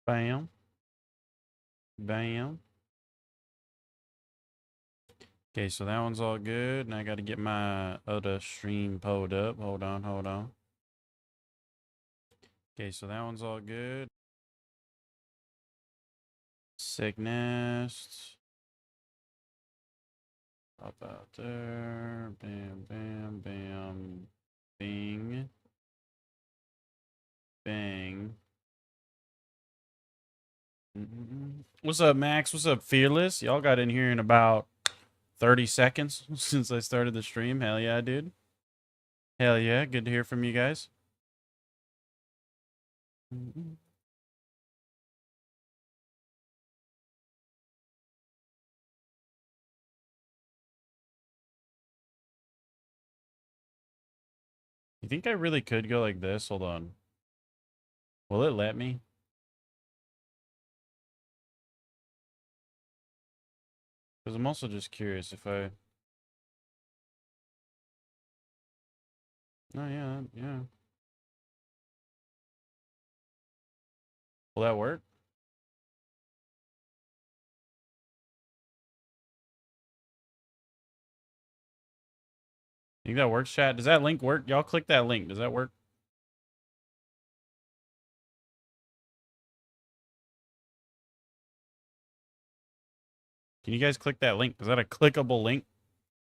Bam. Bam. Okay, so that one's all good. And I got to get my other stream pulled up. Hold on, hold on. Okay, so that one's all good. Sick nest. Pop out there. Bam, bam, bam. Bing. Bang. What's up, Max? What's up, Fearless? Y'all got in here in about 30 seconds since I started the stream. Hell yeah, dude. Hell yeah. Good to hear from you guys. You think I really could go like this? Hold on. Will it let me? Because I'm also just curious if I... Oh, yeah, yeah. Will that work? Think that works, chat? Does that link work? Y'all click that link. Does that work? Can you guys click that link? Is that a clickable link?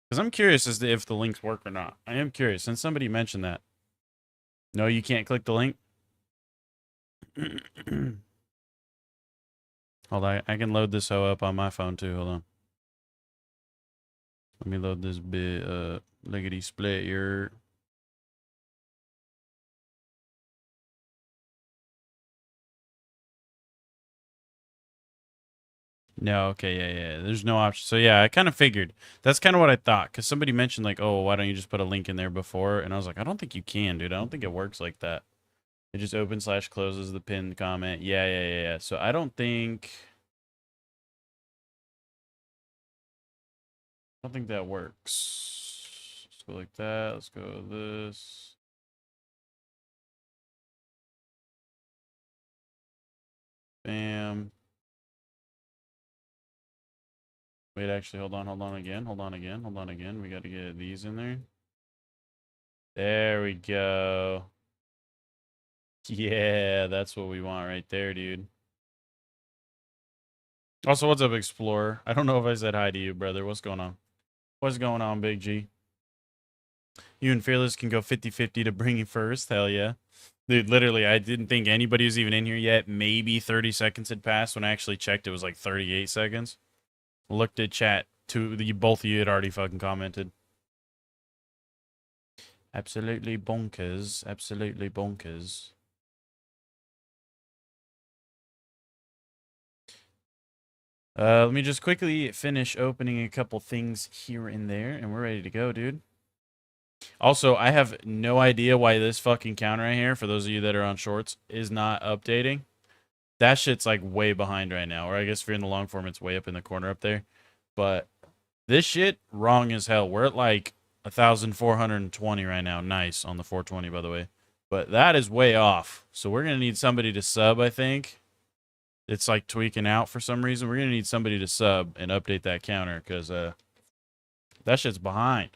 Because I'm curious as to if the links work or not. I am curious, since somebody mentioned that. No, you can't click the link? Hold on, I can load this hoe up on my phone too. Hold on. Let me load this bit lickety split here. No, okay, yeah. There's no option. So yeah, I kind of figured. That's kind of what I thought. Because somebody mentioned like, oh, why don't you just put a link in there before? And I was like, I don't think you can, dude. I don't think it works like that. It just open/closes the pinned comment. Yeah. So I don't think that works. Let's go like that. Let's go this. Bam. Wait, actually, hold on again. Hold on again. We got to get these in there. There we go. Yeah, that's what we want right there, dude. Also, what's up, Explorer? I don't know if I said hi to you, brother. What's going on? What's going on, Big G? You and Fearless can go 50-50 to bring you first. Hell yeah. Dude, literally, I didn't think anybody was even in here yet. Maybe 30 seconds had passed. When I actually checked, it was like 38 seconds. Looked at chat. Both of you had already fucking commented. Absolutely bonkers. Absolutely bonkers. Let me just quickly finish opening a couple things here and there, and we're ready to go, dude. Also, I have no idea why this fucking counter right here, for those of you that are on shorts, is not updating. That shit's like way behind right now. Or I guess if you're in the long form, it's way up in the corner up there. But this shit, wrong as hell. We're at like 1,420 right now. Nice on the 420, by the way. But that is way off. So we're going to need somebody to sub, I think. It's like tweaking out for some reason. We're going to need somebody to sub and update that counter because that shit's behind.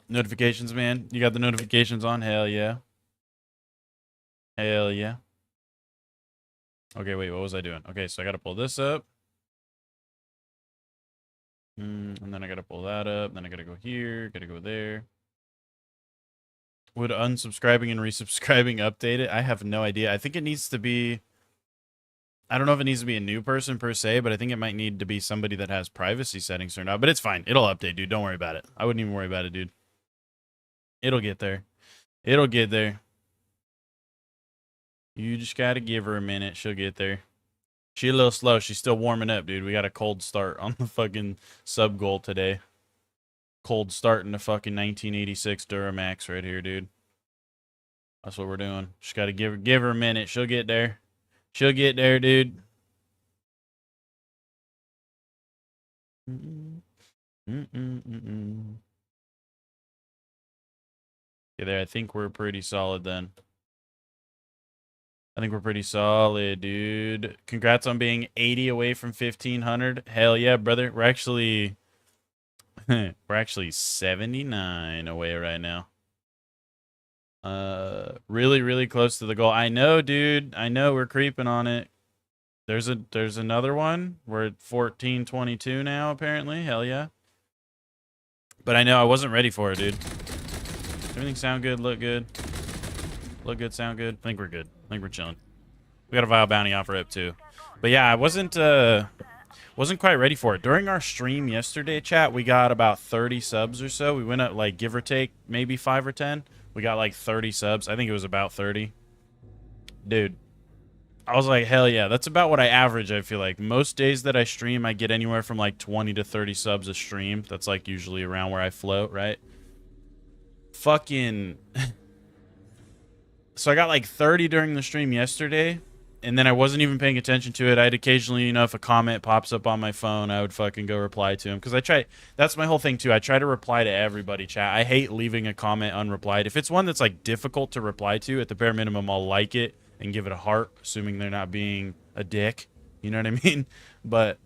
Notifications, man. You got the notifications on? Hell yeah. Hell yeah. Okay, wait, what was I doing? Okay, so I got to pull this up. And then I got to pull that up. Then I got to go here. Got to go there. Would unsubscribing and resubscribing update it? I have no idea. I think it needs to be... I don't know if it needs to be a new person per se, but I think it might need to be somebody that has privacy settings or not. But it's fine. It'll update, dude. Don't worry about it. I wouldn't even worry about it, dude. It'll get there. It'll get there. You just got to give her a minute. She'll get there. She's a little slow. She's still warming up, dude. We got a cold start on the fucking sub goal today. Cold start in the fucking 1986 Duramax right here, dude. That's what we're doing. Just got to give her a minute. She'll get there. She'll get there, dude. Yeah, there. I think we're pretty solid then. I think we're pretty solid, dude. Congrats on being 80 away from 1500. Hell yeah, brother. We're actually we're actually 79 away right now. Really, really close to the goal. I know, dude. I know we're creeping on it. There's another one. We're at 1422 now, apparently. Hell yeah. But I know I wasn't ready for it, dude. Everything sound good, look good. Look good, sound good. I think we're good. I think we're chilling. We got a vile bounty offer up too. But yeah, I wasn't quite ready for it. During our stream yesterday, chat, we got about 30 subs or so. We went up, like, give or take, maybe 5 or 10. We got like 30 subs. I think it was about 30. Dude, I was like, hell yeah. That's about what I average, I feel like. Most days that I stream, I get anywhere from like 20 to 30 subs a stream. That's like usually around where I float, right? Fucking... So I got like 30 during the stream yesterday, and then I wasn't even paying attention to it. I'd occasionally, you know, if a comment pops up on my phone, I would fucking go reply to him. Because I try, that's my whole thing too. I try to reply to everybody, chat. I hate leaving a comment unreplied. If it's one that's like difficult to reply to, at the bare minimum, I'll like it and give it a heart, assuming they're not being a dick. You know what I mean? But,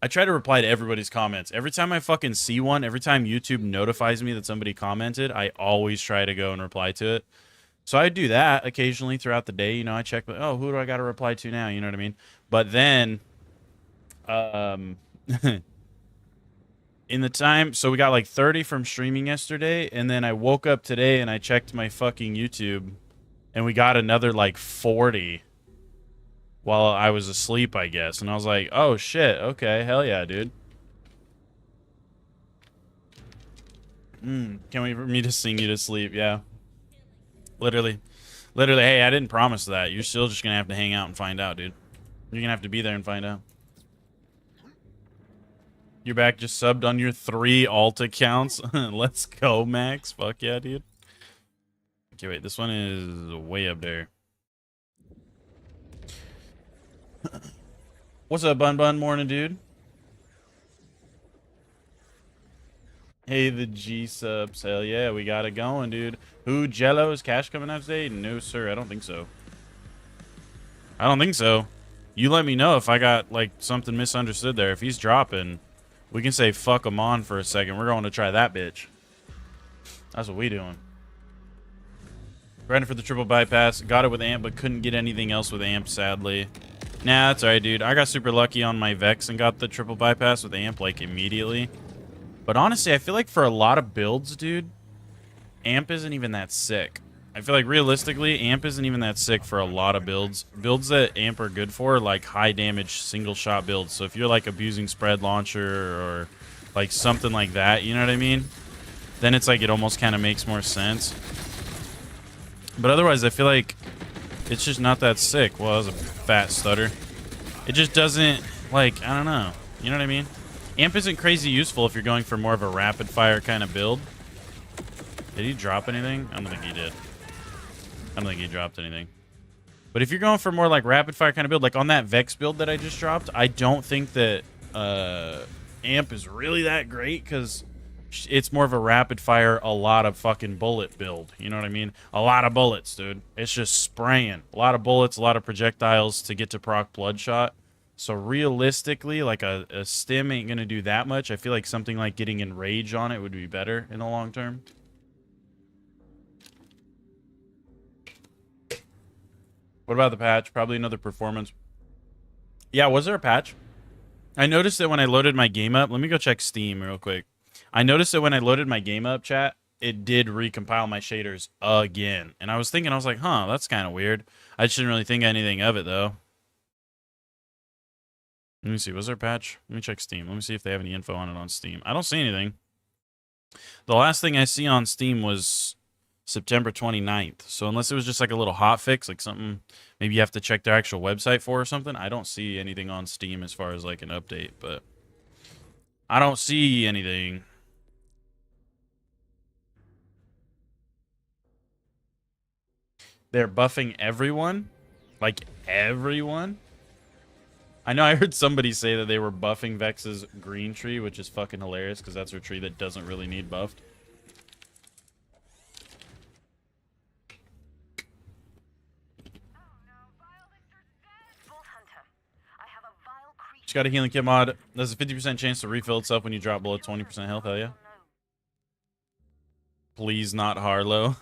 I try to reply to everybody's comments. Every time I fucking see one, every time YouTube notifies me that somebody commented, I always try to go and reply to it. So I do that occasionally throughout the day. You know, I check, oh, who do I got to reply to now? You know what I mean? But then, in the time, so we got like 30 from streaming yesterday, and then I woke up today and I checked my fucking YouTube, and we got another like 40 while I was asleep, I guess. And I was like, oh, shit. Okay, hell yeah, dude. Can't wait for me to sing you to sleep. Yeah. Literally. Literally, hey, I didn't promise that. You're still just going to have to hang out and find out, dude. You're going to have to be there and find out. You're back just subbed on your 3 alt accounts. Let's go, Max. Fuck yeah, dude. Okay, wait. This one is way up there. What's up, Bun Bun? Morning, dude. Hey, the G subs. Hell yeah, we got it going, dude. Who, Jello? Is cash coming out today? No, sir. I don't think so. I don't think so. You let me know if I got, like, something misunderstood there. If he's dropping, we can say fuck him on for a second. We're going to try that bitch. That's what we doing. Grinding for the triple bypass. Got it with Amp, but couldn't get anything else with Amp, sadly. Nah, that's alright, dude. I got super lucky on my Vex and got the triple bypass with Amp, like, immediately. But honestly, I feel like for a lot of builds, dude, Amp isn't even that sick. I feel like realistically, Amp isn't even that sick for a lot of builds. Builds that Amp are good for are like high damage single shot builds. So if you're like abusing spread launcher or like something like that, you know what I mean? Then it's like it almost kind of makes more sense. But otherwise, I feel like it's just not that sick. Well, that was a fat stutter. It just doesn't, like, I don't know. You know what I mean? Amp isn't crazy useful if you're going for more of a rapid fire kind of build. Did he drop anything? I don't think he did. I don't think he dropped anything. But if you're going for more like rapid fire kind of build, like on that Vex build that I just dropped, I don't think that Amp is really that great because it's more of a rapid fire, a lot of fucking bullet build. You know what I mean? A lot of bullets, dude. It's just spraying. A lot of bullets, a lot of projectiles to get to proc Bloodshot. So realistically, like a stim ain't going to do that much. I feel like something like getting Enrage on it would be better in the long term. What about the patch? Probably another performance. Yeah, was there a patch? I noticed that when I loaded my game up. Let me go check Steam real quick. I noticed that when I loaded my game up, chat, it did recompile my shaders again. And I was thinking, I was like, huh, that's kind of weird. I just didn't really think anything of it, though. Let me see. Was there a patch? Let me check Steam. Let me see if they have any info on it on Steam. I don't see anything. The last thing I see on Steam was September 29th. So unless it was just like a little hot fix, like something maybe you have to check their actual website for or something, I don't see anything on Steam as far as like an update, but I don't see anything. They're buffing everyone? Like everyone? I know I heard somebody say that they were buffing Vex's green tree, which is fucking hilarious because that's her tree that doesn't really need buffed. Just got a healing kit mod. There's a 50% chance to refill itself when you drop below 20% health. Hell yeah. Please not Harlow.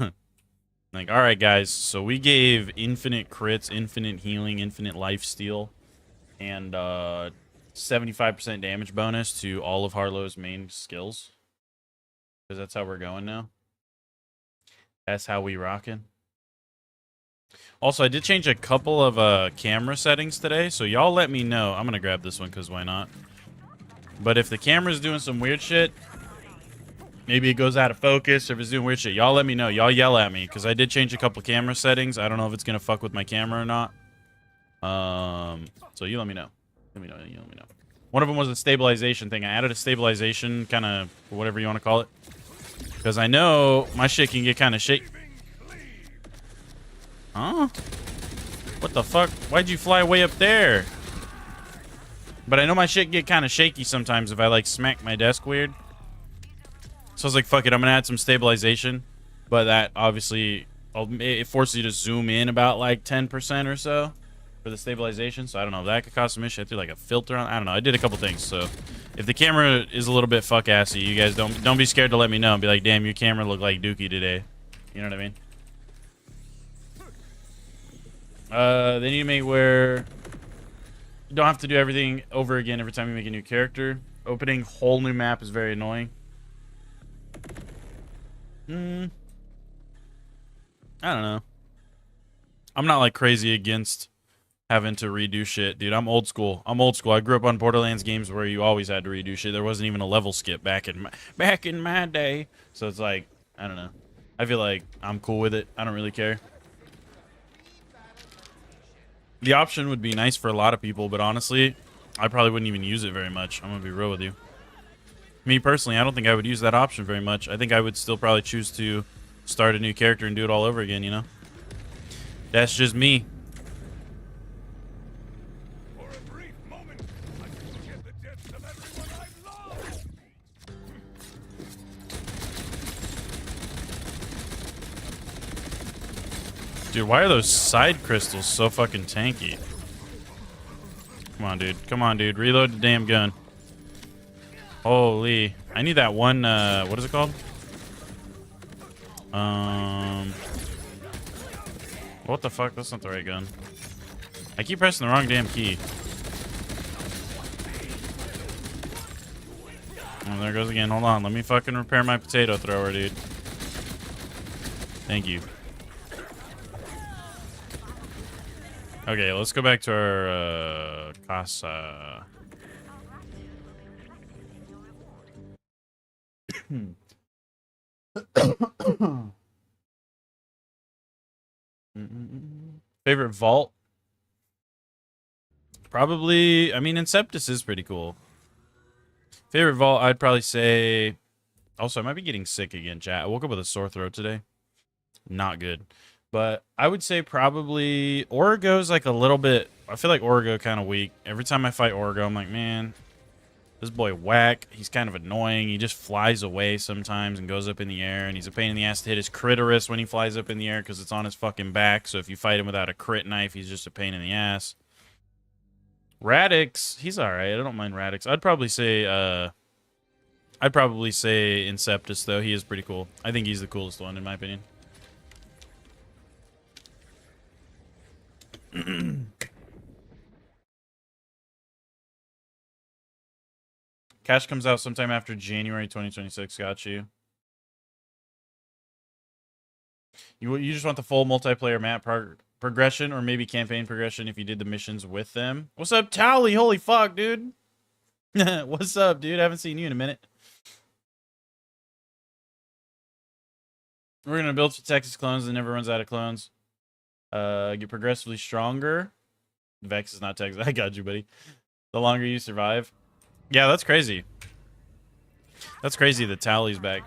Like, all right, guys. So we gave infinite crits, infinite healing, infinite life steal, and 75% damage bonus to all of Harlow's main skills. Because that's how we're going now. That's how we rocking. Also, I did change a couple of camera settings today, so y'all let me know. I'm going to grab this one because why not? But if the camera's doing some weird shit, maybe it goes out of focus, or if it's doing weird shit, y'all let me know. Y'all yell at me because I did change a couple camera settings. I don't know if it's going to fuck with my camera or not. So you let me know. You let me know. One of them was a stabilization thing. I added a stabilization, kind of, whatever you want to call it. Because I know my shit can get kind of shaky. Huh? What the fuck? Why'd you fly way up there? But I know my shit get kind of shaky sometimes if I, like, smack my desk weird. So I was like, fuck it, I'm gonna add some stabilization. But that, obviously, it forces you to zoom in about, like, 10% or so for the stabilization. So I don't know. That could cause some issue. I threw, like, a filter on. I don't know. I did a couple things. So if the camera is a little bit fuck-assy, you guys don't be scared to let me know and be like, damn, your camera looked like Dookie today. You know what I mean? They need to make where you don't have to do everything over again every time you make a new character. Opening whole new map is very annoying. I don't know. I'm not like crazy against having to redo shit, dude. I'm old school. I grew up on Borderlands games where you always had to redo shit. There wasn't even a level skip back in my day. So it's like, I don't know. I feel like I'm cool with it. I don't really care. The option would be nice for a lot of people, but honestly, I probably wouldn't even use it very much. I'm gonna be real with you. Me personally, I don't think I would use that option very much. I think I would still probably choose to start a new character and do it all over again, you know? That's just me. For a brief moment, I could forget the deaths of everyone I've loved. Dude, why are those side crystals so fucking tanky? Come on, dude. Come on, dude. Reload the damn gun. Holy. I need that one, what is it called? What the fuck? That's not the right gun. I keep pressing the wrong damn key. Oh, there it goes again. Hold on. Let me fucking repair my potato thrower, dude. Thank you. Okay, let's go back to our, casa. Favorite vault? Probably, I mean, Inceptus is pretty cool. Favorite vault, I'd probably say... Also, I might be getting sick again, chat. I woke up with a sore throat today. Not good. But I would say probably... Origo's like a little bit... I feel like Origo kind of weak. Every time I fight Origo, I'm like, man... This boy whack. He's kind of annoying. He just flies away sometimes and goes up in the air. And he's a pain in the ass to hit his critorus when he flies up in the air because it's on his fucking back. So if you fight him without a crit knife, he's just a pain in the ass. Radix, he's alright. I don't mind Radix. I'd probably say Inceptus, though. He is pretty cool. I think he's the coolest one, in my opinion. Cash comes out sometime after January 2026. Got you. You just want the full multiplayer map progression, or maybe campaign progression if you did the missions with them. What's up, Tally? Holy fuck, dude. What's up, dude? I haven't seen you in a minute. We're gonna build for Texas clones that never runs out of clones. Get progressively stronger. Vex is not Texas. I got you, buddy. The longer you survive. Yeah, that's crazy. That's crazy that Tally's back.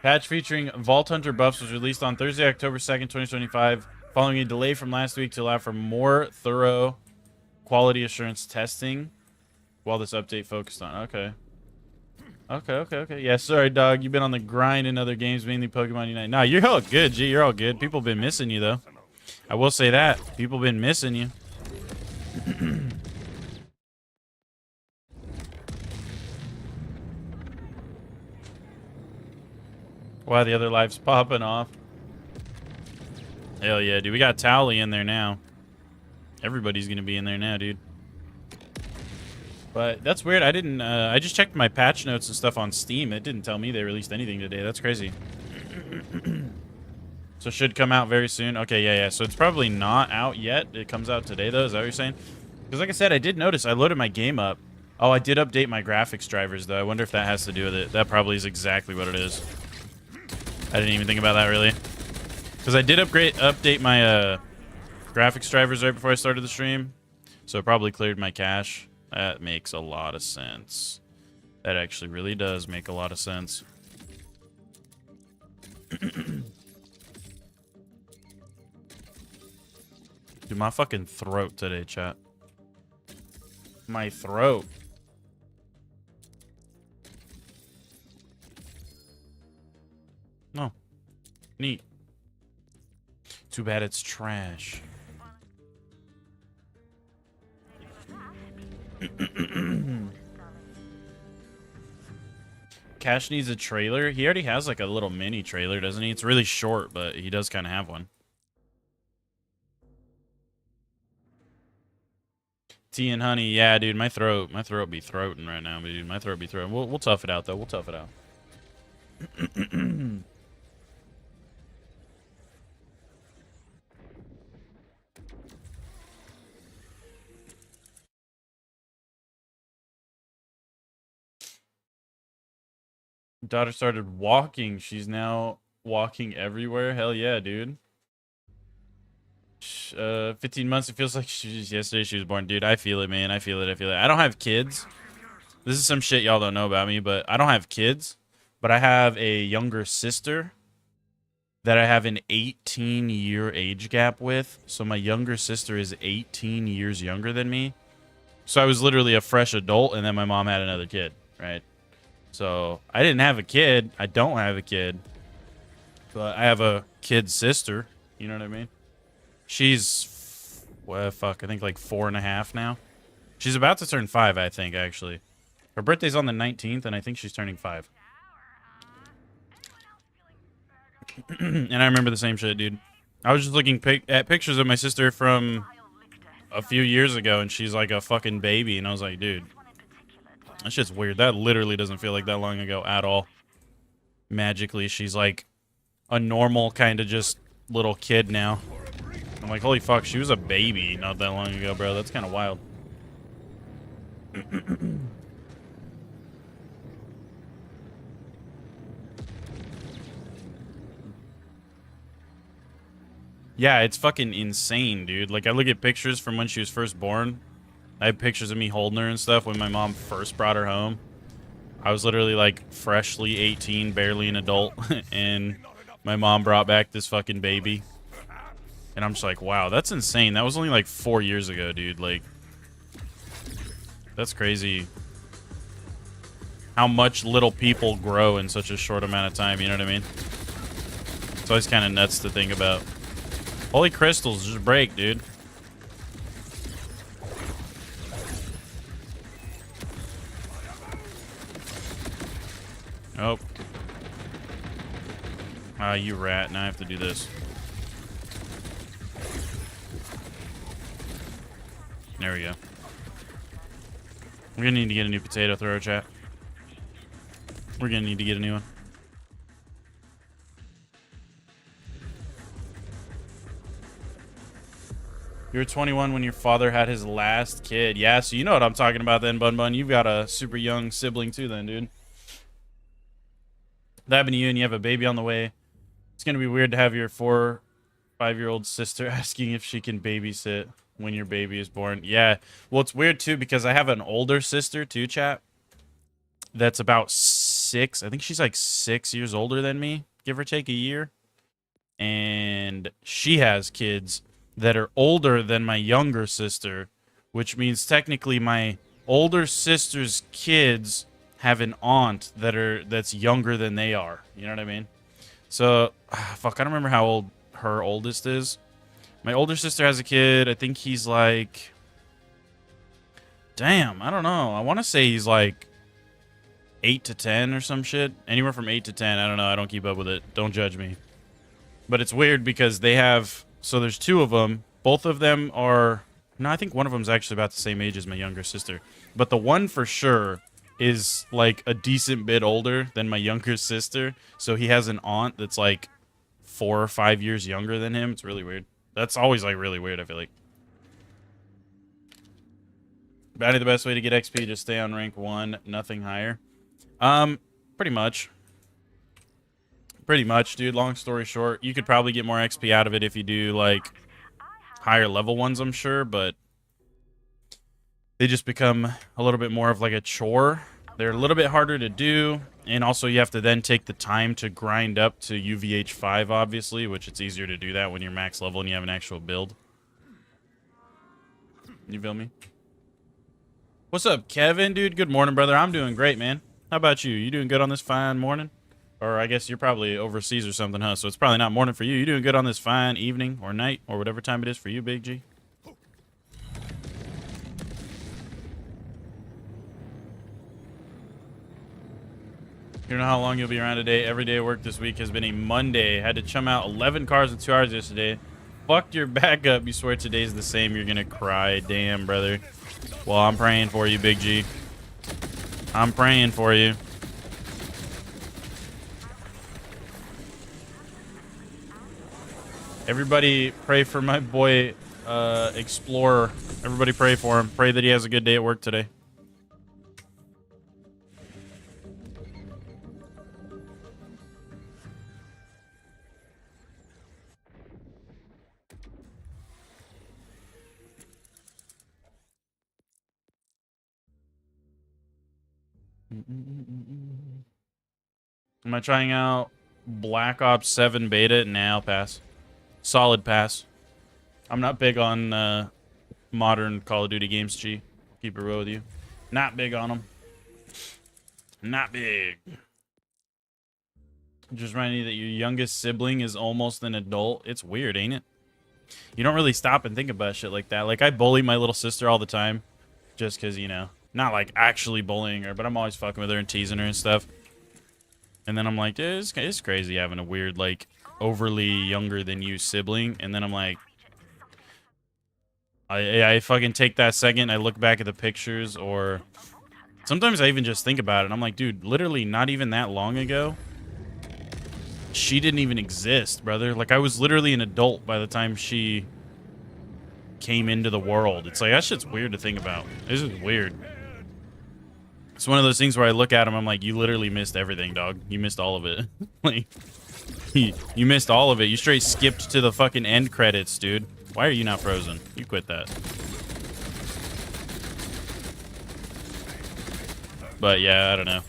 Patch featuring Vault Hunter buffs was released on Thursday, October 2nd, 2025, following a delay from last week to allow for more thorough quality assurance testing while this update focused on. Okay. Okay. Yeah, sorry, dog. You've been on the grind in other games, mainly Pokemon Unite. Nah, you're all good, G. You're all good. People have been missing you, though. I will say that people been missing you. Wow, the other live's popping off. Hell yeah, dude. We got Towley in there now. Everybody's gonna be in there now, dude. But that's weird. I didn't. I just checked my patch notes and stuff on Steam. It didn't tell me they released anything today. That's crazy. So it should come out very soon. Okay, yeah. So it's probably not out yet. It comes out today, though. Is that what you're saying? Because like I said, I did notice I loaded my game up. Oh, I did update my graphics drivers, though. I wonder if that has to do with it. That probably is exactly what it is. I didn't even think about that, really. Because I did update my graphics drivers right before I started the stream. So it probably cleared my cache. That makes a lot of sense. That actually really does make a lot of sense. Dude, my fucking throat today, chat. My throat. Oh. Neat. Too bad it's trash. Cash needs a trailer. He already has like a little mini trailer, doesn't he? It's really short, but he does kind of have one. Tea and honey. Yeah, dude, my throat be throating right now, dude. My throat be throating. We'll tough it out, though. We'll tough it out. Daughter started walking. She's now walking everywhere. Hell yeah, dude. 15 months. It feels like yesterday she was born. Dude, I feel it, man. I feel it. I don't have kids. This is some shit y'all don't know about me, but I don't have kids. But I have a younger sister that I have an 18-year age gap with. So my younger sister is 18 years younger than me. So I was literally a fresh adult, and then my mom had another kid, right? So I didn't have a kid. I don't have a kid. But I have a kid sister. You know what I mean? She's, well, fuck, I think like 4.5 now. She's about to turn 5, I think, actually. Her birthday's on the 19th, and I think she's turning 5. And I remember the same shit, dude. I was just looking at pictures of my sister from a few years ago, and she's like a fucking baby. And I was like, dude, that shit's weird. That literally doesn't feel like that long ago at all. Magically, she's like a normal kind of just little kid now. I'm like, holy fuck, she was a baby not that long ago, bro. That's kind of wild. Yeah, it's fucking insane, dude. Like, I look at pictures from when she was first born. I have pictures of me holding her and stuff when my mom first brought her home. I was literally, like, freshly 18, barely an adult, and my mom brought back this fucking baby. And I'm just like, wow, that's insane. That was only, like, 4 years ago, dude. Like, that's crazy. How much little people grow in such a short amount of time, you know what I mean? It's always kind of nuts to think about. Holy crystals, just break, dude. Oh. Ah, you rat. Now I have to do this. There we go. We're gonna need to get a new potato thrower, chat. We're gonna need to get a new one. You were 21 when your father had his last kid. Yeah, so you know what I'm talking about then, Bun Bun. You've got a super young sibling too then, dude. That happened to you and you have a baby on the way. It's going to be weird to have your 5-year-old sister asking if she can babysit when your baby is born. Yeah, well, it's weird too because I have an older sister too, chat. That's about 6. I think she's like 6 years older than me, give or take a year. And she has kids that are older than my younger sister, which means technically my older sister's kids have an aunt that's younger than they are. You know what I mean? So, fuck, I don't remember how old her oldest is. My older sister has a kid. I think he's like... Damn, I don't know. I want to say he's like 8 to 10 or some shit. Anywhere from 8 to 10. I don't know. I don't keep up with it. Don't judge me. But it's weird because they have... So there's two of them. Both of them are... No, I think one of them's actually about the same age as my younger sister. But the one for sure is like a decent bit older than my younger sister. So he has an aunt that's like 4 or 5 years younger than him. It's really weird. That's always like really weird, I feel like. Batty, the best way to get XP, just stay on rank 1, nothing higher. Pretty much. Pretty much, dude. Long story short, you could probably get more XP out of it if you do like higher level ones, I'm sure, but they just become a little bit more of like a chore. They're a little bit harder to do, and also you have to then take the time to grind up to UVH 5, obviously, which it's easier to do that when you're max level and you have an actual build. You feel me? What's up, Kevin, dude? Good morning, brother. I'm doing great, man. How about you? You doing good on this fine morning? Or I guess you're probably overseas or something, huh? So it's probably not morning for you. You doing good on this fine evening or night or whatever time it is for you, Big G? You don't know how long you'll be around today. Every day at work this week has been a Monday. Had to chum out 11 cars in 2 hours yesterday. Fucked your back up. You swear today's the same. You're gonna cry. Damn, brother. Well, I'm praying for you, Big G. I'm praying for you. Everybody pray for my boy, Explorer. Everybody pray for him. Pray that he has a good day at work today. Am I trying out Black Ops 7 beta? Nah, I'll pass. Solid pass. I'm not big on modern Call of Duty games, G. Keep it real with you. Not big on them. Not big. Just reminding you that your youngest sibling is almost an adult. It's weird, ain't it? You don't really stop and think about shit like that. Like, I bully my little sister all the time. Just because, you know, not like actually bullying her, but I'm always fucking with her and teasing her and stuff. And then I'm like, it's crazy having a weird, like, overly younger than you sibling. And then I'm like, I fucking take that second, I look back at the pictures, or sometimes I even just think about it. And I'm like, dude, literally not even that long ago, she didn't even exist, brother. Like, I was literally an adult by the time she came into the world. It's like, that shit's weird to think about. This is weird. It's one of those things where I look at him, I'm like, you literally missed everything, dog. You missed all of it. Like, you missed all of it. You straight skipped to the fucking end credits, dude. Why are you not frozen? You quit that. But yeah, I don't know.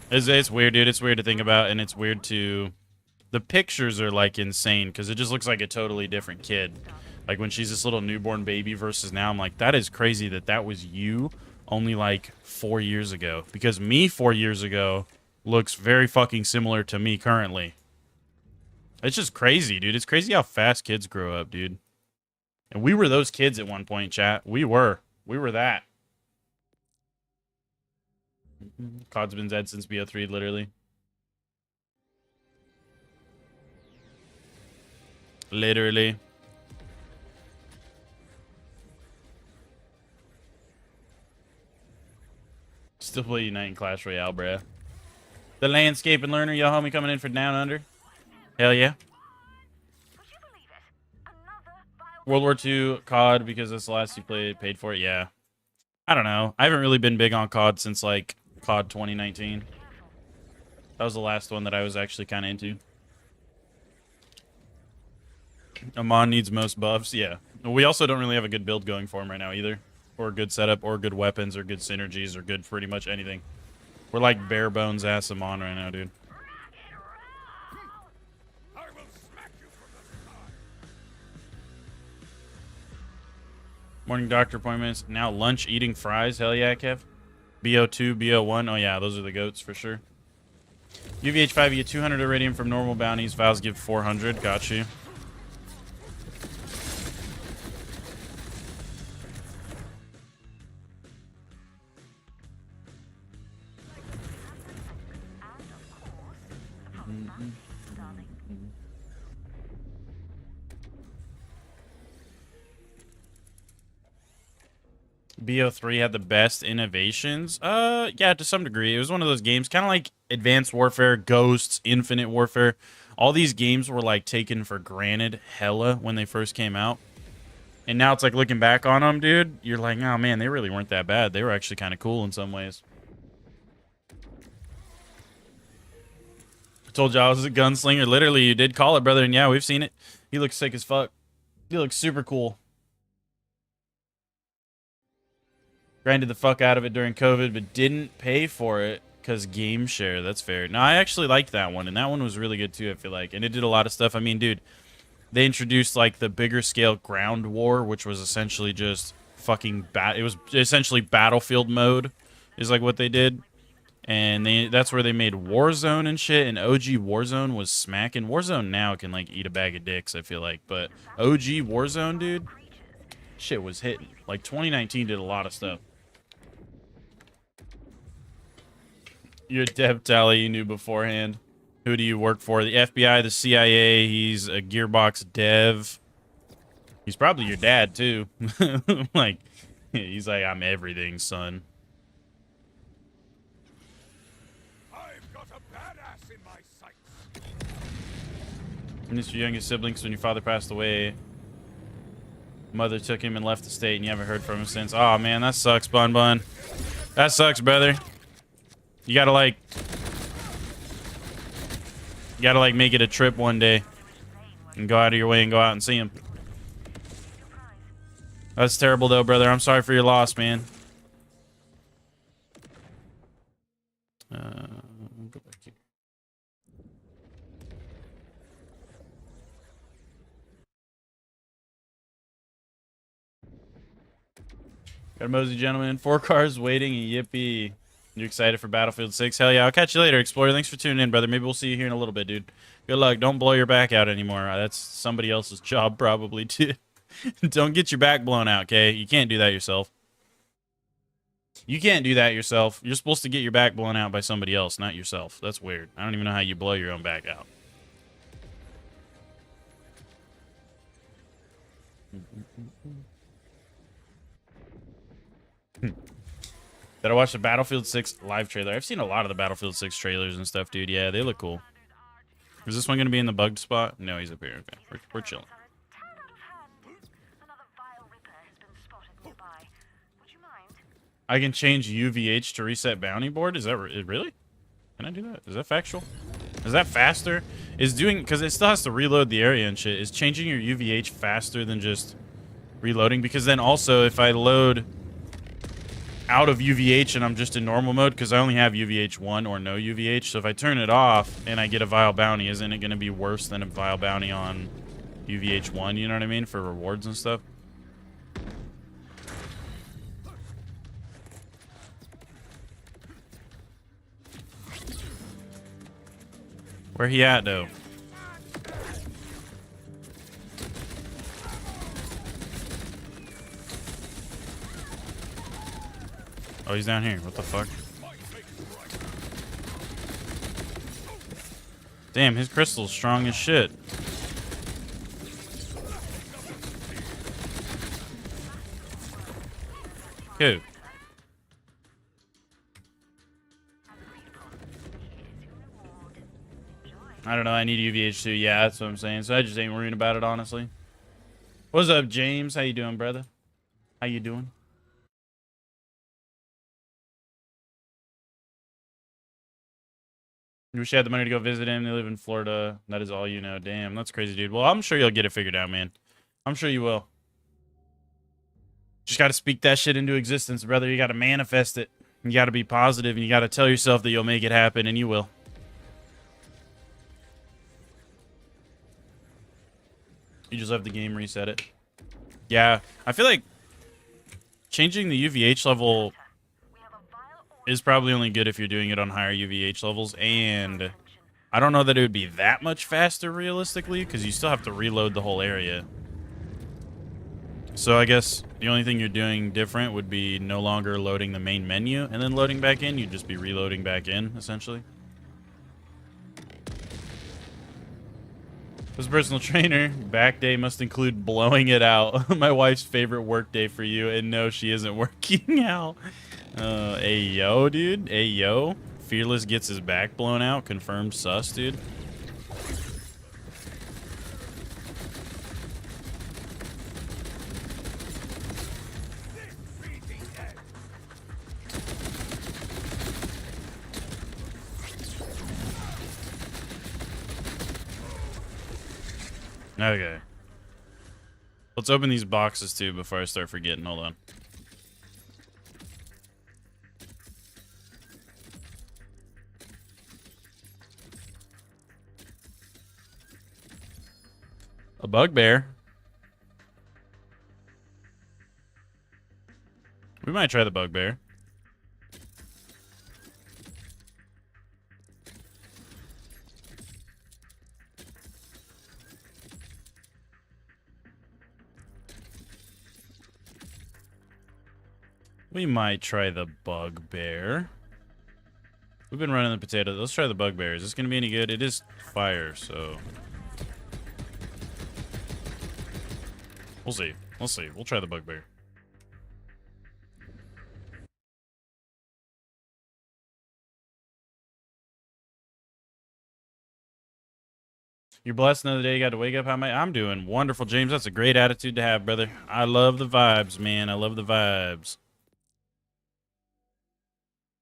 It's weird, dude. It's weird to think about, and it's weird to... The pictures are, like, insane, because it just looks like a totally different kid. Like, when she's this little newborn baby versus now, I'm like, that is crazy that that was you only, like, 4 years ago. Because me 4 years ago looks very fucking similar to me currently. It's just crazy, dude. It's crazy how fast kids grow up, dude. And we were those kids at one point, chat. We were. We were that. COD's been dead since BO3, literally. Literally. Still play Unite and Clash Royale, bruh. The Landscape and Learner, yo homie coming in for Down Under. Hell yeah. World War II COD, because that's the last you paid for it. Yeah. I don't know. I haven't really been big on COD since, like, COD 2019. That was the last one that I was actually kind of into. Amon needs most buffs. Yeah. We also don't really have a good build going for him right now either. Or a good setup, or good weapons, or good synergies, or good pretty much anything. We're like bare bones ass Amon right now, dude. Morning doctor appointments. Now lunch eating fries. Hell yeah, Kev. BO2, BO1. Oh yeah, those are the goats for sure. UVH5, you get 200 iridium from normal bounties. Vows give 400. Got you. BO3 had the best innovations. Yeah, to some degree. It was one of those games, kind of like Advanced Warfare, Ghosts, Infinite Warfare. All these games were like taken for granted hella when they first came out. And now it's like looking back on them, dude, you're like, oh man, they really weren't that bad. They were actually kind of cool in some ways. I told you I was a gunslinger. Literally, you did call it, brother. And yeah, we've seen it. He looks sick as fuck. He looks super cool. Grinded the fuck out of it during COVID, but didn't pay for it because game share. That's fair. No, I actually liked that one, and that one was really good too, I feel like. And it did a lot of stuff. I mean, dude, they introduced like the bigger scale ground war, which was essentially just fucking it was essentially battlefield mode is like what they did. And that's where they made Warzone and shit, and OG Warzone was smacking. Warzone now can like eat a bag of dicks, I feel like, but OG Warzone, dude, shit was hitting. Like 2019 did a lot of stuff. You're a dev tally you knew beforehand. Who do you work for? The FBI, the CIA. He's a Gearbox dev. He's probably your dad too. Like, he's like, I'm everything, son. I've got a badass in my sights. And it's your youngest siblings when your father passed away. Mother took him and left the state, and you haven't heard from him since. Oh man, that sucks, Bun Bun. That sucks, brother. You gotta like make it a trip one day and go out of your way and go out and see him. That's terrible though, brother. I'm sorry for your loss, man. Go back here. Got a mosey gentleman, 4 cars waiting, and yippee. You excited for Battlefield 6? Hell yeah. I'll catch you later, Explorer. Thanks for tuning in, brother. Maybe we'll see you here in a little bit, dude. Good luck. Don't blow your back out anymore. That's somebody else's job, probably, too. Don't get your back blown out, okay? You can't do that yourself. You can't do that yourself. You're supposed to get your back blown out by somebody else, not yourself. That's weird. I don't even know how you blow your own back out. Did I watch the Battlefield 6 live trailer? I've seen a lot of the Battlefield 6 trailers and stuff, dude. Yeah, they look cool. Is this one going to be in the bugged spot? No, he's up here. Okay, we're chilling. I can change UVH to reset bounty board? Is that really? Can I do that? Is that factual? Is that faster? Is doing, because it still has to reload the area and shit. Is changing your UVH faster than just reloading? Because then also if I load out of UVH and I'm just in normal mode, because I only have UVH 1 or no UVH, so if I turn it off and I get a vile bounty, isn't it going to be worse than a vile bounty on UVH 1, you know what I mean, for rewards and stuff? Where he at, though? Oh, he's down here. What the fuck? Damn, his crystal's strong as shit. Who? I don't know. I need UVH too. Yeah, that's what I'm saying. So I just ain't worrying about it, honestly. What's up, James? How you doing, brother? How you doing? You wish you had the money to go visit him. They live in Florida. That is all you know. Damn, that's crazy, dude. Well, I'm sure you'll get it figured out, man. I'm sure you will. Just got to speak that shit into existence, brother. You got to manifest it. You got to be positive, and you got to tell yourself that you'll make it happen, and you will. You just have the game reset it. Yeah, I feel like changing the UVH level is probably only good if you're doing it on higher UVH levels, and I don't know that it would be that much faster realistically, because you still have to reload the whole area. So I guess the only thing you're doing different would be no longer loading the main menu and then loading back in. You'd just be reloading back in, essentially. As a personal trainer, back day must include blowing it out. My wife's favorite work day for you, and no, she isn't working out. Hey, yo, dude. Hey, yo. Fearless gets his back blown out. Confirmed sus, dude. Okay. Let's open these boxes, too, before I start forgetting. Hold on. A bugbear. We might try the bugbear. We might try the bugbear. We've been running the potato. Let's try the bugbear. Is this going to be any good? It is fire, so... We'll see. We'll see. We'll try the bugbear. You're blessed another day. You got to wake up. How am I? I'm doing wonderful, James. That's a great attitude to have, brother. I love the vibes, man. I love the vibes.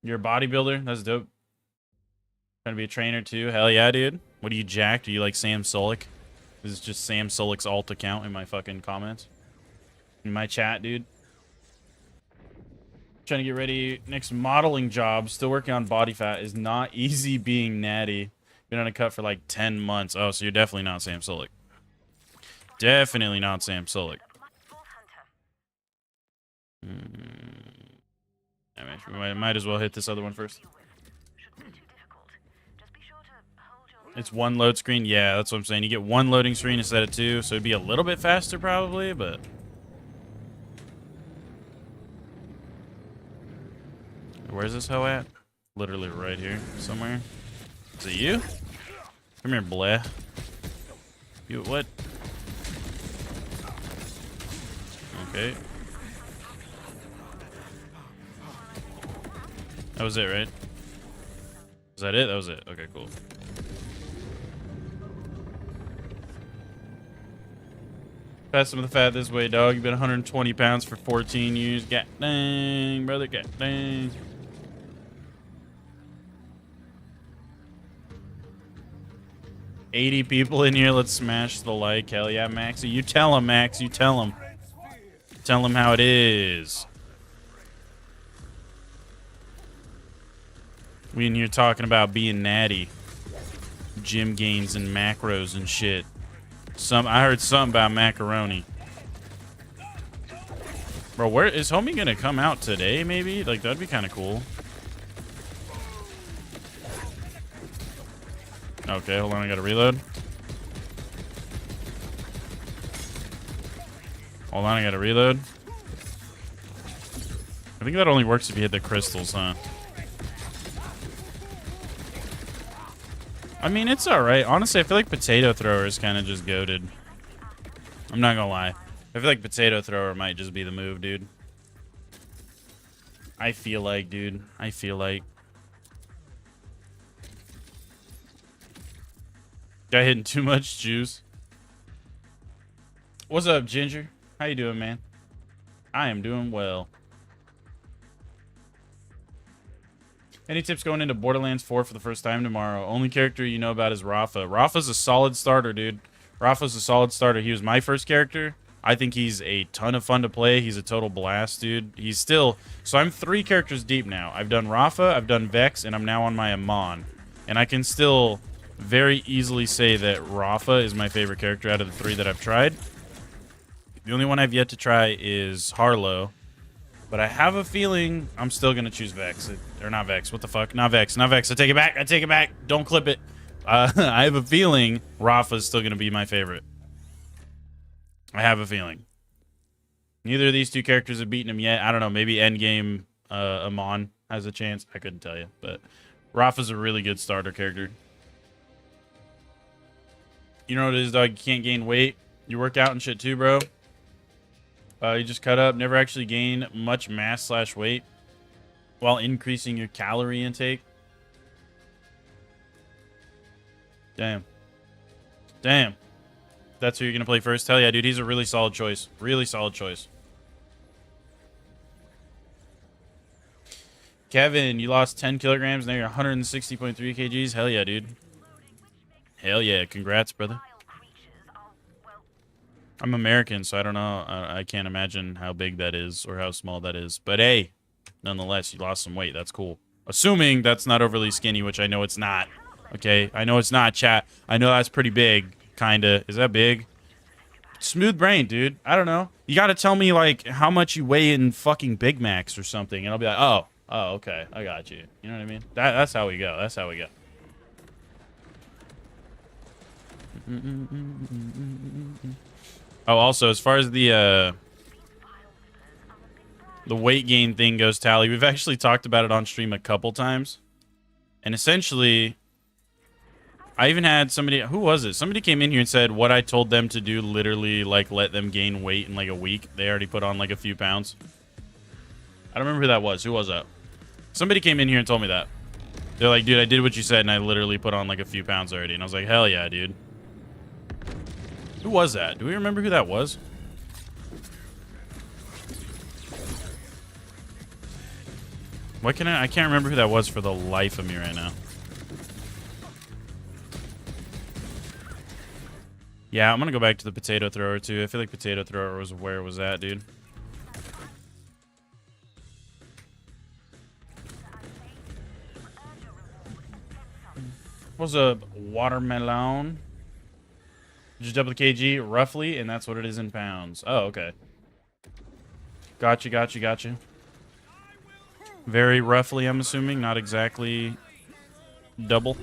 You're a bodybuilder? That's dope. Trying to be a trainer, too? Hell yeah, dude. What are you, jacked? Are you like Sam Solik? This is just Sam Solik's alt account in my fucking comments. In my chat, dude. Trying to get ready. Next modeling job. Still working on body fat. Is not easy being natty. Been on a cut for like 10 months. Oh, so you're definitely not Sam Solik. Definitely not Sam Solik. I might as well hit this other one first. It's one load screen. Yeah, that's what I'm saying. You get one loading screen instead of two, so it'd be a little bit faster probably, but... Where's this hoe at? Literally right here somewhere. Is it you? Come here, bleh. You what? Okay. That was it, right? Is that it? That was it. Okay, cool. Pass some of the fat this way, dog. You've been 120 pounds for 14 years. God dang, brother. God dang. $80 people in here. Let's smash the like. Hell yeah, Maxie. You tell him, Max. You tell him. Tell him how it is. We in here talking about being natty. Gym gains and macros and shit. I heard something about macaroni. Bro, where is homie gonna come out today, maybe? Like, that'd be kind of cool. Okay, hold on, I gotta reload. Hold on, I gotta reload. I think that only works if you hit the crystals, huh? I mean, it's alright. Honestly, I feel like Potato Thrower is kind of just goated. I'm not gonna lie. I feel like Potato Thrower might just be the move, dude. I feel like, dude. I feel like. Guy hitting too much juice. What's up, Ginger? How you doing, man? I am doing well. Any tips going into Borderlands 4 for the first time tomorrow? Only character you know about is Rafa. Rafa's a solid starter, dude. Rafa's a solid starter. He was my first character. I think he's a ton of fun to play. He's a total blast, dude. He's still... So I'm 3 characters deep now. I've done Rafa, I've done Vex, and I'm now on my Amon. And I can still very easily say that Rafa is my favorite character out of the 3 that I've tried. The only one I've yet to try is Harlow. But I have a feeling I'm still going to choose Vex. Or not Vex. What the fuck? Not Vex. Not Vex. I take it back. I take it back. Don't clip it. I have a feeling Rafa is still going to be my favorite. I have a feeling. Neither of these 2 characters have beaten him yet. I don't know. Maybe Endgame Amon has a chance. I couldn't tell you. But Rafa's a really good starter character. You know what it is, dog? You can't gain weight. You work out and shit too, bro. You just cut up. Never actually gain much mass / weight while increasing your calorie intake. Damn. Damn. That's who you're going to play first? Hell yeah, dude. He's a really solid choice. Really solid choice. Kevin, you lost 10 kilograms. Now you're 160.3 kgs. Hell yeah, dude. Hell yeah. Congrats, brother. I'm American, so I don't know. I can't imagine how big that is or how small that is. But hey, nonetheless, you lost some weight. That's cool. Assuming that's not overly skinny, which I know it's not. Okay? I know it's not, chat. I know that's pretty big. Kinda. Is that big? Smooth brain, dude. I don't know. You gotta tell me, like, how much you weigh in fucking Big Macs or something, and I'll be like, oh, okay. I got you. You know what I mean? That's how we go. That's how we go. Oh, also, as far as the weight gain thing goes, Tally, we've actually talked about it on stream a couple times. And essentially, I even had somebody, who was it? Somebody came in here and said what I told them to do literally, like, let them gain weight in, like, a week. They already put on, like, a few pounds. I don't remember who that was. Who was that? Somebody came in here and told me that. They're like, dude, I did what you said, and I literally put on, like, a few pounds already. And I was like, hell yeah, dude. Who was that? Do we remember who that was? What can I can't remember who that was for the life of me right now. Yeah, I'm gonna go back to the potato thrower too. I feel like potato thrower was where it was at, dude. What's up, watermelon? Just double the kg roughly, and that's what it is in pounds. Oh, okay. Gotcha. Very roughly, I'm assuming, not exactly double.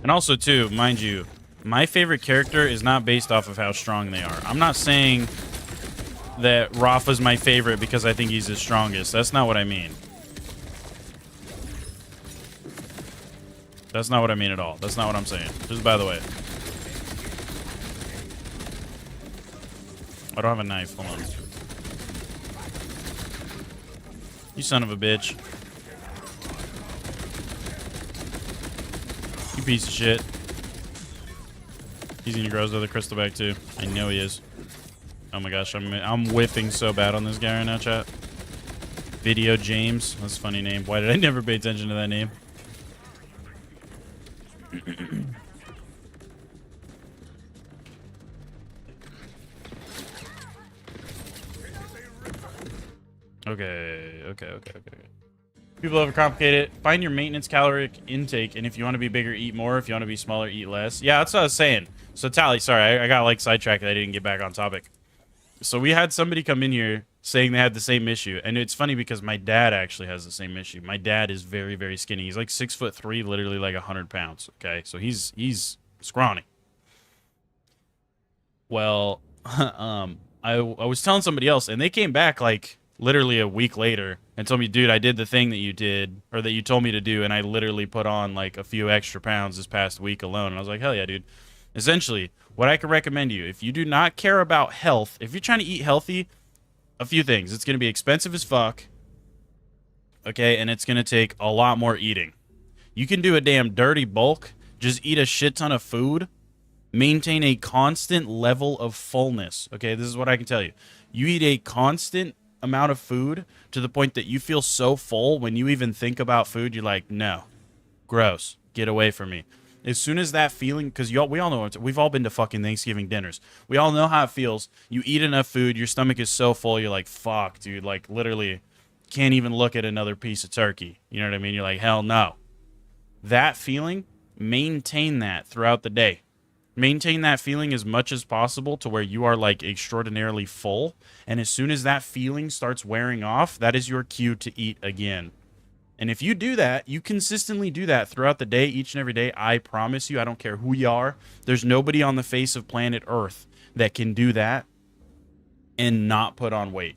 And also, too, mind you, my favorite character is not based off of how strong they are. I'm not saying that Rafa's my favorite because I think he's the strongest. That's not what I mean. That's not what I mean at all. That's not what I'm saying. Just by the way. I don't have a knife. Hold on. You son of a bitch. You piece of shit. He's gonna grow his other crystal back too. I know he is. Oh my gosh, I'm whiffing so bad on this guy right now, chat. Video James. That's a funny name. Why did I never pay attention to that name? Okay. People overcomplicate it. Find your maintenance caloric intake, and if you want to be bigger, eat more. If you want to be smaller, eat less. Yeah, that's what I was saying. So, Tally, sorry, I got, like, sidetracked. I didn't get back on topic. So we had somebody come in here saying they had the same issue, and it's funny because my dad actually has the same issue. My dad is very, very skinny. He's like 6'3", literally like 100 pounds. Okay, so he's scrawny. Well, I was telling somebody else, and they came back like literally a week later and told me, dude, I did the thing that you did, or that you told me to do, and I literally put on like a few extra pounds this past week alone. And I was like, hell yeah, dude. Essentially, what I could recommend you, if you do not care about health, if you're trying to eat healthy, a few things. It's going to be expensive as fuck, okay, and it's going to take a lot more eating. You can do a damn dirty bulk, just eat a shit ton of food, maintain a constant level of fullness, okay? This is what I can tell you. You eat a constant amount of food to the point that you feel so full when you even think about food, you're like, no, gross, get away from me. As soon as that feeling, because we all know, we've all been to fucking Thanksgiving dinners. We all know how it feels. You eat enough food, your stomach is so full, you're like, fuck, dude, like, literally can't even look at another piece of turkey. You know what I mean? You're like, hell no. That feeling, maintain that throughout the day. Maintain that feeling as much as possible to where you are, like, extraordinarily full. And as soon as that feeling starts wearing off, that is your cue to eat again. And if you do that, you consistently do that throughout the day, each and every day, I promise you, I don't care who you are, there's nobody on the face of planet Earth that can do that and not put on weight.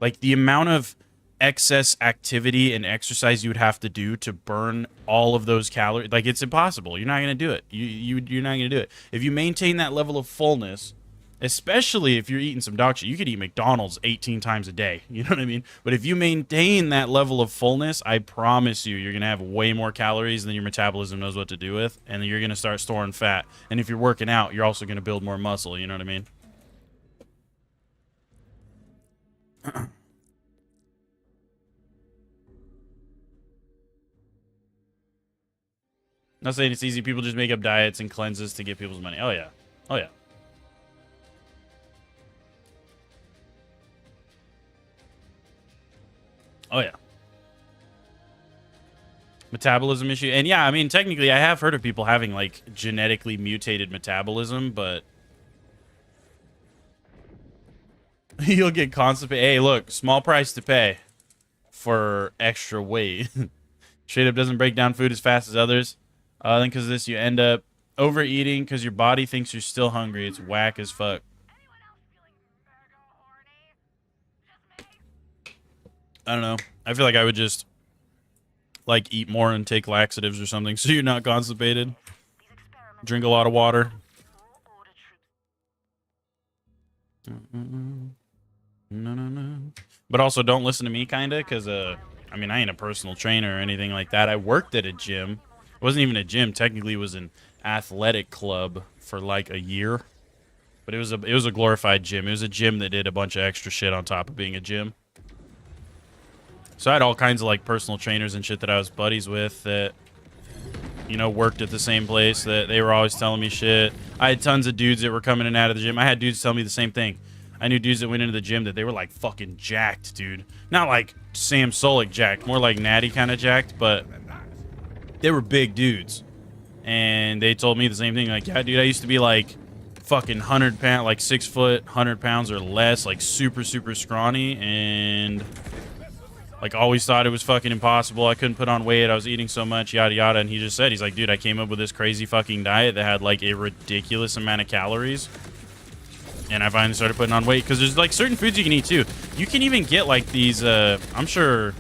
Like, the amount of excess activity and exercise you would have to do to burn all of those calories, like, it's impossible. You're not going to do it. You're not going to do it. If you maintain that level of fullness, especially if you're eating some dog shit, you could eat McDonald's 18 times a day. You know what I mean? But if you maintain that level of fullness, I promise you, you're going to have way more calories than your metabolism knows what to do with, and you're going to start storing fat. And if you're working out, you're also going to build more muscle. You know what I mean? Not saying it's easy. People just make up diets and cleanses to get people's money. Oh, yeah. Oh, yeah. Oh, yeah. Metabolism issue. And yeah, I mean, technically, I have heard of people having, like, genetically mutated metabolism, but you'll get constipated. Hey, look, small price to pay for extra weight. Straight up doesn't break down food as fast as others. Then because of this, you end up overeating because your body thinks you're still hungry. It's whack as fuck. I don't know. I feel like I would just, like, eat more and take laxatives or something so you're not constipated. Drink a lot of water. No. But also don't listen to me, kind of, because, I mean, I ain't a personal trainer or anything like that. I worked at a gym. It wasn't even a gym. Technically, it was an athletic club for, like, a year. But it was a glorified gym. It was a gym that did a bunch of extra shit on top of being a gym. So I had all kinds of, like, personal trainers and shit that I was buddies with that, you know, worked at the same place, that they were always telling me shit. I had tons of dudes that were coming in and out of the gym. I had dudes tell me the same thing. I knew dudes that went into the gym that they were, like, fucking jacked, dude. Not like Sam Solik jacked, more like Natty kind of jacked, but they were big dudes. And they told me the same thing. Like, yeah, dude, I used to be, like, fucking 100 pound, like 6 foot, 100 pounds or less, like super, super scrawny, and, like, always thought it was fucking impossible. I couldn't put on weight. I was eating so much, yada, yada. And he just said, he's like, dude, I came up with this crazy fucking diet that had, like, a ridiculous amount of calories. And I finally started putting on weight. Because there's, like, certain foods you can eat, too. You can even get, like, these, I'm sure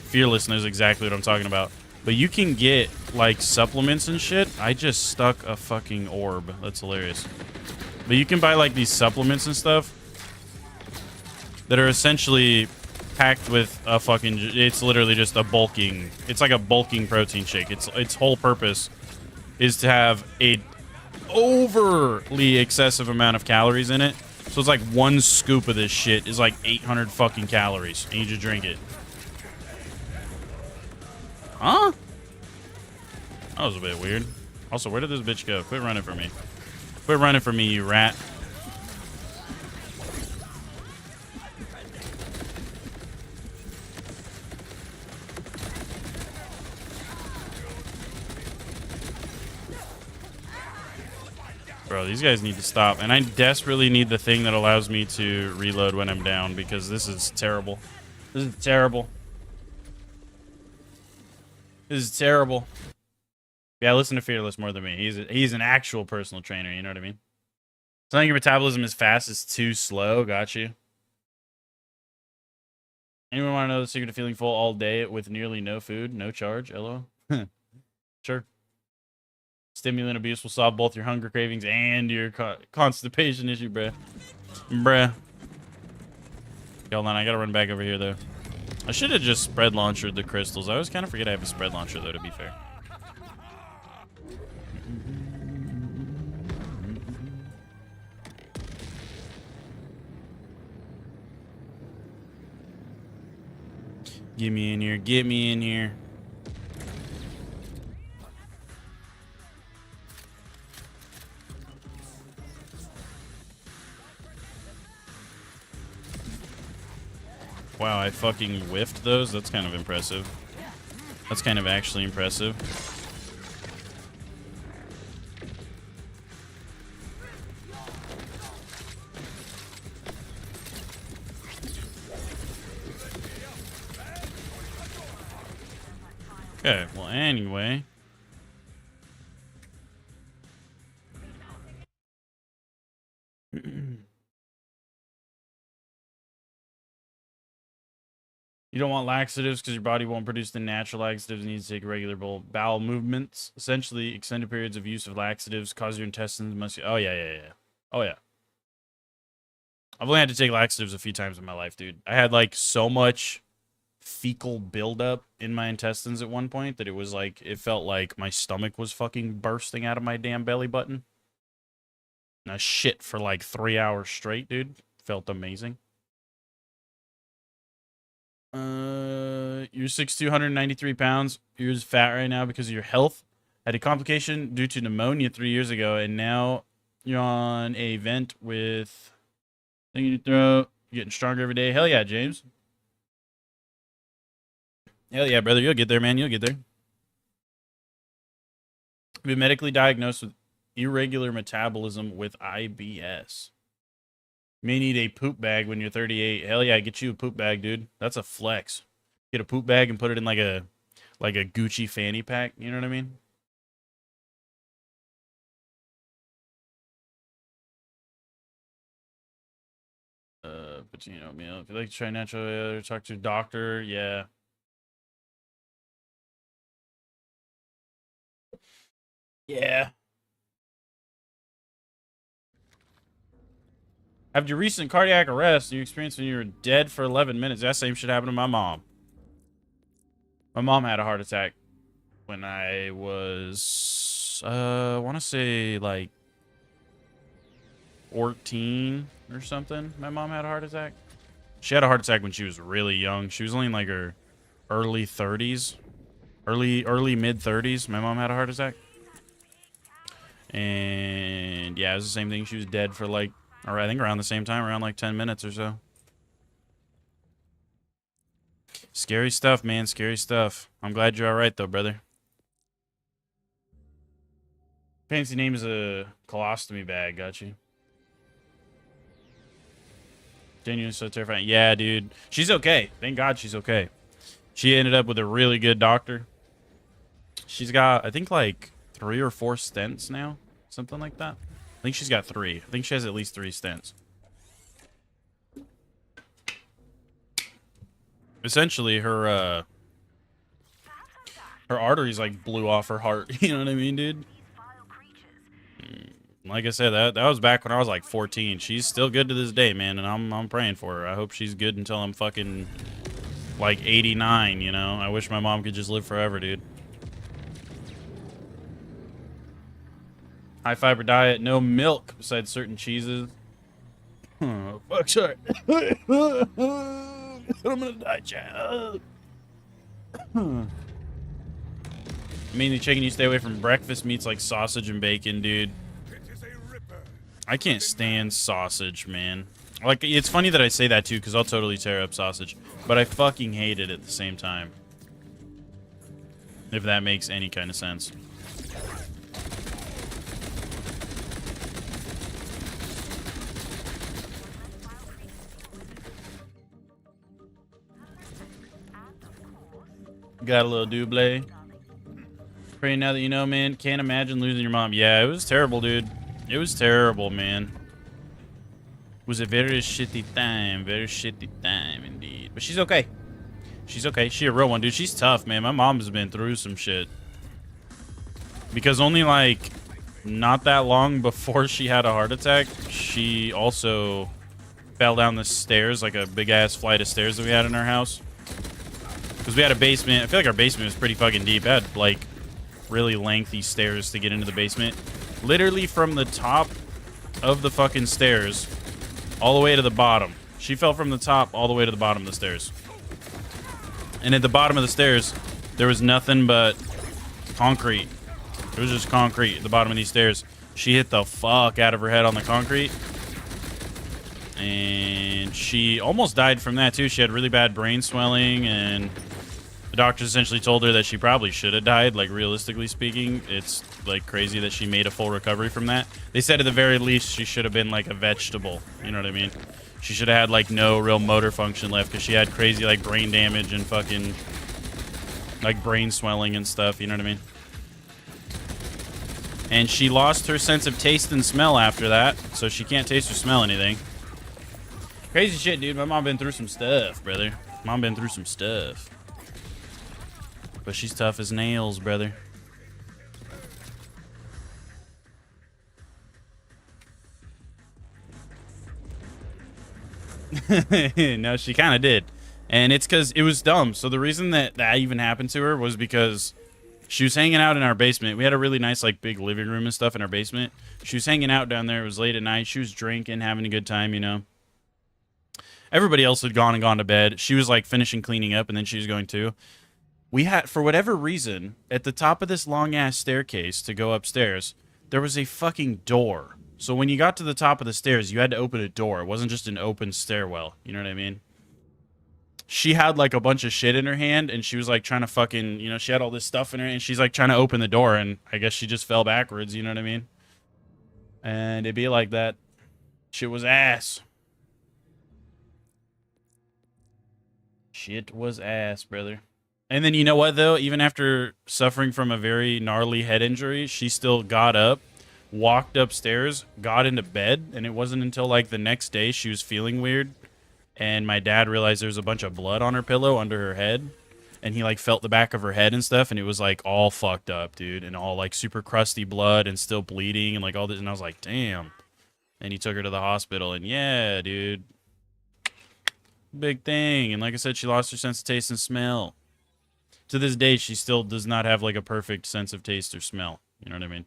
Fearless knows exactly what I'm talking about. But you can get, like, supplements and shit. I just stuck a fucking orb. That's hilarious. But you can buy, like, these supplements and stuff that are essentially packed with a fucking, it's literally just a bulking, it's like a bulking protein shake. Its whole purpose is to have a overly excessive amount of calories in it. So it's like one scoop of this shit is like 800 fucking calories, and you just drink it. Huh? That was a bit weird. Also, where did this bitch go? Quit running for me. Quit running for me, you rat. Bro, these guys need to stop. And I desperately need the thing that allows me to reload when I'm down, because this is terrible. This is terrible. This is terrible. Yeah, listen to Fearless more than me. He's an actual personal trainer, you know what I mean? So your metabolism is fast is too slow. Got you. Anyone want to know the secret to feeling full all day with nearly no food? No charge? LO? Sure. Stimulant abuse will solve both your hunger cravings and your constipation issue, bruh. Hold on, I gotta run back over here, though. I should have just spread launchered the crystals. I always kind of forget I have a spread launcher, though, to be fair. Get me in here. Get me in here. Wow, I fucking whiffed those? That's kind of impressive. That's kind of actually impressive. Okay, well, anyway. You don't want laxatives because your body won't produce the natural laxatives. It needs to take regular bowel movements. Essentially, extended periods of use of laxatives cause your intestines must. Oh yeah. Oh yeah. I've only had to take laxatives a few times in my life, dude. I had like so much fecal buildup in my intestines at one point that it was like it felt like my stomach was fucking bursting out of my damn belly button. And I shit for like 3 hours straight, dude. Felt amazing. You're 6'2", 193 pounds. You're fat right now because of your health. Had a complication due to pneumonia 3 years ago, and now you're on a vent with thing in your throat. You're getting stronger every day. Hell yeah, James. Hell yeah, brother. You'll get there, man. You'll get there. Been medically diagnosed with irregular metabolism with IBS. May need a poop bag when you're 38. Hell yeah, get you a poop bag, dude. That's a flex. Get a poop bag and put it in like a Gucci fanny pack. You know what I mean? But you know, meal. If you like to try natural, talk to a doctor. Yeah. Yeah. After your recent cardiac arrest, you experienced when you were dead for 11 minutes. That same shit happened to my mom. My mom had a heart attack when I was, I want to say like 14 or something. My mom had a heart attack. She had a heart attack when she was really young. She was only in like her early 30s, early mid 30s. My mom had a heart attack. And yeah, it was the same thing. She was dead for like, or I think around the same time, around like 10 minutes or so. Scary stuff, man. Scary stuff. I'm glad you're all right, though, brother. Fancy name is a colostomy bag. Got you. Genuinely so terrifying. Yeah, dude. She's okay. Thank God she's okay. She ended up with a really good doctor. She's got, I think, like 3 or 4 stents now. Something like that. I think she's got 3. I think she has at least 3 stents. Essentially, her arteries like blew off her heart. You know what I mean, dude? Like I said, that was back when I was like 14. She's still good to this day, man, and I'm praying for her. I hope she's good until I'm fucking like 89. You know, I wish my mom could just live forever, dude. High fiber diet, no milk besides certain cheeses. Oh, fuck, sorry. I'm gonna die, child. Mainly chicken, you stay away from breakfast meats like sausage and bacon, dude. I can't stand sausage, man. Like, it's funny that I say that, too, because I'll totally tear up sausage. But I fucking hate it at the same time. If that makes any kind of sense. Got a little double. Pray now that you know, man. Can't imagine losing your mom. Yeah, it was terrible, dude. It was terrible, man. It was a very shitty time. Very shitty time, indeed. But she's okay. She's okay. She a real one, dude. She's tough, man. My mom's been through some shit. Because only, like, not that long before she had a heart attack, she also fell down the stairs, like a big-ass flight of stairs that we had in our house. Because we had a basement. I feel like our basement was pretty fucking deep. It had, like, really lengthy stairs to get into the basement. Literally from the top of the fucking stairs all the way to the bottom. She fell from the top all the way to the bottom of the stairs. And at the bottom of the stairs, there was nothing but concrete. It was just concrete at the bottom of these stairs. She hit the fuck out of her head on the concrete. And she almost died from that, too. She had really bad brain swelling, and the doctors essentially told her that she probably should have died, like, realistically speaking. It's, like, crazy that she made a full recovery from that. They said at the very least she should have been, like, a vegetable. You know what I mean? She should have had, like, no real motor function left because she had crazy, like, brain damage and fucking like brain swelling and stuff, you know what I mean? And she lost her sense of taste and smell after that, so she can't taste or smell anything. Crazy shit, dude. My mom been through some stuff, brother. Mom been through some stuff. But she's tough as nails, brother. No, she kind of did. And it's because it was dumb. So the reason that even happened to her was because she was hanging out in our basement. We had a really nice, like, big living room and stuff in our basement. She was hanging out down there. It was late at night. She was drinking, having a good time, you know. Everybody else had gone to bed. She was, like, finishing cleaning up, and then she was going too. We had, for whatever reason, at the top of this long-ass staircase to go upstairs, there was a fucking door. So when you got to the top of the stairs, you had to open a door. It wasn't just an open stairwell. You know what I mean? She had, like, a bunch of shit in her hand, and she was, like, trying to fucking, you know, she had all this stuff in her, and she's, like, trying to open the door, and I guess she just fell backwards, you know what I mean? And it'd be like that. Shit was ass. Shit was ass, brother. And then you know what, though? Even after suffering from a very gnarly head injury, she still got up, walked upstairs, got into bed, and it wasn't until, like, the next day she was feeling weird. And my dad realized there was a bunch of blood on her pillow under her head. And he, like, felt the back of her head and stuff. And it was, like, all fucked up, dude. And all, like, super crusty blood and still bleeding and, like, all this. And I was like, damn. And he took her to the hospital. And, yeah, dude. Big thing. And like I said, she lost her sense of taste and smell. To this day, she still does not have, like, a perfect sense of taste or smell. You know what I mean?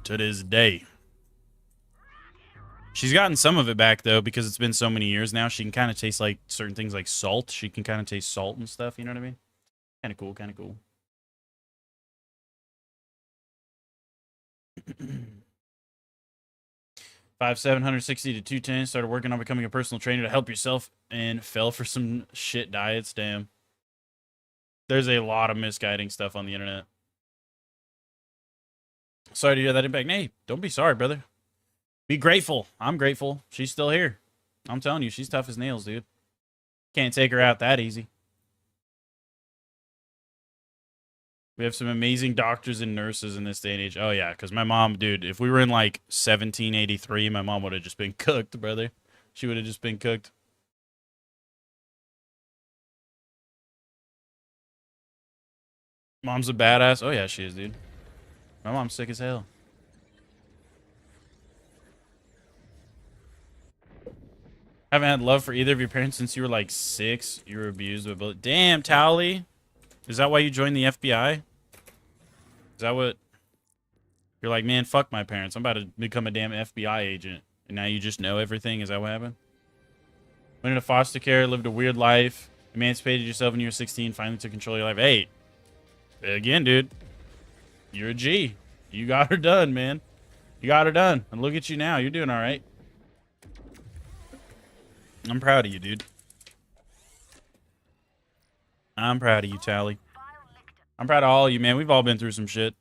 To this day. She's gotten some of it back, though, because it's been so many years now. She can kind of taste, like, certain things like salt. She can kind of taste salt and stuff, you know what I mean? Kind of cool, kind of cool. Five 760 to 210. Started working on becoming a personal trainer to help yourself and fell for some shit diets. Damn. There's a lot of misguiding stuff on the internet. Sorry to hear that impact. Hey, don't be sorry, brother. Be grateful. I'm grateful. She's still here. I'm telling you, she's tough as nails, dude. Can't take her out that easy. We have some amazing doctors and nurses in this day and age. Oh, yeah, because my mom, dude, if we were in, like, 1783, my mom would have just been cooked, brother. She would have just been cooked. Mom's a badass. Oh, yeah, she is, dude. My mom's sick as hell. Haven't had love for either of your parents since you were, like, 6. You were abused by both. Damn, Towley. Is that why you joined the FBI? Is that what... You're like, man, fuck my parents. I'm about to become a damn FBI agent. And now you just know everything? Is that what happened? Went into foster care, lived a weird life, emancipated yourself when you were 16, finally took control of your life. Hey, again, dude, you're a G. You got her done, man. You got her done. And look at you now. You're doing all right. I'm proud of you, dude. I'm proud of you, Tally. I'm proud of all of you, man. We've all been through some shit.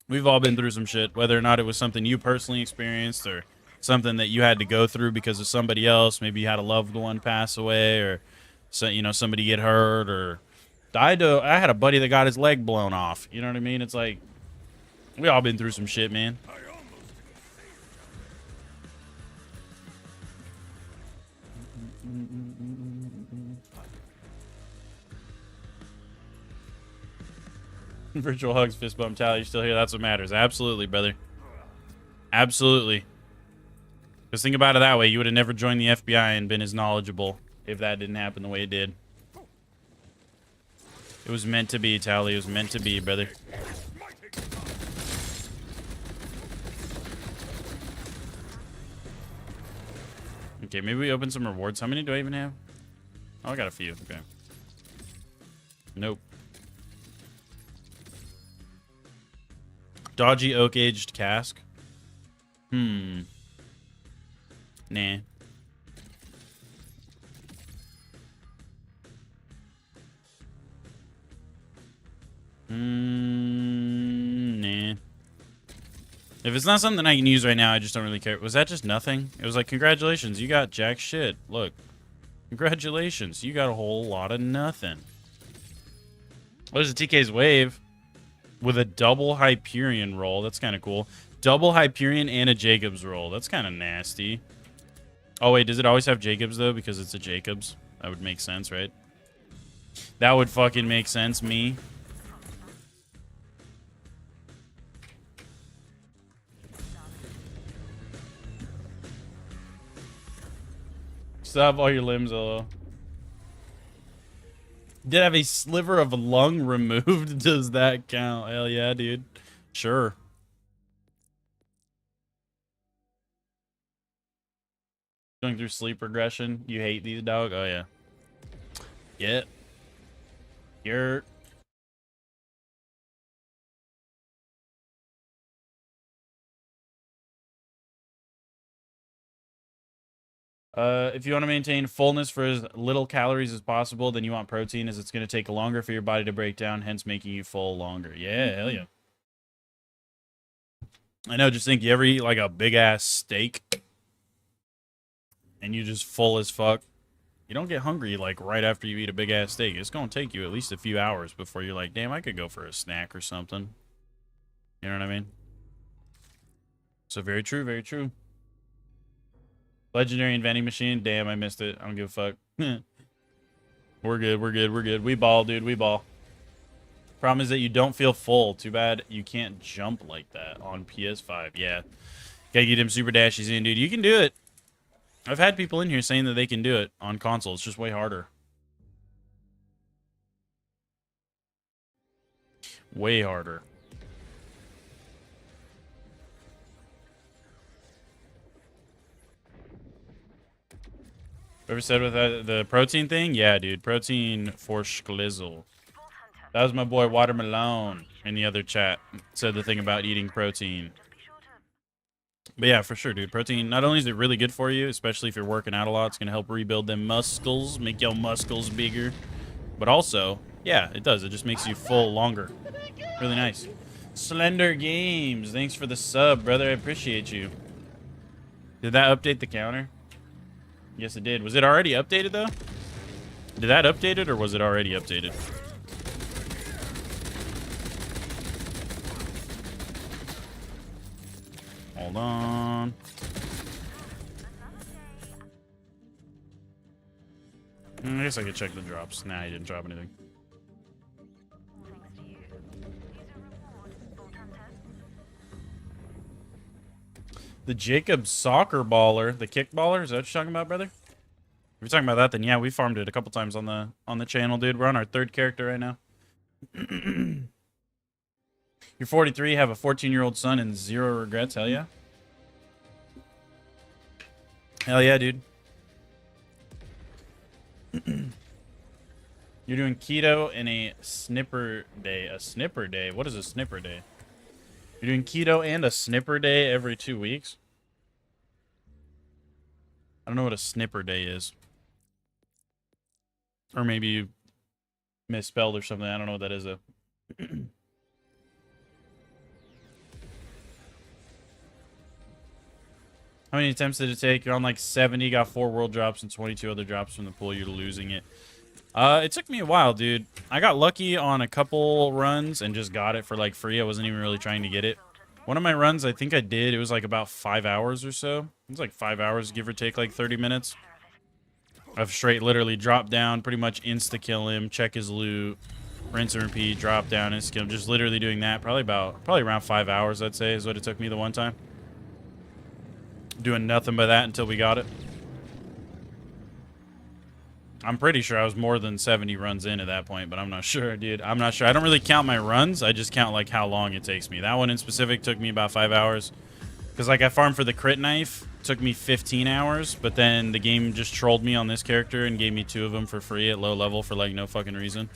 We've all been through some shit, whether or not it was something you personally experienced or something that you had to go through because of somebody else. Maybe you had a loved one pass away, or so, you know, somebody get hurt, or I had a buddy that got his leg blown off. You know what I mean? It's like we all been through some shit, man. Virtual hugs, fist bump, Tally. You're still here. That's what matters. Absolutely, brother. Absolutely. Because think about it that way. You would have never joined the FBI and been as knowledgeable if that didn't happen the way it did. It was meant to be, Tally. It was meant to be, brother. Okay, maybe we open some rewards. How many do I even have? Oh, I got a few. Okay. Nope. Dodgy oak-aged cask. Nah. Nah. If it's not something I can use right now, I just don't really care. Was that just nothing? It was like, congratulations, you got jack shit. Look. Congratulations, you got a whole lot of nothing. What is a TK's wave? With a double Hyperion roll. That's kind of cool. Double Hyperion and a Jacobs roll. That's kind of nasty. Oh, wait, does it always have Jacobs, though? Because it's a Jacobs. That would make sense, right? That would fucking make sense, me. Stop all your limbs, LO. Did have a sliver of lung removed? Does that count? Hell yeah, dude. Sure. Going through sleep regression. You hate these, dog? Oh, yeah. Yeah. You're... if you want to maintain fullness for as little calories as possible, then you want protein, as it's going to take longer for your body to break down, hence making you full longer. Yeah, hell yeah. I know, just think you ever eat like a big-ass steak and you just full as fuck. You don't get hungry like right after you eat a big-ass steak. It's going to take you at least a few hours before you're like, damn, I could go for a snack or something. You know what I mean? So very true, very true. Legendary vending machine. Damn, I missed it. I don't give a fuck. We're good. We're good. We're good. We ball, dude. We ball. Problem is that you don't feel full. Too bad you can't jump like that on PS5. Yeah. Gotta get them super dashies in, dude. You can do it. I've had people in here saying that they can do it on console. It's just way harder. Way harder. Ever said with the protein thing? Yeah, dude. Protein for schlizzle. That was my boy Watermelon in the other chat. Said the thing about eating protein. But yeah, for sure, dude. Protein, not only is it really good for you, especially if you're working out a lot, it's going to help rebuild them muscles, make your muscles bigger. But also, yeah, it does. It just makes you full longer. Really nice. Slender Games, thanks for the sub, brother. I appreciate you. Did that update the counter? Yes, it did. Was it already updated, though? Did that update it, or was it already updated? Hold on. I guess I could check the drops. Nah, he didn't drop anything. The Jacob soccer baller, the kick baller, is that what you're talking about, brother? If you're talking about that, then yeah, we farmed it a couple times on the channel, dude. We're on our 3rd character right now. You're 43, have a 14-year-old son, and 0 regrets. Hell yeah. Hell yeah, dude. You're doing keto in a snipper day. A snipper day? What is a snipper day? You're doing keto and a snipper day every 2 weeks? I don't know what a snipper day is. Or maybe you misspelled or something. I don't know what that is, though. How many attempts did it take? You're on like 70, got 4 world drops and 22 other drops from the pool. You're losing it. It took me a while, dude. I got lucky on a couple runs and just got it for like free. I wasn't even really trying to get it. One of my runs, I think I did, it was like about 5 hours or so. It was like 5 hours, give or take like 30 minutes. I've straight literally dropped down, pretty much insta-kill him, check his loot, rinse and repeat, drop down, insta-kill him. Just literally doing that. Probably around 5 hours, I'd say, is what it took me the one time. Doing nothing but that until we got it. I'm pretty sure I was more than 70 runs in at that point, but I'm not sure, dude. I'm not sure. I don't really count my runs. I just count, like, how long it takes me. That one in specific took me about 5 hours. Because, like, I farmed for the crit knife. Took me 15 hours, but then the game just trolled me on this character and gave me 2 of them for free at low level for, like, no fucking reason.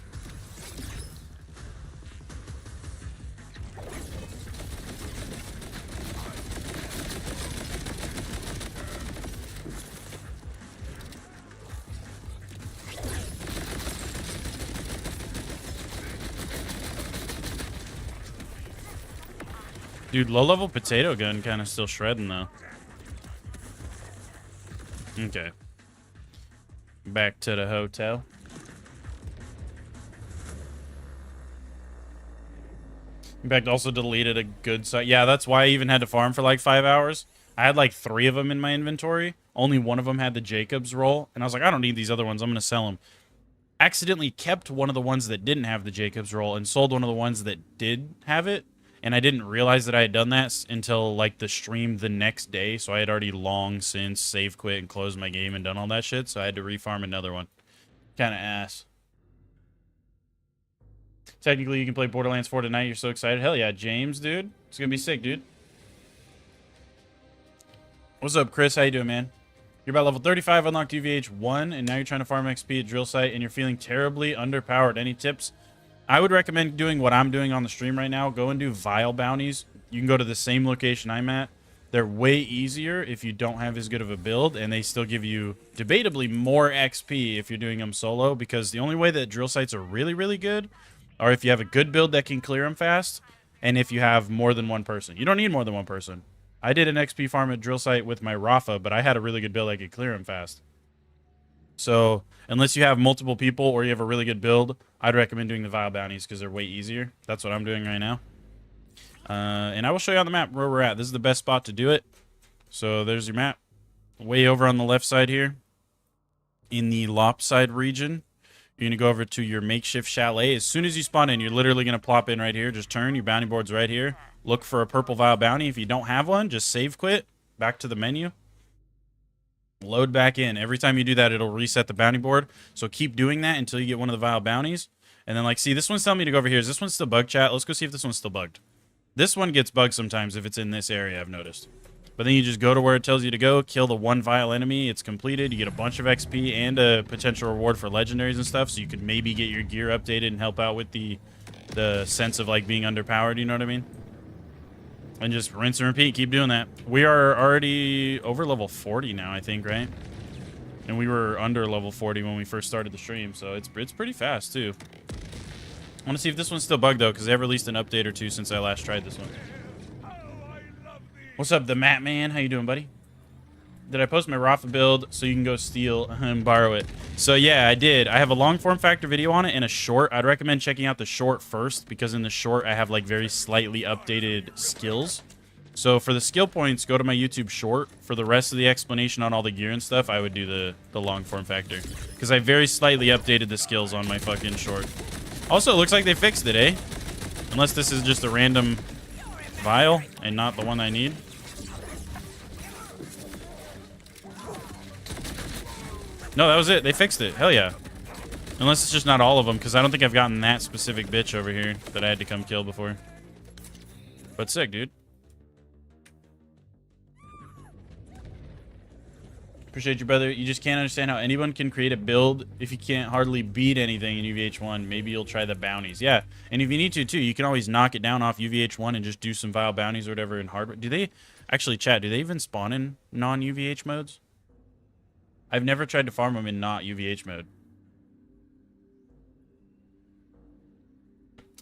Dude, low-level potato gun kind of still shredding, though. Okay. Back to the hotel. In fact, also deleted a good site. Yeah, that's why I even had to farm for like 5 hours. I had like 3 of them in my inventory. Only one of them had the Jacobs roll. And I was like, I don't need these other ones. I'm going to sell them. Accidentally kept one of the ones that didn't have the Jacobs roll and sold one of the ones that did have it. And I didn't realize that I had done that until like the stream the next day. So I had already long since save quit and closed my game and done all that shit. So I had to refarm another one. Kind of ass. Technically, you can play Borderlands 4 tonight. You're so excited. Hell yeah, James, dude. It's going to be sick, dude. What's up, Chris? How you doing, man? You're about level 35, unlocked UVH 1, and now you're trying to farm XP at drill site, and you're feeling terribly underpowered. Any tips? I would recommend doing what I'm doing on the stream right now. Go and do Vile Bounties. You can go to the same location I'm at. They're way easier if you don't have as good of a build, and they still give you, debatably, more XP if you're doing them solo, because the only way that drill sites are really, really good are if you have a good build that can clear them fast, and if you have more than one person. You don't need more than one person. I did an XP farm at drill site with my Rafa, but I had a really good build that could clear them fast. So, unless you have multiple people or you have a really good build, I'd recommend doing the Vile Bounties because they're way easier. That's what I'm doing right now. And I will show you on the map where we're at. This is the best spot to do it. So, there's your map. Way over on the left side here. In the Lopside region. You're going to go over to your makeshift chalet. As soon as you spawn in, you're literally going to plop in right here. Just turn. Your bounty board's right here. Look for a purple Vile Bounty. If you don't have one, just save quit. Back to the menu. Load back in. Every time you do that, it'll reset the bounty board. So keep doing that until you get one of the Vile Bounties. And then, like, see, this one's telling me to go over here. Is this one still bugged, chat? Let's go see if this one's still bugged. This one gets bugged sometimes if it's in this area, I've noticed. But then you just go to where it tells you to go, kill the one vile enemy, it's completed, you get a bunch of XP and a potential reward for legendaries and stuff, so you could maybe get your gear updated and help out with the sense of like being underpowered, you know what I mean? And just rinse and repeat, keep doing that. We are already over level 40 now, I think, right? And we were under level 40 when we first started the stream, so it's pretty fast too. I want to see if this one's still bugged though, because they have released an update or two since I last tried this one. What's up, the Matt Man? How you doing, buddy? Did I post my Rafa build so you can go steal and borrow it? So yeah, I did. I have a long form factor video on it and a short. I'd recommend checking out the short first because in the short I have like very slightly updated skills. So for the skill points, go to my YouTube short. For the rest of the explanation on all the gear and stuff, I would do the long form factor because I very slightly updated the skills on my fucking short. Also, it looks like they fixed it, eh? Unless this is just a random vial and not the one I need. No, that was it. They fixed it. Hell yeah. Unless it's just not all of them, because I don't think I've gotten that specific bitch over here that I had to come kill before. But sick, dude. Appreciate you, brother. You just can't understand how anyone can create a build if you can't hardly beat anything in UVH1. Maybe you'll try the bounties. Yeah, and if you need to, too, you can always knock it down off UVH1 and just do some vile bounties or whatever in hardware. Do they... Actually, chat, do they even spawn in non-UVH modes? I've never tried to farm them in not UVH mode.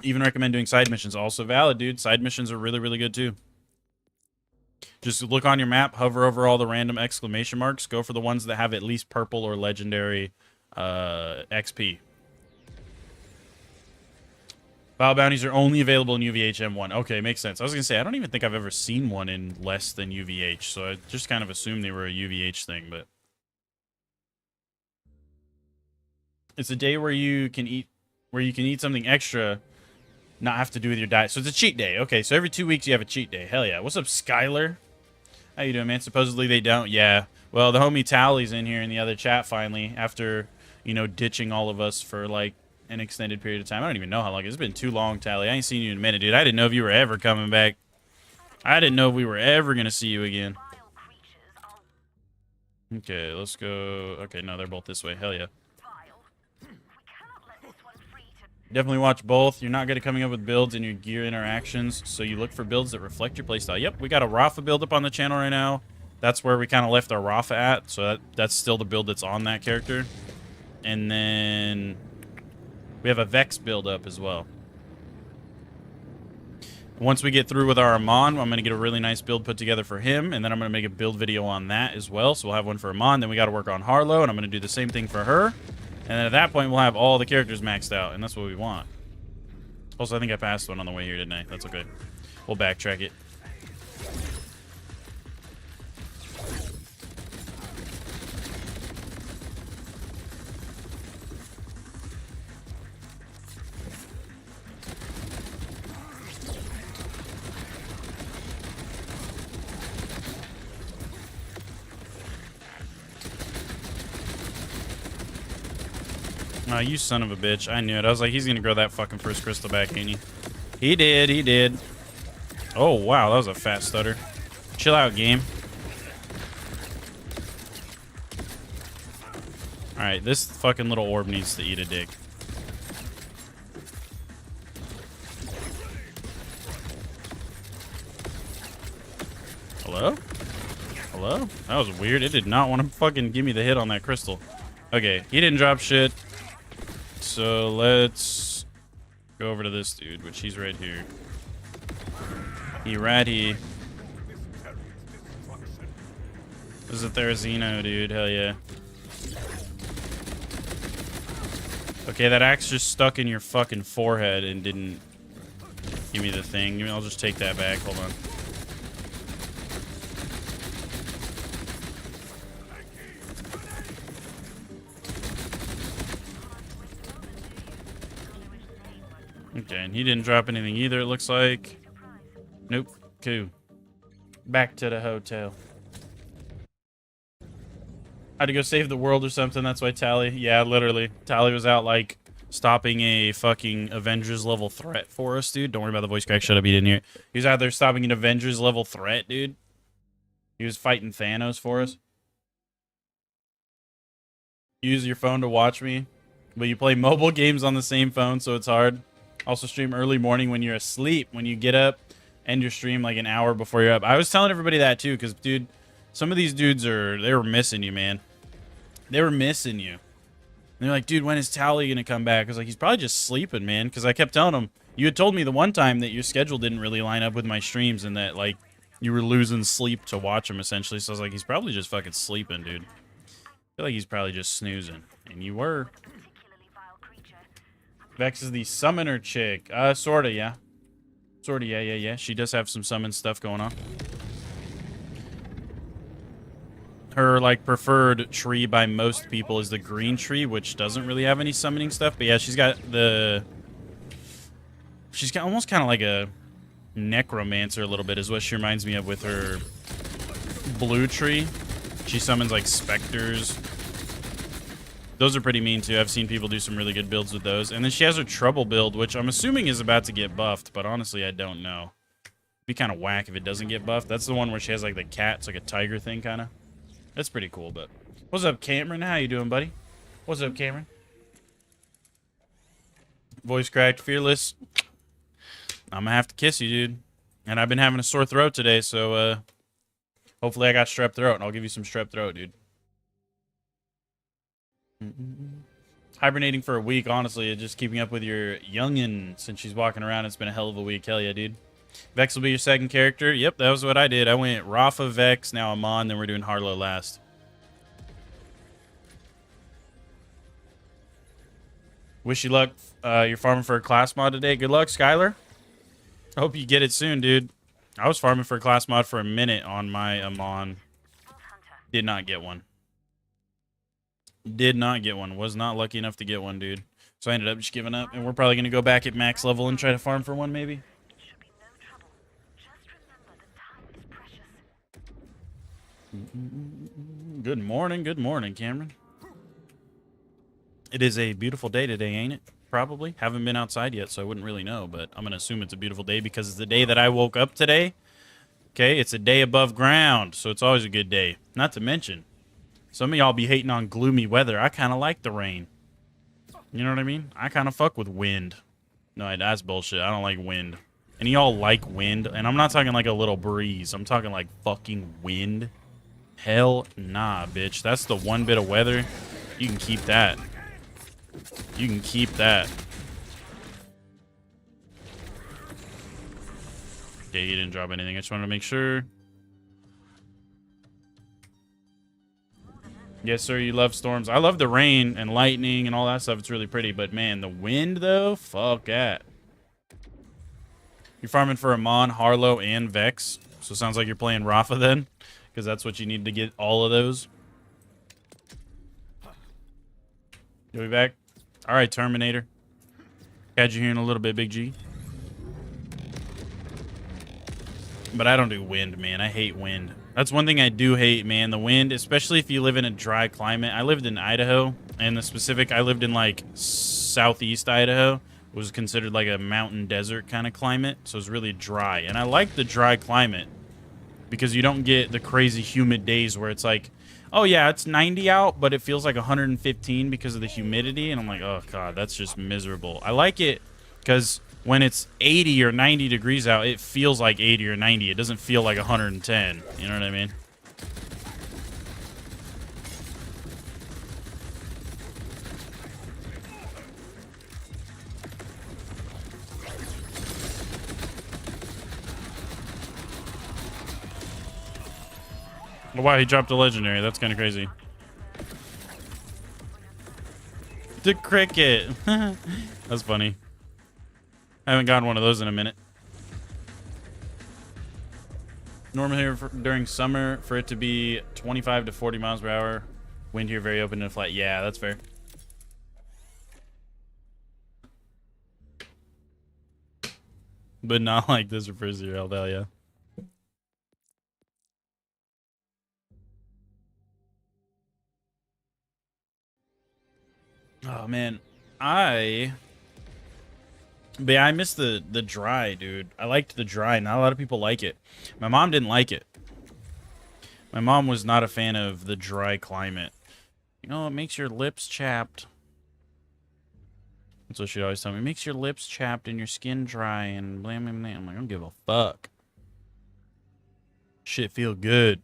Even recommend doing side missions. Also valid, dude. Side missions are really, really good, too. Just look on your map, hover over all the random exclamation marks. Go for the ones that have at least purple or legendary XP. Vile bounties are only available in UVH M1. Okay, makes sense. I was going to say, I don't even think I've ever seen one in less than UVH, so I just kind of assumed they were a UVH thing, but... It's a day where you can eat something extra, not have to do with your diet. So it's a cheat day. Okay, so every 2 weeks you have a cheat day. Hell yeah. What's up, Skylar? How you doing, man? Supposedly they don't. Yeah. Well, the homie Tally's in here in the other chat finally after, you know, ditching all of us for like an extended period of time. I don't even know how long. It's been too long, Tally. I ain't seen you in a minute, dude. I didn't know if you were ever coming back. I didn't know if we were ever going to see you again. Okay, let's go. Okay, no, they're both this way. Hell yeah. Definitely watch both. You're not good at coming up with builds in your gear interactions, so you look for builds that reflect your playstyle. Yep, we got a Rafa build up on the channel right now. That's where we kind of left our Rafa at, so that's still the build that's on that character. And then we have a Vex build up as well. Once we get through with our Amon, I'm going to get a really nice build put together for him, and then I'm going to make a build video on that as well. So we'll have one for Amon, then we got to work on Harlow, and I'm going to do the same thing for her. And then at that point, we'll have all the characters maxed out, and that's what we want. Also, I think I passed one on the way here, didn't I? That's okay. We'll backtrack it. Oh, you son of a bitch. I knew it. I was like, he's going to grow that fucking first crystal back, ain't he? He did. He did. Oh, wow. That was a fat stutter. Chill out, game. Alright, this fucking little orb needs to eat a dick. Hello? Hello? That was weird. It did not want to fucking give me the hit on that crystal. Okay, he didn't drop shit. So let's go over to this dude, which he's right here. He ratty. This is a Therizino, dude. Hell yeah. Okay, that axe just stuck in your fucking forehead and didn't give me the thing. I'll just take that back. Hold on. Okay, and he didn't drop anything either, it looks like. Nope. Cool. Back to the hotel. Had to go save the world or something, that's why Tally... Yeah, literally. Tally was out, like, stopping a fucking Avengers level threat for us, dude. Don't worry about the voice crack, shut up, you didn't hear it. He was out there stopping an Avengers level threat, dude. He was fighting Thanos for us. Use your phone to watch me. But you play mobile games on the same phone, so it's hard. Also stream early morning when you're asleep. When you get up, end your stream like an hour before you're up. I was telling everybody that too, because, dude, some of these dudes they were missing you, man. They were missing you. And they're like, dude, when is Tally gonna come back? I was like, he's probably just sleeping, man. Because I kept telling him, you had told me the one time that your schedule didn't really line up with my streams and that, like, you were losing sleep to watch him, essentially. So I was like, he's probably just fucking sleeping, dude. I feel like he's probably just snoozing. And you were. Vex is the summoner chick. Sorta, yeah. Sorta, yeah. She does have some summon stuff going on. Her, like, preferred tree by most people is the green tree, which doesn't really have any summoning stuff. But yeah, she's got almost kind of like a necromancer a little bit is what she reminds me of with her blue tree. She summons, like, specters. Those are pretty mean, too. I've seen people do some really good builds with those. And then she has her trouble build, which I'm assuming is about to get buffed, but honestly, I don't know. It'd be kind of whack if it doesn't get buffed. That's the one where she has, like, the cat. It's like a tiger thing, kind of. That's pretty cool, but... What's up, Cameron? How you doing, buddy? What's up, Cameron? Voice cracked, fearless. I'm gonna have to kiss you, dude. And I've been having a sore throat today, so, hopefully I got strep throat, and I'll give you some strep throat, dude. Hibernating for a week, honestly, just keeping up with your youngin' since she's walking around. It's been a hell of a week. Hell yeah, dude. Vex will be your second character. Yep, that was what I did. I went Rafa, Vex, now Amon, then we're doing Harlow last. Wish you luck. You're farming for a class mod today. Good luck, Skylar. I hope you get it soon, dude. I was farming for a class mod for a minute on my Amon. Did not get one. Did not get one. Was not lucky enough to get one, dude. So I ended up just giving up. And we're probably going to go back at max level and try to farm for one, maybe. Good morning, Cameron. It is a beautiful day today, ain't it? Probably. Haven't been outside yet, so I wouldn't really know. But I'm going to assume it's a beautiful day because it's the day that I woke up today. Okay, it's a day above ground, so it's always a good day. Not to mention... Some of y'all be hating on gloomy weather. I kind of like the rain. You know what I mean? I kind of fuck with wind. No, that's bullshit. I don't like wind. And y'all like wind? And I'm not talking like a little breeze. I'm talking like fucking wind. Hell nah, bitch. That's the one bit of weather. You can keep that. You can keep that. Okay, he didn't drop anything. I just wanted to make sure. Yes, sir, you love storms. I love the rain and lightning and all that stuff. It's really pretty. But, man, the wind, though? Fuck that. You're farming for Amon, Harlow, and Vex. So it sounds like you're playing Rafa then. Because that's what you need to get all of those. You'll be back? All right, Terminator. Catch you here in a little bit, Big G. But I don't do wind, man. I hate wind. That's one thing I do hate, man. The wind, especially if you live in a dry climate. I lived in Idaho, and I lived in, like, southeast Idaho. It was considered, like, a mountain desert kind of climate, so it's really dry. And I like the dry climate because you don't get the crazy humid days where it's like, oh, yeah, it's 90 out, but it feels like 115 because of the humidity. And I'm like, oh, God, that's just miserable. I like it because when it's 80 or 90 degrees out, it feels like 80 or 90. It doesn't feel like 110. You know what I mean? Oh, wow, he dropped a legendary. That's kind of crazy. The cricket. That's funny. I haven't gotten one of those in a minute. Normal here during summer for it to be 25 to 40 miles per hour. Wind here very open and flat. Yeah, that's fair. But not like this for first year, I'll tell ya. Oh man, but yeah, I miss the dry, dude. I liked the dry. Not a lot of people like it. My mom didn't like it. My mom was not a fan of the dry climate. You know, it makes your lips chapped. That's what she'd always tell me. It makes your lips chapped and your skin dry and blah, blah, blah. I'm like, I don't give a fuck. Shit feel good.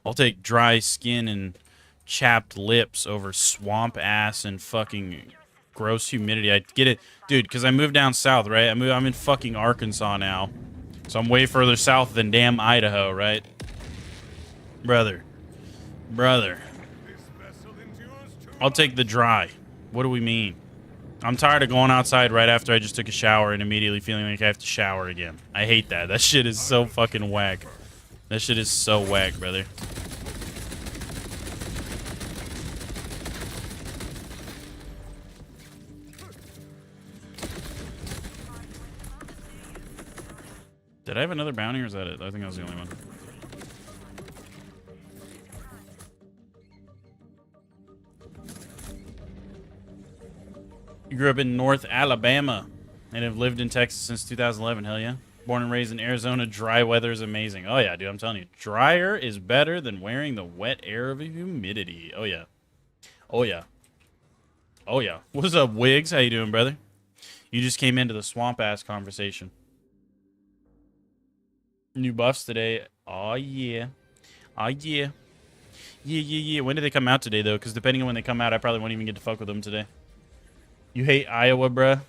I'll take dry skin and chapped lips over swamp ass and fucking gross humidity. I get it, dude, because I moved down south, right? I'm in fucking Arkansas now, so I'm way further south than damn Idaho, right? Brother, I'll take the dry. What do we mean? I'm tired of going outside right after I just took a shower and immediately feeling like I have to shower again. I hate that. That shit is so fucking whack. That shit is so whack, brother. Did I have another bounty or is that it? I think that was the only one. You grew up in North Alabama and have lived in Texas since 2011. Hell yeah. Born and raised in Arizona. Dry weather is amazing. Oh yeah, dude, I'm telling you. Drier is better than wearing the wet air of humidity. Oh yeah. Oh yeah. Oh yeah. What's up, Wiggs? How you doing, brother? You just came into the swamp ass conversation. New buffs today. Oh yeah. Oh yeah. Yeah. When do they come out today, though? Because depending on when they come out, I probably won't even get to fuck with them today. You hate Iowa, bruh?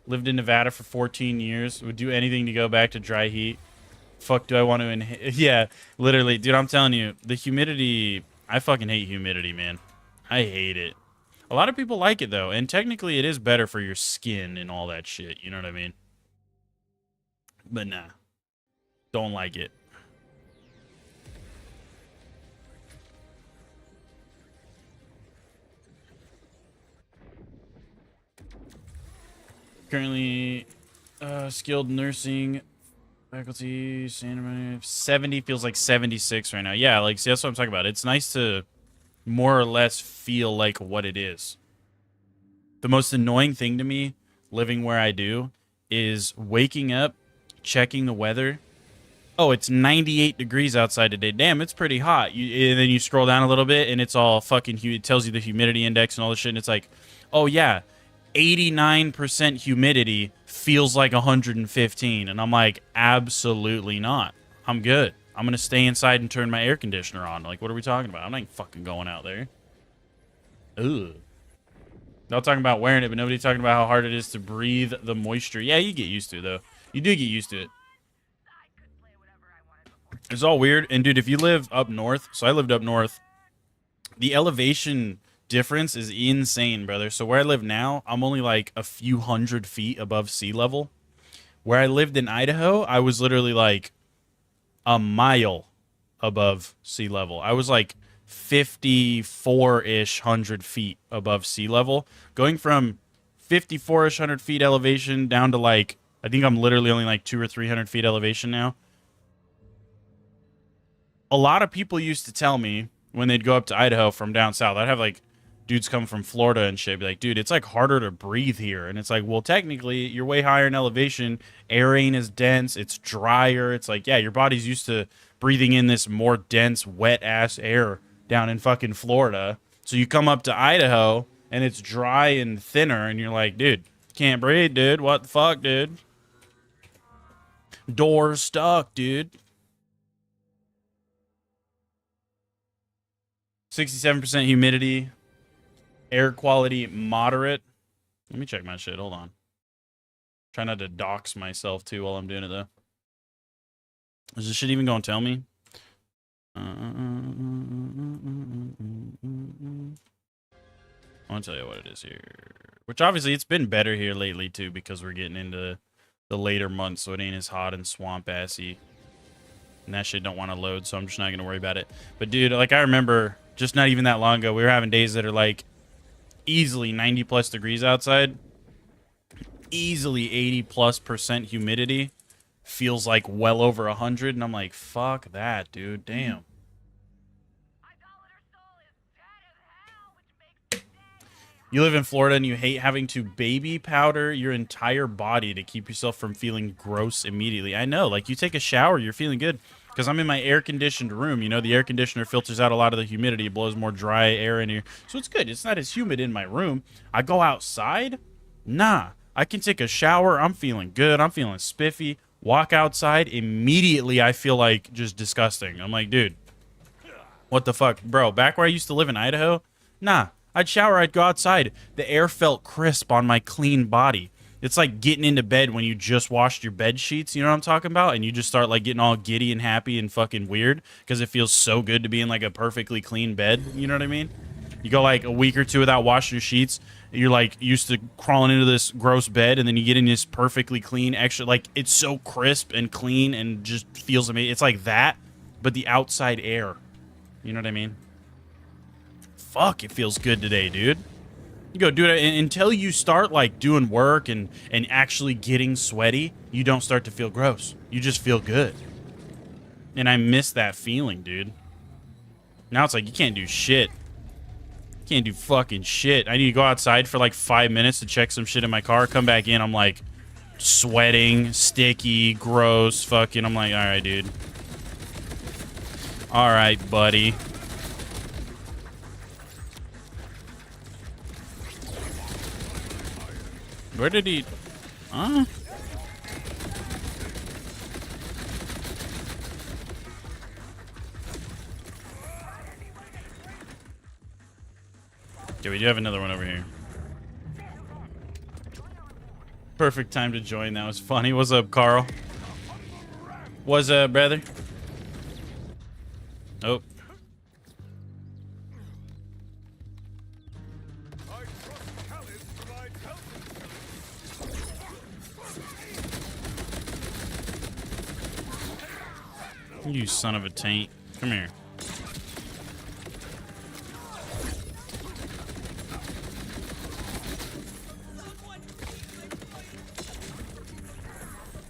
Lived in Nevada for 14 years. Would do anything to go back to dry heat. Fuck, do I want to inhale? Yeah, literally. Dude, I'm telling you. The humidity... I fucking hate humidity, man. I hate it. A lot of people like it, though. And technically, it is better for your skin and all that shit. You know what I mean? But nah. Don't like it. Currently, skilled nursing faculty, 70 feels like 76 right now. Yeah, like, see, that's what I'm talking about. It's nice to more or less feel like what it is. The most annoying thing to me, living where I do, is waking up, checking the weather. Oh, it's 98 degrees outside today. Damn, it's pretty hot. And then you scroll down a little bit, and it's all fucking it tells you the humidity index and all this shit, and it's like, oh, yeah, 89% humidity feels like 115. And I'm like, absolutely not. I'm good. I'm going to stay inside and turn my air conditioner on. Like, what are we talking about? I'm not fucking going out there. Ugh. Not talking about wearing it, but nobody's talking about how hard it is to breathe the moisture. Yeah, you get used to it, though. You do get used to it. It's all weird. And dude, if you live up north, so I lived up north, the elevation difference is insane, brother. So where I live now, I'm only like a few hundred feet above sea level. Where I lived in Idaho, I was literally like a mile above sea level. I was like 54-ish hundred feet above sea level. Going from 54-ish hundred feet elevation down to like, I think I'm literally only like 200 or 300 feet elevation now. A lot of people used to tell me when they'd go up to Idaho from down south, I'd have like dudes come from Florida and shit, be like, dude, it's like harder to breathe here. And it's like, well, technically, you're way higher in elevation. Air ain't as dense. It's drier. It's like, yeah, your body's used to breathing in this more dense, wet ass air down in fucking Florida. So you come up to Idaho and it's dry and thinner, and you're like, dude, can't breathe, dude. What the fuck, dude? Doors stuck, dude. 67% humidity. Air quality moderate. Let me check my shit. Hold on. Try not to dox myself too while I'm doing it though. Is this shit even gonna tell me? I want to tell you what it is here. Which obviously it's been better here lately too, because we're getting into the later months, so it ain't as hot and swamp assy. And that shit don't want to load, so I'm just not gonna worry about it. But dude, like I remember just not even that long ago, we were having days that are like easily 90 plus degrees outside, easily 80+% humidity, feels like well over 100, and I'm like, fuck that, dude. Damn. You live in Florida and you hate having to baby powder your entire body to keep yourself from feeling gross immediately. I know, like you take a shower, you're feeling good. Because I'm in my air-conditioned room, you know, the air conditioner filters out a lot of the humidity, it blows more dry air in here. So it's good. It's not as humid in my room. I go outside, nah. I can take a shower, I'm feeling good, I'm feeling spiffy. Walk outside, immediately I feel like just disgusting. I'm like, dude, what the fuck? Bro, back where I used to live in Idaho, nah. I'd shower, I'd go outside. The air felt crisp on my clean body. It's like getting into bed when you just washed your bed sheets, you know what I'm talking about? And you just start like getting all giddy and happy and fucking weird because it feels so good to be in like a perfectly clean bed, you know what I mean? You go like a week or two without washing your sheets, you're like used to crawling into this gross bed, and then you get in this perfectly clean extra, like it's so crisp and clean and just feels amazing. It's like that, but the outside air, you know what I mean? Fuck, it feels good today, dude. You go do it until you start like doing work and actually getting sweaty. You don't start to feel gross. You just feel good. And I miss that feeling, dude. Now it's like you can't do shit. You can't do fucking shit. I need to go outside for like 5 minutes to check some shit in my car. Come back in, I'm like sweating, sticky, gross, fucking. I'm like, all right, dude. All right, buddy. Where did he... Huh? Okay, we do have another one over here. Perfect time to join. That was funny. What's up, Carl? What's up, brother? Oh. You son of a taint. Come here.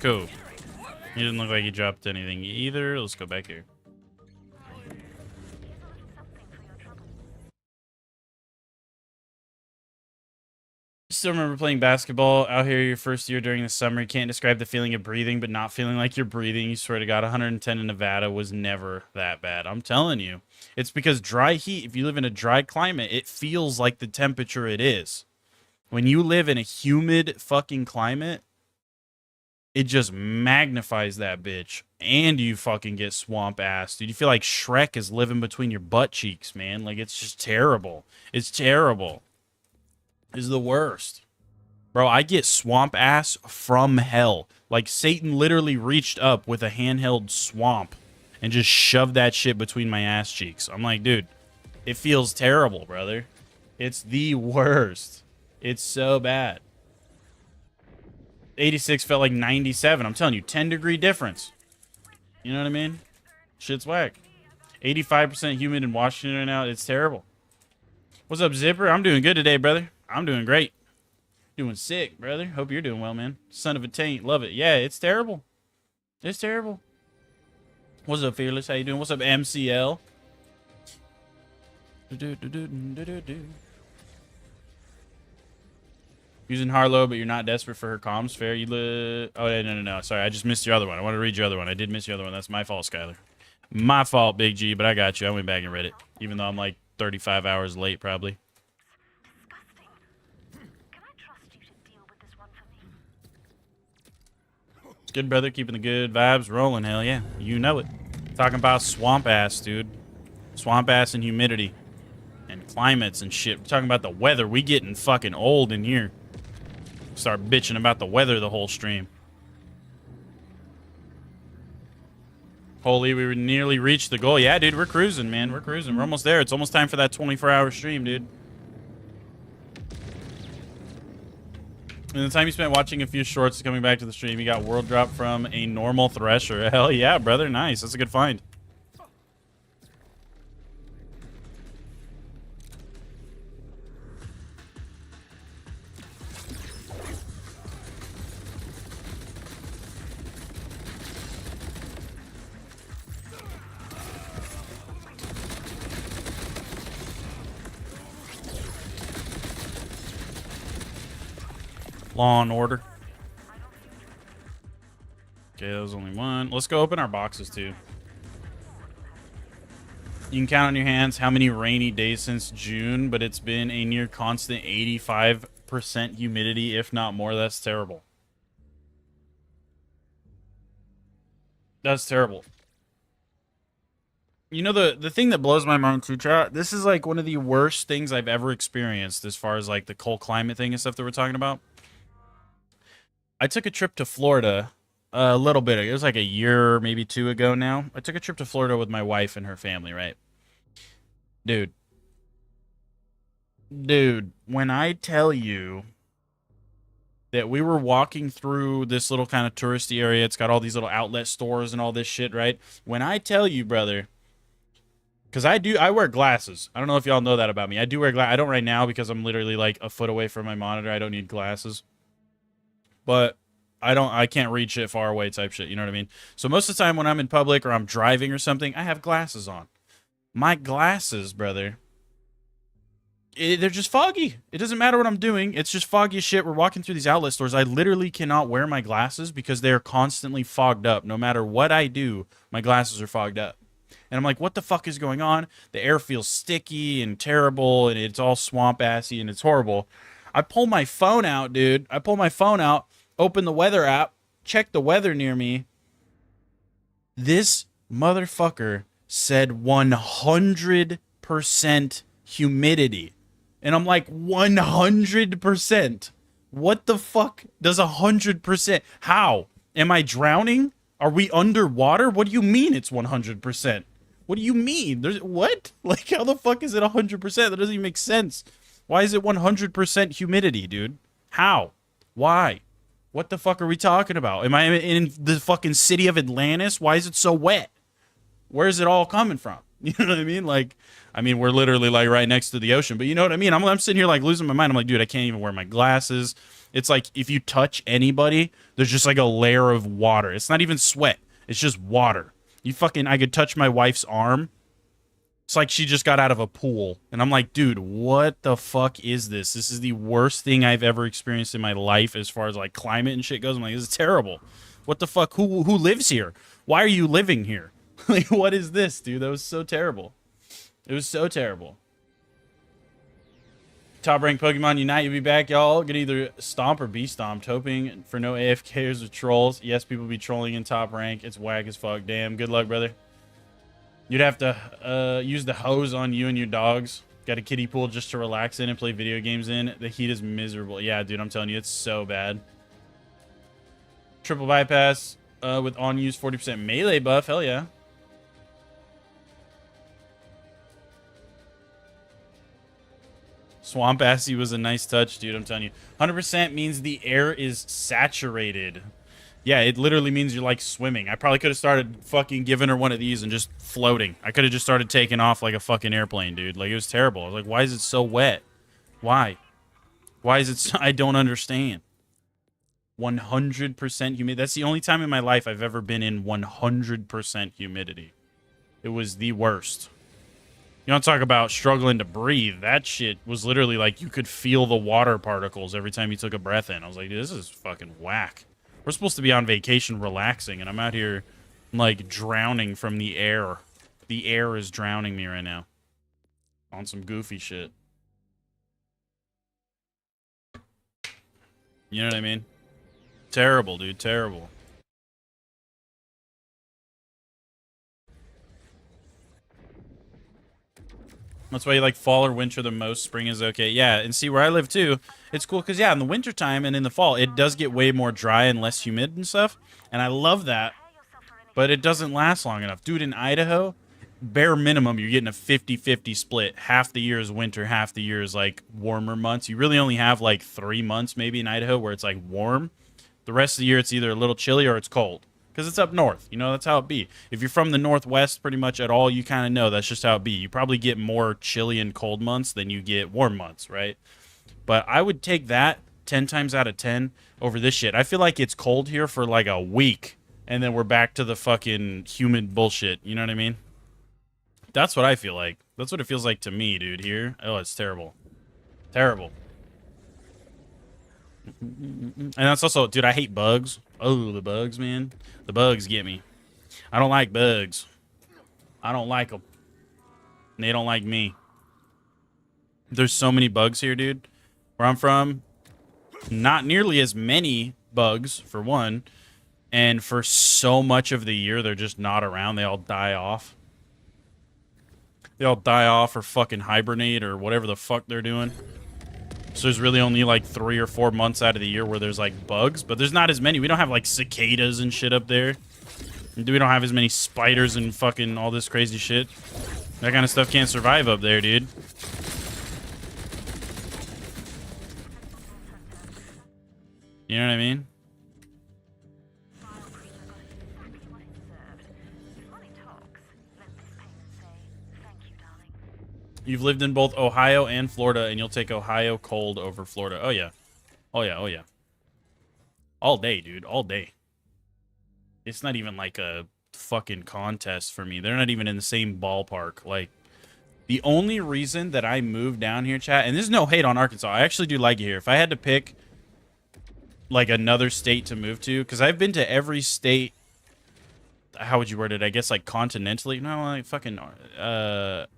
Cool. He didn't look like he dropped anything either. Let's go back here. Still remember playing basketball out here your first year during the summer. You can't describe the feeling of breathing, but not feeling like you're breathing. You swear to God, 110 in Nevada was never that bad. I'm telling you. It's because dry heat, if you live in a dry climate, it feels like the temperature it is. When you live in a humid fucking climate, it just magnifies that bitch. And you fucking get swamp ass. Dude, you feel like Shrek is living between your butt cheeks, man. Like, it's just terrible. It's terrible. Is the worst. Bro, I get swamp ass from hell. Like, Satan literally reached up with a handheld swamp and just shoved that shit between my ass cheeks. I'm like, dude, it feels terrible, brother. It's the worst. It's so bad. 86 felt like 97. I'm telling you, 10-degree difference. You know what I mean? Shit's whack. 85% humid in Washington right now. It's terrible. What's up, Zipper? I'm doing good today, brother. I'm doing great. Doing sick, brother. Hope you're doing well, man. Son of a taint. Love it. Yeah, it's terrible. It's terrible. What's up, Fearless? How you doing? What's up, MCL? Using Harlow, but you're not desperate for her comms. Fair. Oh, yeah, no. Sorry, I just missed your other one. I want to read your other one. I did miss your other one. That's my fault, Skylar. My fault, Big G, but I got you. I went back and read it, even though I'm like 35 hours late, probably. Can I trust you to deal with this one for me? It's good, brother. Keeping the good vibes rolling. Hell yeah. You know it. Talking about swamp ass, dude. Swamp ass and humidity. And climates and shit. We're talking about the weather. We getting fucking old in here. Start bitching about the weather the whole stream. Holy, we nearly reached the goal. Yeah, dude, we're cruising, man. We're cruising. We're almost there. It's almost time for that 24-hour stream, dude. And the time you spent watching a few shorts coming back to the stream, you got world drop from a normal thresher. Hell yeah, brother. Nice. That's a good find. Law and Order. Okay, that was only one. Let's go open our boxes, too. You can count on your hands how many rainy days since June, but it's been a near constant 85% humidity, if not more. That's terrible. That's terrible. You know, the thing that blows my mind, too, chat, this is, like, one of the worst things I've ever experienced as far as, like, the cold climate thing and stuff that we're talking about. I took a trip to Florida a little bit. It was like a year, maybe 2 ago now. I took a trip to Florida with my wife and her family, right? Dude, when I tell you that we were walking through this little kind of touristy area, it's got all these little outlet stores and all this shit, right? When I tell you, brother, because I wear glasses. I don't know if y'all know that about me. I do wear glasses. I don't right now because I'm literally like a foot away from my monitor. I don't need glasses. But I can't read shit far away type shit, you know what I mean? So most of the time when I'm in public or I'm driving or something, I have glasses on. My glasses, brother, they're just foggy. It doesn't matter what I'm doing. It's just foggy as shit. We're walking through these outlet stores. I literally cannot wear my glasses because they're constantly fogged up. No matter what I do, my glasses are fogged up. And I'm like, what the fuck is going on? The air feels sticky and terrible, and it's all swamp-assy, and it's horrible. I pull my phone out, dude. I pull my phone out, open the weather app, check the weather near me. This motherfucker said 100% humidity. And I'm like, 100%? What the fuck does 100%? How? Am I drowning? Are we underwater? What do you mean it's 100%? What do you mean? What? Like, how the fuck is it 100%? That doesn't even make sense. Why is it 100% humidity, dude? How? Why? What the fuck are we talking about? Am I in the fucking city of Atlantis? Why is it so wet? Where's it all coming from? You know what I mean? Like, I mean, we're literally like right next to the ocean, but you know what I mean? I'm sitting here like losing my mind. I'm like, dude, I can't even wear my glasses. It's like if you touch anybody, there's just like a layer of water. It's not even sweat. It's just water. I could touch my wife's arm. It's like she just got out of a pool. And I'm like, dude, what the fuck is this? This is the worst thing I've ever experienced in my life as far as like climate and shit goes. I'm like, this is terrible. What the fuck? Who lives here? Why are you living here? Like, what is this, dude? That was so terrible. It was so terrible. Top rank Pokemon Unite, you'll be back, y'all. Get either stomp or be stomped. Hoping for no AFKers or trolls. Yes, people be trolling in top rank. It's whack as fuck. Damn, good luck, brother. You'd have to use the hose on you and your dogs. Got a kiddie pool just to relax in and play video games in. The heat is miserable. Yeah, dude, I'm telling you, it's so bad. Triple bypass with on-use 40% melee buff. Hell yeah. Swamp Assy was a nice touch, dude. I'm telling you. 100% means the air is saturated. Yeah, it literally means you're like swimming. I probably could have started fucking giving her one of these and just floating. I could have just started taking off like a fucking airplane, dude. Like, it was terrible. I was like, why is it so wet? Why? Why is it so... I don't understand. 100% humidity. That's the only time in my life I've ever been in 100% humidity. It was the worst. You don't talk about struggling to breathe. That shit was literally like you could feel the water particles every time you took a breath in. I was like, dude, this is fucking whack. We're supposed to be on vacation relaxing, and I'm out here, like, drowning from the air. The air is drowning me right now. On some goofy shit. You know what I mean? Terrible, dude. Terrible. That's why you like fall or winter the most. Spring is okay. Yeah, and see where I live too, it's cool because, yeah, in the wintertime and in the fall, it does get way more dry and less humid and stuff. And I love that, but it doesn't last long enough. Dude, in Idaho, bare minimum, you're getting a 50-50 split. Half the year is winter, half the year is like warmer months. You really only have like 3 months maybe in Idaho where it's like warm. The rest of the year, it's either a little chilly or it's cold. Because it's up north. You know, that's how it be. If you're from the northwest pretty much at all, you kind of know that's just how it be. You probably get more chilly and cold months than you get warm months, right? But I would take that 10 times out of 10 over this shit. I feel like it's cold here for like a week, and then we're back to the fucking humid bullshit. You know what I mean? That's what I feel like. That's what it feels like to me, dude, here. Oh, it's terrible. Terrible. And that's also, dude, I hate bugs. Oh, the bugs, man. The bugs get me. I don't like bugs. I don't like them. They don't like me. There's so many bugs here, dude. Where I'm from, not nearly as many bugs, for one. And for so much of the year, they're just not around. They all die off. They all die off or fucking hibernate or whatever the fuck they're doing. So there's really only like 3 or 4 months out of the year where there's like bugs, but there's not as many. We don't have like cicadas and shit up there. We don't have as many spiders and fucking all this crazy shit. That kind of stuff can't survive up there, dude. You know what I mean? You've lived in both Ohio and Florida, and you'll take Ohio cold over Florida. Oh, yeah. Oh, yeah. Oh, yeah. All day, dude. All day. It's not even like a fucking contest for me. They're not even in the same ballpark. Like, the only reason that I moved down here, chat, and there's no hate on Arkansas. I actually do like it here. If I had to pick, like, another state to move to, because I've been to every state. How would you word it? I guess like continentally. No, like fucking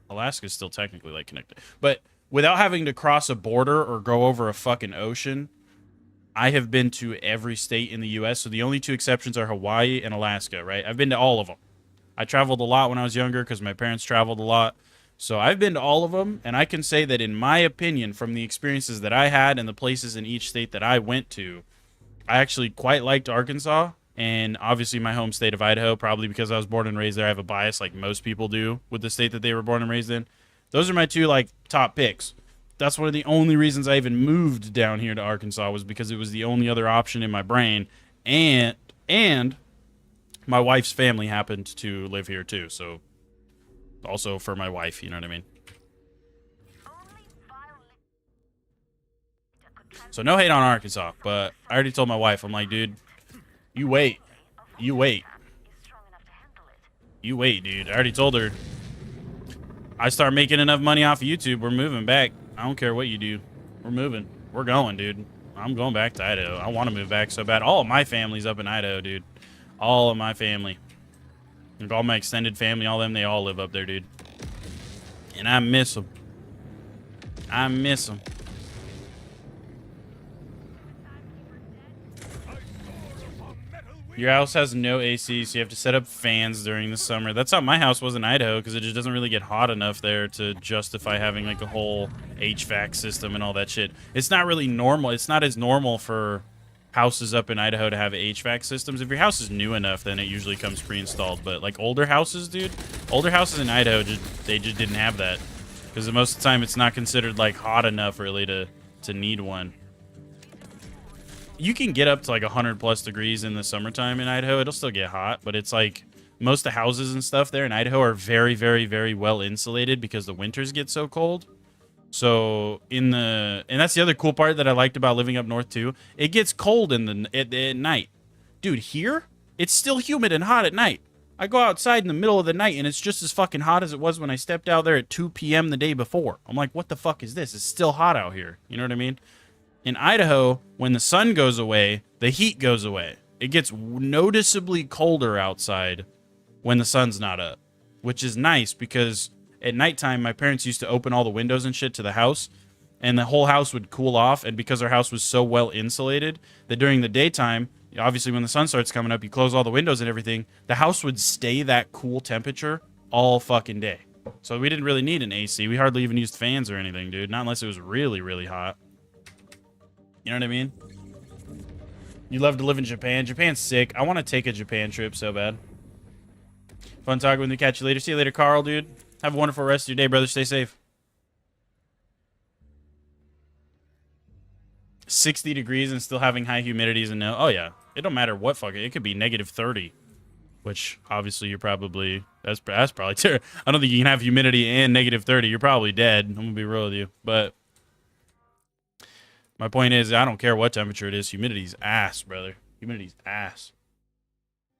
Alaska's still technically like connected. But without having to cross a border or go over a fucking ocean, I have been to every state in the US. So the only 2 exceptions are Hawaii and Alaska, right? I've been to all of them. I traveled a lot when I was younger because my parents traveled a lot. So I've been to all of them, and I can say that in my opinion, from the experiences that I had and the places in each state that I went to, I actually quite liked Arkansas. And obviously my home state of Idaho, probably because I was born and raised there. I have a bias like most people do with the state that they were born and raised in. Those are my 2 like top picks. That's one of the only reasons I even moved down here to Arkansas, was because it was the only other option in my brain. And my wife's family happened to live here too. So also for my wife, you know what I mean? So no hate on Arkansas, but I already told my wife, I'm like, dude, you wait. You wait. You wait, dude. I already told her. I start making enough money off of YouTube, we're moving back. I don't care what you do. We're moving. We're going, dude. I'm going back to Idaho. I want to move back so bad. All of my family's up in Idaho, dude. All of my family. Like all my extended family, all them, they all live up there, dude. And I miss them. I miss them. Your house has no AC, so you have to set up fans during the summer. That's how my house was in Idaho, because it just doesn't really get hot enough there to justify having like a whole HVAC system and all that shit. It's not really normal. It's not as normal for houses up in Idaho to have HVAC systems. If your house is new enough, then it usually comes pre-installed. But like older houses, dude, older houses in Idaho, they just didn't have that. Because most of the time, it's not considered like hot enough really to need one. You can get up to like 100+ degrees in the summertime in Idaho. It'll still get hot, but it's like most of the houses and stuff there in Idaho are very, very, very well insulated because the winters get so cold. So and that's the other cool part that I liked about living up north too. It gets cold at night. Dude, here, it's still humid and hot at night. I go outside in the middle of the night and it's just as fucking hot as it was when I stepped out there at 2 p.m. the day before. I'm like, what the fuck is this? It's still hot out here. You know what I mean? In Idaho, when the sun goes away, the heat goes away. It gets noticeably colder outside when the sun's not up, which is nice because at nighttime, my parents used to open all the windows and shit to the house, and the whole house would cool off. And because our house was so well insulated that during the daytime, obviously when the sun starts coming up, you close all the windows and everything, the house would stay that cool temperature all fucking day. So we didn't really need an AC. We hardly even used fans or anything, dude. Not unless it was really, really hot. You know what I mean? You love to live in Japan. Japan's sick. I want to take a Japan trip so bad. Fun talking with you. Catch you later. See you later, Carl, dude. Have a wonderful rest of your day, brother. Stay safe. 60 degrees and still having high humidities and no. Oh, yeah. It don't matter what fucking. It could be -30, which obviously you're probably. That's probably terrible. I don't think you can have humidity and -30. You're probably dead. I'm going to be real with you. But my point is, I don't care what temperature it is. Humidity's ass, brother. Humidity's ass.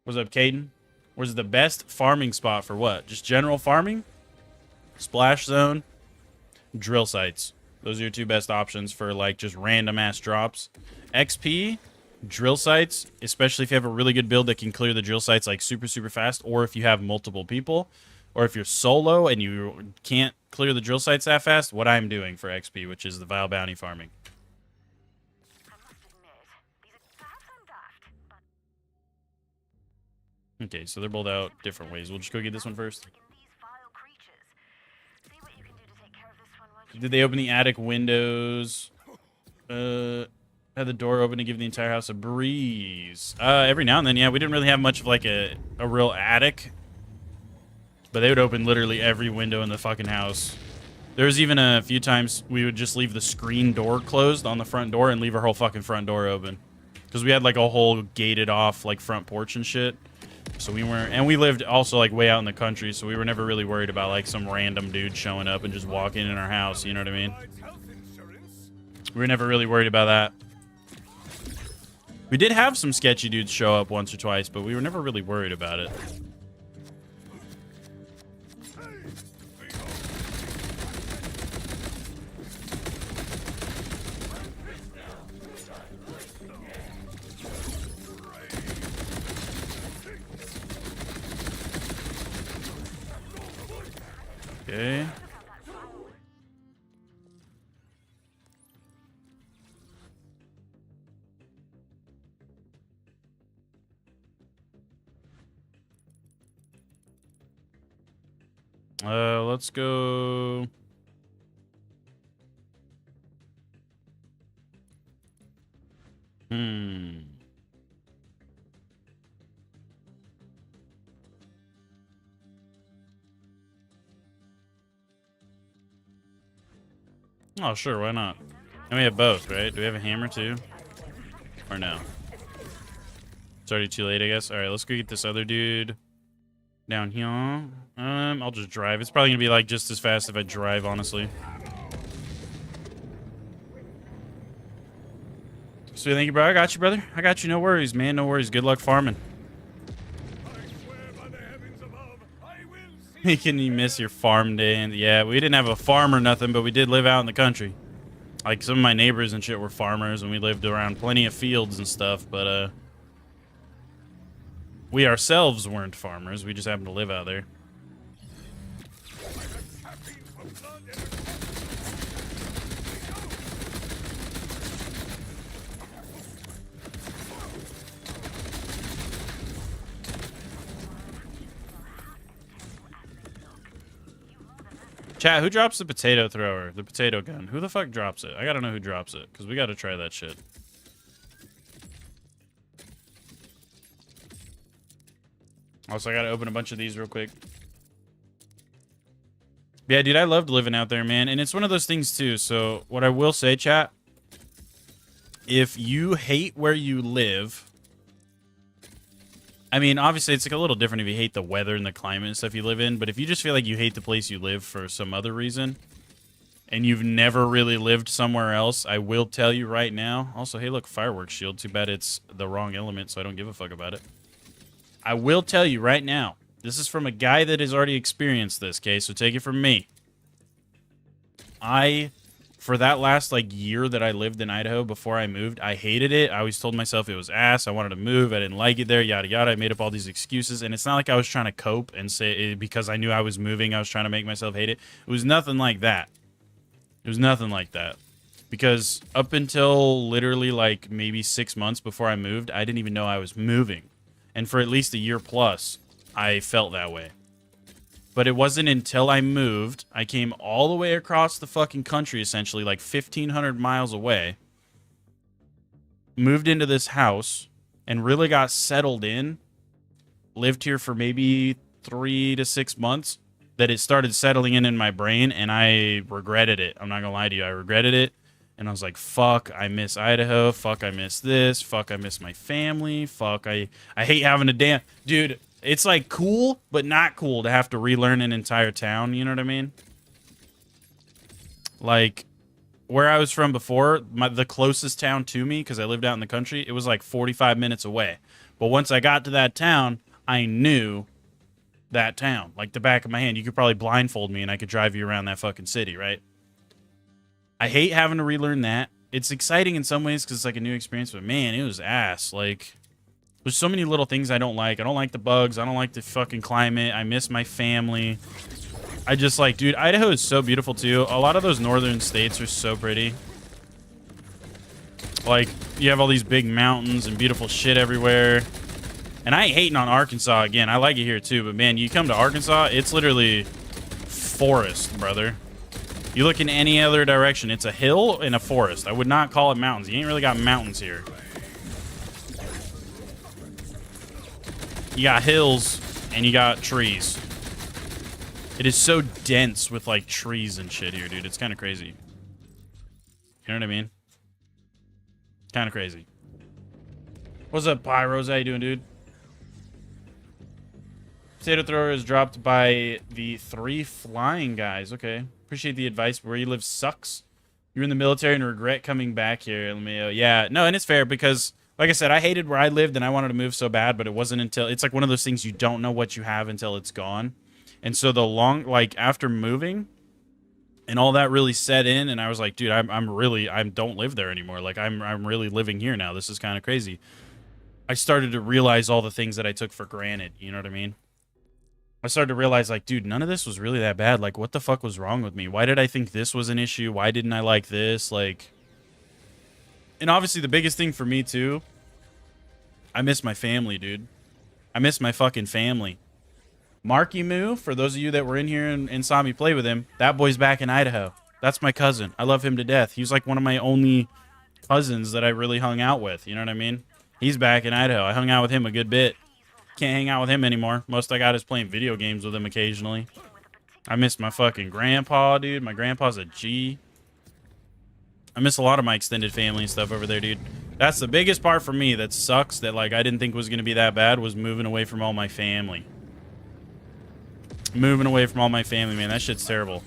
What's up, Caden? Where's the best farming spot for what? Just general farming? Splash zone? Drill sites. Those are your two best options for, like, just random-ass drops. XP, drill sites, especially if you have a really good build that can clear the drill sites, like, super, super fast, or if you have multiple people, or if you're solo and you can't clear the drill sites that fast, what I'm doing for XP, which is the Vile Bounty farming. Okay, so they're both out different ways. We'll just go get this one first. Did they open the attic windows? Had the door open to give the entire house a breeze. Every now and then, yeah. We didn't really have much of like a real attic. But they would open literally every window in the fucking house. There was even a few times we would just leave the screen door closed on the front door and leave our whole fucking front door open. Because we had like a whole gated off like front porch and shit. So we weren't, and we lived also like way out in the country, so we were never really worried about like some random dude showing up and just walking in our house, you know what I mean? We were never really worried about that. We did have some sketchy dudes show up once or twice, but we were never really worried about it. Okay. Let's go. Oh, sure, why not? And we have both, right? Do we have a hammer too? Or no? It's already too late, I guess. Alright, let's go get this other dude down here. I'll just drive. It's probably gonna be like just as fast if I drive, honestly. So thank you, bro. I got you, brother. I got you. No worries, man. No worries. Good luck farming. Can you miss your farm day? And yeah, we didn't have a farm or nothing, but we did live out in the country. Like some of my neighbors and shit were farmers, and we lived around plenty of fields and stuff. But we ourselves weren't farmers. We just happened to live out there. Chat, who drops the potato thrower? The potato gun. Who the fuck drops it? I gotta know who drops it, because we gotta try that shit. Also, I gotta open a bunch of these real quick. But Yeah, dude, I loved living out there, man. And it's one of those things, too. So what I will say, chat, if you hate where you live, I mean, obviously, it's like a little different if you hate the weather and the climate and stuff you live in. But if you just feel like you hate the place you live for some other reason, and you've never really lived somewhere else, I will tell you right now. Also, hey, look, fireworks shield. Too bad it's the wrong element, so I don't give a fuck about it. I will tell you right now. This is from a guy that has already experienced this, okay? So take it from me. For that last, like, year that I lived in Idaho before I moved, I hated it. I always told myself it was ass. I wanted to move. I didn't like it there, yada, yada. I made up all these excuses. And it's not like I was trying to cope and say, because I knew I was moving, I was trying to make myself hate it. It was nothing like that. It was nothing like that. Because up until literally, like, maybe 6 months before I moved, I didn't even know I was moving. And for at least a year plus, I felt that way. But it wasn't until I moved, I came all the way across the fucking country, essentially, like 1,500 miles away, moved into this house, and really got settled in, lived here for maybe 3 to 6 months, that it started settling in my brain, and I regretted it. I'm not gonna lie to you, I regretted it. And I was like, fuck, I miss Idaho. Fuck, I miss this. Fuck, I miss my family. Fuck, I hate having to dance. Dude, it's like cool, but not cool to have to relearn an entire town. You know what I mean? Like, where I was from before, the closest town to me, because I lived out in the country, it was like 45 minutes away. But once I got to that town, I knew that town. Like the back of my hand. You could probably blindfold me and I could drive you around that fucking city, right? I hate having to relearn that. It's exciting in some ways because it's like a new experience, but man, it was ass. Like, there's so many little things I don't like. I don't like the bugs. I don't like the fucking climate. I miss my family. I just like, dude, Idaho is so beautiful too. A lot of those northern states are so pretty. Like, you have all these big mountains and beautiful shit everywhere. And I ain't hating on Arkansas again. I like it here too, but man, you come to Arkansas, it's literally forest, brother. You look in any other direction, it's a hill and a forest. I would not call it mountains. You ain't really got mountains here. You got hills and you got trees. It is so dense with like trees and shit here, dude. It's kind of crazy. You know what I mean? Kind of crazy. What's up, Pyros? How you doing, dude? Potato thrower is dropped by the 3 flying guys. Okay. Appreciate the advice. Where you live sucks. You're in the military and regret coming back here. Let me, yeah. No, and it's fair because, like I said, I hated where I lived and I wanted to move so bad, but it wasn't until... It's like one of those things you don't know what you have until it's gone. And so like, after moving and all that really set in, and I was like, dude, I don't live there anymore. Like, I'm really living here now. This is kind of crazy. I started to realize all the things that I took for granted. You know what I mean? I started to realize, like, dude, none of this was really that bad. Like, what the fuck was wrong with me? Why did I think this was an issue? Why didn't I like this? Like, and obviously the biggest thing for me, too, I miss my family, dude. I miss my fucking family. Marky Moo, for those of you that were in here and saw me play with him, that boy's back in Idaho. That's my cousin. I love him to death. He was like one of my only cousins that I really hung out with. You know what I mean? He's back in Idaho. I hung out with him a good bit. Can't hang out with him anymore. Most I got is playing video games with him occasionally. I miss my fucking grandpa, dude. My grandpa's a G. I miss a lot of my extended family and stuff over there, dude. That's the biggest part for me that sucks that, like, I didn't think was going to be that bad was moving away from all my family. Moving away from all my family, man. That shit's terrible.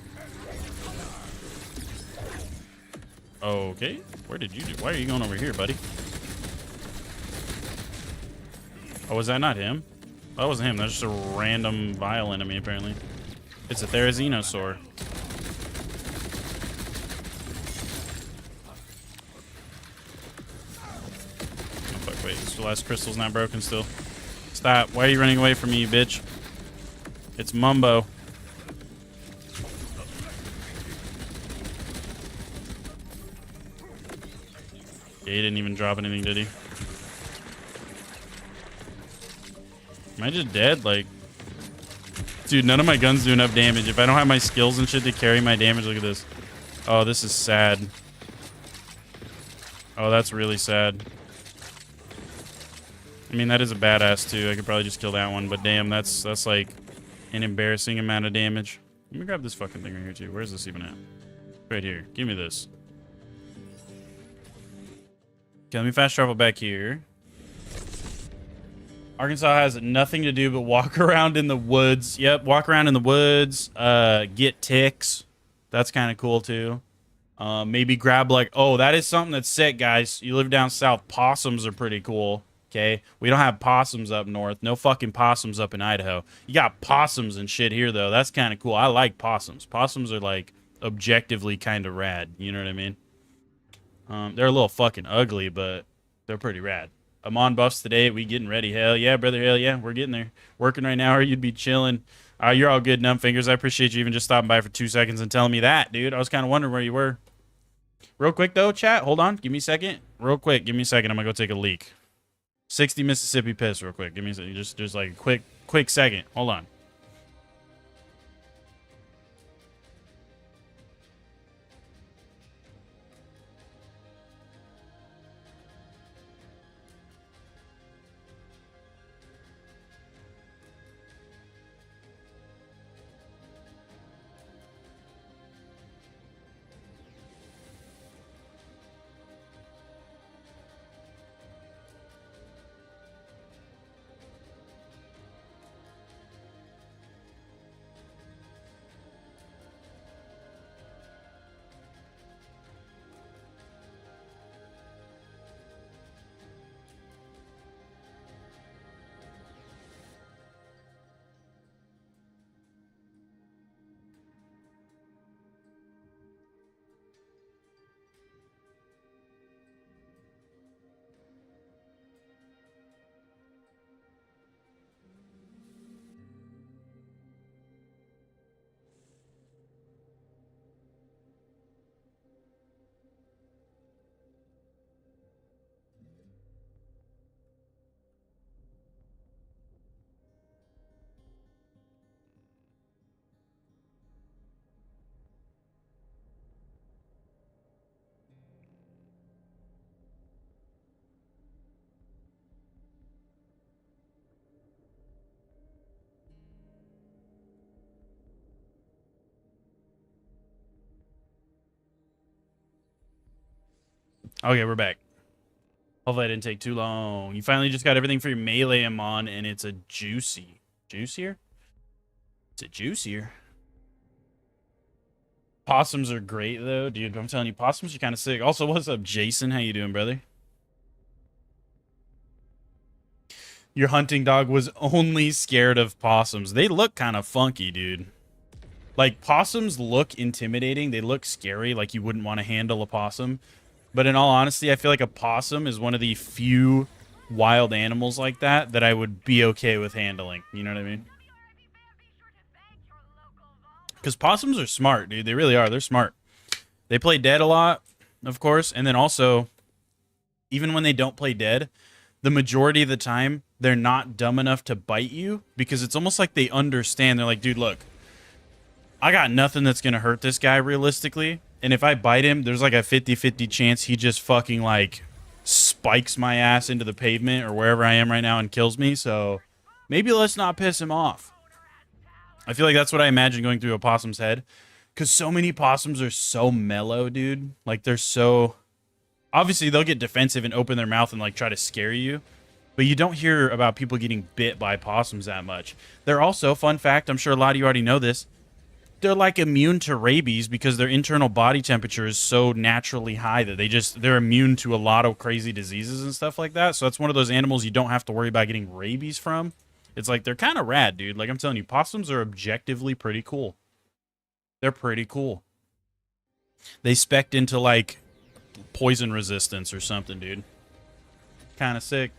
Okay. Where did you do? Why are you going over here, buddy? Oh, was that not him? That wasn't him. That's just a random vile enemy, apparently. It's a Therizinosaur. Oh, fuck, wait. This last crystal's not broken still. Stop. Why are you running away from me, you bitch? It's Mumbo. Yeah, he didn't even drop anything, did he? Am I just dead? Like, dude, none of my guns do enough damage. If I don't have my skills and shit to carry my damage, look at this. Oh, this is sad. Oh, that's really sad. I mean, that is a badass too. I could probably just kill that one, but damn, that's like an embarrassing amount of damage. Let me grab this fucking thing right here, too. Where's this even at? Right here. Give me this. Okay, let me fast travel back here. Arkansas has nothing to do but walk around in the woods. Yep, walk around in the woods. Get ticks. That's kind of cool, too. Maybe grab, like... Oh, that is something that's sick, guys. You live down south. Possums are pretty cool. Okay? We don't have possums up north. No fucking possums up in Idaho. You got possums and shit here, though. That's kind of cool. I like possums. Possums are, like, objectively kind of rad. You know what I mean? They're a little fucking ugly, but they're pretty rad. I'm on buffs today. We getting ready. Hell yeah, brother. Hell yeah. We're getting there. Working right now, or you'd be chilling. You're all good, numb fingers. I appreciate you even just stopping by for 2 seconds and telling me that, dude. I was kind of wondering where you were. Real quick, though, chat. Hold on. Give me a second. Real quick. Give me a second. I'm going to go take a leak. 60 Mississippi piss real quick. Give me a second. Just like a quick second. Hold on. Okay, we're back. Hopefully I didn't take too long. You finally just got everything for your melee on, and it's a juicy. Juicier? Is it juicier? Possums are great, though. Dude, I'm telling you, possums are kind of sick. Also, what's up, Jason? How you doing, brother? Your hunting dog was only scared of possums. They look kind of funky, dude. Like, possums look intimidating. They look scary, like you wouldn't want to handle a possum. But in all honesty, I feel like a possum is one of the few wild animals like that I would be okay with handling. You know what I mean? Because possums are smart, dude. They really are. They're smart. They play dead a lot, of course. And then also, even when they don't play dead, the majority of the time, they're not dumb enough to bite you. Because it's almost like they understand. They're like, dude, look. I got nothing that's going to hurt this guy realistically. And if I bite him, there's like a 50-50 chance he just fucking like spikes my ass into the pavement or wherever I am right now and kills me. So maybe let's not piss him off. I feel like that's what I imagine going through a possum's head. Because so many possums are so mellow, dude. Like they're so... Obviously, they'll get defensive and open their mouth and like try to scare you. But you don't hear about people getting bit by possums that much. They're also, fun fact, I'm sure a lot of you already know this, they're like immune to rabies because their internal body temperature is so naturally high that they're immune to a lot of crazy diseases and stuff like that. So that's one of those animals you don't have to worry about getting rabies from. It's like they're kind of rad, dude. Like I'm telling you, possums are objectively pretty cool. They're pretty cool. They spec'd into like poison resistance or something, dude. Kind of sick.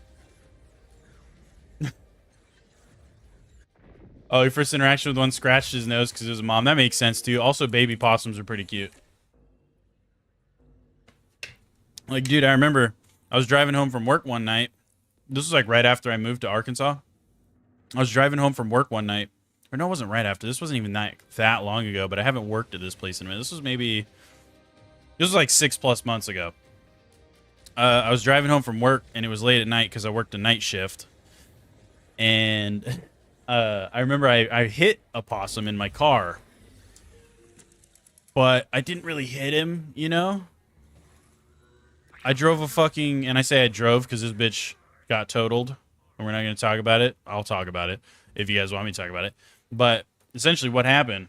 Oh, your first interaction with one scratched his nose because it was a mom. That makes sense, too. Also, baby possums are pretty cute. Like, dude, I remember I was driving home from work one night. This was, like, right after I moved to Arkansas. I was driving home from work one night. Or, no, it wasn't right after. This wasn't even that long ago, but I haven't worked at this place in a minute. This was like 6+ months ago. I was driving home from work, and it was late at night because I worked a night shift. And... I remember I hit a possum in my car, but I didn't really hit him, you know? I drove a fucking, and I say I drove because this bitch got totaled, and we're not going to talk about it. I'll talk about it if you guys want me to talk about it. But essentially what happened,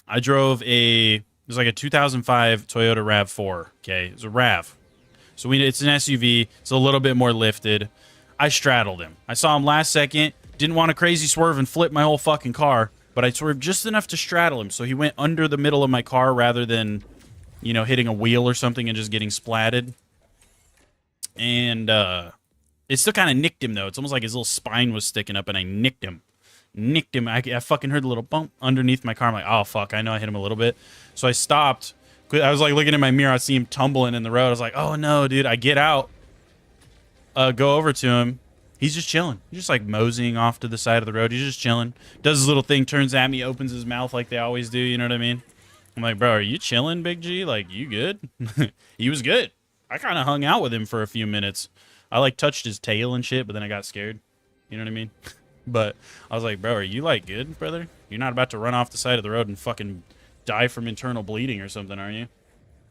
I drove it was like a 2005 Toyota RAV4, okay? It's a RAV. So it's an SUV. It's a little bit more lifted. I straddled him. I saw him last second. Didn't want a crazy swerve and flip my whole fucking car, but I swerved just enough to straddle him. So he went under the middle of my car rather than, you know, hitting a wheel or something and just getting splatted. And it still kind of nicked him, though. It's almost like his little spine was sticking up, and I nicked him. I fucking heard a little bump underneath my car. I'm like, oh, fuck. I know I hit him a little bit. So I stopped. I was like looking in my mirror. I see him tumbling in the road. I was like, oh, no, dude. I get out. Go over to him. He's just chilling. He's just like moseying off to the side of the road. He's just chilling. Does his little thing, turns at me, opens his mouth like they always do. You know what I mean? I'm like, bro, are you chilling, Big G? Like, you good? He was good. I kind of hung out with him for a few minutes. I like touched his tail and shit, but then I got scared. You know what I mean? But I was like, bro, are you like good, brother? You're not about to run off the side of the road and fucking die from internal bleeding or something, are you?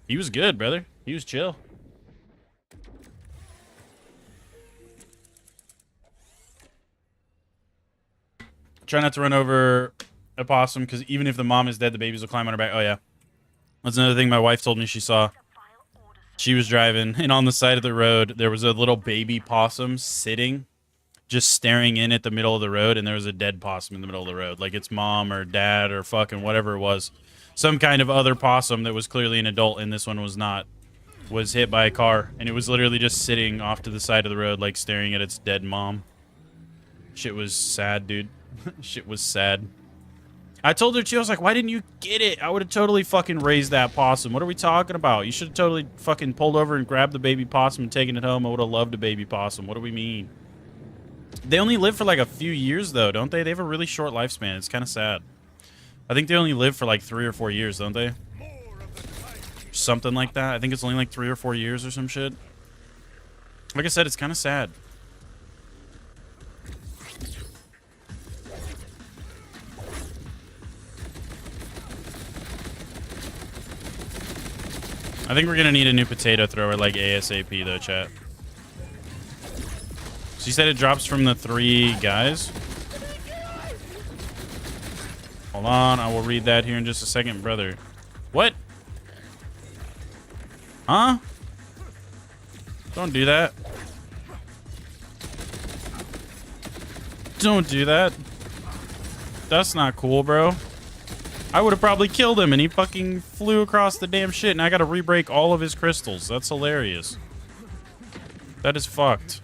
He was good, brother. He was chill. Try not to run over a possum, because even if the mom is dead, the babies will climb on her back. Oh, yeah. That's another thing my wife told me she saw. She was driving, and on the side of the road, there was a little baby possum sitting, just staring in at the middle of the road, and there was a dead possum in the middle of the road. Like its mom or dad or fucking whatever it was. Some kind of other possum that was clearly an adult, and this one was not. Was hit by a car, and it was literally just sitting off to the side of the road, like staring at its dead mom. Shit was sad, dude. Shit was sad. I told her too, I was like, why didn't you get it? I would have totally fucking raised that possum. What are we talking about? You should have totally fucking pulled over and grabbed the baby possum and taken it home. I would have loved a baby possum. What do we mean? They only live for like a few years, though, don't they? They have a really short lifespan. It's kind of sad. I think they only live for like 3 or 4 years, don't they? Something like that. I think it's only like 3 or 4 years or some shit. Like I said, it's kind of sad. I think we're gonna need a new potato thrower like ASAP though, chat. So you said it drops from the 3 guys? Hold on, I will read that here in just a second, brother. What? Huh? Don't do that. Don't do that. That's not cool, bro. I would have probably killed him, and he fucking flew across the damn shit, and I gotta re-break all of his crystals. That's hilarious. That is fucked.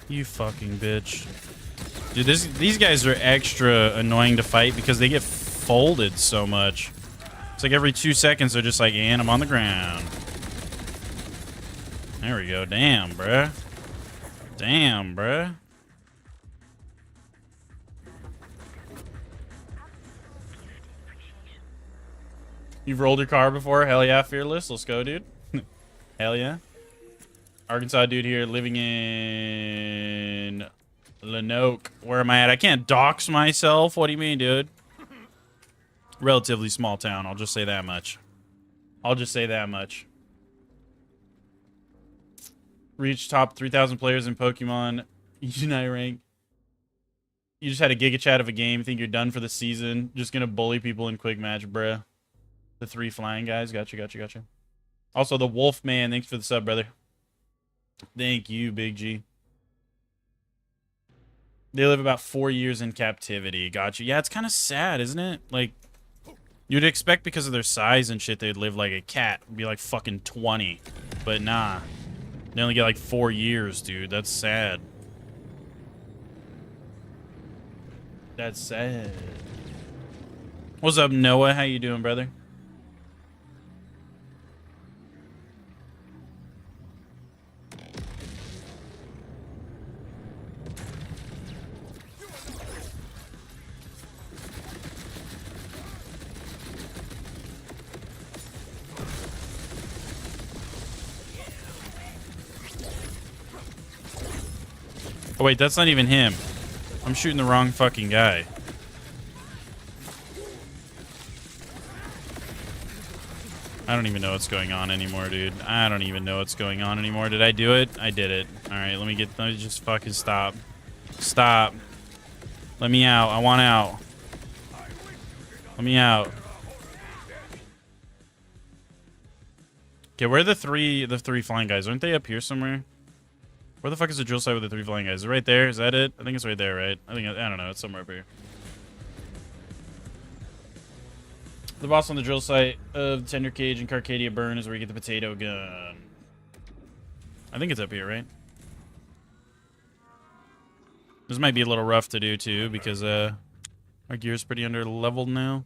You fucking bitch. Dude, these guys are extra annoying to fight because they get folded so much. It's like every 2 seconds they're just like, and I'm on the ground. There we go. Damn, bruh. Damn, bruh. You've rolled your car before? Hell yeah, fearless. Let's go, dude. Hell yeah. Arkansas dude here living in Lenoke. Where am I at? I can't dox myself. What do you mean, dude? Relatively small town. I'll just say that much. I'll just say that much. Reach top 3,000 players in Pokemon Unite rank. You just had a giga chat of a game. Think you're done for the season. Just gonna bully people in quick match, bruh. The 3 flying guys. Gotcha, gotcha, gotcha. Also, the Wolf Man. Thanks for the sub, brother. Thank you, Big G. They live about 4 years in captivity. Gotcha. Yeah, it's kind of sad, isn't it? Like, you'd expect because of their size and shit, they'd live like a cat. Be like fucking 20. But nah. They only get like 4 years, dude. That's sad. That's sad. What's up, Noah? How you doing, brother? Oh, wait, that's not even him. I'm shooting the wrong fucking guy. I don't even know what's going on anymore, dude. I don't even know what's going on anymore. Did I do it? I did it. Alright, let me just fucking stop. Stop. Let me out. I want out. Let me out. Okay, where are the three flying guys? Aren't they up here somewhere? Where the fuck is the drill site with the 3 flying guys? Is it right there? Is that it? I think it's right there, right? I don't know. It's somewhere up here. The boss on the drill site of Tender Cage and Carcadia Burn is where you get the potato gun. I think it's up here, right? This might be a little rough to do, too, because our gear's pretty under leveled now.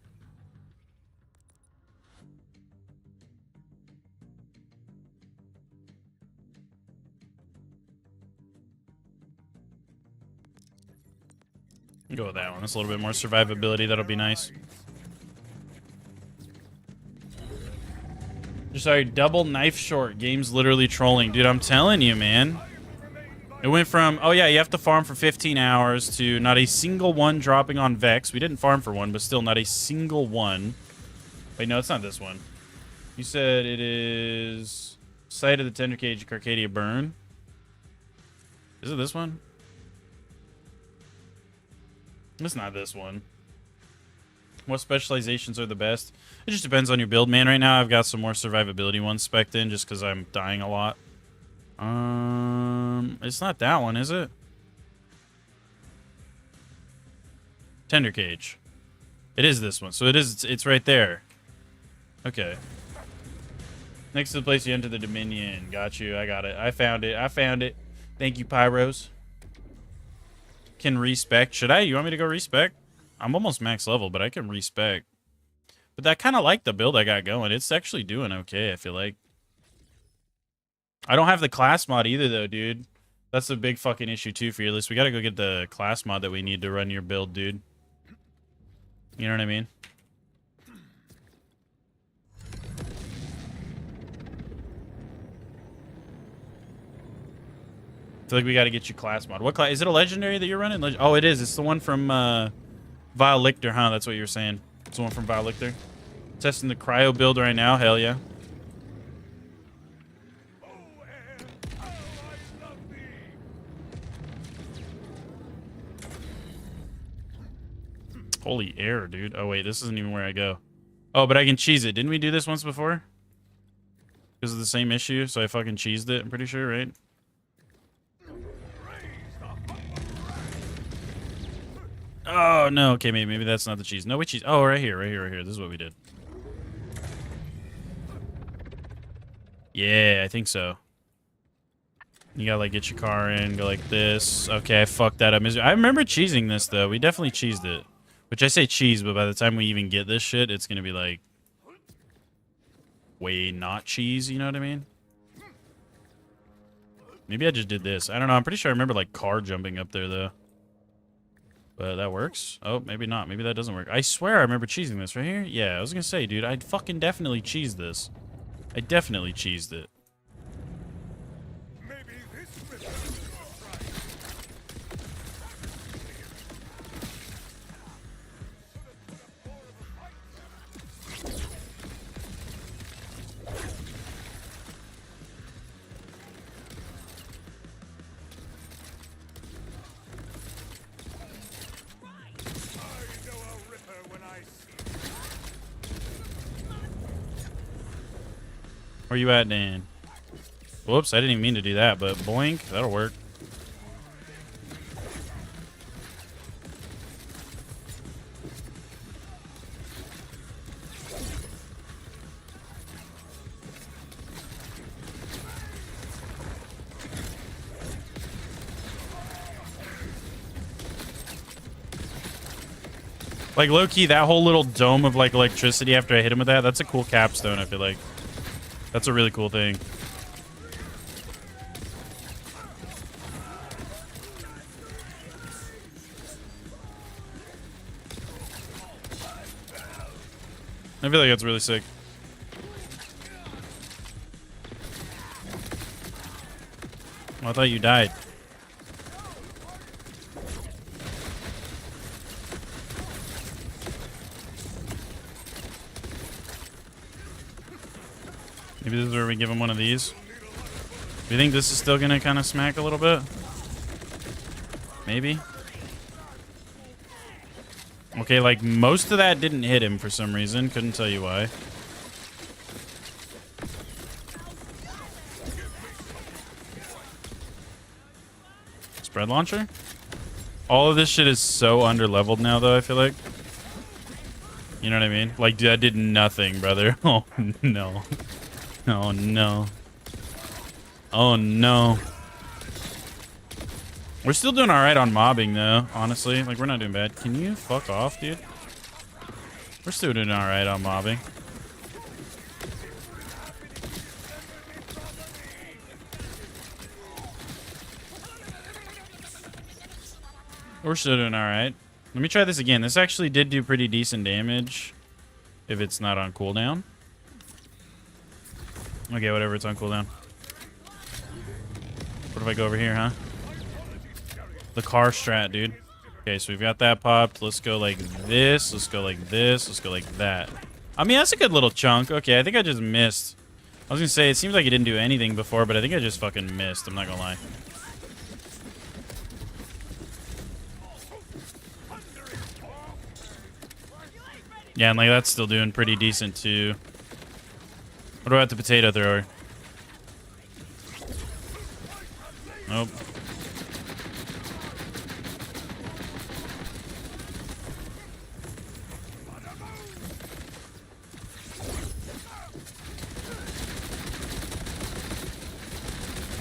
Go with that one. That's a little bit more survivability. That'll be nice. Sorry, double knife short. Game's literally trolling. Dude, I'm telling you, man. It went from, oh yeah, you have to farm for 15 hours to not a single one dropping on Vex. We didn't farm for one, but still not a single one. Wait, no, it's not this one. You said it is Site of the Tender Cage, Carcadia Burn. Is it this one? It's not this one. What specializations are the best? It just depends on your build, man. Right now, I've got some more survivability ones spec'd in just because I'm dying a lot. It's not that one, is it? Tender Cage. It is this one. So it's right there. Okay. Next to the place you enter the Dominion. Got you. I got it. I found it. I found it. Thank you, Pyros. Can respec. Should I? You want me to go respec? I'm almost max level, but I can respec. But I kind of like the build I got going. It's actually doing okay, I feel like. I don't have the class mod either, though, dude. That's a big fucking issue, too, Fearless. We gotta go get the class mod that we need to run your build, dude. You know what I mean? I feel like we gotta get you class mod. What class? Is it a legendary that you're running? Oh, it is. It's the one from Vile Lictor, huh? That's what you were saying. It's the one from Vile Lictor. Testing the cryo build right now. Hell yeah. Holy air, dude. Oh, wait. This isn't even where I go. Oh, but I can cheese it. Didn't we do this once before? Because of the same issue, so I fucking cheesed it, I'm pretty sure, right? Oh, no. Okay, maybe that's not the cheese. No, we cheese. Oh, right here, right here, right here. This is what we did. Yeah, I think so. You gotta, like, get your car in, go like this. Okay, I fucked that up. I remember cheesing this, though. We definitely cheesed it. Which I say cheese, but by the time we even get this shit, it's gonna be, like, way not cheese, you know what I mean? Maybe I just did this. I don't know. I'm pretty sure I remember, like, car jumping up there, though. But that works. Oh, maybe not. Maybe that doesn't work. I swear I remember cheesing this right here. Yeah, I was gonna say, dude, I'd fucking definitely cheese this. I definitely cheesed it. Maybe this rhythm is Where you at, Dan? Whoops, I didn't even mean to do that, but boink, that'll work. Like, low-key, that whole little dome of, like, electricity after I hit him with that, that's a cool capstone, I feel like. That's a really cool thing. I feel like that's really sick. Oh, I thought you died. Maybe this is where we give him one of these. Do you think this is still gonna kind of smack a little bit? Maybe. Okay, like most of that didn't hit him for some reason. Couldn't tell you why. Spread launcher? All of this shit is so underleveled now, though, I feel like. You know what I mean? Like, dude, I did nothing, brother. Oh, no. Oh, no. Oh, no. We're still doing alright on mobbing, though, honestly. Like, we're not doing bad. Can you fuck off, dude? We're still doing alright on mobbing. We're still doing alright. Let me try this again. This actually did do pretty decent damage if it's not on cooldown. Okay, whatever, it's on cooldown. What if I go over here, huh? The car strat, dude. Okay, so we've got that popped. Let's go like this. Let's go like this. Let's go like that. I mean, that's a good little chunk. Okay, I think I just missed. I was gonna say, it seems like it didn't do anything before, but I think I just fucking missed. I'm not gonna lie. Yeah, and like that's still doing pretty decent too. What about the potato thrower? Nope.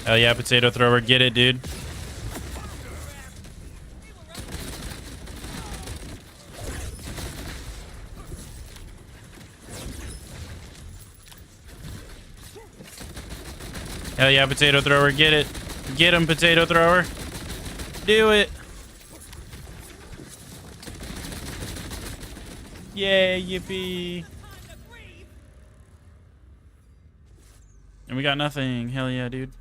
Hell yeah, potato thrower. Get it, dude. Hell yeah, potato thrower. Get it. Get him, potato thrower. Do it. Yay, yippee. And we got nothing. Hell yeah, dude.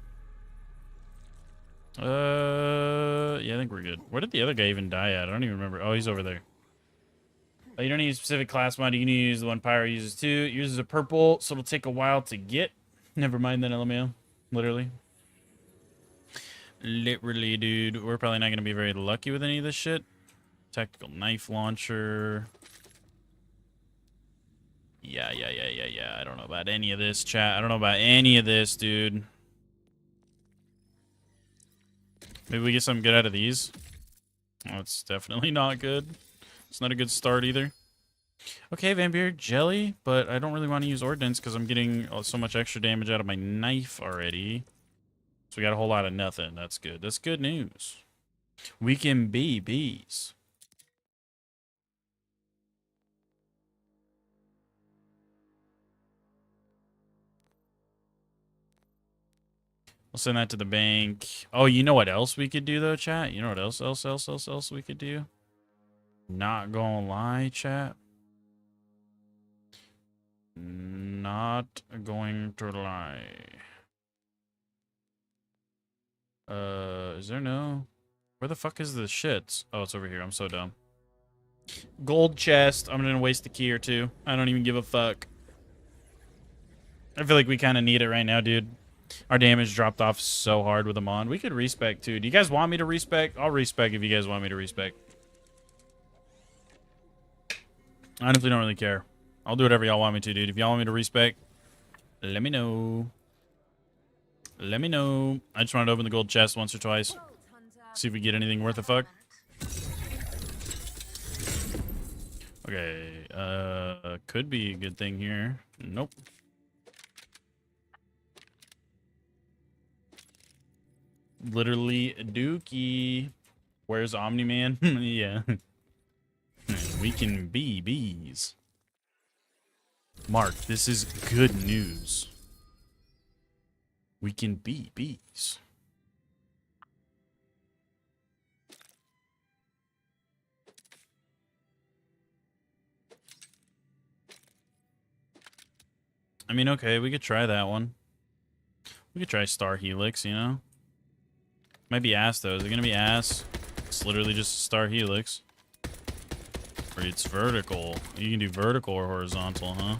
Yeah, I think we're good. Where did the other guy even die at? I don't even remember. Oh, he's over there. Oh, you don't need a specific class mod. You can use the one Pyro uses too. It uses a purple, so it'll take a while to get. Never mind that, LMAO. Literally. Literally, dude. We're probably not going to be very lucky with any of this shit. Tactical knife launcher. Yeah. I don't know about any of this, chat. I don't know about any of this, dude. Maybe we get something good out of these. Oh, it's definitely not good. It's not a good start either. Okay, Vampire Jelly, but I don't really want to use Ordnance because I'm getting so much extra damage out of my knife already. So we got a whole lot of nothing. That's good. That's good news. We can be bees. We'll send that to the bank. Oh, you know what else we could do though, chat? You know what else we could do? Not gonna lie, chat. Not going to lie. Is there no... Where the fuck is the shits? Oh, it's over here. I'm so dumb. Gold chest. I'm gonna waste a key or two. I don't even give a fuck. I feel like we kind of need it right now, dude. Our damage dropped off so hard with them on. We could respec too. Do you guys want me to respec? I'll respec if you guys want me to respec. I honestly don't really care. I'll do whatever y'all want me to, dude. If y'all want me to respec, let me know. Let me know. I just wanted to open the gold chest once or twice. See if we get anything worth a fuck. Okay. Could be a good thing here. Nope. Literally dookie. Where's Omni-Man? Yeah. We can be bees. Mark, this is good news. We can be bees. I mean, okay, we could try that one. We could try Star Helix, you know? Might be ass, though. Is it gonna be ass? It's literally just a Star Helix. Or it's vertical. You can do vertical or horizontal, huh?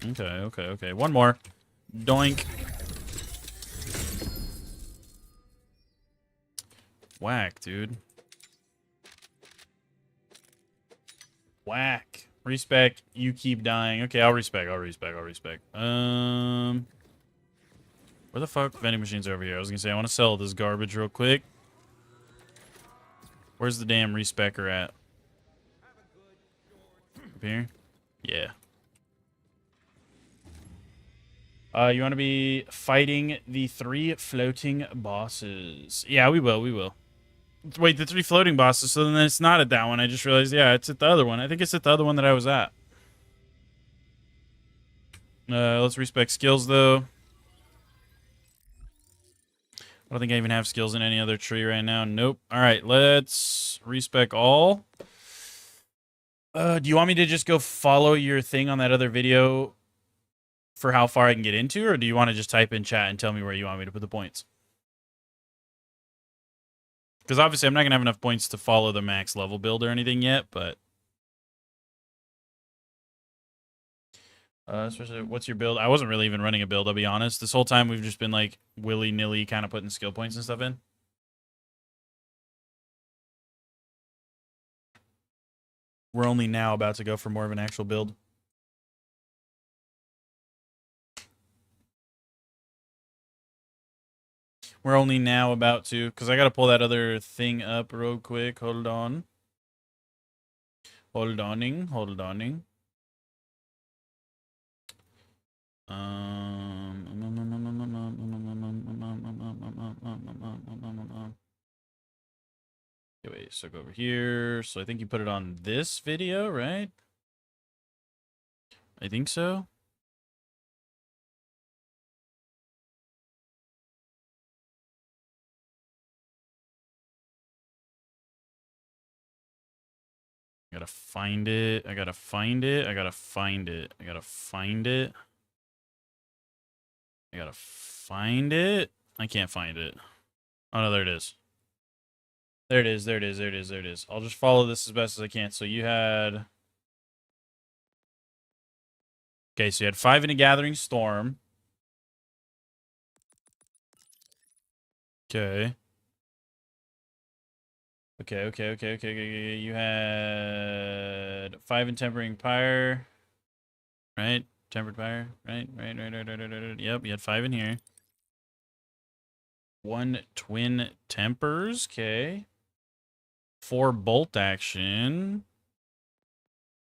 Okay. One more. Doink. Whack, dude. Whack. Respec, you keep dying. Okay, I'll respec. Where the fuck? Vending machines over here. I was gonna say, I want to sell this garbage real quick. Where's the damn respecker at? Up here? Yeah. You want to be fighting the 3 floating bosses. Yeah, we will. Wait, the 3 floating bosses, so then it's not at that one. I just realized, yeah, it's at the other one. I think it's at the other one that I was at. Let's respec skills, though. I don't think I even have skills in any other tree right now. Nope. All right, let's respec all. Do you want me to just go follow your thing on that other video for how far I can get into, or do you want to just type in chat and tell me where you want me to put the points? Because obviously I'm not going to have enough points to follow the max level build or anything yet, but... especially, what's your build? I wasn't really even running a build, I'll be honest. This whole time we've just been, like, willy-nilly kind of putting skill points and stuff in. We're only now about to go for more of an actual build. We're only now about to, because I got to pull that other thing up real quick. Hold on. Hold oning. Okay, wait, so go over here. So I think you put it on this video, right? I think so. I gotta find it. I gotta find it. I gotta find it. I gotta find it. I gotta find it. I can't find it. Oh no, there it is. There it is. There it is. There it is. There it is. I'll just follow this as best as I can. So you had... Okay, so you had 5 in a Gathering Storm. Okay. Okay. You had 5 in Tempering Pyre. Right? Tempered Pyre. Right. Yep, you had 5 in here. 1 Twin Tempers. Okay. 4 Bolt Action.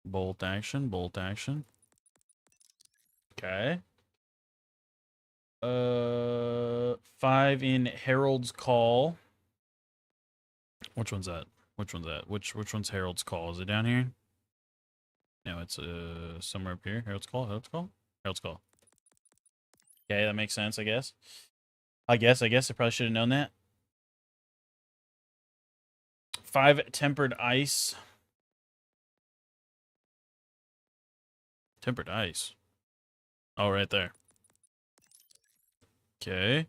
Bolt Action. Okay. 5 in Herald's Call. Which one's that? Which one's Herald's Call? Is it down here? No, it's somewhere up here. Herald's Call. Okay, that makes sense, I guess. I probably should have known that. 5 Tempered Ice. Tempered Ice. Oh, right there. Okay.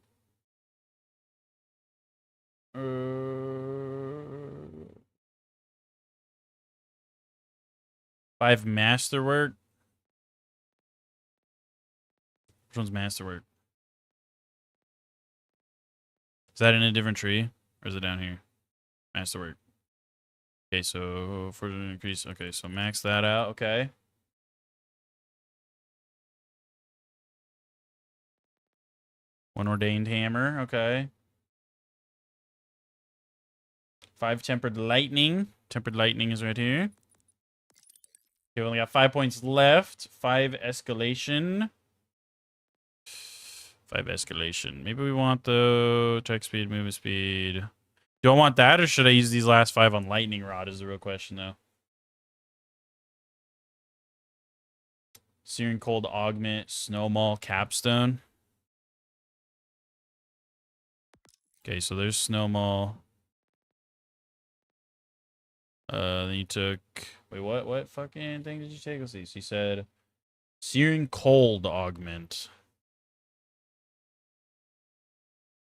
5 Masterwork. Which one's Masterwork? Is that in a different tree? Or is it down here? Masterwork. Okay, so for the increase. Okay, so max that out. Okay. One Ordained Hammer. Okay. 5 Tempered Lightning. Tempered Lightning is right here. Okay, we only got 5 points left. 5 Escalation. 5 Escalation. Maybe we want the attack speed, movement speed. Do I want that, or should I use these last 5 on Lightning Rod is the real question, though. Searing Cold Augment, Snowball, Capstone. Okay, so there's Snowball. Then you took... Wait, what fucking thing did you take? Let's see. So you said Searing Cold Augment.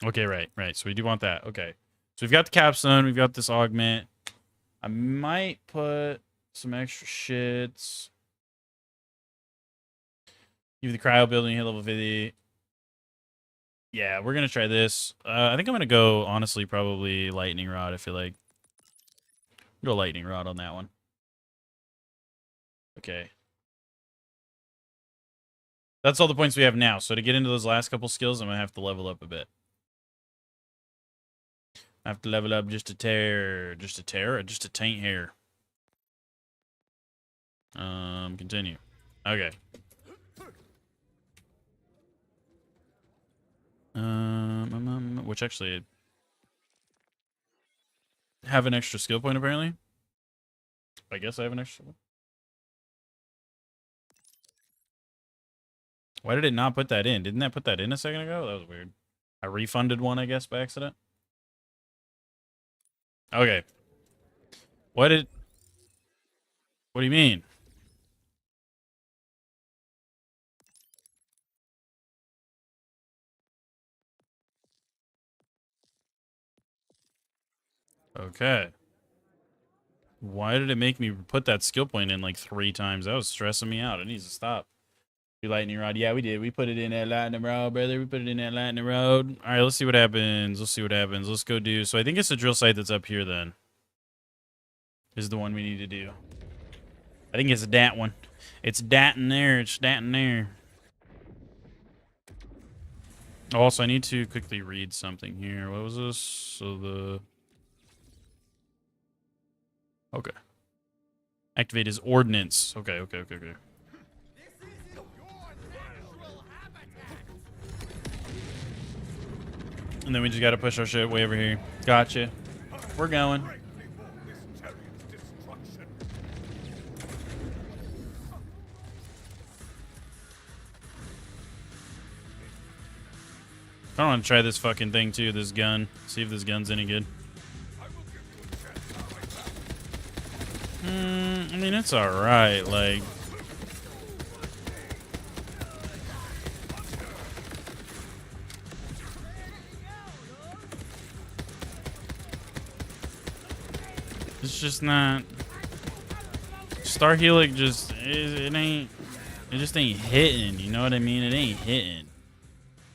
Okay, right. So we do want that. Okay. So we've got the Capstone. We've got this Augment. I might put some extra shits. Give the Cryo building hit level 50. Yeah, we're gonna try this. I think I'm gonna go, honestly, probably lightning rod. I feel like go lightning rod on that one. Okay. That's all the points we have now. So to get into those last couple skills, I'm gonna have to level up a bit. I have to level up just a tear, just a taint hair. Continue. Okay. Which actually have an extra skill point apparently. I guess I have an extra one. Why did it not put that in? Didn't that put that in a second ago? That was weird. I refunded one, I guess, by accident. Okay. What do you mean? Okay. Why did it make me put that skill point in like 3 times? That was stressing me out. It needs to stop. We lightning rod. Yeah, we did. We put it in that lightning rod, brother. We put it in that lightning rod. All right, let's see what happens. Let's see what happens. Let's go do. So I think it's the drill site that's up here then. Is the one we need to do. I think it's that one. It's that in there. It's that in there. Also, I need to quickly read something here. What was this? So the... Okay. Activate his ordnance. Okay. And then we just got to push our shit way over here. Gotcha. We're going. I want to try this fucking thing too, this gun. See if this gun's any good. I mean, it's alright, like... It's just not... Star Helix just... It ain't... It just ain't hitting, you know what I mean? It ain't hitting.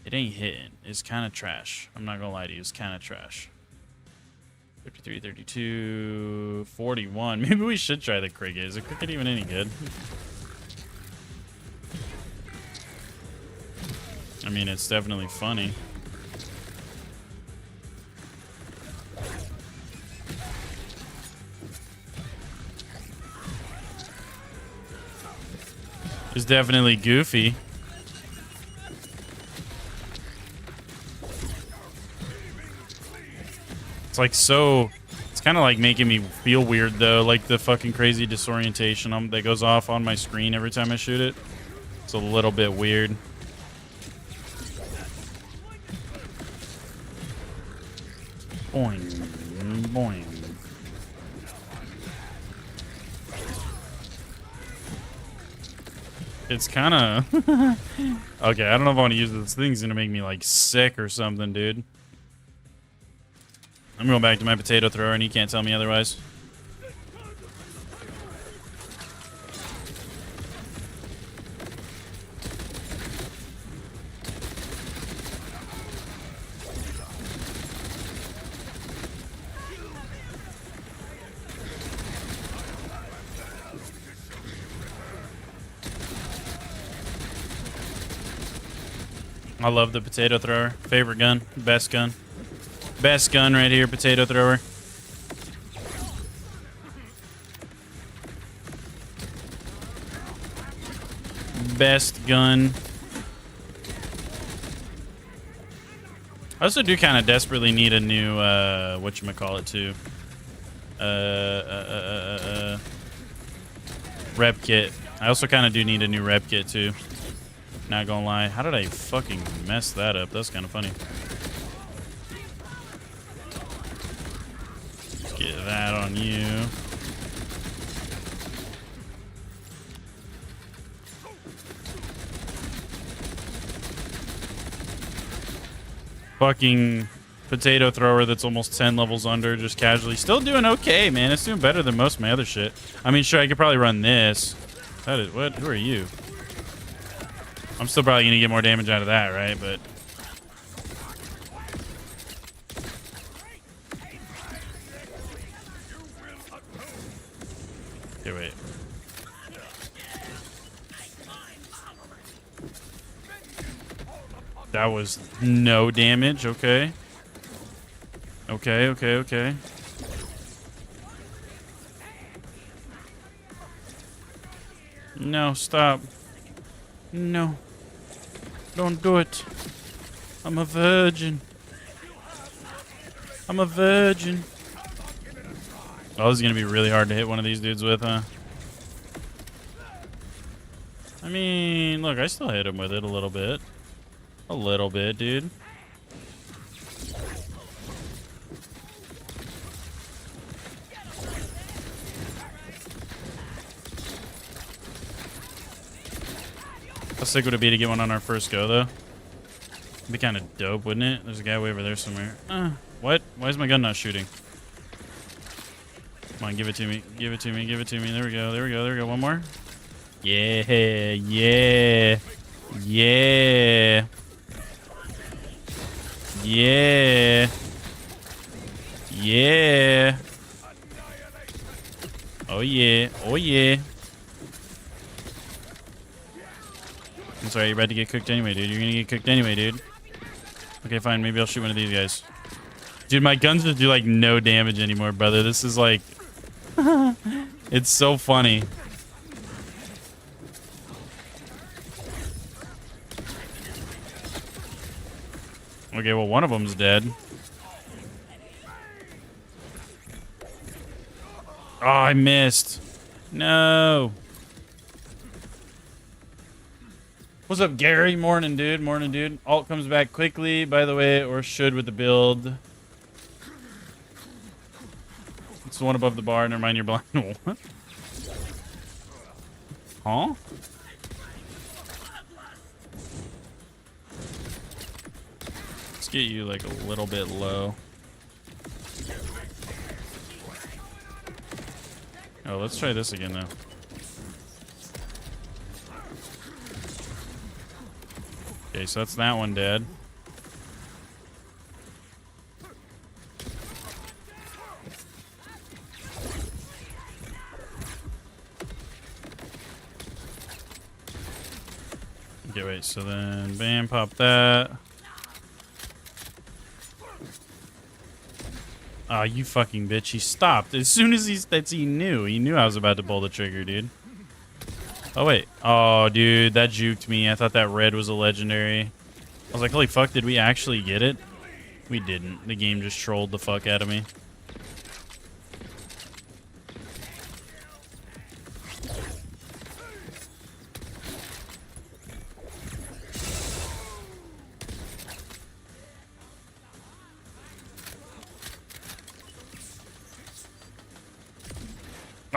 It ain't hitting. It's kind of trash. I'm not gonna lie to you, it's kind of trash. 53, 32, 41. Maybe we should try the cricket. Is the cricket even any good? I mean, it's definitely funny. It's definitely goofy. It's like so... It's kind of like making me feel weird, though. Like the fucking crazy disorientation that goes off on my screen every time I shoot it. It's a little bit weird. Boing. Boing. It's kind of... Okay, I don't know if I want to use this. This thing's going to make me, like, sick or something, dude. I'm going back to my potato thrower, and you can't tell me otherwise. I love the potato thrower. Favorite gun. Best gun. Best gun right here, potato thrower. Best gun. I also do kind of desperately need a new, whatchamacallit too. Rep kit. I also kind of do need a new rep kit too. Not gonna lie. How did I fucking mess that up? That's kind of funny. Get that on you. Fucking potato thrower that's almost 10 levels under, just casually. Still doing okay, man. It's doing better than most of my other shit. I mean, sure, I could probably run this. That is, what? Who are you? I'm still probably gonna get more damage out of that, right? But Okay, wait. That was no damage. Okay. Okay. No, stop. No. Don't do it. I'm a virgin. I'm a virgin. Oh, this is going to be really hard to hit one of these dudes with, huh? I mean, look, I still hit him with it a little bit. A little bit, dude. How sick would it be to get one on our first go, though? It'd be kind of dope, wouldn't it? There's a guy way over there somewhere. What? Why is my gun not shooting? Come on, give it to me. Give it to me. Give it to me. There we go. There we go. There we go. One more. Yeah. Yeah. Yeah. Yeah. Yeah. Oh, yeah. Oh, yeah. I'm sorry, you're about to get cooked anyway, dude. You're gonna get cooked anyway, dude. Okay, fine. Maybe I'll shoot one of these guys. Dude, my guns just do, like, no damage anymore, brother. This is, like... It's so funny. Okay, well, one of them's dead. Oh, I missed. No. What's up, Gary? Morning, dude. Morning, dude. Alt comes back quickly, by the way, or should with the build. It's the one above the bar. Never mind, you're blind. What? Huh? Let's get you, like, a little bit low. Oh, let's try this again, though. Okay, so that's that one dead. Okay, wait, so then bam, pop that. Ah, oh, you fucking bitch. He stopped. As soon as he knew. He knew I was about to pull the trigger, dude. Oh, wait. Oh, dude, that juked me. I thought that red was a legendary. I was like, holy fuck, did we actually get it? We didn't. The game just trolled the fuck out of me.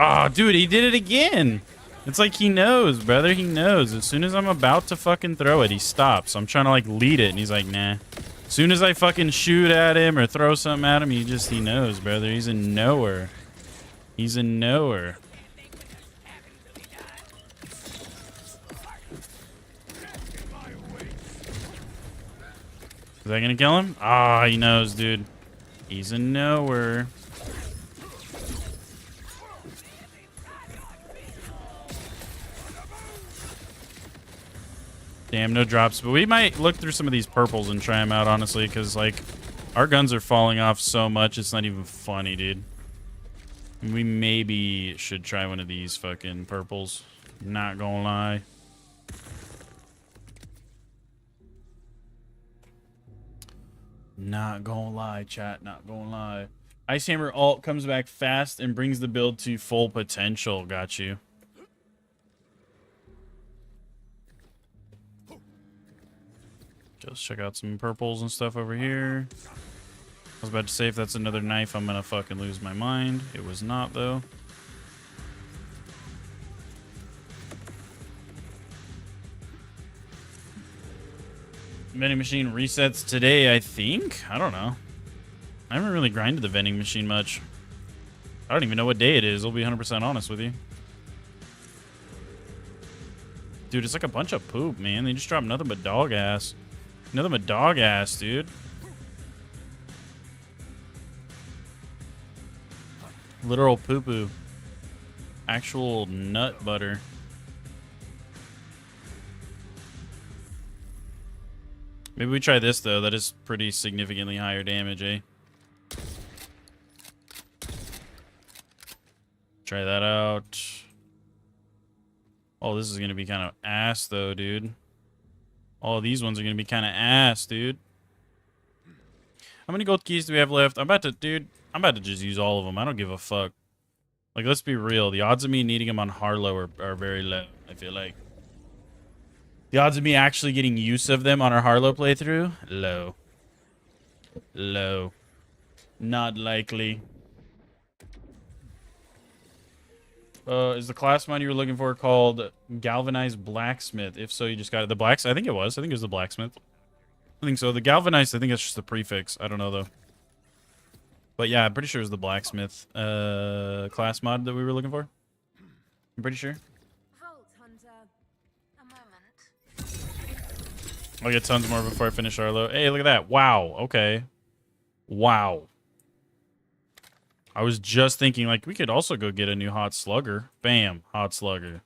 Oh, dude, he did it again. It's like he knows, brother. He knows. As soon as I'm about to fucking throw it, he stops. I'm trying to, like, lead it, and he's like, nah. As soon as I fucking shoot at him or throw something at him, he knows, brother. He's a knower. He's a knower. Is that gonna kill him? Ah, he knows, dude. He's a knower. Damn, no drops. But we might look through some of these purples and try them out, honestly, because, like, our guns are falling off so much, it's not even funny, dude. We maybe should try one of these fucking purples. Not gonna lie. Not gonna lie, chat. Not gonna lie. Ice Hammer alt comes back fast and brings the build to full potential. Got you. Let's check out some purples and stuff over here. I was about to say if that's another knife, I'm gonna fucking lose my mind. It was not, though. Vending machine resets today, I think. I don't know. I haven't really grinded the vending machine much. I don't even know what day it is. I'll be 100% honest with you. Dude, it's like a bunch of poop, man. They just dropped nothing but dog ass. Nothing but dog ass, dude. Literal poo-poo. actual nut butter. Maybe we try this, though. That is pretty significantly higher damage, eh? Try that out. Oh, this is going to be kind of ass, though, dude. All these ones are going to be kind of ass, dude. How many gold keys do we have left? I'm about to just use all of them. I don't give a fuck. Like, let's be real. The odds of me needing them on Harlow are very low, I feel like. The odds of me actually getting use of them on our Harlow playthrough? Low. Low. Not likely. Is the class mod you were looking for called Galvanized Blacksmith? If so, you just got it. The blacks? I think it was. I think it was the Blacksmith. I think so. The Galvanized, I think that's just the prefix. I don't know, though. But yeah, I'm pretty sure it was the Blacksmith class mod that we were looking for. I'm pretty sure. Vault Hunter. A moment. I'll get tons more before I finish Arlo. Hey, look at that. Wow. Okay. Wow. I was just thinking, like, we could also go get a new Hot Slugger. Bam. Hot Slugger.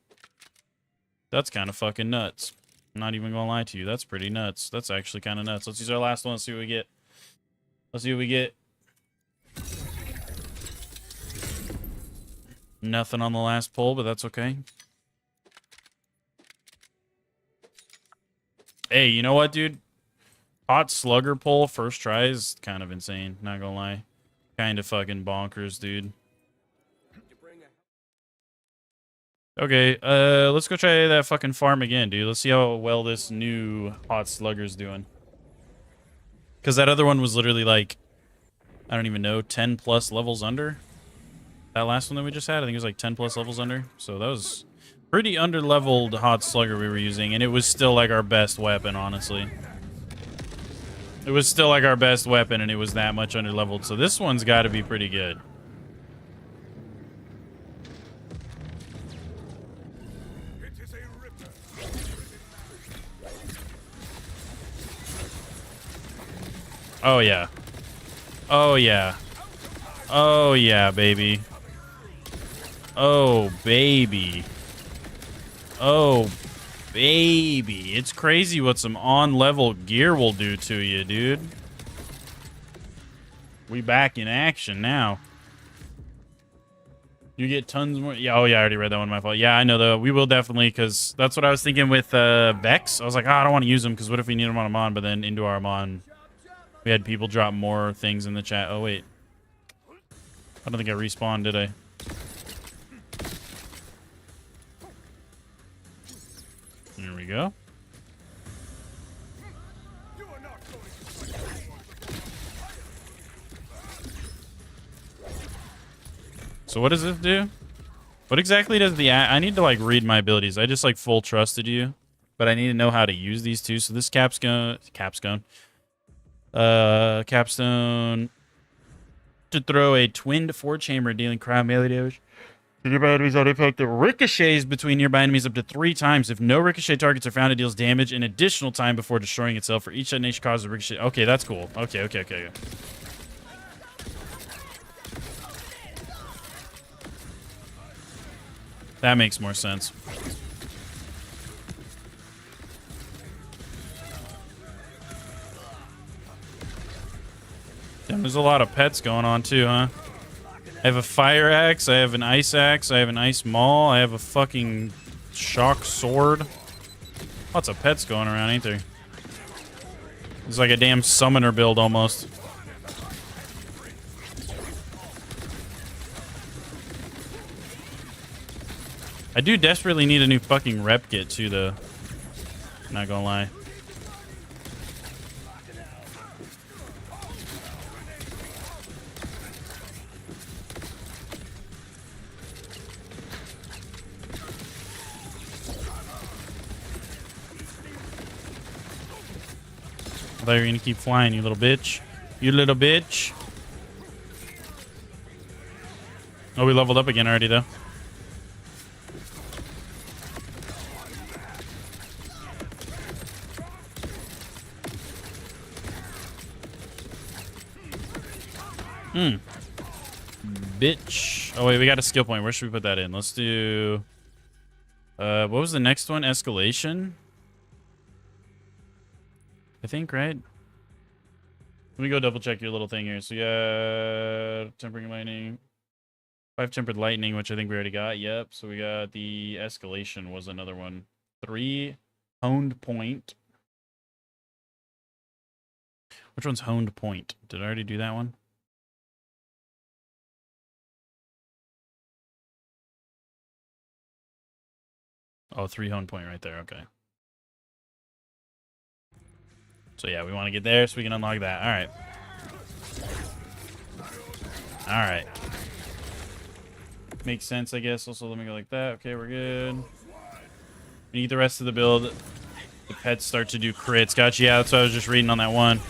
That's kind of fucking nuts. I'm not even gonna lie to you. That's pretty nuts. That's actually kind of nuts. Let's use our last one. Let's see what we get. Let's see what we get. Nothing on the last pull, but that's okay. Hey, you know what, dude? Hot Slugger pull first try is kind of insane. Not gonna lie. Kind of fucking bonkers, dude. Okay, let's go try that fucking farm again, dude. Let's see how well this new Hot Slugger's doing. Because that other one was literally like, I don't even know, 10 plus levels under. That last one that we just had, I think it was like 10 plus levels under. So that was pretty under-leveled Hot Slugger we were using, and it was still like our best weapon, honestly. It was still like our best weapon, and it was that much under-leveled. So this one's got to be pretty good. Oh, yeah. Oh, yeah. Oh, yeah, baby. Oh, baby. Oh, baby. It's crazy what some on-level gear will do to you, dude. We back in action now. You get tons more. Yeah, oh, yeah, I already read that one. My fault. Yeah, I know, though. We will definitely, because that's what I was thinking with Vex. I was like, oh, I don't want to use them, because what if we need them on Amon? But then into our Amon, we had people drop more things in the chat. Oh, wait. I don't think I respawned, did I? There we go. So what does this do? What exactly does the... I need to, like, read my abilities. I just, like, full trusted you. But I need to know how to use these two. So this capstone... Capstone... To throw a twinned 4-chamber dealing cryo melee damage. To nearby enemies on impact that ricochets between nearby enemies up to 3 times. If no ricochet targets are found, it deals damage an additional time before destroying itself. For each detonation causes a ricochet. Okay, that's cool. Okay. That makes more sense. Damn, there's a lot of pets going on too, huh? I have a fire axe, I have an ice axe, I have an ice maul, I have a fucking shock sword. Lots of pets going around, ain't there? It's like a damn summoner build almost. I do desperately need a new fucking rep kit too, though. Not gonna lie. I thought you were gonna keep flying, you little bitch. You little bitch. Oh, we leveled up again already, though. bitch. Oh, wait, we got a skill point. Where should we put that in? Let's do... what was the next one? Escalation? I think, right? Let me go double check your little thing here. So, yeah, tempering lightning. 5 tempered lightning, which I think we already got. Yep. So, we got the escalation was another one. 3 honed point. Which one's honed point? Did I already do that one? Oh, 3 honed point right there. Okay. So, yeah, we want to get there so we can unlock that. All right. All right. Makes sense, I guess. Also, let me go like that. Okay, we're good. We need the rest of the build. The pets start to do crits. Gotcha. Yeah, that's what I was just reading on that one.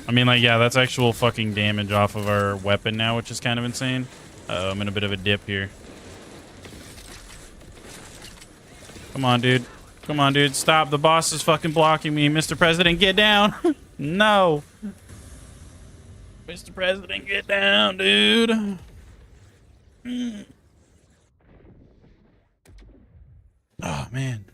I mean, like, yeah, that's actual fucking damage off of our weapon now, which is kind of insane. I'm in a bit of a dip here. Come on, dude. Come on, dude. Stop. The boss is fucking blocking me. Mr. President, get down. No. Mr. President, get down, dude. Oh, man.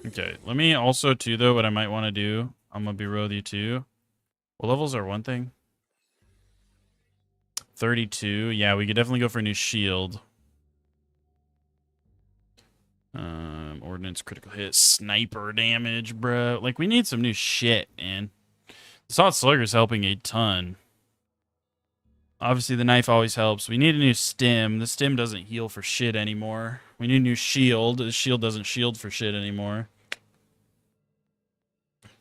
Okay, let me also, too, though, what I might want to do. I'm going to be real with you, too. Well, levels are one thing. 32. Yeah, we could definitely go for a new shield. Ordnance, critical hit, sniper damage, bro. Like, we need some new shit, man. The Assault Slugger's helping a ton. Obviously, the knife always helps. We need a new stim. The stim doesn't heal for shit anymore. We need a new shield. The shield doesn't shield for shit anymore.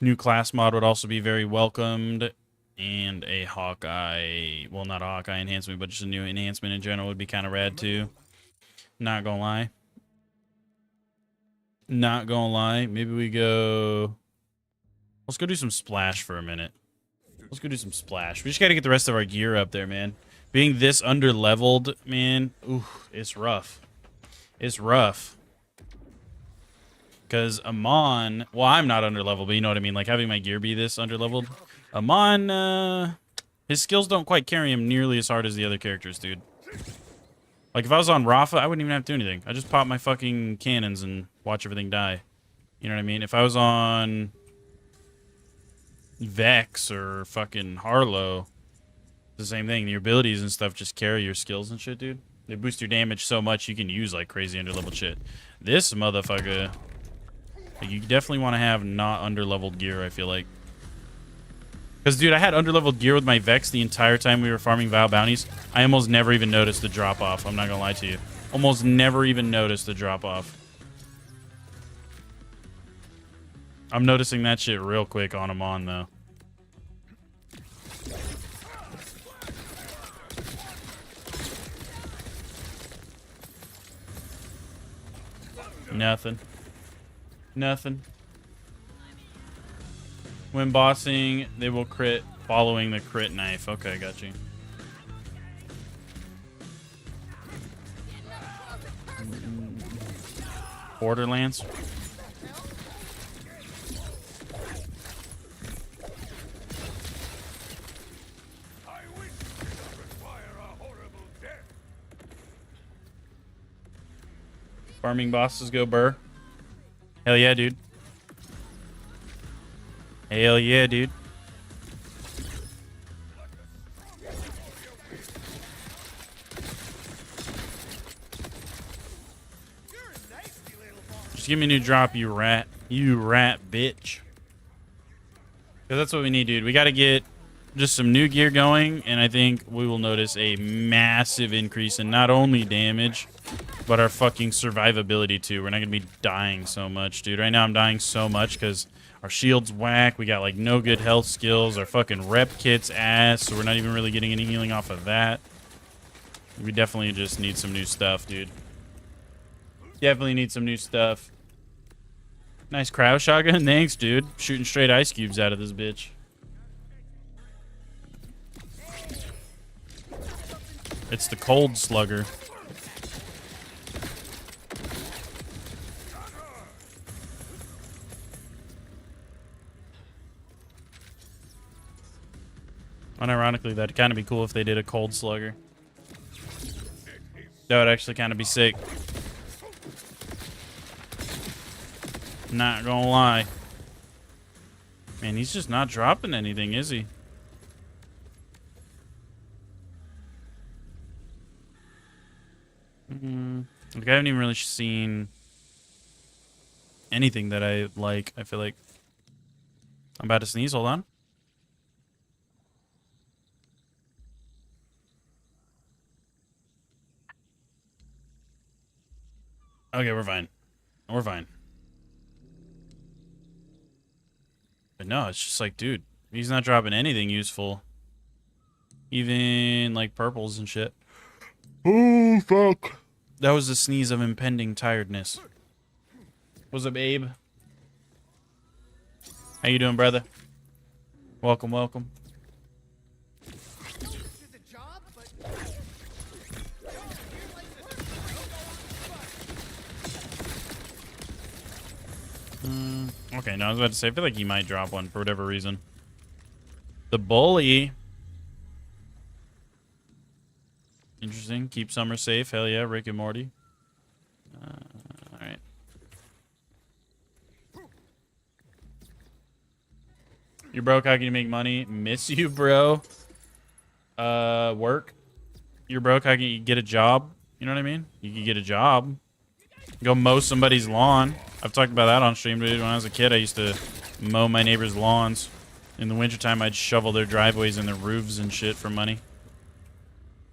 New class mod would also be very welcomed. And a Hawkeye... Well, not a Hawkeye enhancement, but just a new enhancement in general would be kind of rad, too. Not gonna lie. Not gonna lie. Maybe we go... Let's go do some splash for a minute. Let's go do some splash. We just gotta get the rest of our gear up there, man. Being this under-leveled, man, ooh, it's rough. It's rough. Because Amon... Well, I'm not under-leveled, but you know what I mean. Like, having my gear be this under-leveled. Amon, his skills don't quite carry him nearly as hard as the other characters, dude. Like, if I was on Rafa, I wouldn't even have to do anything. I just pop my fucking cannons and watch everything die. You know what I mean? If I was on Vex or fucking Harlow, the same thing. Your abilities and stuff just carry your skills and shit, dude. They boost your damage so much you can use, like, crazy under-leveled shit. This motherfucker... Like, you definitely want to have not under-leveled gear, I feel like. Because, dude, I had under-leveled gear with my Vex the entire time we were farming Vow Bounties. I almost never even noticed the drop-off. I'm not going to lie to you. Almost never even noticed the drop-off. I'm noticing that shit real quick on him on, though. Nothing. Nothing. When bossing, they will crit following the crit knife. Okay, got you. Borderlands. I wish you could require a horrible death. Farming bosses go burr. Hell yeah, dude. Hell yeah, dude. Just give me a new drop, you rat. You rat, bitch. Because that's what we need, dude. We got to get just some new gear going, and I think we will notice a massive increase in not only damage, but our fucking survivability, too. We're not going to be dying so much, dude. Right now, I'm dying so much because... Our shield's whack. We got, like, no good health skills. Our fucking rep kit's ass, so we're not even really getting any healing off of that. We definitely just need some new stuff, dude. Definitely need some new stuff. Nice crowd shotgun. Thanks, dude. Shooting straight ice cubes out of this bitch. It's the cold slugger. Unironically, that'd kind of be cool if they did a cold slugger. That would actually kind of be sick. Not gonna lie. Man, he's just not dropping anything, is he? Like, I haven't even really seen anything that I like. I feel like I'm about to sneeze. Hold on. Okay, we're fine. We're fine. But no, it's just like, dude, he's not dropping anything useful. Even, like, purples and shit. Oh, fuck. That was a sneeze of impending tiredness. What's up, Abe? How you doing, brother? Welcome, welcome. Okay, no, I was about to say, I feel like he might drop one for whatever reason. The bully. Interesting. Keep Summer safe. Hell yeah, Rick and Morty. Alright. You're broke, how can you make money? Miss you, bro. Work. You're broke, how can you get a job? You know what I mean? You can get a job. Go mow somebody's lawn. I've talked about that on stream, dude. When I was a kid, I used to mow my neighbors' lawns. In the wintertime, I'd shovel their driveways and their roofs and shit for money.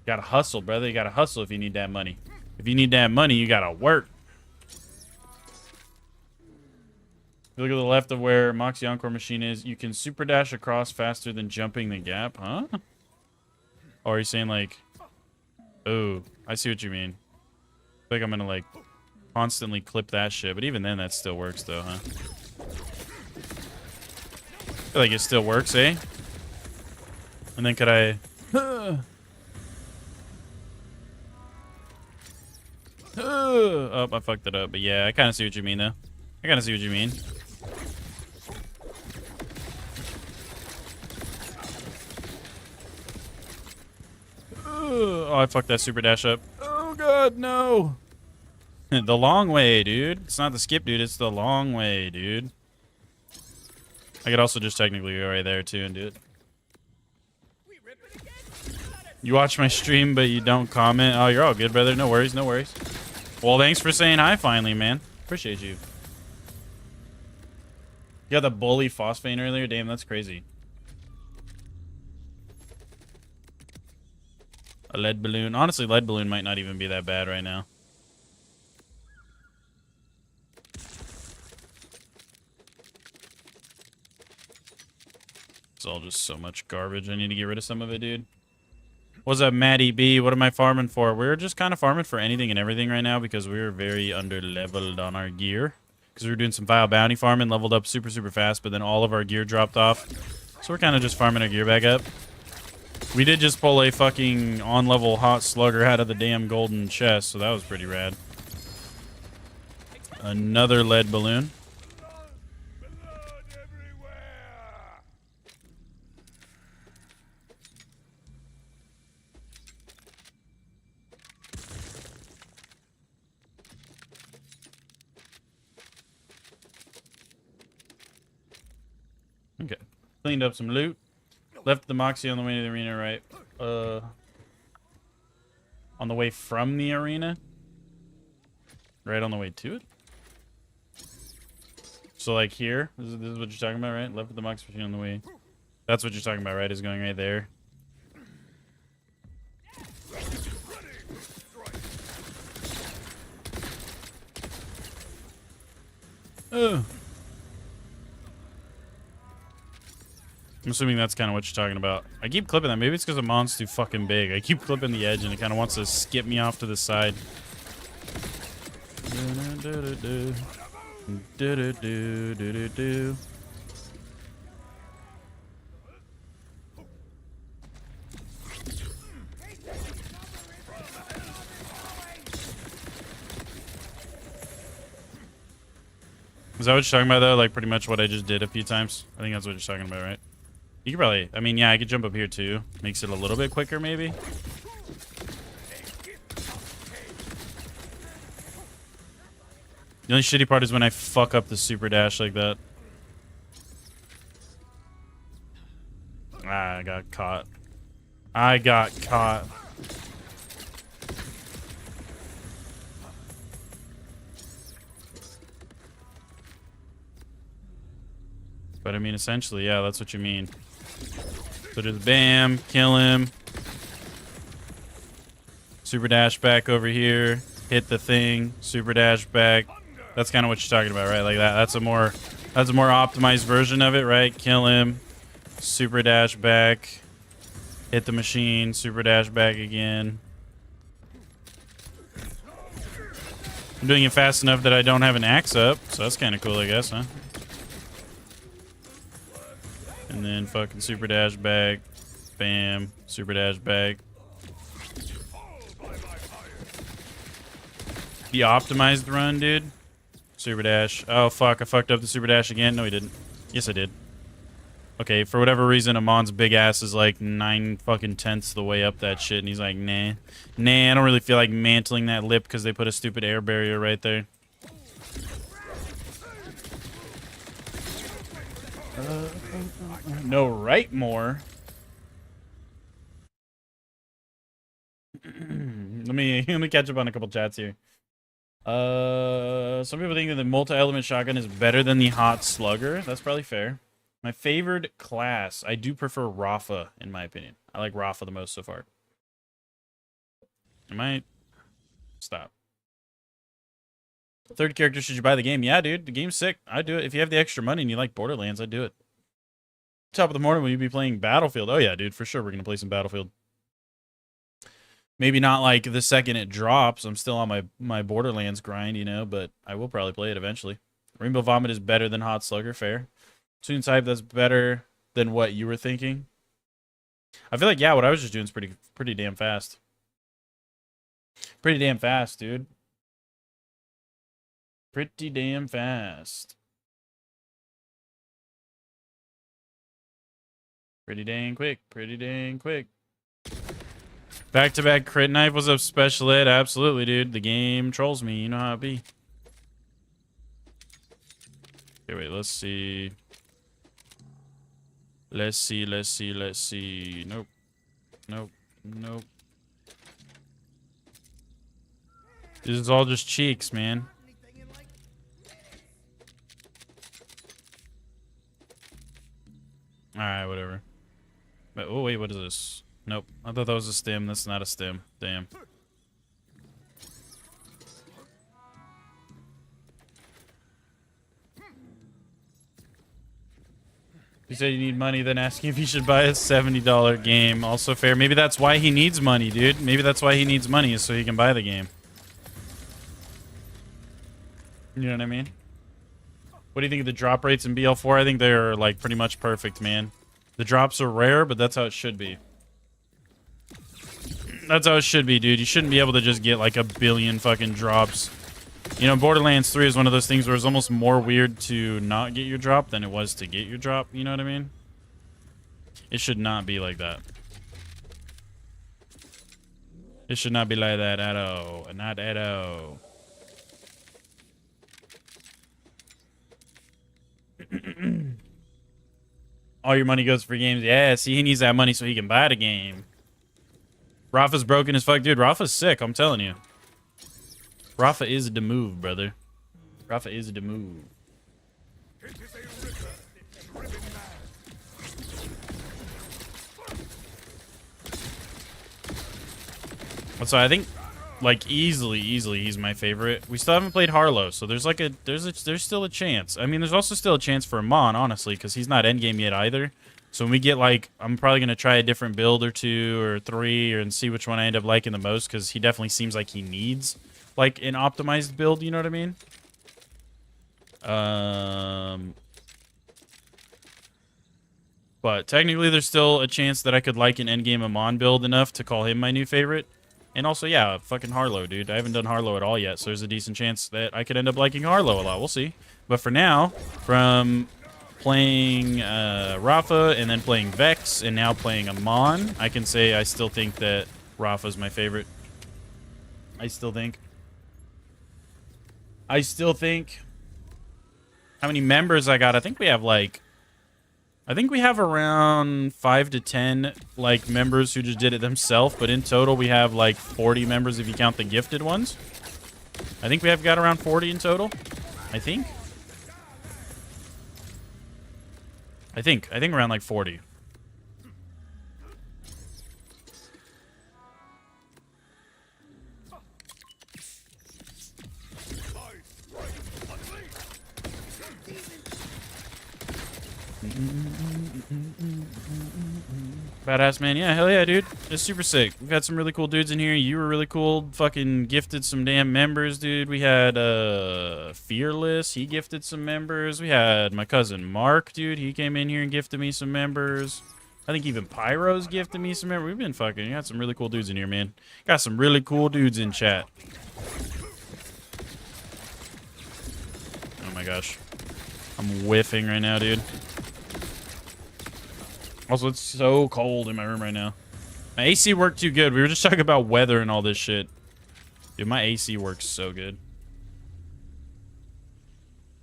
Gotta hustle, brother. You gotta hustle if you need that money. If you need that money, you gotta work. Look at the left of where Moxie Encore machine is. You can super dash across faster than jumping the gap, huh? Or are you saying like, oh, I see what you mean. I think I'm gonna like constantly clip that shit, but even then that still works though, huh? I feel like it still works, eh? And then could I... Oh, I fucked it up, but yeah, I kind of see what you mean though. I kind of see what you mean. Oh, I fucked that super dash up. Oh god, no. The long way, dude. It's not the skip, dude. It's the long way, dude. I could also just technically go right there, too, and do it. You watch my stream, but you don't comment. Oh, you're all good, brother. No worries, no worries. Well, thanks for saying hi finally, man. Appreciate you. You got the bully phosphane earlier? Damn, that's crazy. A lead balloon. Honestly, lead balloon might not even be that bad right now. It's all just so much garbage. I need to get rid of some of it, dude. What's up, Maddie B? What am I farming for? We're just kind of farming for anything and everything right now because we're very under-leveled on our gear. Because we were doing some vile bounty farming, leveled up super, super fast, but then all of our gear dropped off. So we're kind of just farming our gear back up. We did just pull a fucking on-level hot slugger out of the damn golden chest, so that was pretty rad. Another lead balloon. Okay. Cleaned up some loot. Left the Moxie on the way to the arena, right? On the way from the arena? Right on the way to it? So, like, here? This is what you're talking about, right? Left with the Moxie machine on the way. That's what you're talking about, right? Is going right there. Oh. I'm assuming that's kind of what you're talking about. I keep clipping that. Maybe it's because the mon's too fucking big. I keep clipping the edge and it kind of wants to skip me off to the side. Is that what you're talking about, though? Like, pretty much what I just did a few times? I think that's what you're talking about, right? You could probably, I mean, yeah, I could jump up here too. Makes it a little bit quicker, maybe. The only shitty part is when I fuck up the super dash like that. Ah, I got caught. I got caught. But I mean, essentially, yeah, that's what you mean. So just bam, kill him. Super dash back over here. Hit the thing. Super dash back. That's kind of what you're talking about, right? Like that. That's a more optimized version of it, right? Kill him. Super dash back. Hit the machine. Super dash back again. I'm doing it fast enough that I don't have an axe up, so that's kind of cool, I guess, huh? And then fucking super dash back. Bam. Super dash back. The optimized run, dude. Super dash. Oh, fuck. I fucked up the super dash again. No, he didn't. Yes, I did. Okay, for whatever reason, Amon's big ass is like 9 fucking tenths the way up that shit. And he's like, nah. Nah, I don't really feel like mantling that lip because they put a stupid air barrier right there. No, right more. let me catch up on a couple chats here. Some people think that the multi-element shotgun is better than the hot slugger. That's probably fair. My favored class. I do prefer Rafa, in my opinion. I like Rafa the most so far. I might stop. Third character, should you buy the game? Yeah, dude. The game's sick. I'd do it. If you have the extra money and you like Borderlands, I'd do it. Top of the morning, will you be playing Battlefield? Oh, yeah, dude. For sure, we're going to play some Battlefield. Maybe not like the second it drops. I'm still on my Borderlands grind, you know, but I will probably play it eventually. Rainbow Vomit is better than Hot Slugger. Fair. Toon Type, that's better than what you were thinking. I feel like, yeah, what I was just doing is pretty damn fast. Pretty damn fast, dude. Pretty damn fast. Pretty dang quick. Pretty dang quick. Back-to-back crit knife. Was up, Special Ed? Absolutely, dude. The game trolls me. You know how it be. Okay, wait. Let's see. Let's see. Nope. This is all just cheeks, man. Alright, whatever. But, oh, wait, what is this? Nope. I thought that was a stem. That's not a stem. Damn. You said you need money, then asking if you should buy a $70 game. Also fair. Maybe that's why he needs money, dude. Maybe that's why he needs money, is so he can buy the game. You know what I mean? What do you think of the drop rates in BL4? I think they're, like, pretty much perfect, man. The drops are rare, but that's how it should be. That's how it should be, dude. You shouldn't be able to just get, like, a billion fucking drops. You know, Borderlands 3 is one of those things where it's almost more weird to not get your drop than it was to get your drop. You know what I mean? It should not be like that. It should not be like that at all. Not at all. All your money goes for games. Yeah, see, he needs that money so he can buy the game. Rafa's broken as fuck. Dude, Rafa's sick, I'm telling you. Rafa is the move, brother. Rafa is the move. It is a river driven mad. So I think, like, easily, he's my favorite. We still haven't played Harlow, so there's like there's still a chance. I mean, there's also still a chance for Amon, honestly, because he's not endgame yet either. So when we get, like, I'm probably gonna try a different build or 2 or 3 and see which one I end up liking the most, because he definitely seems like he needs, like, an optimized build. You know what I mean? But technically, there's still a chance that I could like an endgame Amon build enough to call him my new favorite. And also, yeah, fucking Harlow, dude. I haven't done Harlow at all yet, so there's a decent chance that I could end up liking Harlow a lot. We'll see. But for now, from playing Rafa, and then playing Vex, and now playing Amon, I can say I still think that Rafa's my favorite. I still think. How many members I got? I think we have like... I think we have around 5 to 10 like members who just did it themselves, but in total we have like 40 members if you count the gifted ones. I think we have got around 40 in total. I think around like 40. Badass, man. Yeah, hell yeah, dude. It's super sick. We've got some really cool dudes in here. You were really cool. Fucking gifted some damn members, dude. We had Fearless. He gifted some members. We had my cousin Mark, dude. He came in here and gifted me some members. I think even Pyro's gifted me some members. We've been fucking... got some really cool dudes in here, man. Got some really cool dudes in chat. Oh my gosh. I'm whiffing right now, dude. Also, it's so cold in my room right now. My AC worked too good. We were just talking about weather and all this shit. Dude, my AC works so good.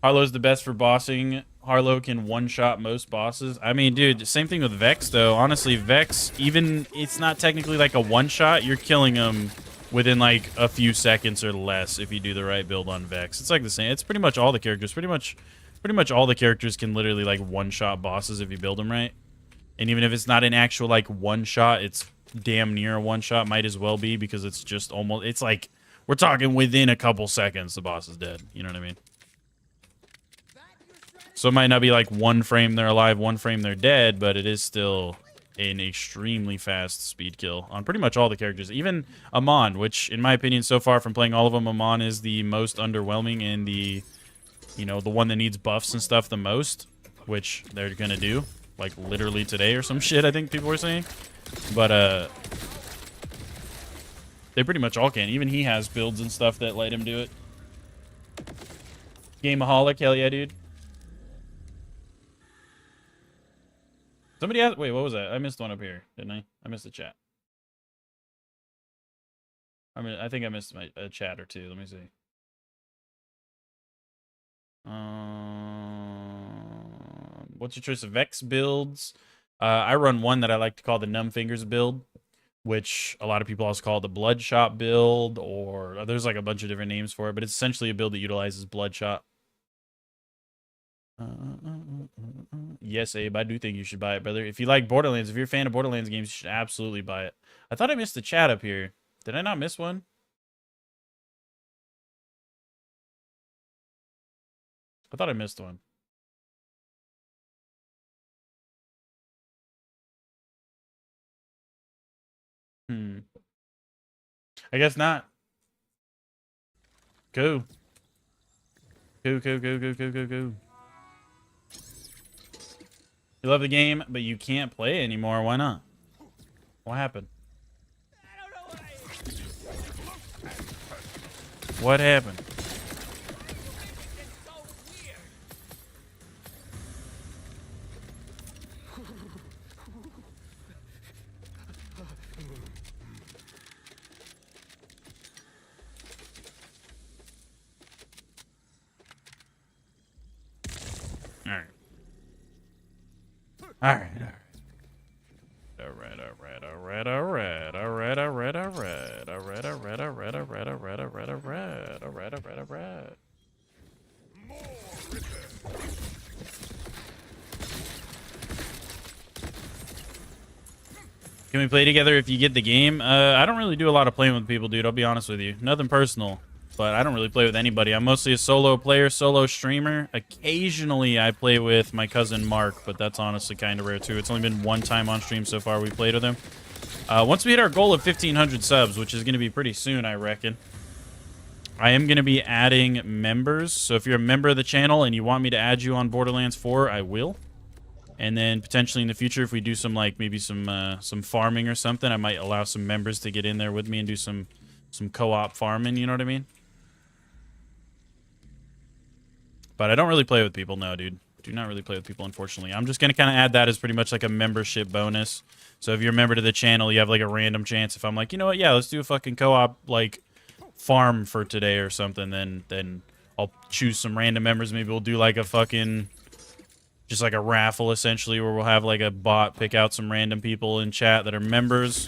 Harlow's the best for bossing. Harlow can one-shot most bosses. I mean, dude, same thing with Vex, though. Honestly, Vex, even it's not technically like a one-shot, you're killing them within like a few seconds or less if you do the right build on Vex. It's like the same. It's pretty much all the characters. Pretty much all the characters can literally like one-shot bosses if you build them right. And even if it's not an actual, like, one-shot, it's damn near a one-shot. Might as well be, because it's just almost... It's like, we're talking within a couple seconds, the boss is dead. You know what I mean? So it might not be, like, one frame they're alive, one frame they're dead, but it is still an extremely fast speed kill on pretty much all the characters. Even Amon, which, in my opinion, so far from playing all of them, Amon is the most underwhelming and the, you know, the one that needs buffs and stuff the most, which they're gonna do. Like, literally today or some shit, I think people were saying. But, they pretty much all can. Even he has builds and stuff that let him do it. Gameaholic, hell yeah, dude. Somebody asked... Wait, what was that? I missed one up here, didn't I? I missed the chat. I mean, I think I missed a chat or two. Let me see. What's your choice of Vex builds? I run one that I like to call the Numb Fingers build, which a lot of people also call the Bloodshot build, or there's like a bunch of different names for it, but it's essentially a build that utilizes Bloodshot. Yes, Abe, I do think you should buy it, brother. If you like Borderlands, if you're a fan of Borderlands games, you should absolutely buy it. I thought I missed the chat up here. Did I not miss one? I thought I missed one. I guess not. Go. Go. You love the game, but you can't play it anymore. Why not? What happened? What happened? All right. Can we play together if you get the game? I don't really do a lot of playing with people, dude. I'll be honest with you. Nothing personal, but I don't really play with anybody. I'm mostly a solo player, solo streamer. Occasionally, I play with my cousin Mark, but that's honestly kind of rare, too. It's only been one time on stream so far we played with him. Once we hit our goal of 1,500 subs, which is going to be pretty soon, I reckon, I am going to be adding members. So if you're a member of the channel and you want me to add you on Borderlands 4, I will. And then potentially in the future, if we do some, like, maybe some farming or something, I might allow some members to get in there with me and do some co-op farming, you know what I mean? But I don't really play with people, no, dude. do not really play with people, unfortunately. I'm just going to kind of add that as pretty much like a membership bonus. So if you're a member to the channel, you have like a random chance. If I'm like, you know what, yeah, let's do a fucking co-op like farm for today or something, then I'll choose some random members. Maybe we'll do like a fucking, just like a raffle essentially, where we'll have like a bot pick out some random people in chat that are members,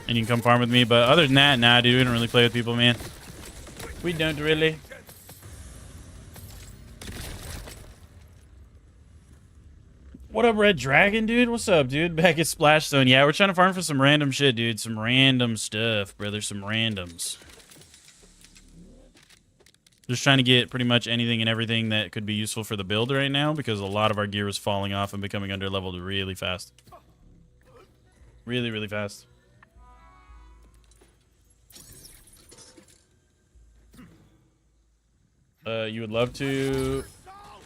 and you can come farm with me. But other than that, nah, dude, we don't really play with people, man. We don't really. What up, Red Dragon, dude? What's up, dude? Back at Splash Zone. Yeah, we're trying to farm for some random shit, dude. Some random stuff, brother. Some randoms. Just trying to get pretty much anything and everything that could be useful for the build right now, because a lot of our gear is falling off and becoming under-leveled really fast. Really, really fast. You would love to...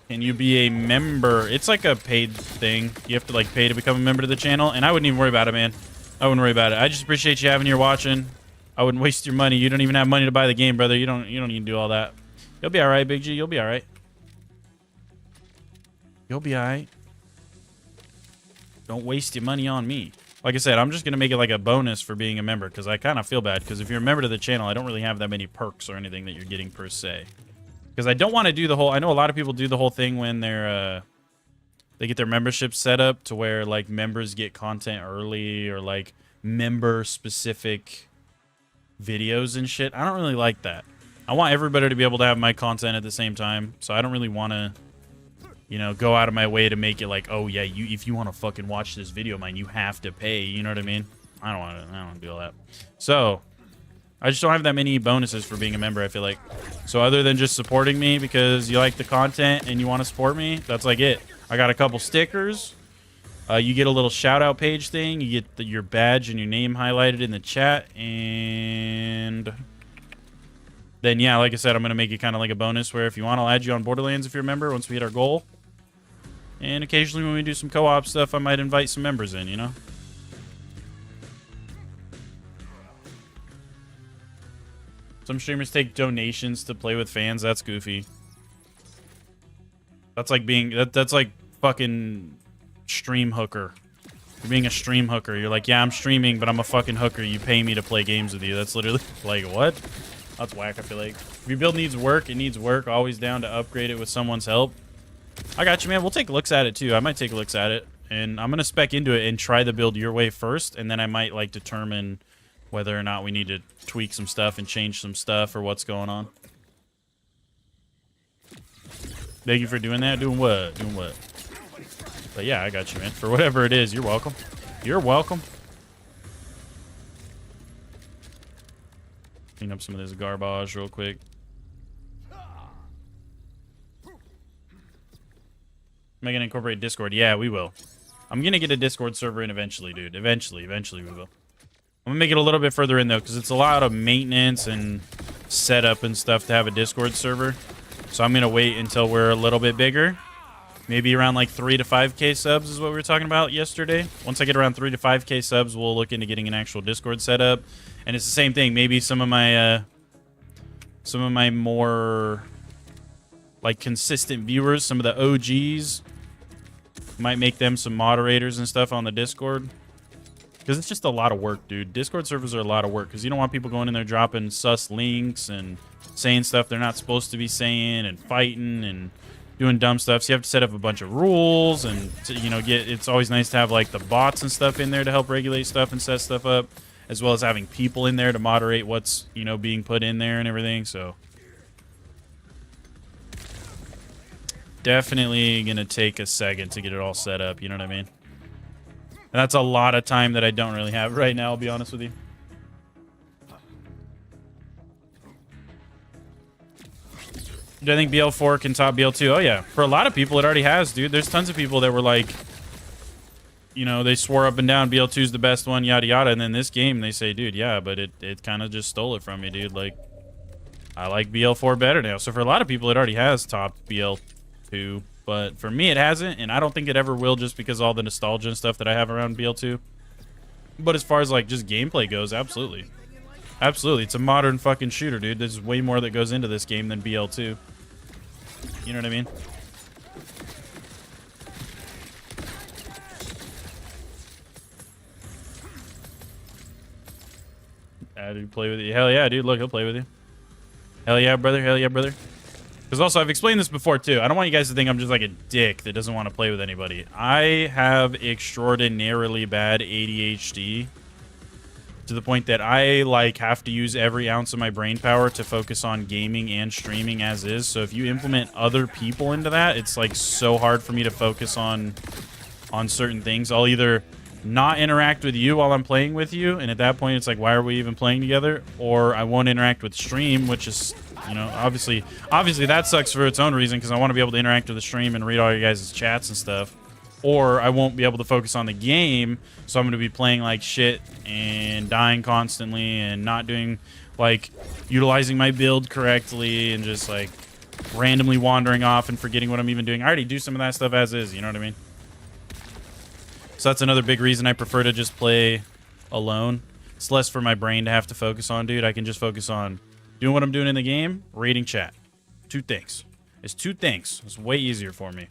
Can you be a member? It's like a paid thing. You have to like pay to become a member to the channel, and I wouldn't even worry about it, man. I wouldn't worry about it. I just appreciate you having here watching. I wouldn't waste your money. You don't even have money to buy the game, brother. You don't need to do all that. You'll be all right, Big G. You'll be all right. You'll be all right. Don't waste your money on me. Like I said, I'm just gonna make it like a bonus for being a member, because I kind of feel bad, because if you're a member to the channel, I don't really have that many perks or anything that you're getting per se. Because I don't want to do the whole... I know a lot of people do the whole thing when they're... they get their membership set up to where, like, members get content early, or, like, member-specific videos and shit. I don't really like that. I want everybody to be able to have my content at the same time. So I don't really want to, you know, go out of my way to make it like, oh, yeah, if you want to fucking watch this video of mine, you have to pay. You know what I mean? I don't want to do all that. So... I just don't have that many bonuses for being a member, I feel like. So other than just supporting me because you like the content and you want to support me, that's like it. I got a couple stickers. You get a little shout-out page thing. You get your badge and your name highlighted in the chat. And then, yeah, like I said, I'm going to make it kind of like a bonus where if you want, I'll add you on Borderlands if you're a member once we hit our goal. And occasionally when we do some co-op stuff, I might invite some members in, you know? Some streamers take donations to play with fans. That's goofy. That's like being... That's like fucking stream hooker. You're being a stream hooker. You're like, yeah, I'm streaming, but I'm a fucking hooker. You pay me to play games with you. That's literally... Like, what? That's whack, I feel like. If your build needs work, it needs work. Always down to upgrade it with someone's help. I got you, man. We'll take looks at it, too. I might take looks at it. And I'm going to spec into it and try the build your way first. And then I might, like, determine... whether or not we need to tweak some stuff and change some stuff or what's going on. Thank you for doing that. Doing what? Doing what? But yeah, I got you, man. For whatever it is, you're welcome. You're welcome. Clean up some of this garbage real quick. Am I going to incorporate Discord? Yeah, we will. I'm going to get a Discord server in eventually, dude. Eventually we will. I'm gonna make it a little bit further in though, because it's a lot of maintenance and setup and stuff to have a Discord server. So I'm gonna wait until we're a little bit bigger. Maybe around like 3 to 5K subs is what we were talking about yesterday. Once I get around 3 to 5K subs, we'll look into getting an actual Discord setup. And it's the same thing. Maybe some of my more like consistent viewers, some of the OGs, might make them some moderators and stuff on the Discord. Because it's just a lot of work, dude. Discord servers are a lot of work. Because you don't want people going in there dropping sus links and saying stuff they're not supposed to be saying and fighting and doing dumb stuff. So you have to set up a bunch of rules and, you know, it's always nice to have, like, the bots and stuff in there to help regulate stuff and set stuff up. As well as having people in there to moderate what's, you know, being put in there and everything. So definitely going to take a second to get it all set up. You know what I mean? And that's a lot of time that I don't really have right now, I'll be honest with you. Do I think BL4 can top BL2? Oh, yeah. For a lot of people, it already has, dude. There's tons of people that were like, you know, they swore up and down BL2 is the best one, yada, yada. And then this game, they say, dude, yeah, but it kind of just stole it from me, dude. Like, I like BL4 better now. So for a lot of people, it already has topped BL2. But for me, it hasn't, and I don't think it ever will just because all the nostalgia and stuff that I have around BL2. But as far as, like, just gameplay goes, absolutely. Absolutely. It's a modern fucking shooter, dude. There's way more that goes into this game than BL2. You know what I mean? Yeah, dude, play with you. Hell yeah, dude. Look, he'll play with you. Hell yeah, brother. Hell yeah, brother. Because also, I've explained this before, too. I don't want you guys to think I'm just like a dick that doesn't want to play with anybody. I have extraordinarily bad ADHD to the point that I, like, have to use every ounce of my brain power to focus on gaming and streaming as is. So if you implement other people into that, it's, like, so hard for me to focus on certain things. I'll either not interact with you while I'm playing with you, and at that point it's like, why are we even playing together? Or I won't interact with stream, which is, you know, obviously that sucks for its own reason, because I want to be able to interact with the stream and read all your guys' chats and stuff. Or I won't be able to focus on the game, so I'm going to be playing like shit and dying constantly and not doing, like, utilizing my build correctly and just, like, randomly wandering off and forgetting what I'm even doing. I already do some of that stuff as is, you know what I mean? So that's another big reason I prefer to just play alone. It's less for my brain to have to focus on, dude. I can just focus on doing what I'm doing in the game, reading chat. Two things. It's two things. It's way easier for me.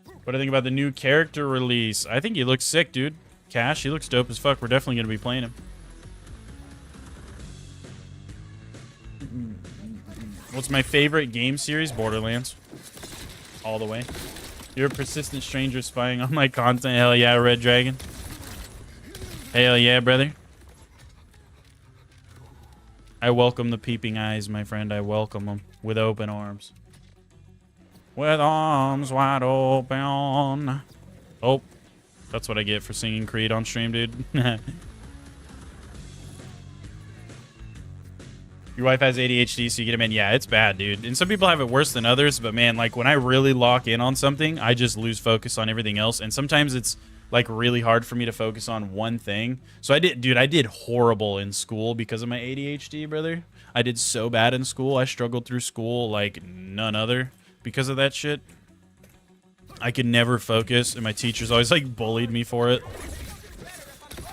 What do I think about the new character release? I think he looks sick, dude. Cash, he looks dope as fuck. We're definitely going to be playing him. What's my favorite game series? Borderlands. All the way. You're a persistent stranger spying on my content. Hell yeah, Red Dragon. Hell yeah, brother. I welcome the peeping eyes, my friend. I welcome them with open arms. With arms wide open. Oh, that's what I get for singing Creed on stream, dude. Your wife has ADHD, so you get them in. Yeah, it's bad, dude. And some people have it worse than others, but man, like when I really lock in on something, I just lose focus on everything else. And sometimes it's like really hard for me to focus on one thing. So I did horrible in school because of my ADHD, brother. I did so bad in school. I struggled through school like none other because of that shit. I could never focus, and my teachers always like bullied me for it.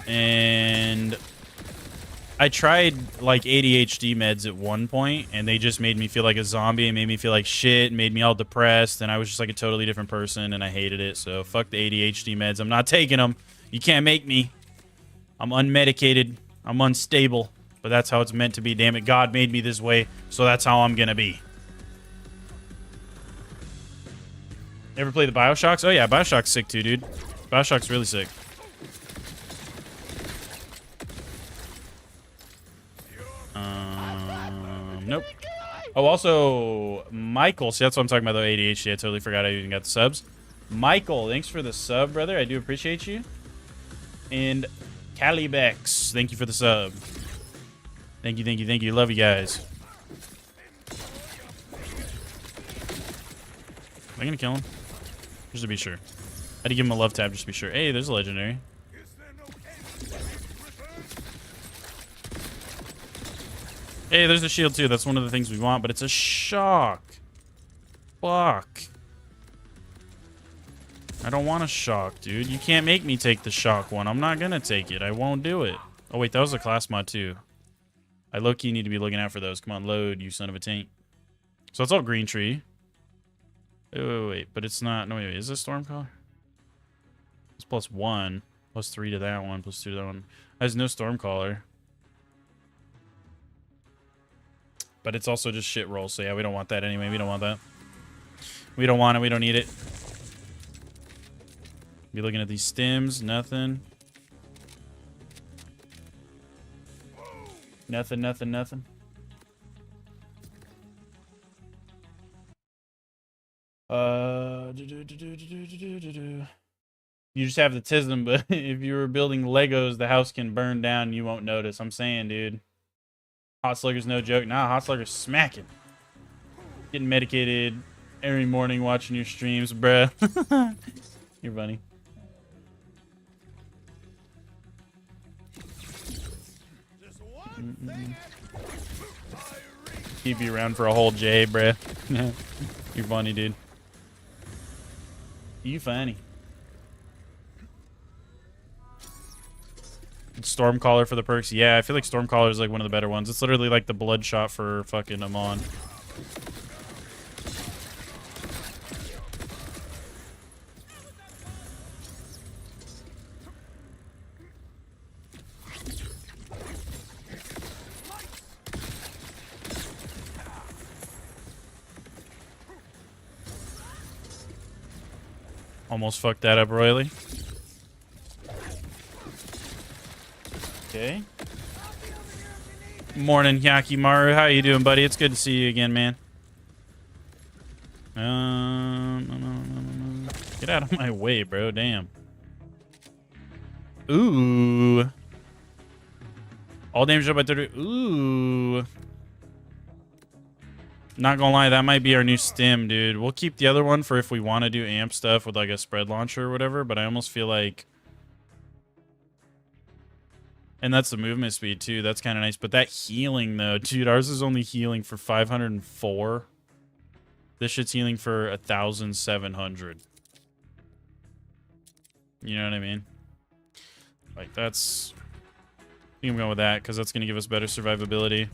And I tried like ADHD meds at one point, and they just made me feel like a zombie and made me feel like shit, made me all depressed, and I was just like a totally different person, and I hated it. So fuck the ADHD meds. I'm not taking them. You can't make me. I'm unmedicated. I'm unstable. But that's how it's meant to be, damn it. God made me this way, so that's how I'm gonna be. Ever play the Bioshocks? Oh yeah, Bioshock's sick too, dude. Bioshock's really sick. Nope. Oh, also, Michael. See, that's what I'm talking about, though, ADHD. I totally forgot I even got the subs. Michael, thanks for the sub, brother. I do appreciate you. And Calibex, thank you for the sub. Thank you, thank you, thank you. Love you guys. Am I going to kill him? Just to be sure. I had to give him a love tab just to be sure. Hey, there's a legendary. Hey, there's a shield too. That's one of the things we want, but it's a shock. Fuck. I don't want a shock, dude. You can't make me take the shock one. I'm not gonna take it. I won't do it. Oh, wait, that was a class mod too. I low-key need to be looking out for those. Come on, load, you son of a taint. So it's all green tree. Wait, but it's not. No, wait, is this Stormcaller? It's +1. +3 to that one. +2 to that one. Has no Stormcaller. But it's also just shit roll, so yeah, we don't want that anyway. We don't want that. We don't want it. We don't need it. Be looking at these stims. Nothing. Nothing, nothing, nothing. You just have the tism, but if you were building Legos, the house can burn down and you won't notice. I'm saying, dude. Hot Slugger's no joke. Nah, Hot Slugger's smacking. Getting medicated every morning watching your streams, bruh. You're funny. Keep you around for a whole J, bruh. You're funny, dude. You funny. Stormcaller for the perks. Yeah, I feel like Stormcaller is like one of the better ones. It's literally like the bloodshot for fucking Amon. Almost fucked that up royally. Okay. Morning, Yakimaru. How you doing, buddy? It's good to see you again, man. Get out of my way, bro. Damn. Ooh. All damage up by 30. Ooh. Not gonna lie, that might be our new stim, dude. We'll keep the other one for if we want to do amp stuff with like a spread launcher or whatever, but I almost feel like... And that's the movement speed too. That's kind of nice. But that healing though, dude, ours is only healing for 504. This shit's healing for 1,700. You know what I mean? Like that's... I think I'm going with that because that's going to give us better survivability.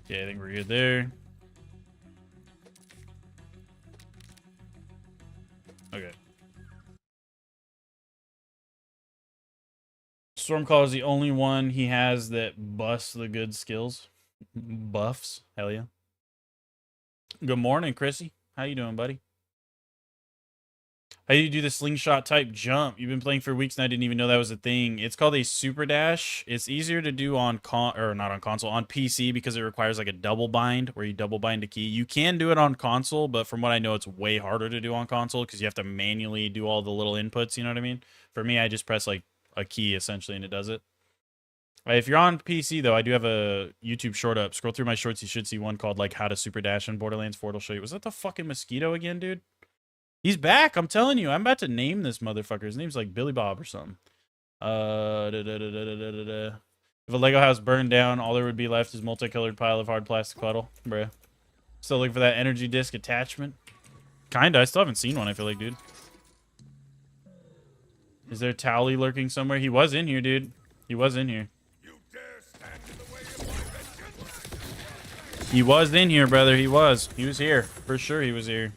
Okay, I think we're good there. Okay. Stormclaw is the only one he has that busts the good skills. Buffs. Hell yeah. Good morning, Chrissy. How you doing, buddy? How do you do the slingshot type jump? You've been playing for weeks and I didn't even know that was a thing. It's called a super dash. It's easier to do on not on console, on PC because it requires like a double bind where you double bind a key. You can do it on console, but from what I know, it's way harder to do on console because you have to manually do all the little inputs. You know what I mean? For me, I just press like a key essentially and it does it. If you're on PC though, I do have a YouTube short up. Scroll through my shorts, you should see one called like how to super dash in Borderlands 4. It'll show you. Was that the fucking mosquito again, dude? He's back. I'm telling you. I'm about to name this motherfucker. His name's like Billy Bob or something. If a Lego house burned down, all there would be left is multicolored pile of hard plastic puddle. Bruh. Still looking for that energy disc attachment? Kinda. I still haven't seen one, I feel like, dude. Is there Towley lurking somewhere? He was in here, dude. He was in here. You dare stand in the way of my vengeance? He was in here, brother. He was. He was here. For sure he was here.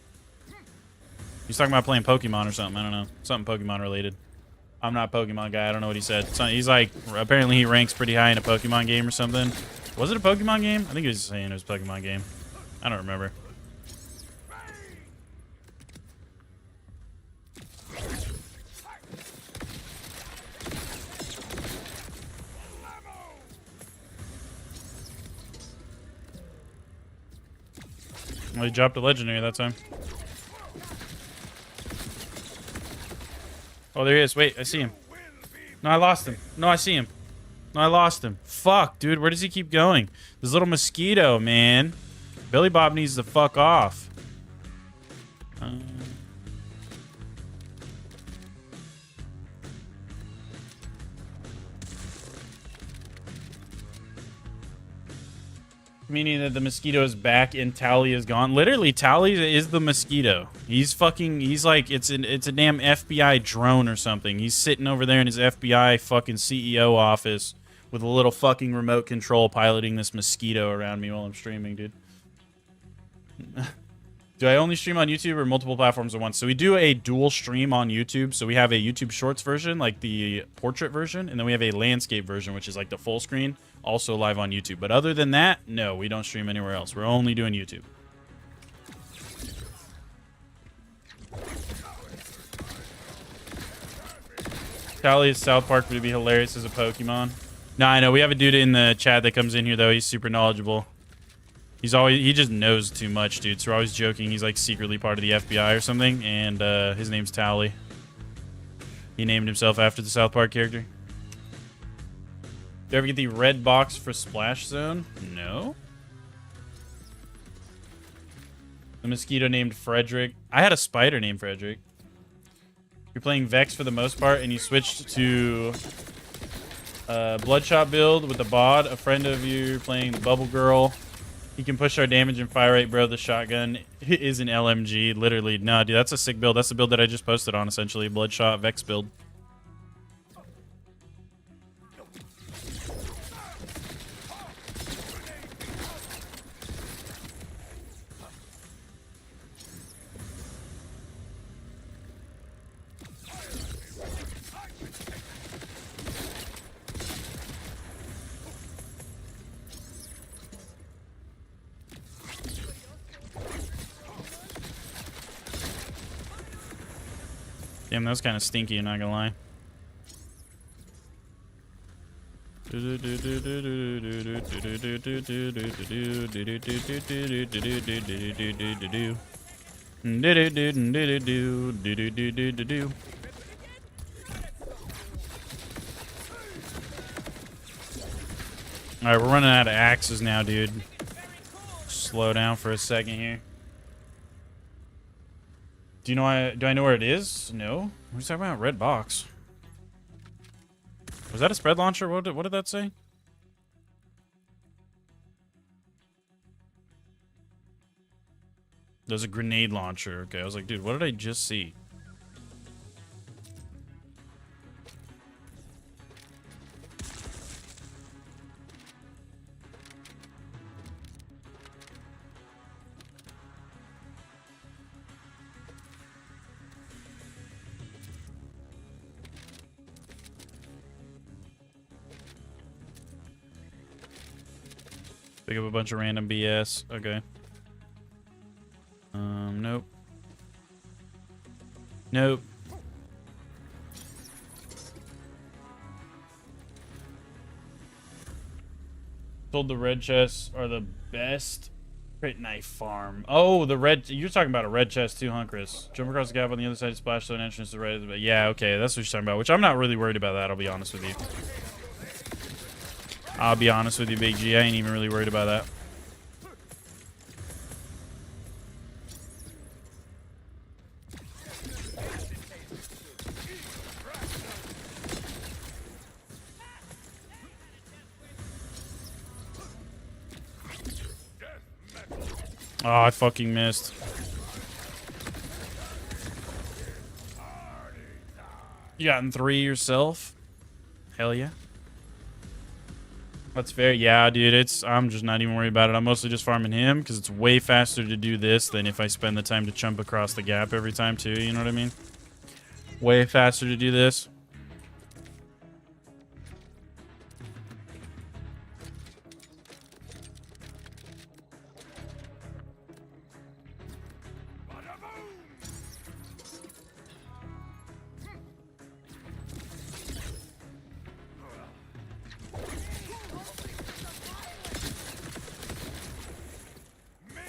He's talking about playing Pokemon or something. I don't know. Something Pokemon related. I'm not a Pokemon guy. I don't know what he said. He's like, apparently he ranks pretty high in a Pokemon game or something. Was it a Pokemon game? I think he was saying it was a Pokemon game. I don't remember. Well, he dropped a legendary that time. Oh, there he is. Wait, I see him. No, I lost him. No, I see him. No, I lost him. Fuck, dude. Where does he keep going? This little mosquito, man. Billy Bob needs to fuck off. Meaning that the mosquito is back and Tally is gone. Literally, Tally is the mosquito. He's fucking, he's like, it's a damn FBI drone or something. He's sitting over there in his FBI fucking CEO office with a little fucking remote control piloting this mosquito around me while I'm streaming, dude. Do I only stream on YouTube or multiple platforms at once? So we do a dual stream on YouTube. So we have a YouTube Shorts version, like the portrait version, and then we have a landscape version, which is like the full screen, also live on YouTube. But other than that, no, we don't stream anywhere else. We're only doing YouTube. Tally is South Park would be hilarious as a Pokemon. No, I know. We have a dude in the chat that comes in here, though. He's super knowledgeable. He just knows too much, dude. So we're always joking. He's like secretly part of the FBI or something. And his name's Tally. He named himself after the South Park character. Did you ever get the red box for Splash Zone? No. The mosquito named Frederick. I had a spider named Frederick. You're playing Vex for the most part, and you switched to Bloodshot build with the bod. A friend of you playing the Bubble Girl. He can push our damage and fire rate, bro. The shotgun is an LMG. Literally. No, dude, that's a sick build. That's the build that I just posted on, essentially. Bloodshot Vex build. Damn, that was kind of stinky, I'm not gonna lie. Alright, we're running out of axes now, dude. Slow down for a second here. Do I know where it is? No. What are you talking about? Red box. Was that a spread launcher? What did that say? There's a grenade launcher. Okay, I was like, dude, what did I just see? Pick up a bunch of random BS. Okay. Nope. Nope. Told the red chests are the best crit knife farm. Oh, the red. You're talking about a red chest too, huh, Chris? Jump across the gap on the other side of splash zone entrance to the right. But yeah, okay, that's what you're talking about. Which I'm not really worried about that. I'll be honest with you. I'll be honest with you, Big G. I ain't even really worried about that. Oh, I fucking missed. You gotten 3 yourself? Hell yeah. That's fair. Yeah, dude, I'm just not even worried about it. I'm mostly just farming him because it's way faster to do this than if I spend the time to jump across the gap every time too, you know what I mean? Way faster to do this.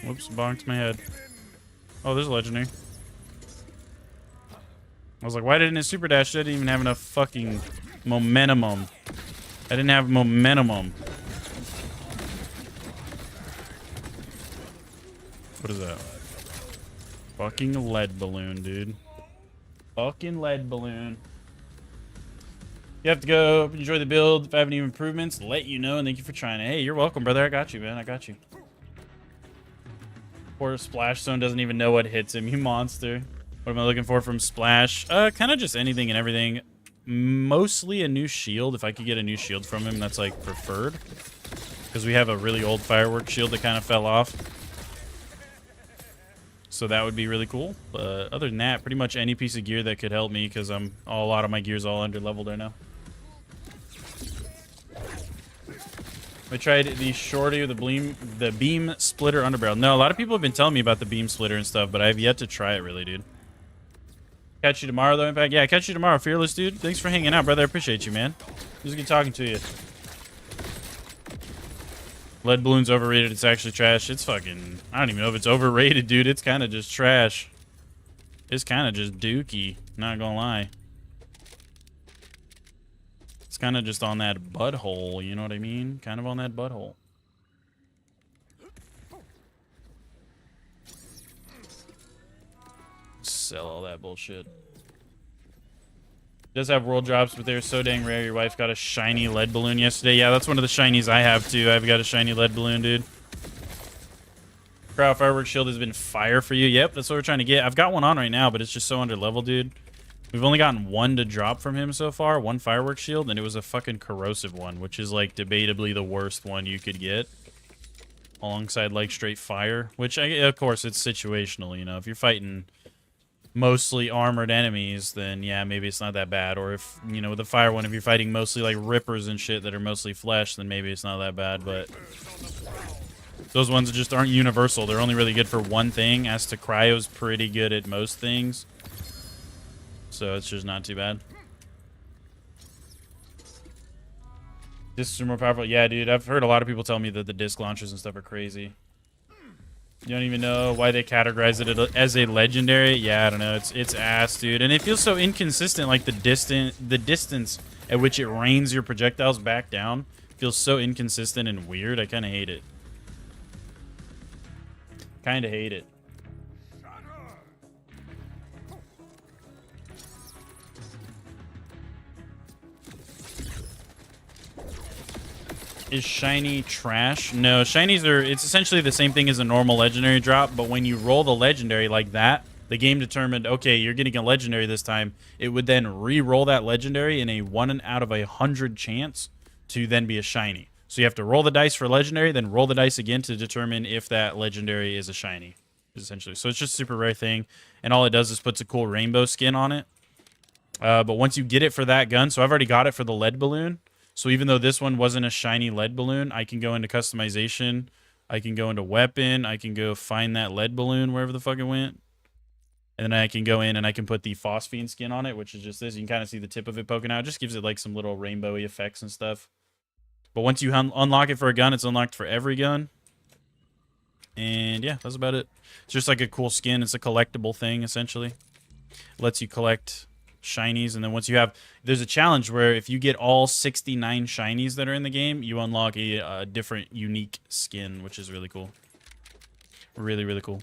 Whoops, bonked my head. Oh, there's a legendary. I was like, why didn't it super dash? I didn't even have enough fucking momentum. I didn't have momentum. What is that? Fucking lead balloon, dude. Fucking lead balloon. You have to go enjoy the build. If I have any improvements, let you know. And thank you for trying it. Hey, you're welcome, brother. I got you, man. I got you. Poor Splash Zone doesn't even know what hits him. You monster. What am I looking for from Splash? Kind of just anything and everything. Mostly a new shield. If I could get a new shield from him, that's like preferred. Because we have a really old fireworks shield that kind of fell off. So that would be really cool. But other than that, pretty much any piece of gear that could help me because a lot of my gear's all under leveled right now. I tried the shorty or the beam splitter underbarrel. No, a lot of people have been telling me about the beam splitter and stuff, but I have yet to try it really, dude. Catch you tomorrow though, Impact. Yeah, catch you tomorrow, Fearless, dude. Thanks for hanging out, brother. I appreciate you, man. It was good talking to you. Lead balloon's overrated. It's actually trash. It's fucking... I don't even know if it's overrated, dude. It's kind of just trash. It's kind of just dookie. Not gonna lie. It's kind of just on that butthole, you know what I mean? Kind of on that butthole. Sell all that bullshit. Does have world drops, but they're so dang rare. Your wife got a shiny lead balloon yesterday. Yeah, that's one of the shinies I have too. I've got a shiny lead balloon, dude. Crowd fireworks shield has been fire for you. Yep, that's what we're trying to get. I've got one on right now, but it's just so under level, dude. We've only gotten one to drop from him so far, one fireworks shield, and it was a fucking corrosive one, which is like debatably the worst one you could get. Alongside like straight fire, which of course it's situational, you know. If you're fighting mostly armored enemies, then yeah, maybe it's not that bad. Or if, you know, with the fire one, if you're fighting mostly like rippers and shit that are mostly flesh, then maybe it's not that bad. But those ones just aren't universal. They're only really good for one thing, as to Cryo's pretty good at most things. so it's just not too bad. Discs are more powerful. Yeah, dude. I've heard a lot of people tell me that the disc launchers and stuff are crazy. You don't even know why they categorize it as a legendary. Yeah, I don't know. It's ass, dude. And it feels so inconsistent. Like the distance at which it rains your projectiles back down feels so inconsistent and weird. I kind of hate it. Kind of hate it. Is shiny trash? No, shinies are, it's essentially the same thing as a normal legendary drop, but when you roll the legendary like that, the game determined, okay, you're getting a legendary this time. It would then re-roll that legendary in a 1 out of 100 chance to then be a shiny. So you have to roll the dice for legendary, then roll the dice again to determine if that legendary is a shiny, essentially. So it's just a super rare thing, and all it does is puts a cool rainbow skin on it. But once you get it for that gun, so I've already got it for the lead balloon. So even though this one wasn't a shiny lead balloon, I can go into customization. I can go into weapon. I can go find that lead balloon wherever the fuck it went. And then I can go in and I can put the phosphine skin on it, which is just this. You can kind of see the tip of it poking out. It just gives it like some little rainbowy effects and stuff. But once you unlock it for a gun, it's unlocked for every gun. And yeah, that's about it. It's just like a cool skin. It's a collectible thing, essentially. It lets you collect shinies, and then once you have, there's a challenge where if you get all 69 shinies that are in the game, you unlock a different unique skin, which is really cool. Really, really cool.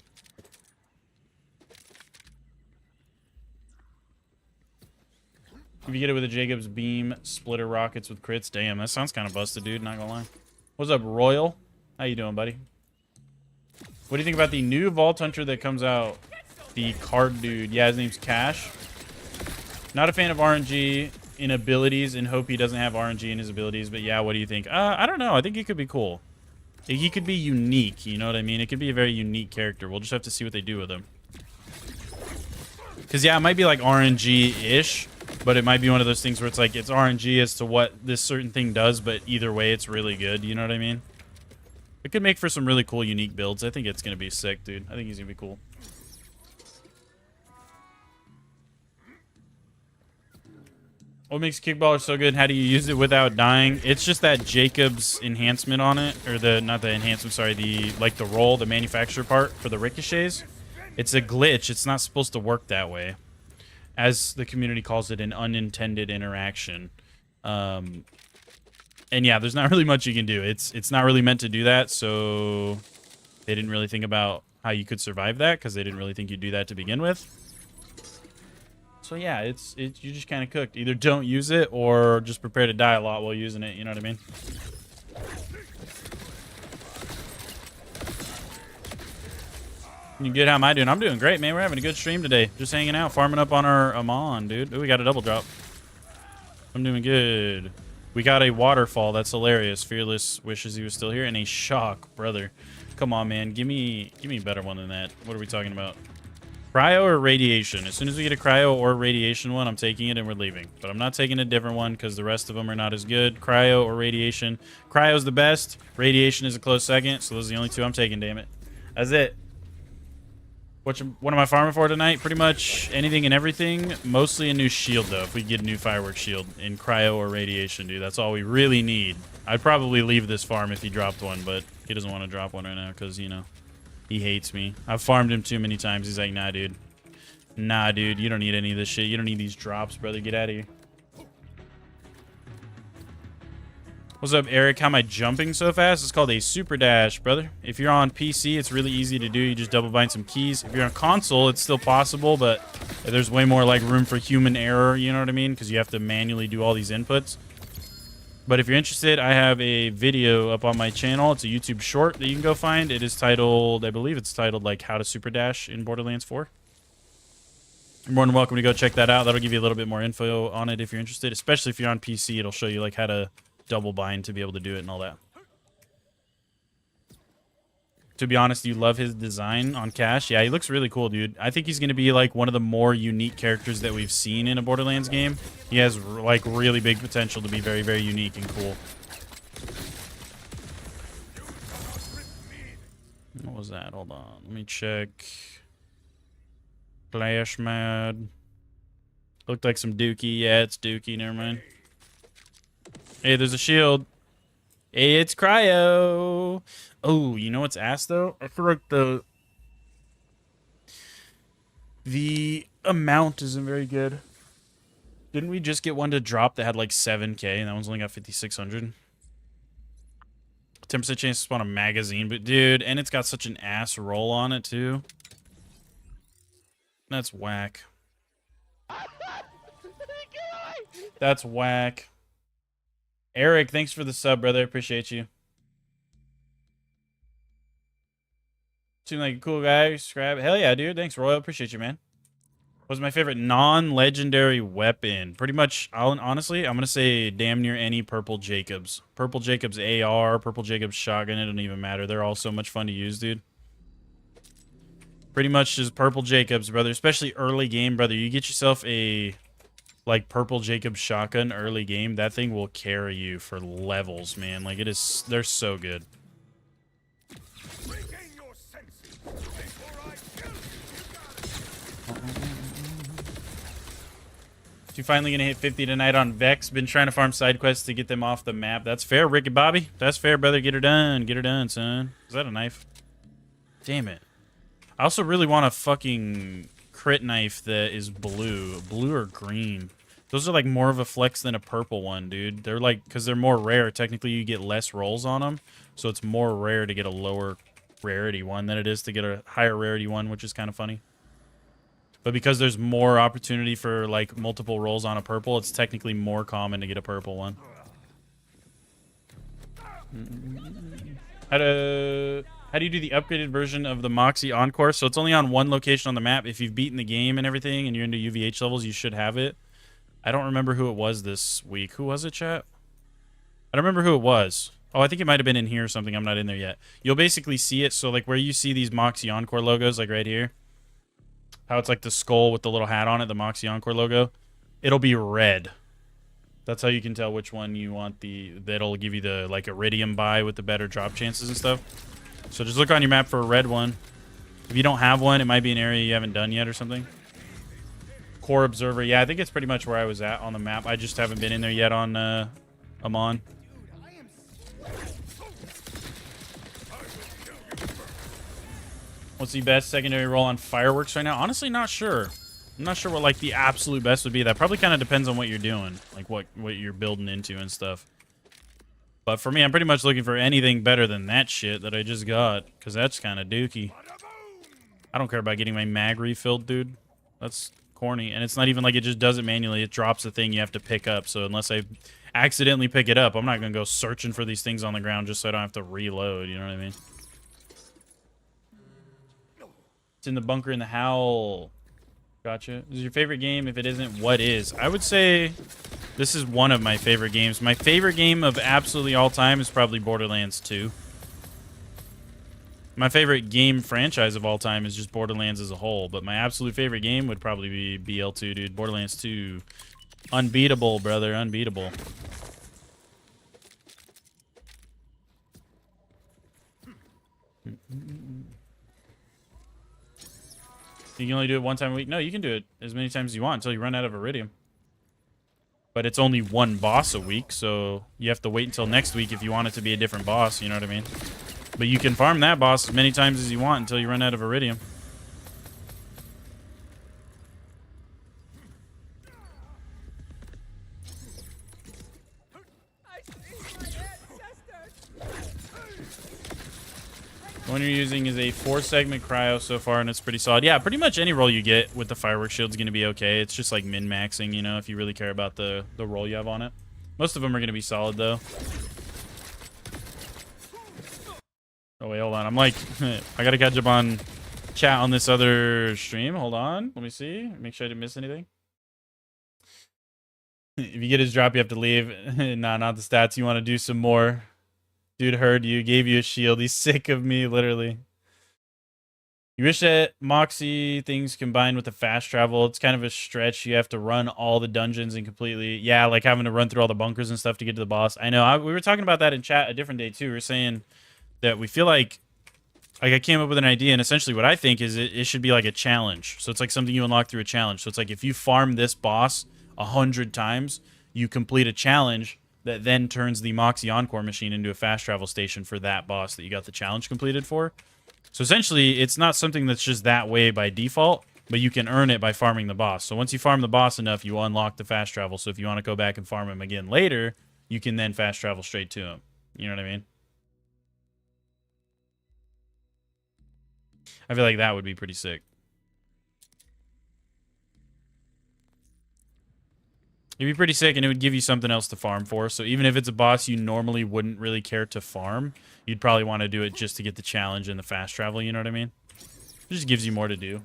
If you get it with a Jacob's beam, splitter rockets with crits, damn, that sounds kind of busted, dude, not gonna lie. What's up, Royal? How you doing, buddy? What do you think about the new Vault Hunter that comes out? The card dude. Yeah, his name's Cash. Not a fan of RNG in abilities, and hope he doesn't have RNG in his abilities. But yeah, what do you think? I don't know. I think he could be cool. He could be unique. You know what I mean? It could be a very unique character. We'll just have to see what they do with him. Because yeah, it might be like RNG-ish, but it might be one of those things where it's like it's RNG as to what this certain thing does, but either way, it's really good. You know what I mean? It could make for some really cool, unique builds. I think it's gonna be sick, dude. I think he's gonna be cool. What makes Kickballer so good? How do you use it without dying? It's just that Jacob's enhancement on it, or not the enhancement, sorry, the roll, the manufacturer part for the ricochets. It's a glitch. It's not supposed to work that way. As the community calls it, an unintended interaction. And yeah, there's not really much you can do. It's not really meant to do that, so they didn't really think about how you could survive that because they didn't really think you'd do that to begin with. So yeah, you just kind of cooked. Either don't use it or just prepare to die a lot while using it. You know what I mean? You good? How am I doing? I'm doing great, man. We're having a good stream today. Just hanging out, farming up on our Amon, dude. Ooh, we got a double drop. I'm doing good. We got a waterfall. That's hilarious. Fearless wishes he was still here. And a shock, brother. Come on, man. Give me a better one than that. What are we talking about? Cryo or radiation? As soon as we get a cryo or radiation one, I'm taking it and we're leaving. But I'm not taking a different one because the rest of them are not as good. Cryo or radiation. Cryo's the best. Radiation is a close second. So those are the only two I'm taking, damn it. That's it. What am I farming for tonight? Pretty much anything and everything. Mostly a new shield, though. If we get a new fireworks shield in cryo or radiation, dude. That's all we really need. I'd probably leave this farm if he dropped one, but he doesn't want to drop one right now because, you know, he hates me. I've farmed him too many times. He's like, nah, dude. Nah, dude. You don't need any of this shit. You don't need these drops, brother. Get out of here. What's up, Eric? How am I jumping so fast? It's called a super dash, brother. If you're on PC, it's really easy to do. You just double bind some keys. If you're on console, it's still possible, but there's way more like room for human error, you know what I mean? Because you have to manually do all these inputs. But if you're interested, I have a video up on my channel. It's a YouTube short that you can go find. It is titled, I believe it's titled like How to Super Dash in Borderlands 4. You're more than welcome to go check that out. That'll give you a little bit more info on it if you're interested, especially if you're on PC. It'll show you like how to double bind to be able to do it and all that. To be honest, you love his design on Cash. Yeah, he looks really cool, dude. I think he's going to be like one of the more unique characters that we've seen in a Borderlands game. He has like really big potential to be very, very unique and cool. What was that? Hold on. Let me check. Flash Mad. Looked like some Dookie. Yeah, it's Dookie. Never mind. Hey, there's a shield. Hey, it's Cryo. Oh, you know what's ass though? I feel like the amount isn't very good. Didn't we just get one to drop that had like 7K and that one's only got 5,600? 10% chance to spawn a magazine, but dude, and it's got such an ass roll on it too. That's whack. That's whack. Eric, thanks for the sub, brother. Appreciate you. Seem like a cool guy. Subscribe. Hell yeah, dude. Thanks, Royal. Appreciate you, man. What's my favorite non-legendary weapon? Pretty much, honestly, I'm going to say damn near any Purple Jacobs. Purple Jacobs AR, Purple Jacobs shotgun, it don't even matter. They're all so much fun to use, dude. Pretty much just Purple Jacobs, brother. Especially early game, brother. You get yourself a, like, Purple Jacobs shotgun early game. That thing will carry you for levels, man. Like, it is, they're so good. Regain your senses before I kill you. You finally gonna hit 50 tonight on Vex. Been trying to farm side quests to get them off the map. That's fair, Ricky Bobby. That's fair, brother. Get her done. Get her done, son. Is that a knife? Damn it. I also really want a fucking crit knife that is blue. Blue or green. Those are like more of a flex than a purple one, dude. They're like, because they're more rare. Technically, you get less rolls on them. So it's more rare to get a lower rarity one than it is to get a higher rarity one, which is kind of funny. But because there's more opportunity for, like, multiple rolls on a purple, it's technically more common to get a purple one. How do you do the upgraded version of the Moxie Encore? So it's only on one location on the map. If you've beaten the game and everything and you're into UVH levels, you should have it. I don't remember who it was this week. Who was it, chat? I don't remember who it was. Oh, I think it might have been in here or something. I'm not in there yet. You'll basically see it. So, like, where you see these Moxie Encore logos, like right here. How it's like the skull with the little hat on it, the Moxie Encore logo. It'll be red. That's how you can tell which one you want that'll give you the, like, Iridium buy with the better drop chances and stuff. So just look on your map for a red one. If you don't have one, it might be an area you haven't done yet or something. Core Observer. Yeah, I think it's pretty much where I was at on the map. I just haven't been in there yet on Amon. What's the best secondary role on fireworks right now? Honestly, not sure. I'm not sure what, like, the absolute best would be. That probably kind of depends on what you're doing, like what you're building into and stuff. But for me, I'm pretty much looking for anything better than that shit that I just got, because that's kind of dookie. I don't care about getting my mag refilled, dude. That's corny. And it's not even like it just does it manually. It drops the thing you have to pick up. So unless I accidentally pick it up, I'm not going to go searching for these things on the ground just so I don't have to reload. You know what I mean? It's in the bunker in the howl. Gotcha. This is your favorite game? If it isn't, what is? I would say this is one of my favorite games. My favorite game of absolutely all time is probably Borderlands 2. My favorite game franchise of all time is just Borderlands as a whole, but my absolute favorite game would probably be BL2, dude. Borderlands 2. Unbeatable, brother. Unbeatable. You can only do it one time a week. No, you can do it as many times as you want until you run out of Iridium. But it's only one boss a week, so you have to wait until next week if you want it to be a different boss, you know what I mean? But you can farm that boss as many times as you want until you run out of Iridium. The one you're using is a 4-segment cryo so far, and it's pretty solid. Yeah, pretty much any roll you get with the fireworks shield is going to be okay. It's just like min-maxing, you know, if you really care about the roll you have on it. Most of them are going to be solid, though. Oh, wait, hold on. I'm like, I got to catch up on chat on this other stream. Hold on. Let me see. Make sure I didn't miss anything. If you get his drop, you have to leave. Nah, not the stats. You want to do some more. Dude heard you, gave you a shield. He's sick of me, literally. You wish that Moxie things combined with the fast travel. It's kind of a stretch. You have to run all the dungeons and completely... Yeah, like having to run through all the bunkers and stuff to get to the boss. I know. We were talking about that in chat a different day, too. We were saying that we feel like like I came up with an idea, and essentially what I think is it should be like a challenge. So it's like something you unlock through a challenge. So it's like if you farm this boss 100 times, you complete a challenge that then turns the Moxie Encore machine into a fast travel station for that boss that you got the challenge completed for. So essentially, it's not something that's just that way by default, but you can earn it by farming the boss. So once you farm the boss enough, you unlock the fast travel. So if you want to go back and farm him again later, you can then fast travel straight to him. You know what I mean? I feel like that would be pretty sick. It'd be pretty sick, and it would give you something else to farm for. So even if it's a boss you normally wouldn't really care to farm, you'd probably want to do it just to get the challenge and the fast travel, you know what I mean? It just gives you more to do.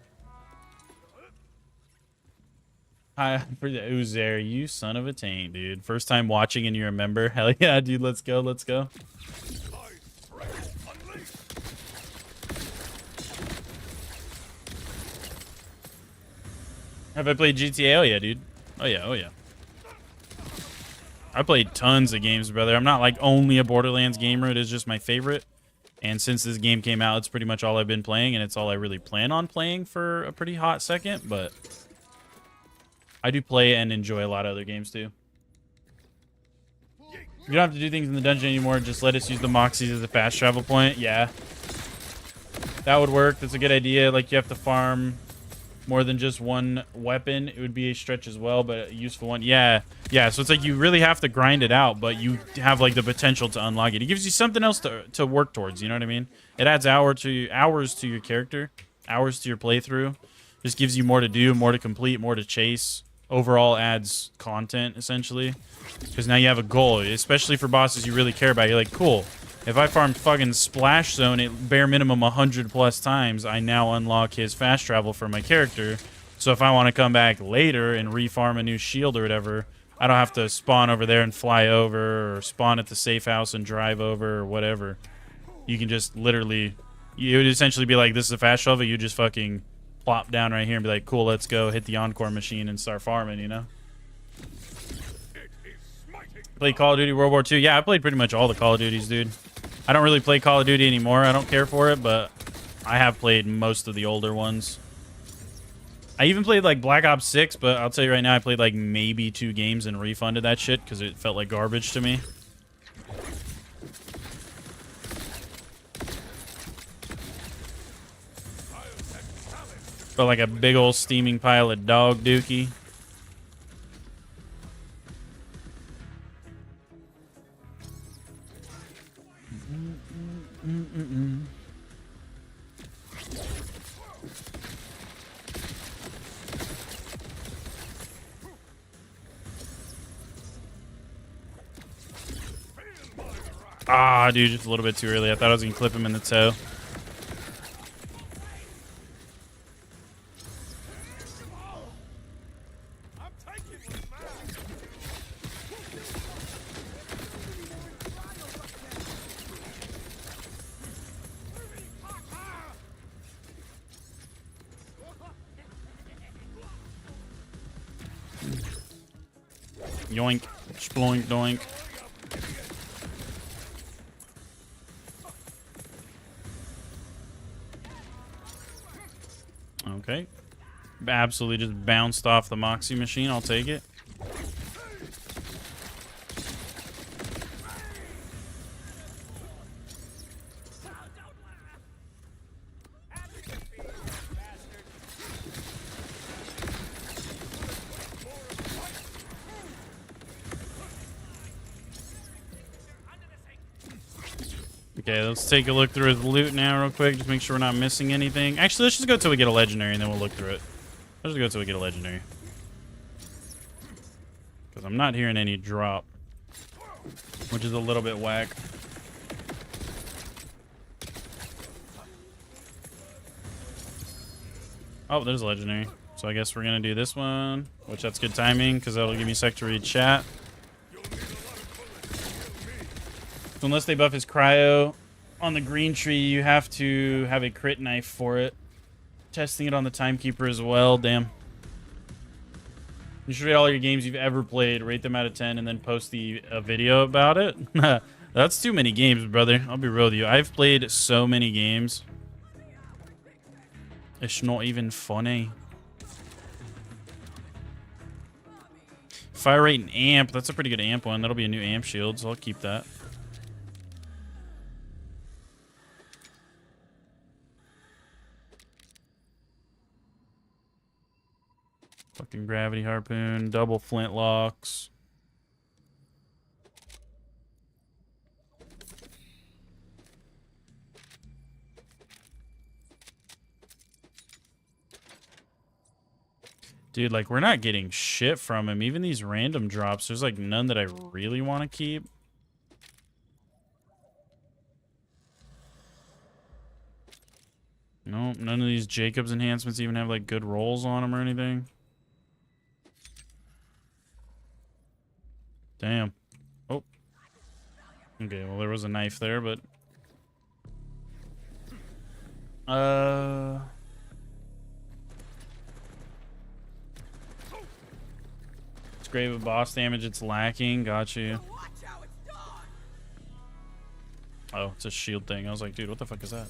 Hi, for the Uzer, you son of a taint, dude. First time watching and you remember? Hell yeah, dude, let's go, let's go. Have I played GTA? Oh yeah, dude. Oh yeah, oh yeah. I played tons of games, brother. I'm not like only a Borderlands gamer. It is just my favorite. And since this game came out, it's pretty much all I've been playing, and it's all I really plan on playing for a pretty hot second, but I do play and enjoy a lot of other games too. You don't have to do things in the dungeon anymore. Just let us use the Moxies as a fast travel point. Yeah. That would work. That's a good idea. Like, you have to farm more than just one weapon. It would be a stretch as well, but a useful one. Yeah. Yeah, so it's like you really have to grind it out, but you have like the potential to unlock it. It gives you something else to work towards, you know what I mean? It adds hours to your character, hours to your playthrough. Just gives you more to do, more to complete, more to chase. Overall adds content, essentially. Because now you have a goal, especially for bosses you really care about. You're like, cool. If I farm fucking Splash Zone at bare minimum 100 plus times, I now unlock his fast travel for my character. So if I want to come back later and refarm a new shield or whatever, I don't have to spawn over there and fly over, or spawn at the safe house and drive over, or whatever. You can just literally, you would essentially be like, this is a fast travel. You just fucking plop down right here and be like, cool, let's go hit the Encore machine and start farming, you know? Played Call of Duty World War II. Yeah, I played pretty much all the Call of Duties, dude. I don't really play Call of Duty anymore. I don't care for it, but I have played most of the older ones. I even played like Black Ops 6, but I'll tell you right now, I played like maybe 2 games and refunded that shit because it felt like garbage to me. Felt like a big old steaming pile of dog dookie. Ah, dude, just a little bit too early. I thought I was gonna clip him in the toe. Yoink, sploink, doink. Okay. Absolutely just bounced off the Moxie machine. I'll take it. Okay, let's take a look through his loot now real quick. Just make sure we're not missing anything. Actually, let's just go till we get a legendary and then we'll look through it. Let's just go till we get a legendary. Because I'm not hearing any drop. Which is a little bit whack. Oh, there's a legendary. So I guess we're going to do this one. Which that's good timing because that'll give me a sec to read chat. So unless they buff his cryo on the green tree, you have to have a crit knife for it. Testing it on the timekeeper as well. Damn. You should rate all your games you've ever played, rate them out of 10, and then post a video about it. That's too many games, brother. I'll be real with you. I've played so many games. It's not even funny. Fire rate and amp. That's a pretty good amp one. That'll be a new amp shield, so I'll keep that. Fucking gravity harpoon. Double flintlocks. Dude, like, we're not getting shit from him. Even these random drops, there's, like, none that I really want to keep. Nope, none of these Jacobs enhancements even have, like, good rolls on them or anything. Damn. Oh. Okay, well, there was a knife there, but... It's great with boss damage, it's lacking. Got you. Oh, it's a shield thing. I was like, dude, what the fuck is that?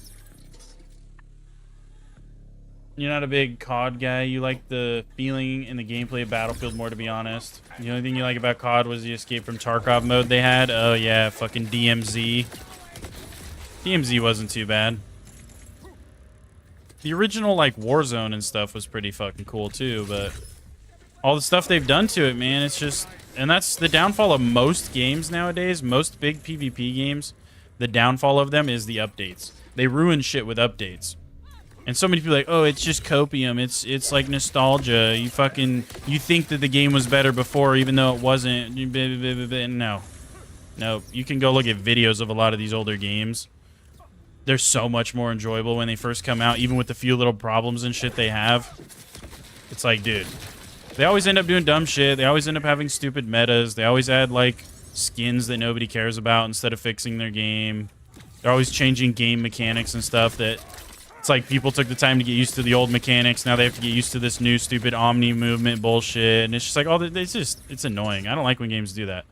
You're not a big COD guy. You like the feeling and the gameplay of Battlefield more, to be honest. The only thing you like about COD was the escape from Tarkov mode they had. Oh, yeah, fucking DMZ. DMZ wasn't too bad. The original, like, Warzone and stuff was pretty fucking cool, too, but... all the stuff they've done to it, man, it's just... and that's the downfall of most games nowadays. Most big PvP games, the downfall of them is the updates. They ruin shit with updates. And so many people are like, oh, it's just copium. It's like nostalgia. You think that the game was better before, even though it wasn't. No. No, you can go look at videos of a lot of these older games. They're so much more enjoyable when they first come out, even with the few little problems and shit they have. It's like, dude, they always end up doing dumb shit. They always end up having stupid metas. They always add, like, skins that nobody cares about instead of fixing their game. They're always changing game mechanics and stuff that... it's like people took the time to get used to the old mechanics. Now they have to get used to this new stupid Omni movement bullshit. And it's just like, it's annoying. I don't like when games do that.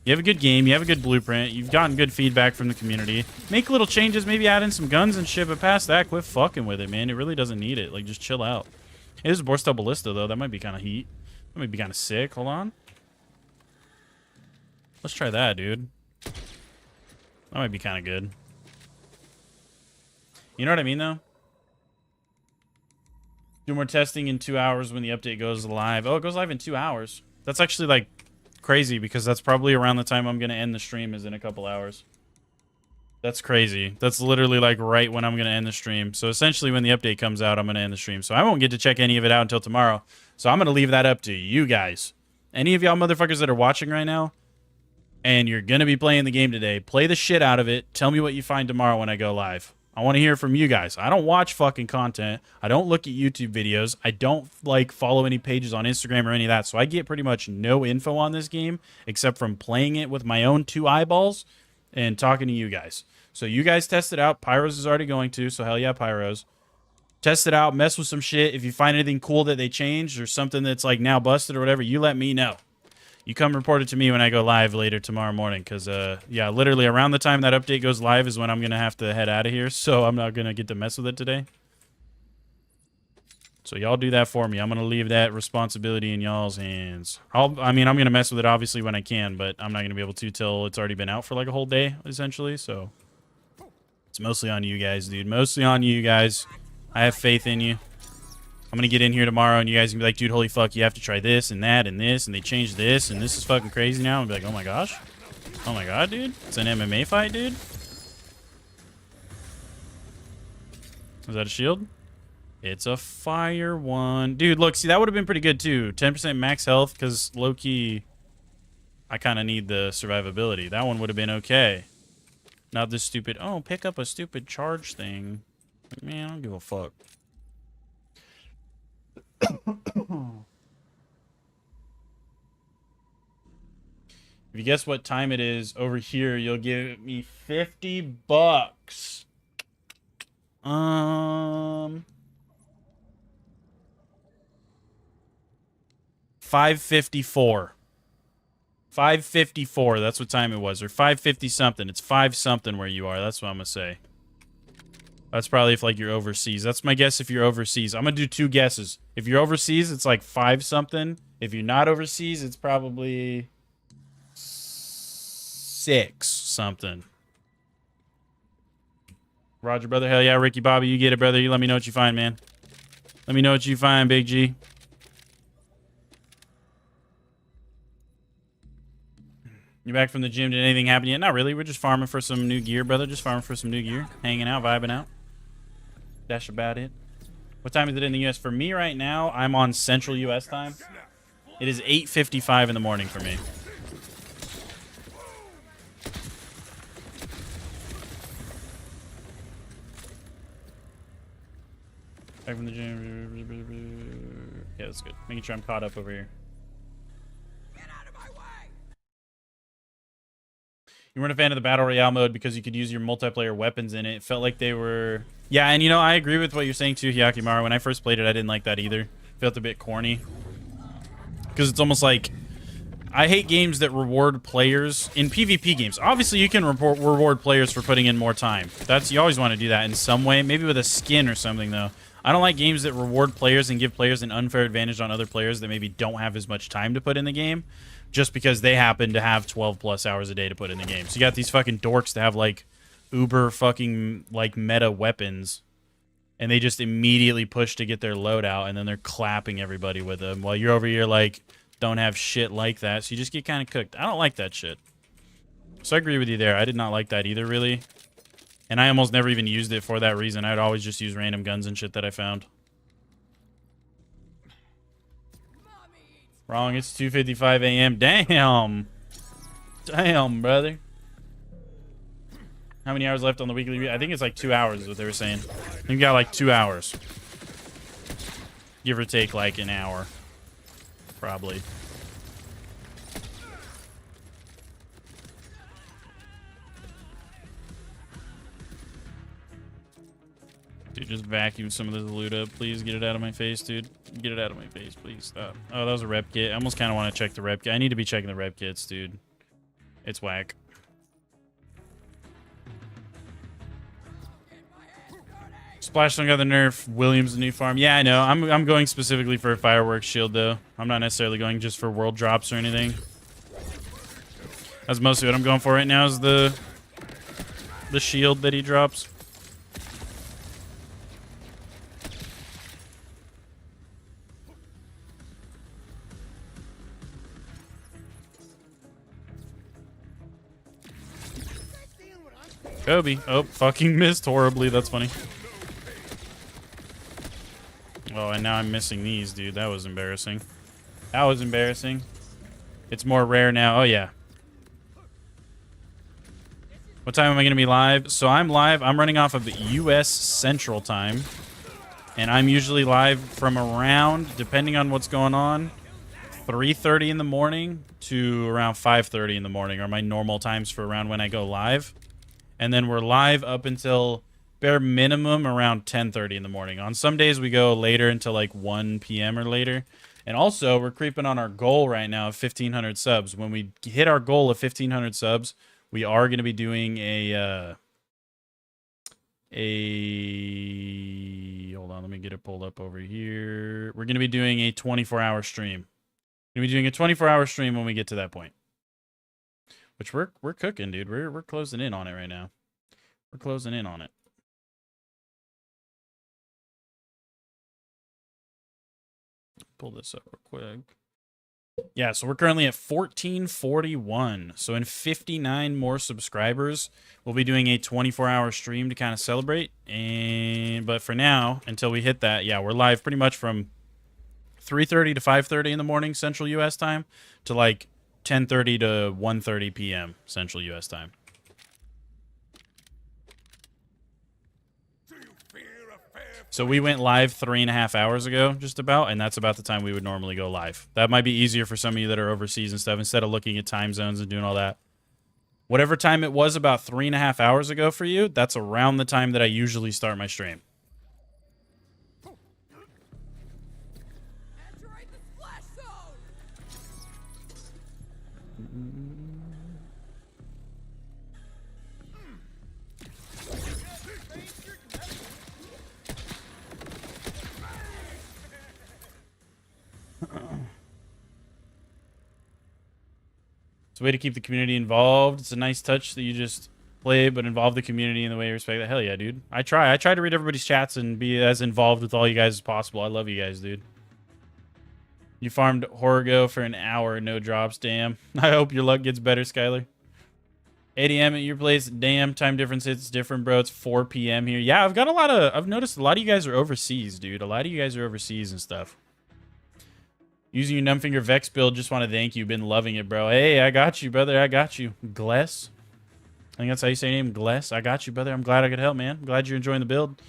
You have a good game. You have a good blueprint. You've gotten good feedback from the community. Make little changes. Maybe add in some guns and shit. But past that, quit fucking with it, man. It really doesn't need it. Like, just chill out. It is a Borstel Ballista, though. That might be kind of heat. That might be kind of sick. Hold on. Let's try that, dude. That might be kind of good. You know what I mean, though? Do more testing in 2 hours when the update goes live. Oh, it goes live in 2 hours. That's actually, like, crazy because that's probably around the time I'm going to end the stream is in a couple hours. That's crazy. That's literally, like, right when I'm going to end the stream. So, essentially, when the update comes out, I'm going to end the stream. So, I won't get to check any of it out until tomorrow. So, I'm going to leave that up to you guys. Any of y'all motherfuckers that are watching right now, and you're going to be playing the game today, play the shit out of it. Tell me what you find tomorrow when I go live. I want to hear from you guys. I don't watch fucking content. I don't look at YouTube videos. I don't, like, follow any pages on Instagram or any of that. So I get pretty much no info on this game except from playing it with my own 2 eyeballs and talking to you guys. So you guys test it out. Pyros is already going to, so hell yeah, Pyros. Test it out. Mess with some shit. If you find anything cool that they changed or something that's, like, now busted or whatever, you let me know. You come report it to me when I go live later tomorrow morning because, yeah, literally around the time that update goes live is when I'm going to have to head out of here, so I'm not going to get to mess with it today. So y'all do that for me. I'm going to leave that responsibility in y'all's hands. I mean, I'm going to mess with it obviously when I can, but I'm not going to be able to till it's already been out for like a whole day, essentially, so it's mostly on you guys, dude. Mostly on you guys. I have faith in you. I'm going to get in here tomorrow, and you guys can be like, dude, holy fuck, you have to try this and that and this, and they changed this, and this is fucking crazy now. And be like, oh my gosh. Oh my god, dude. It's an MMA fight, dude. Is that a shield? It's a fire one. Dude, look, see, that would have been pretty good, too. 10% max health, because low-key, I kind of need the survivability. That one would have been okay. Not this stupid, oh, pick up a stupid charge thing. Like, man, I don't give a fuck. If you guess what time it is over here, you'll give me $50. 5:54. 5:54. That's what time it was, or 5:50 something. It's 5 something where you are. That's what I'm gonna say. That's probably if like you're overseas. That's my guess if you're overseas. I'm gonna do 2 guesses. If you're overseas, it's like 5 something. If you're not overseas, it's probably 6 something. Roger, brother. Hell yeah, Ricky Bobby, you get it, brother. You let me know what you find, man. Let me know what you find, Big G. You back from the gym? Did anything happen yet? Not really. We're just farming for some new gear, brother. Just farming for some new gear. Hanging out, vibing out. That's about it. What time is it in the U.S.? For me right now, I'm on Central U.S. time. It is 8:55 in the morning for me. Back from the gym. Yeah, that's good. Making sure I'm caught up over here. You weren't a fan of the Battle Royale mode because you could use your multiplayer weapons in it. It felt like they were... Yeah, and you know, I agree with what you're saying too, Hyakimaru. When I first played it, I didn't like that either. It felt a bit corny. Because it's almost like... I hate games that reward players in PvP games. Obviously, you can reward players for putting in more time. You always want to do that in some way. Maybe with a skin or something, though. I don't like games that reward players and give players an unfair advantage on other players that maybe don't have as much time to put in the game, just because they happen to have 12 plus hours a day to put in the game. So you got these fucking dorks that have like uber fucking like meta weapons, and they just immediately push to get their loadout, and then they're clapping everybody with them while you're over here like don't have shit like that. So you just get kind of cooked. I don't like that shit. So I agree with you there. I did not like that either, really. And I almost never even used it for that reason. I'd always just use random guns and shit that I found. Wrong, it's 2:55 a.m. Damn. Damn, brother. How many hours left on the weekly? I think it's like 2 hours is what they were saying. You got like 2 hours. Give or take like an hour. Probably. Dude, just vacuum some of this loot up. Please get it out of my face, dude. Get it out of my face, please. Stop. Oh, that was a rep kit. I almost kind of want to check the rep kit. I need to be checking the rep kits, dude. It's whack. Splashstone got the nerf. Williams the new farm. Yeah, I know. I'm going specifically for a fireworks shield, though. I'm not necessarily going just for world drops or anything. That's mostly what I'm going for right now is the shield that he drops. Kobe. Oh, fucking missed horribly. That's funny. Oh, and now I'm missing these, dude. That was embarrassing. That was embarrassing. It's more rare now. Oh, yeah. What time am I going to be live? So I'm live. I'm running off of the U.S. Central Time. And I'm usually live from around, depending on what's going on, 3:30 in the morning to around 5:30 in the morning are my normal times for around when I go live. And then we're live up until bare minimum around 10:30 in the morning. On some days we go later until like 1 p.m. or later. And also we're creeping on our goal right now of 1,500 subs. When we hit our goal of 1,500 subs, we are going to be doing a hold on, let me get it pulled up over here. We're going to be doing a 24-hour stream. We're going to be doing a 24-hour stream when we get to that point. Which we're cooking, dude. We're closing in on it right now. We're closing in on it. Pull this up real quick. Yeah, so we're currently at 1441. So in 59 more subscribers, we'll be doing a 24-hour stream to kind of celebrate. But for now, until we hit that, yeah, we're live pretty much from 3:30 to 5:30 in the morning Central U.S. time to like 10:30 to 1:30 p.m. Central U.S. time. So we went live 3.5 hours ago, just about, and that's about the time we would normally go live. That might be easier for some of you that are overseas and stuff, instead of looking at time zones and doing all that. Whatever time it was about 3.5 hours ago for you, that's around the time that I usually start my stream. It's a way to keep the community involved. It's a nice touch that you just play, but involve the community in the way you respect that. Hell yeah, dude. I try to read everybody's chats and be as involved with all you guys as possible. I love you guys, dude. You farmed Horgo for an hour, no drops. Damn. I hope your luck gets better, Skylar. 8 a.m. at your place. Damn, time difference hits different, bro. It's 4 p.m. here. Yeah, I've noticed a lot of you guys are overseas, dude. A lot of you guys are overseas and stuff. Using your Numbfinger Vex build, just want to thank you. Been loving it, bro. Hey, I got you, brother. I got you. Gless. I think that's how you say your name, Gless. I got you, brother. I'm glad I could help, man. I'm glad you're enjoying the build.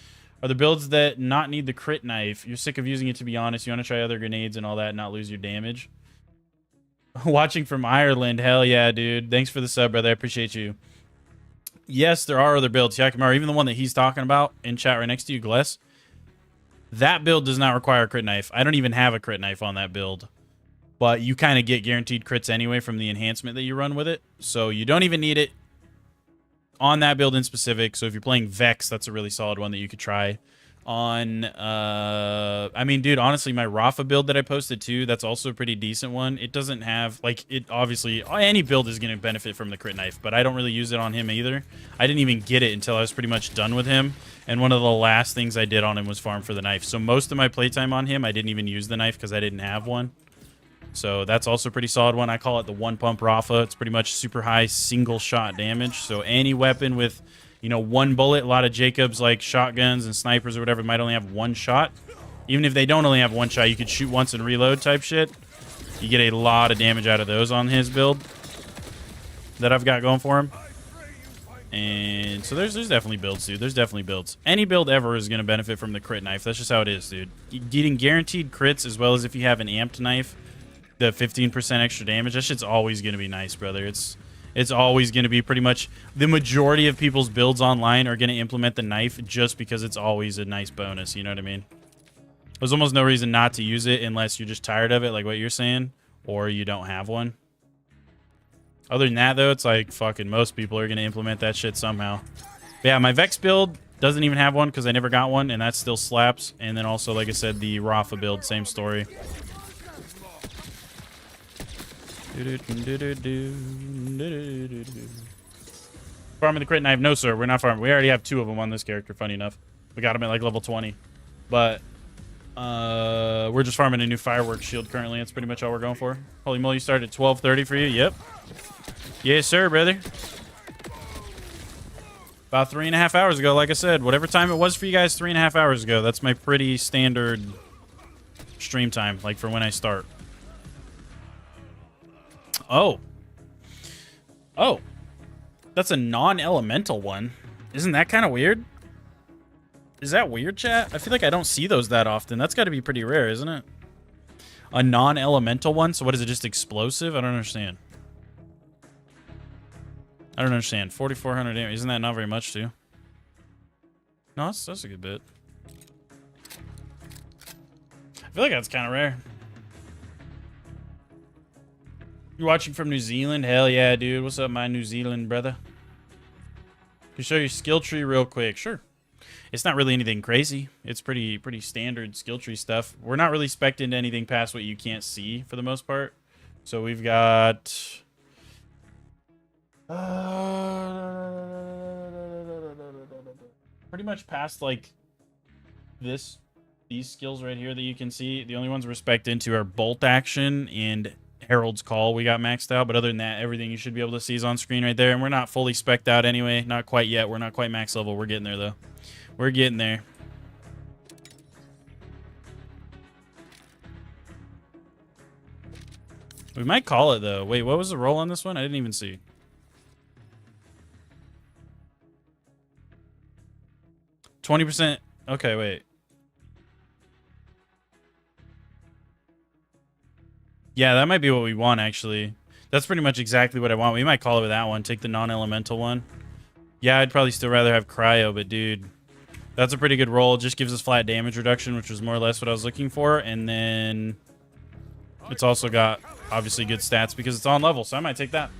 Are the builds that not need the crit knife? You're sick of using it, to be honest. You want to try other grenades and all that and not lose your damage? Watching from Ireland. Hell yeah, dude. Thanks for the sub, brother. I appreciate you. Yes, there are other builds. Yakimara, even the one that he's talking about in chat right next to you, Gless. That build does not require a crit knife. I don't even have a crit knife on that build. But you kind of get guaranteed crits anyway from the enhancement that you run with it. So you don't even need it on that build in specific. So if you're playing Vex, that's a really solid one that you could try. On, I mean, dude, honestly, my Rafa build that I posted too, that's also a pretty decent one. It doesn't have, like, it obviously, any build is going to benefit from the crit knife, but I don't really use it on him either. I didn't even get it until I was pretty much done with him, and one of the last things I did on him was farm for the knife. So most of my playtime on him, I didn't even use the knife because I didn't have one. So that's also a pretty solid one. I call it the one pump Rafa. It's pretty much super high single shot damage. So any weapon with, you know, one bullet, a lot of Jacobs like shotguns and snipers or whatever might only have one shot. Even if they don't only have one shot, you could shoot once and reload type shit. You get a lot of damage out of those on his build that I've got going for him. And so there's definitely builds, dude. There's definitely builds. Any build ever is going to benefit from the crit knife. That's just how it is, dude. Getting guaranteed crits as well as if you have an amped knife, the 15% extra damage, that shit's always going to be nice, brother. It's always going to be pretty much the majority of people's builds online are going to implement the knife just because it's always a nice bonus. You know what I mean? There's almost no reason not to use it unless you're just tired of it, like what you're saying, or you don't have one. Other than that, though, it's like fucking most people are going to implement that shit somehow. But yeah, my Vex build doesn't even have one because I never got one, and that still slaps. And then also, like I said, the Rafa build, same story. Farming the crit knife? No, sir. We're not farming. We already have 2 of them on this character, funny enough. We got them at like level 20. But we're just farming a new fireworks shield currently. That's pretty much all we're going for. Holy moly, you started at 12:30 for you? Yep. Yes, sir, brother. About 3.5 hours ago, like I said. Whatever time it was for you guys 3.5 hours ago. That's my pretty standard stream time, like for when I start. Oh. Oh. That's a non-elemental one. Isn't that kind of weird? Is that weird, chat? I feel like I don't see those that often. That's got to be pretty rare, isn't it? A non-elemental one? So what is it, just explosive? I don't understand. I don't understand. 4,400 damage. Isn't that not very much, too? No, that's a good bit. I feel like that's kind of rare. You're watching from New Zealand? Hell yeah, dude. What's up, my New Zealand brother? Can you show your skill tree real quick? Sure. It's not really anything crazy. It's pretty standard skill tree stuff. We're not really spec'd into anything past what you can't see for the most part. So we've got... pretty much past like these skills right here that you can see. The only ones we're spec'd into are bolt action and Herald's Call. We got maxed out, but other than that, everything you should be able to see is on screen right there. And we're not fully spec'd out anyway. Not quite yet. We're not quite max level. We're getting there though. We're getting there. We might call it though. Wait, what was the roll on this one? I didn't even see. 20%. Okay, wait. Yeah, that might be what we want, actually. That's pretty much exactly what I want. We might call it with that one. Take the non-elemental one. Yeah, I'd probably still rather have cryo, but dude, that's a pretty good roll. It just gives us flat damage reduction, which was more or less what I was looking for. And then it's also got, obviously, good stats because it's on level, so I might take that.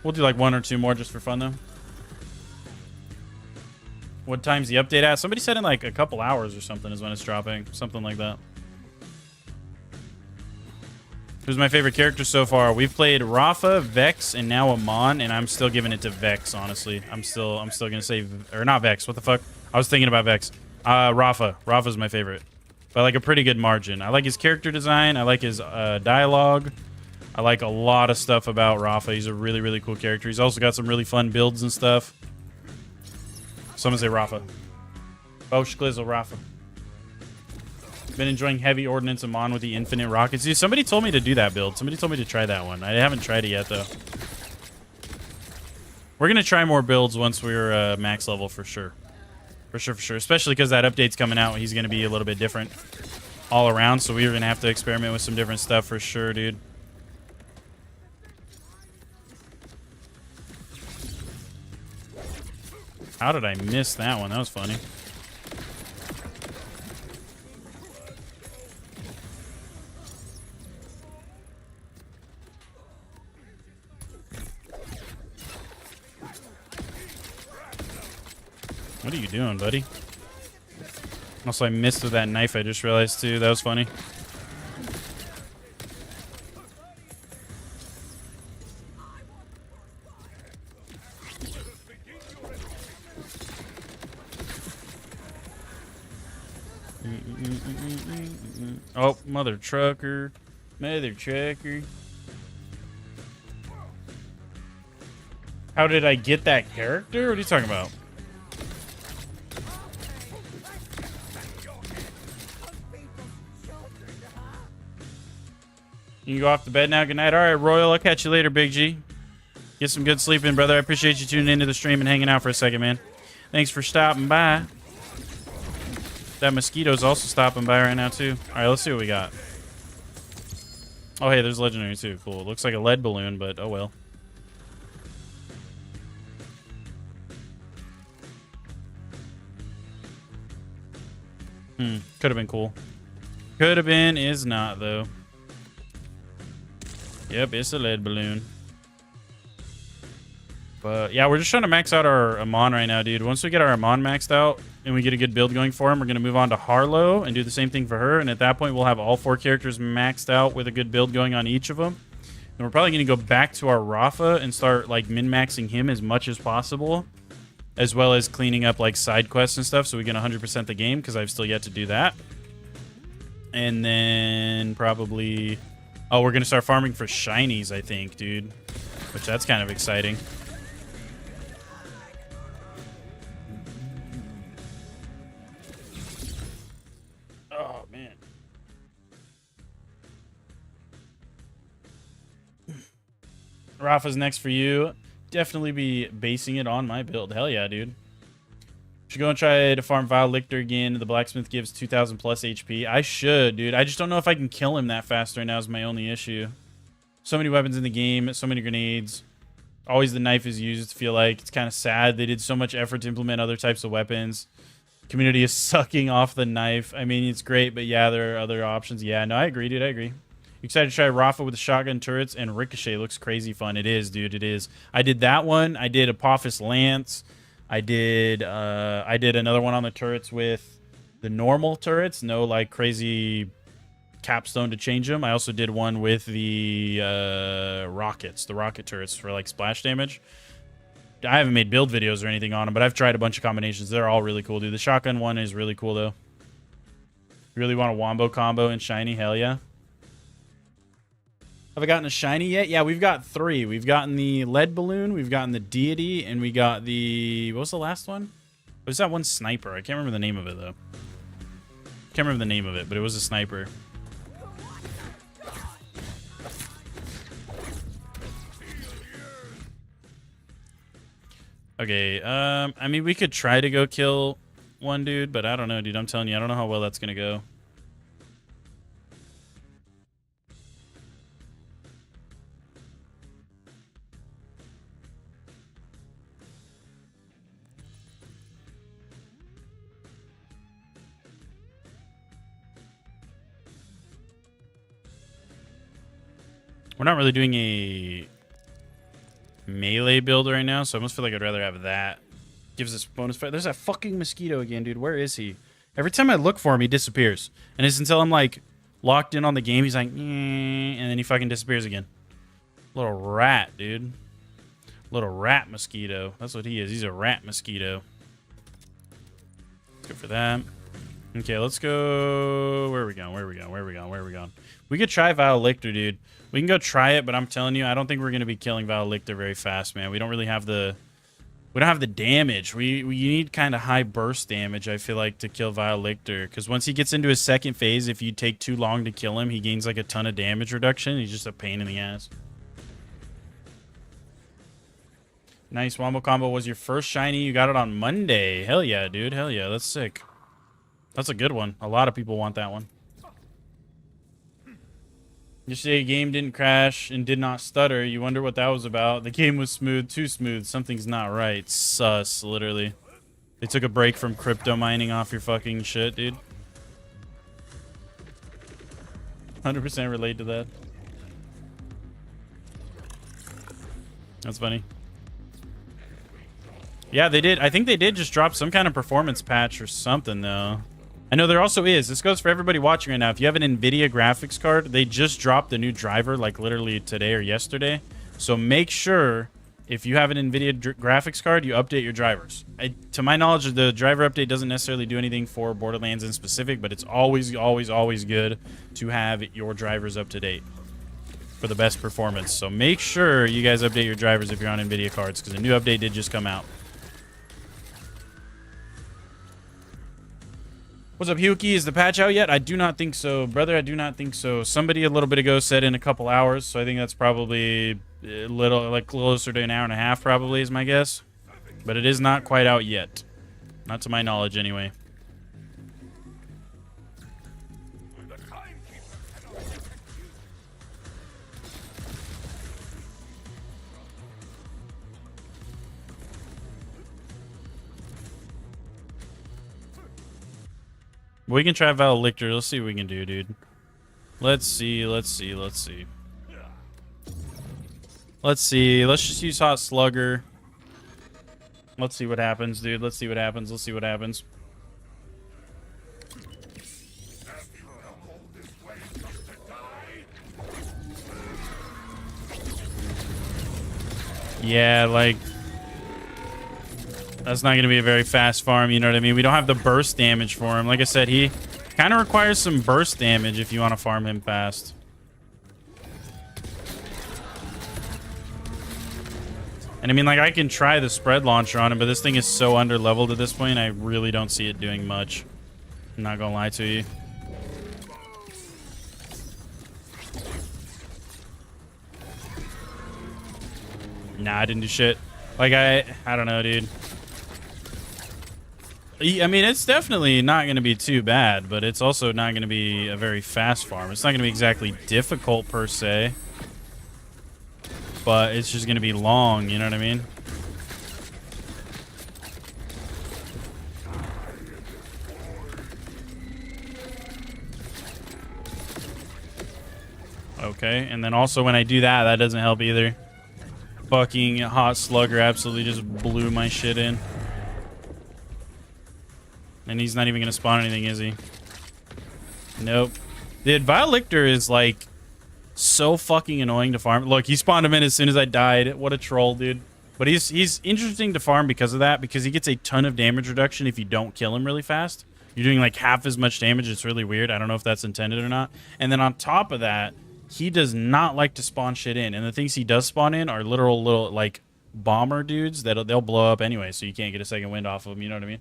We'll do like 1 or 2 more just for fun, though. What time's the update at? Somebody said in like a couple hours or something is when it's dropping. Something like that. Who's my favorite character so far? We've played Rafa, Vex, and now Amon, and I'm still giving it to Vex, honestly. I'm still gonna say, or not Vex, what the fuck? I was thinking about Vex. Rafa. Rafa's my favorite. By like a pretty good margin. I like his character design, I like his dialogue. I like a lot of stuff about Rafa. He's a really, really cool character. He's also got some really fun builds and stuff. So I'm gonna say Rafa. Bosh Glizzle Rafa. Been enjoying heavy ordnance Amon with the infinite rockets. Dude, somebody told me to do that build. Somebody told me to try that one. I haven't tried it yet, though. We're going to try more builds once we're max level for sure. For sure. Especially because that update's coming out. He's going to be a little bit different all around. So we're going to have to experiment with some different stuff for sure, dude. How did I miss that one? That was funny. What are you doing, buddy? Also, I missed with that knife, I just realized, too. That was funny. Oh, mother trucker. Mother trucker. How did I get that character? What are you talking about? You can go off to bed now. Good night. All right, Royal. I'll catch you later, Big G. Get some good sleep in, brother. I appreciate you tuning into the stream and hanging out for a second, man. Thanks for stopping by. That mosquito's also stopping by right now, too. All right, let's see what we got. Oh, hey, there's legendary, too. Cool. It looks like a lead balloon, but oh well. Could have been cool. Could have been, is not, though. Yep, it's a lead balloon. But yeah, we're just trying to max out our Amon right now, dude. Once we get our Amon maxed out and we get a good build going for him, we're going to move on to Harlow and do the same thing for her. And at that point, we'll have all 4 characters maxed out with a good build going on each of them. And we're probably going to go back to our Rafa and start like min-maxing him as much as possible, as well as cleaning up like side quests and stuff so we can 100% the game, because I've still yet to do that. And then probably... Oh, we're going to start farming for shinies, I think, dude. Which, that's kind of exciting. Oh, man. Rafa's next for you. Definitely be basing it on my build. Hell yeah, dude. Should go and try to farm Vile Lictor again. The blacksmith gives 2,000 plus HP. I should, dude. I just don't know if I can kill him that fast right now is my only issue. So many weapons in the game. So many grenades. Always the knife is used, I feel like. It's kind of sad. They did so much effort to implement other types of weapons. Community is sucking off the knife. I mean, it's great, but yeah, there are other options. Yeah, no, I agree, dude. I agree. Excited to try Rafa with the shotgun turrets and Ricochet. Looks crazy fun. It is, dude. It is. I did that one. I did Apophis Lance. I did another one on the turrets with the normal turrets, no like crazy capstone to change them. I also did one with the rockets, the rocket turrets for like splash damage. I haven't made build videos or anything on them, but I've tried a bunch of combinations. They're all really cool, dude. The shotgun one is really cool though. You really want a wombo combo and shiny? Hell yeah. Have I gotten a shiny yet? Yeah, we've got 3. We've gotten the lead balloon, we've gotten the deity, and we got the... What was the last one? It was that one sniper. I can't remember the name of it, though. Can't remember the name of it, but it was a sniper. Okay, I mean, we could try to go kill one dude, but I don't know, dude. I'm telling you, I don't know how well that's going to go. We're not really doing a melee build right now, so I almost feel like I'd rather have that. Gives us bonus fight. There's that fucking mosquito again, dude. Where is he? Every time I look for him, he disappears. And it's until I'm like locked in on the game. He's like, and then he fucking disappears again. Little rat, dude. Little rat mosquito. That's what he is. He's a rat mosquito. Let's go for that. Okay, let's go. Where are we going? Where are we going? Where are we going? Where are we going? We could try Valictor, dude. We can go try it, but I'm telling you, I don't think we're going to be killing Valictor very fast, man. We don't really have the... We don't have the damage. We need kind of high burst damage, I feel like, to kill Valictor. Because once he gets into his second phase, if you take too long to kill him, he gains like a ton of damage reduction. He's just a pain in the ass. Nice. Wombo Combo was your first shiny. You got it on Monday. Hell yeah, dude. Hell yeah. That's sick. That's a good one. A lot of people want that one. Yesterday, game didn't crash and did not stutter. You wonder what that was about. The game was smooth, too smooth. Something's not right. Sus, literally. They took a break from crypto mining off your fucking shit, dude. 100% relate to that. That's funny. Yeah, they did. I think they did just drop some kind of performance patch or something, though. I know there also is. This goes for everybody watching right now. If you have an NVIDIA graphics card, they just dropped a new driver, like literally today or yesterday. So make sure, if you have an NVIDIA graphics card, you update your drivers. To my knowledge, the driver update doesn't necessarily do anything for Borderlands in specific, but it's always, always, always good to have your drivers up to date for the best performance. So make sure you guys update your drivers if you're on NVIDIA cards, because a new update did just come out. What's up, Huki? Is the patch out yet? I do not think so, brother. I do not think so. Somebody a little bit ago said in a couple hours, so I think that's probably a little, like, closer to an hour and a half, probably, is my guess. But it is not quite out yet. Not to my knowledge, anyway. We can try Valictor. Let's see what we can do, dude. Let's see. Let's see. Let's see. Let's see. Let's just use Hot Slugger. Let's see what happens, dude. Let's see what happens. Let's see what happens. Yeah, like... That's not going to be a very fast farm, you know what I mean? We don't have the burst damage for him. Like I said, he kind of requires some burst damage if you want to farm him fast. And I mean, like, I can try the spread launcher on him, but this thing is so under-leveled at this point, I really don't see it doing much. I'm not going to lie to you. Nah, I didn't do shit. Like, I don't know, dude. I mean, it's definitely not going to be too bad, but it's also not going to be a very fast farm. It's not going to be exactly difficult, per se. But it's just going to be long, you know what I mean? Okay, and then also when I do that, that doesn't help either. Fucking Hot Slugger absolutely just blew my shit in. And he's not even going to spawn anything, is he? Nope. Dude, Valictor is, like, so fucking annoying to farm. Look, he spawned him in as soon as I died. What a troll, dude. But he's interesting to farm because of that, because he gets a ton of damage reduction if you don't kill him really fast. You're doing, like, half as much damage. It's really weird. I don't know if that's intended or not. And then on top of that, he does not like to spawn shit in. And the things he does spawn in are literal little, like, bomber dudes that they'll blow up anyway, so you can't get a second wind off of them. You know what I mean?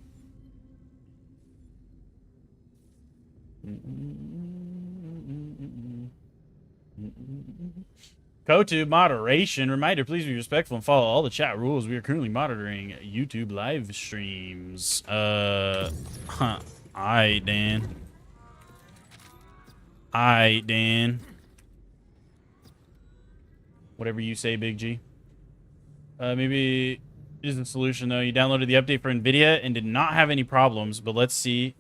Go-to moderation. Reminder, please be respectful and follow all the chat rules. We are currently monitoring YouTube live streams. Alright, Dan. Alright, Dan. Whatever you say, Big G. Maybe is the solution, though. You downloaded the update for NVIDIA and did not have any problems, but let's see.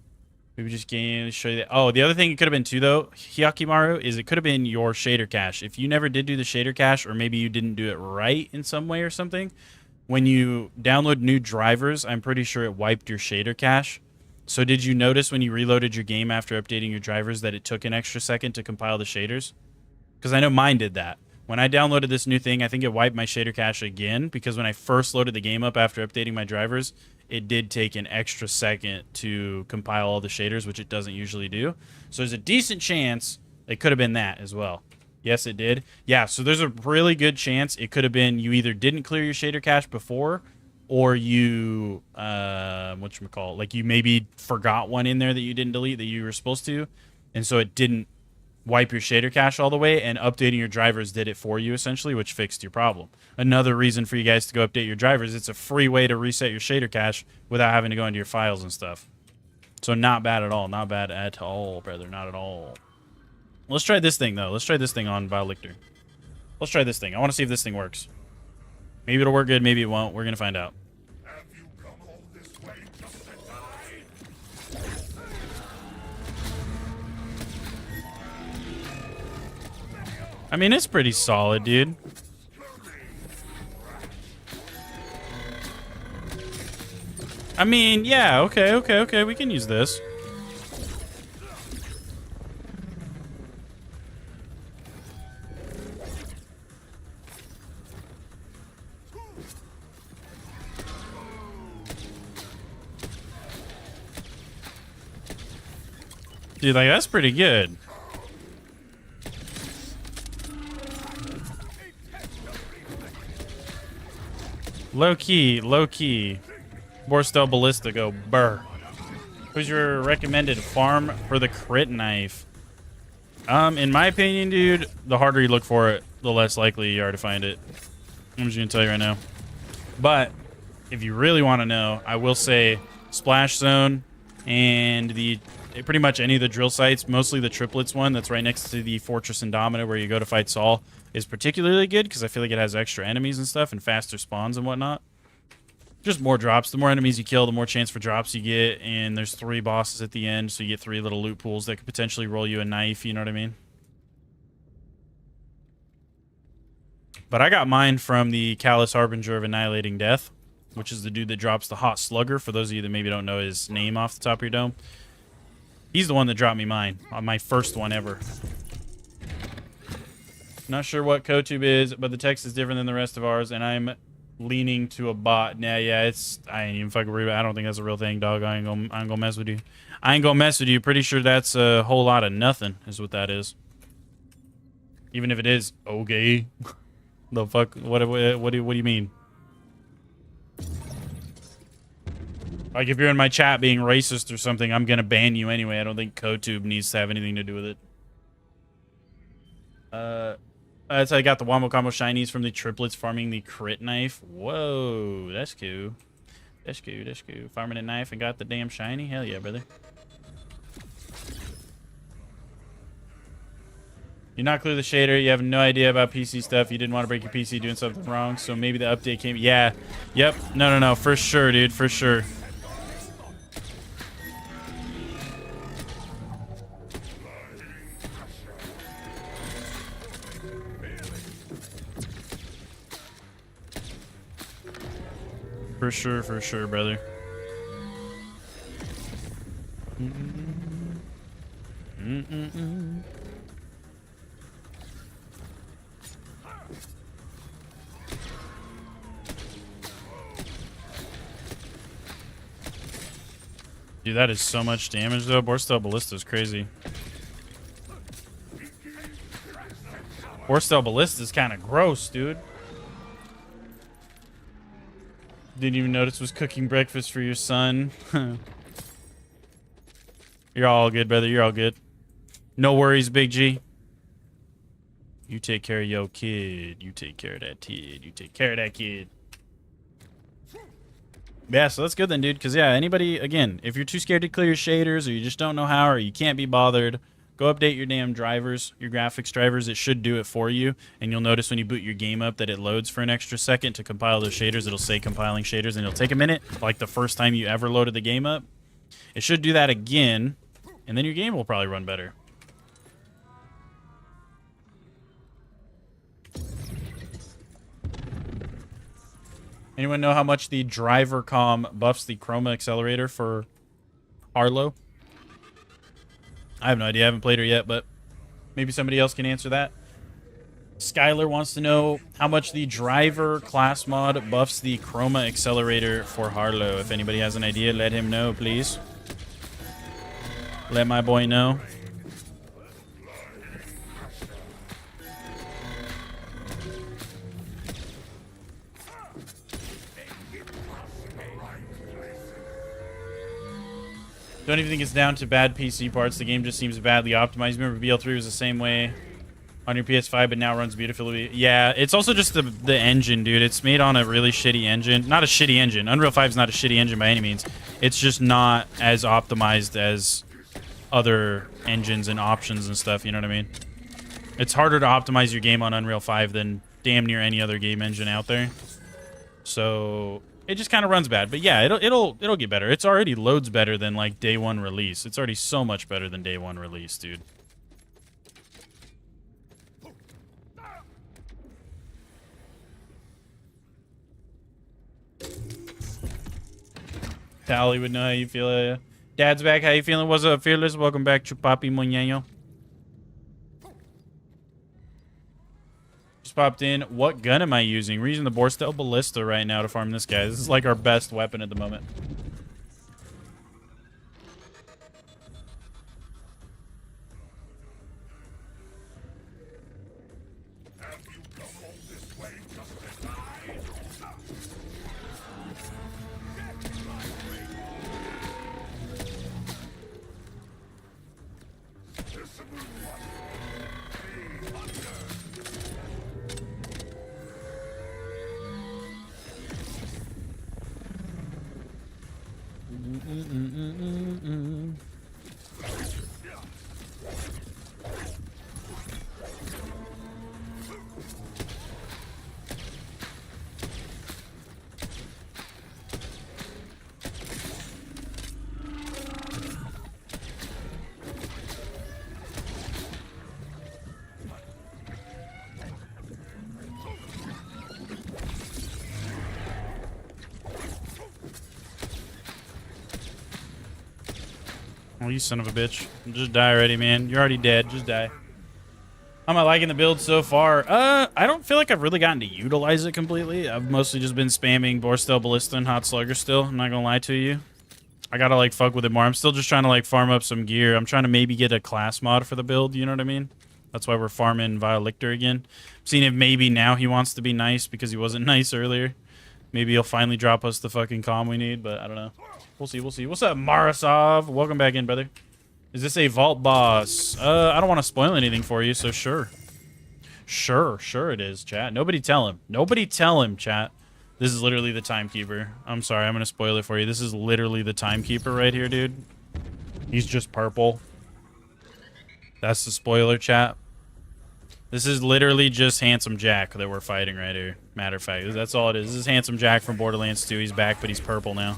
Maybe just show you that. Oh, the other thing it could have been too, though, Hyakimaru, is it could have been your shader cache. If you never did do the shader cache, or maybe you didn't do it right in some way or something, when you download new drivers, I'm pretty sure it wiped your shader cache. So did you notice when you reloaded your game after updating your drivers that it took an extra second to compile the shaders? Because I know mine did that. When I downloaded this new thing, I think it wiped my shader cache again, because when I first loaded the game up after updating my drivers, it did take an extra second to compile all the shaders, which it doesn't usually do. So there's a decent chance it could have been that as well. Yes, it did. Yeah, so there's a really good chance it could have been you either didn't clear your shader cache before, or you, whatchamacallit, like you maybe forgot one in there that you didn't delete that you were supposed to, and so it didn't wipe your shader cache all the way, and updating your drivers did it for you, essentially, which fixed your problem. Another reason for you guys to go update your drivers, it's a free way to reset your shader cache without having to go into your files and stuff. So not bad at all. Not bad at all, brother. Not at all. Let's try this thing, though. Let's try this thing on Vilictor. Let's try this thing. I want to see if this thing works. Maybe it'll work good, maybe it won't. We're going to find out. Have you come all this way just to die? I mean, it's pretty solid, dude. I mean, yeah, okay. We can use this. Dude, like, that's pretty good. Low key. Borstel Ballista, go burr. Who's your recommended farm for the crit knife? In my opinion, dude, the harder you look for it, the less likely you are to find it. I'm just gonna tell you right now. But if you really want to know, I will say Splash Zone and pretty much any of the drill sites, mostly the triplets one that's right next to the Fortress Indomita where you go to fight Saul, is particularly good because I feel like it has extra enemies and stuff and faster spawns and whatnot. Just more drops. The more enemies you kill, the more chance for drops you get, and there's 3 bosses at the end, so you get 3 little loot pools that could potentially roll you a knife, you know what I mean? But I got mine from the Callous Harbinger of Annihilating Death, which is the dude that drops the Hot Slugger, for those of you that maybe don't know his name off the top of your dome. He's the one that dropped me mine, on my first one ever. Not sure what KoTube is, but the text is different than the rest of ours, and I'm leaning to a bot. Nah, yeah, I ain't even fucking worried about it. I don't think that's a real thing, dog. I ain't gonna mess with you. I ain't gonna mess with you. Pretty sure that's a whole lot of nothing, is what that is. Even if it is okay. The fuck? What do you mean? Like, if you're in my chat being racist or something, I'm gonna ban you anyway. I don't think KoTube needs to have anything to do with it. That's how I got the Wombo Combo Shinies from the triplets farming the crit knife. Whoa, that's cool. That's cool. Farming a knife and got the damn shiny? Hell yeah, brother. You're not clear the shader. You have no idea about PC stuff. You didn't want to break your PC doing something wrong, so maybe the update came. Yeah. Yep. No. For sure, dude. For sure. For sure, brother. Dude, that is so much damage, though. Borstel Ballista is crazy. Borstel Ballista is kind of gross, dude. Didn't even notice was cooking breakfast for your son. You're all good, brother. You're all good. No worries, Big G. You take care of your kid. You take care of that kid. You take care of that kid. Yeah, so that's good then, dude. Because, yeah, anybody, again, if you're too scared to clear your shaders or you just don't know how or you can't be bothered, go update your damn drivers, your graphics drivers. It should do it for you. And you'll notice when you boot your game up that it loads for an extra second to compile those shaders. It'll say compiling shaders, and it'll take a minute, like the first time you ever loaded the game up. It should do that again, and then your game will probably run better. Anyone know how much the driver comm buffs the chroma accelerator for Harlow? I have no idea. I haven't played her yet, but maybe somebody else can answer that. Skylar wants to know how much the driver class mod buffs the chroma accelerator for Harlow. If anybody has an idea, let him know, please. Let my boy know. Don't even think it's down to bad PC parts. The game just seems badly optimized. Remember, BL3 was the same way on your PS5, but now runs beautifully. Yeah, it's also just the engine, dude. It's made on a really shitty engine. Not a shitty engine. Unreal 5 is not a shitty engine by any means. It's just not as optimized as other engines and options and stuff, you know what I mean? It's harder to optimize your game on Unreal 5 than damn near any other game engine out there. So it just kind of runs bad. But yeah, it'll get better. It's already loads better than like day one release. It's already so much better than day one release, dude. Tally would know how you feel. Dad's back. How you feeling? What's up, Fearless? Welcome back, Chupapi Muñeño. Just popped in. What gun am I using? We're using the Borstel Ballista right now to farm this guy. This is like our best weapon at the moment. Oh, you son of a bitch. Just die already, man. You're already dead. Just die. How am I liking the build so far? I don't feel like I've really gotten to utilize it completely. I've mostly just been spamming Borstel Ballista and Hot Slugger still. I'm not gonna lie to you. I gotta, like, fuck with it more. I'm still just trying to, like, farm up some gear. I'm trying to maybe get a class mod for the build, you know what I mean? That's why we're farming Vile Lictor again. Seeing if maybe now he wants to be nice because he wasn't nice earlier. Maybe he'll finally drop us the fucking calm we need, but I don't know. We'll see, we'll see. What's up, Marasov? Welcome back in, brother. Is this a vault boss? I don't want to spoil anything for you, so sure. Sure it is, chat. Nobody tell him. Nobody tell him, chat. This is literally the timekeeper. I'm sorry, I'm going to spoil it for you. This is literally the timekeeper right here, dude. He's just purple. That's the spoiler, chat. This is literally just Handsome Jack that we're fighting right here. Matter of fact, that's all it is. This is Handsome Jack from Borderlands 2. He's back, but he's purple now.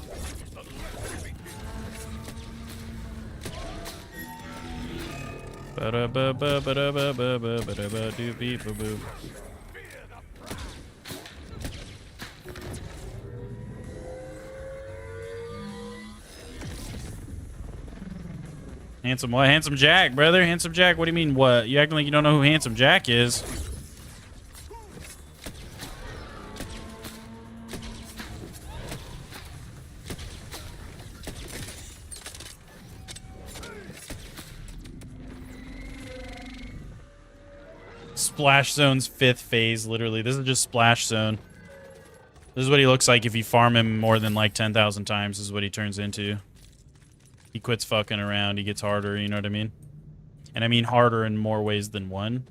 Handsome what? Handsome Jack, brother. Handsome Jack. What do you mean what? You acting like you don't know who Handsome Jack is. Splash Zone's 5th phase, literally. This is just Splash Zone. This is what he looks like if you farm him more than like 10,000 times. This is what he turns into. He quits fucking around. He gets harder, you know what I mean? And I mean harder in more ways than one.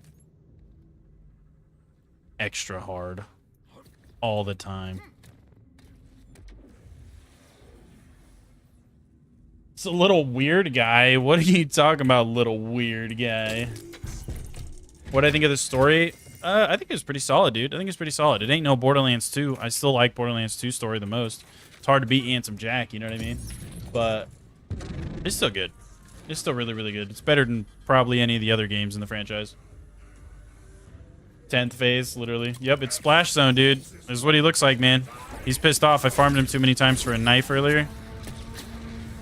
Extra hard. All the time. It's a little weird guy. What are you talking about, little weird guy? What I think of the story? I think it was pretty solid, dude. I think it's pretty solid. It ain't no Borderlands 2. I still like Borderlands 2 story the most. It's hard to beat Handsome Jack, you know what I mean? But it's still good. It's still really, really good. It's better than probably any of the other games in the franchise. 10th phase, literally. Yep, it's Splash Zone, dude. This is what he looks like, man. He's pissed off. I farmed him too many times for a knife earlier.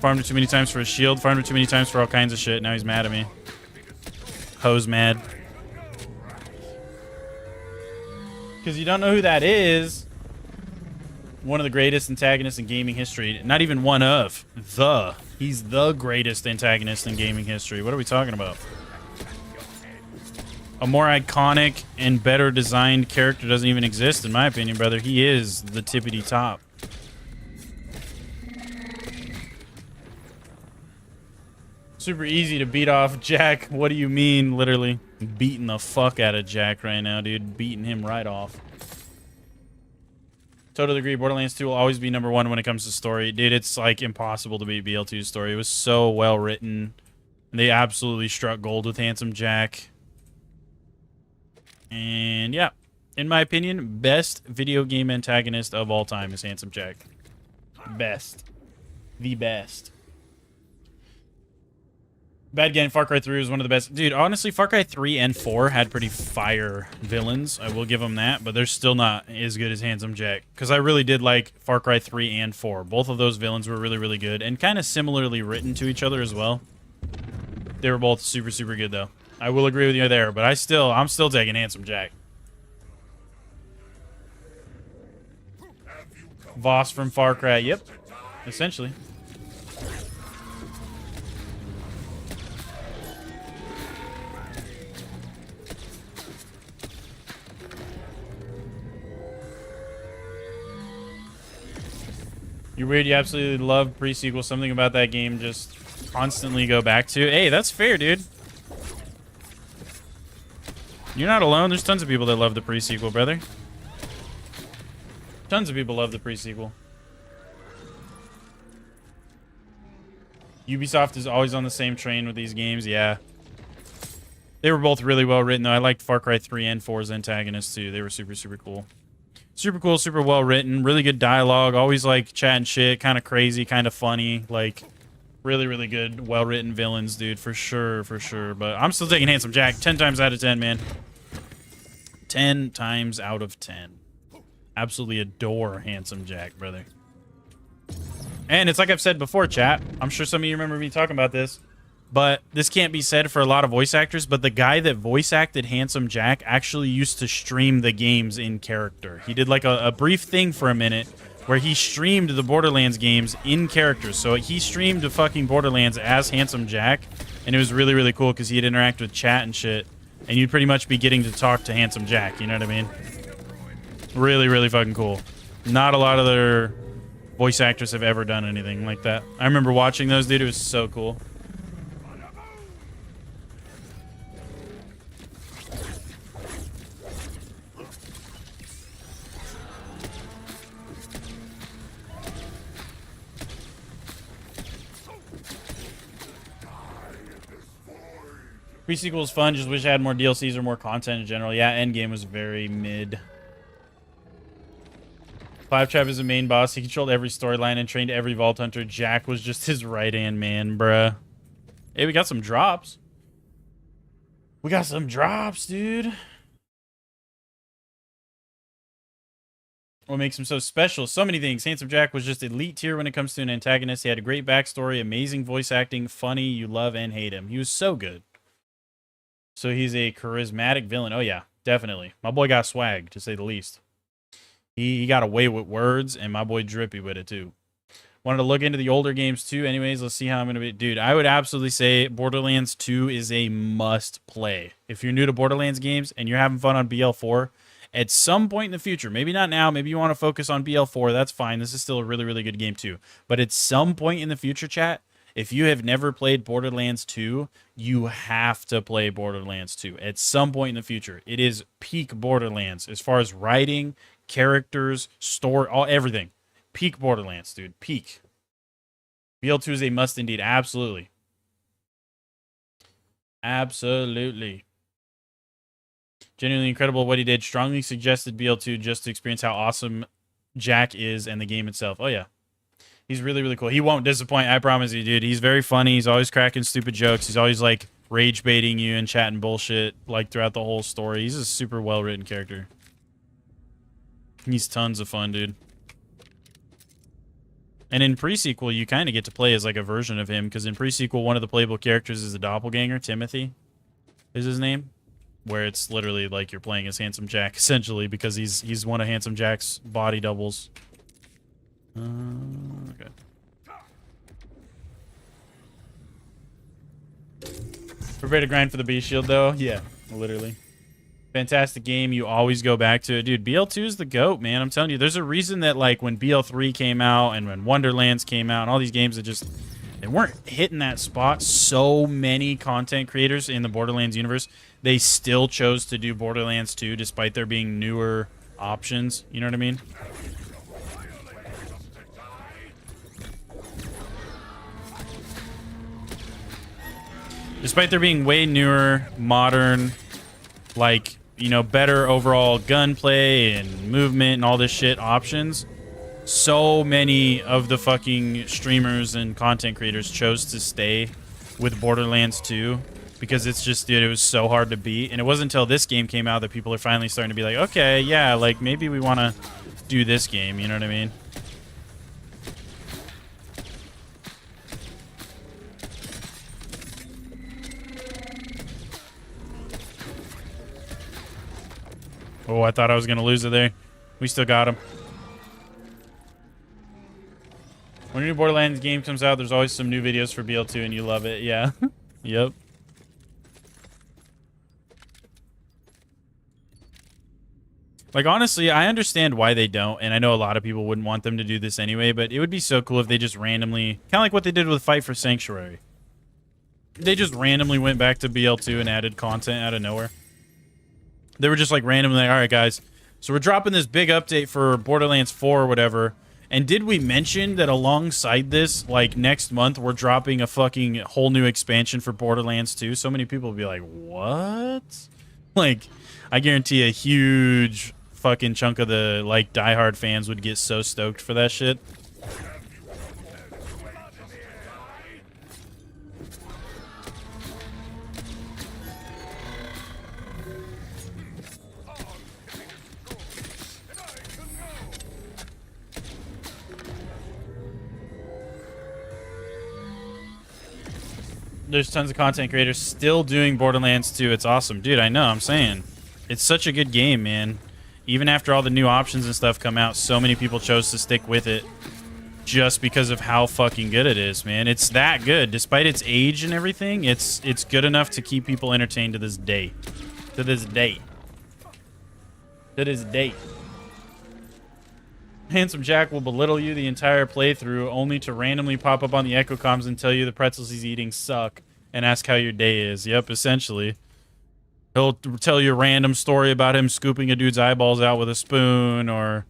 Farmed it too many times for a shield. Farmed it too many times for all kinds of shit. Now he's mad at me. Ho's mad. Because you don't know who that is. One of the greatest antagonists in gaming history. Not even one of. He's the greatest antagonist in gaming history. What are we talking about? A more iconic and better designed character doesn't even exist, in my opinion, brother. He is the tippity top. Super easy to beat off Jack. What do you mean, literally? Beating the fuck out of Jack right now, dude. Beating him right off. Totally agree. Borderlands 2 will always be number one when it comes to story. Dude, it's like impossible to beat BL2's story. It was so well written. They absolutely struck gold with Handsome Jack. And yeah, in my opinion, best video game antagonist of all time is Handsome Jack. Best. The best. Bad game, Far Cry 3 was one of the best. Dude, honestly, Far Cry 3 and 4 had pretty fire villains. I will give them that, but they're still not as good as Handsome Jack. Because I really did like Far Cry 3 and 4. Both of those villains were really, really good. And kind of similarly written to each other as well. They were both super, super good, though. I will agree with you there, but I'm still taking Handsome Jack. Voss from Far Cry, yep. Essentially. You're weird. You absolutely love pre-sequel. Something about that game just constantly go back to. Hey, that's fair, dude. You're not alone. There's tons of people that love the pre-sequel, brother. Tons of people love the pre-sequel. Ubisoft is always on the same train with these games. Yeah. They were both really well written, though. I liked Far Cry 3 and 4's antagonists, too. They were super, super cool. Super cool, super well written, really good dialogue, always like chatting shit, kind of crazy, kind of funny, like really, really good, well written villains, dude, for sure, for sure. But I'm still taking Handsome Jack 10 times out of 10, man. 10 times out of 10. Absolutely adore Handsome Jack, brother. And it's like I've said before, chat. I'm sure some of you remember me talking about this. But this can't be said for a lot of voice actors, but the guy that voice acted Handsome Jack actually used to stream the games in character. He did like a brief thing for a minute where he streamed the Borderlands games in character. So he streamed the fucking Borderlands as Handsome Jack, and it was really, really cool because he'd interact with chat and shit, and you'd pretty much be getting to talk to Handsome Jack, you know what I mean? Really, really fucking cool. Not a lot of their voice actors have ever done anything like that. I remember watching those, dude. It was so cool. Pre-sequel was fun, just wish I had more DLCs or more content in general. Yeah, Endgame was very mid. Claptrap is the main boss. He controlled every storyline and trained every Vault Hunter. Jack was just his right-hand man, bruh. Hey, we got some drops. We got some drops, dude. What makes him so special? So many things. Handsome Jack was just elite tier when it comes to an antagonist. He had a great backstory, amazing voice acting, funny, you love and hate him. He was so good. So he's a charismatic villain. Oh, yeah, definitely. My boy got swag, to say the least. He got away with words, and my boy Drippy with it, too. Wanted to look into the older games, too. Anyways, let's see how I'm going to be. Dude, I would absolutely say Borderlands 2 is a must-play. If you're new to Borderlands games and you're having fun on BL4, at some point in the future, maybe not now, maybe you want to focus on BL4, that's fine. This is still a really, really good game, too. But at some point in the future, chat, if you have never played Borderlands 2, you have to play Borderlands 2 at some point in the future. It is peak Borderlands as far as writing, characters, story, everything. Peak Borderlands, dude. Peak. BL2 is a must indeed. Absolutely. Absolutely. Genuinely incredible what he did. Strongly suggested BL2 just to experience how awesome Jack is and the game itself. Oh, yeah. He's really, really cool. He won't disappoint, I promise you, dude. He's very funny. He's always cracking stupid jokes. He's always, like, rage baiting you and chatting bullshit, like, throughout the whole story. He's a super well-written character. He's tons of fun, dude. And in pre-sequel, you kind of get to play as like a version of him, because in pre-sequel, one of the playable characters is a doppelganger. Timothy is his name, where it's literally like you're playing as Handsome Jack, essentially, because he's one of Handsome Jack's body doubles. Okay. Prepare to grind for the B shield, though. Yeah, literally. Fantastic game. You always go back to it. Dude, BL2 is the GOAT, man. I'm telling you, there's a reason that, like, when BL3 came out and when Wonderlands came out and all these games that just, they weren't hitting that spot. So many content creators in the Borderlands universe, they still chose to do Borderlands 2 despite there being newer options. You know what I mean? Despite there being way newer, modern, like, you know, better overall gunplay and movement and all this shit options, so many of the fucking streamers and content creators chose to stay with Borderlands 2 because it's just, dude, it was so hard to beat. And it wasn't until this game came out that people are finally starting to be like, okay, yeah, like, maybe we want to do this game, you know what I mean? Oh, I thought I was going to lose it there. We still got him. When a new Borderlands game comes out, there's always some new videos for BL2 and you love it. Yeah. Yep. Like, honestly, I understand why they don't, and I know a lot of people wouldn't want them to do this anyway, but it would be so cool if they just randomly, kind of like what they did with Fight for Sanctuary. They just randomly went back to BL2 and added content out of nowhere. They were just like randomly like, all right, guys, so we're dropping this big update for Borderlands 4 or whatever. And did we mention that alongside this, like next month, we're dropping a fucking whole new expansion for Borderlands 2? So many people would be like, what? Like, I guarantee a huge fucking chunk of the like diehard fans would get so stoked for that shit. There's tons of content creators still doing Borderlands 2. It's awesome. Dude, I know, I'm saying. It's such a good game, man. Even after all the new options and stuff come out, so many people chose to stick with it just because of how fucking good it is, man. It's that good. Despite its age and everything, it's good enough to keep people entertained to this day. To this day. To this day. Handsome Jack will belittle you the entire playthrough only to randomly pop up on the echo comms and tell you the pretzels he's eating suck and ask how your day is. Yep, essentially. He'll tell you a random story about him scooping a dude's eyeballs out with a spoon or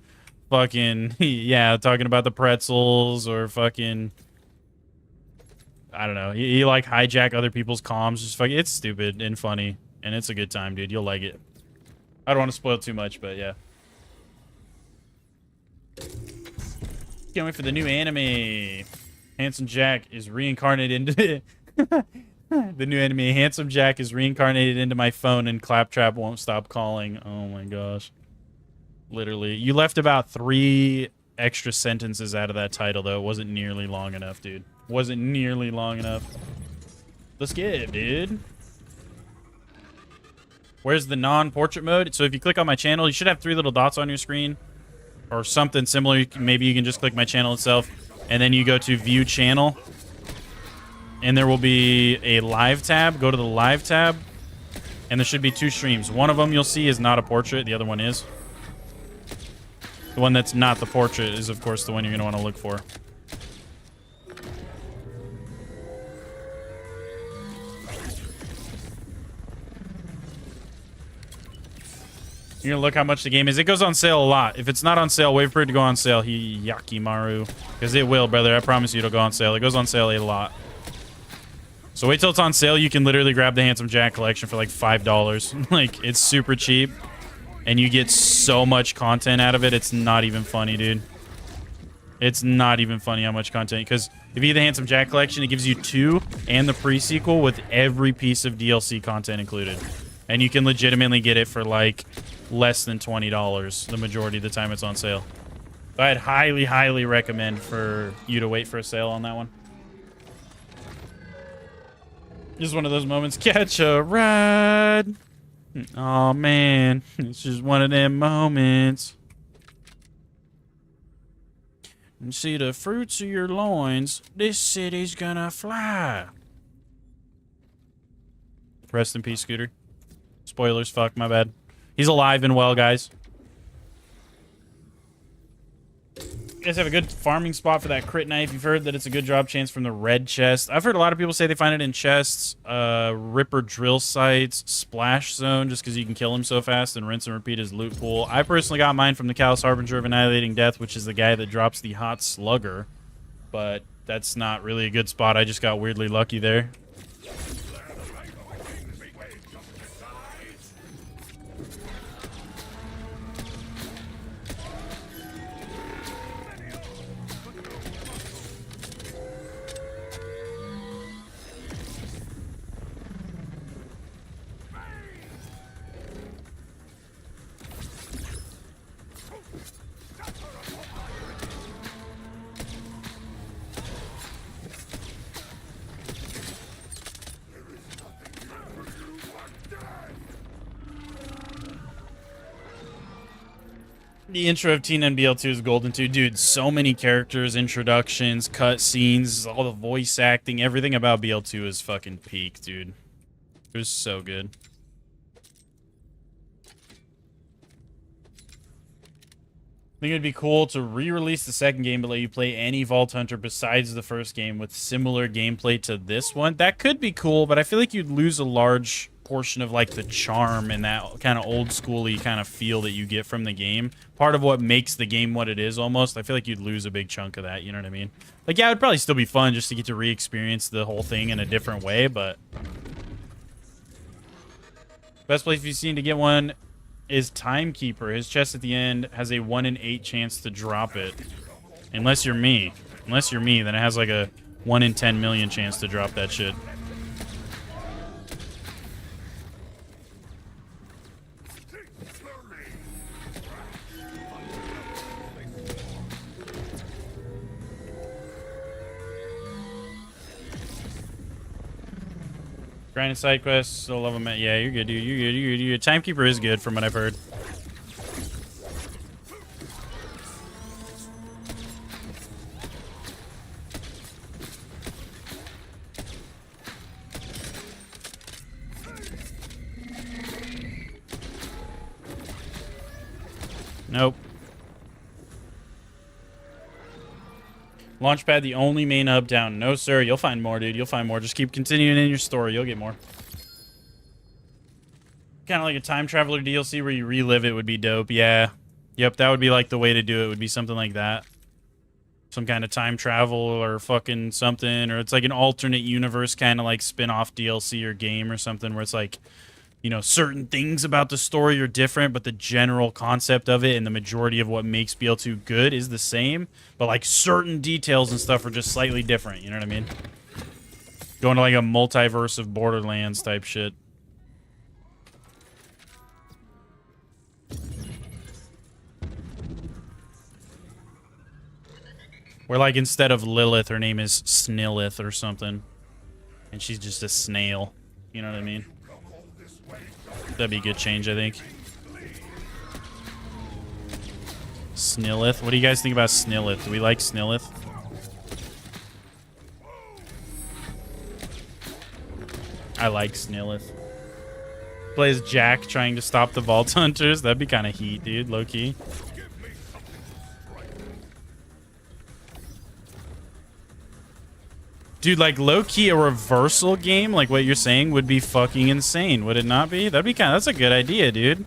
fucking, yeah, talking about the pretzels or fucking, I don't know. He like hijack other people's comms. Just fucking, it's stupid and funny and it's a good time, dude. You'll like it. I don't want to spoil too much, but yeah. Can't wait for the new anime. Handsome Jack is reincarnated into the new anime. Handsome Jack is reincarnated into my phone and Claptrap won't stop calling. Oh my gosh. Literally. You left about 3 extra sentences out of that title, though. It wasn't nearly long enough, dude. Wasn't nearly long enough. Let's get, dude. Where's the non-portrait mode? So if you click on my channel, you should have 3 little dots on your screen. Or something similar. Maybe you can just click my channel itself. And then you go to View Channel. And there will be a live tab. Go to the live tab. And there should be 2 streams. One of them you'll see is not a portrait. The other one is. The one that's not the portrait is, of course, the one you're going to want to look for. You're gonna look how much the game is. It goes on sale a lot. If it's not on sale, wait for it to go on sale. Yakimaru. Because it will, brother. I promise you it'll go on sale. It goes on sale a lot. So wait till it's on sale. You can literally grab the Handsome Jack collection for like $5. Like, it's super cheap. And you get so much content out of it. It's not even funny, dude. It's not even funny how much content. Because if you get the Handsome Jack collection, it gives you 2 and the pre-sequel with every piece of DLC content included. And you can legitimately get it for like less than $20 the majority of the time it's on sale. So I'd highly, highly recommend for you to wait for a sale on that one. Just one of those moments. Catch a ride. Oh man, it's just one of them moments. And see the fruits of your loins. This city's gonna fly. Rest in peace, Scooter. Spoilers, fuck, my bad. He's alive and well, guys. You guys have a good farming spot for that crit knife. You've heard that it's a good drop chance from the red chest. I've heard a lot of people say they find it in chests, ripper drill sites, splash zone, just because you can kill him so fast and rinse and repeat his loot pool. I personally got mine from the Callous Harbinger of Annihilating Death, which is the guy that drops the hot slugger. But that's not really a good spot. I just got weirdly lucky there. The intro of Teen NBL2 is golden too. Dude, so many characters, introductions, cutscenes, all the voice acting, everything about BL2 is fucking peak, dude. It was so good. I think it'd be cool to re-release the second game but let you play any Vault Hunter besides the first game with similar gameplay to this one. That could be cool, but I feel like you'd lose a large portion of like the charm and that kind of old schooly kind of feel that you get from the game. Part of what makes the game what it is almost. I feel like you'd lose a big chunk of that, you know what I mean? Like, yeah, it would probably still be fun just to get to re-experience the whole thing in a different way, but best place you've seen to get one is Timekeeper. His chest at the end has a 1 in 8 chance to drop it. Unless you're me. Unless you're me, then it has like a 1 in 10 million chance to drop that shit. Grinding side quests, still love them. Yeah, you're good, dude. You're good. Timekeeper is good from what I've heard. Nope. Launchpad, the only main hub down. No, sir. You'll find more, dude. You'll find more. Just keep continuing in your story. You'll get more. Kind of like a time traveler DLC where you relive it would be dope. Yeah. Yep, that would be like the way to do it. Would be something like that. Some kind of time travel or fucking something. Or it's like an alternate universe kind of like spin-off DLC or game or something where it's like, you know, certain things about the story are different, but the general concept of it and the majority of what makes BL2 good is the same, but like certain details and stuff are just slightly different, you know what I mean? Going to like a multiverse of Borderlands type shit. Where like instead of Lilith, her name is Snillith or something. And she's just a snail. You know what I mean? That'd be a good change, I think. Snillith. What do you guys think about Snillith? Do we like Snillith? I like Snillith. Plays Jack trying to stop the Vault Hunters. That'd be kind of heat, dude. Low key. Dude, like low-key a reversal game, like what you're saying, would be fucking insane, would it not be? That'd be that's a good idea, dude.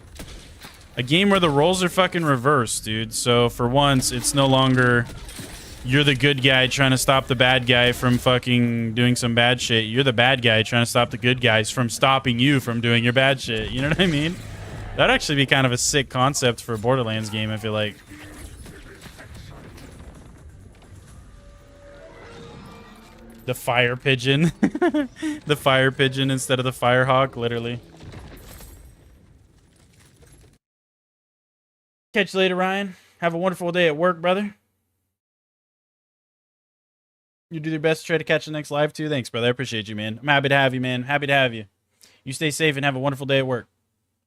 A game where the roles are fucking reversed, dude. So for once, it's no longer you're the good guy trying to stop the bad guy from fucking doing some bad shit. You're the bad guy trying to stop the good guys from stopping you from doing your bad shit. You know what I mean? That'd actually be kind of a sick concept for a Borderlands game, I feel like. The fire pigeon. The fire pigeon instead of the firehawk, literally. Catch you later, Ryan. Have a wonderful day at work, brother. You do your best to try to catch the next live too. Thanks, brother. I appreciate you, man. I'm happy to have you, man. Happy to have you. You stay safe and have a wonderful day at work.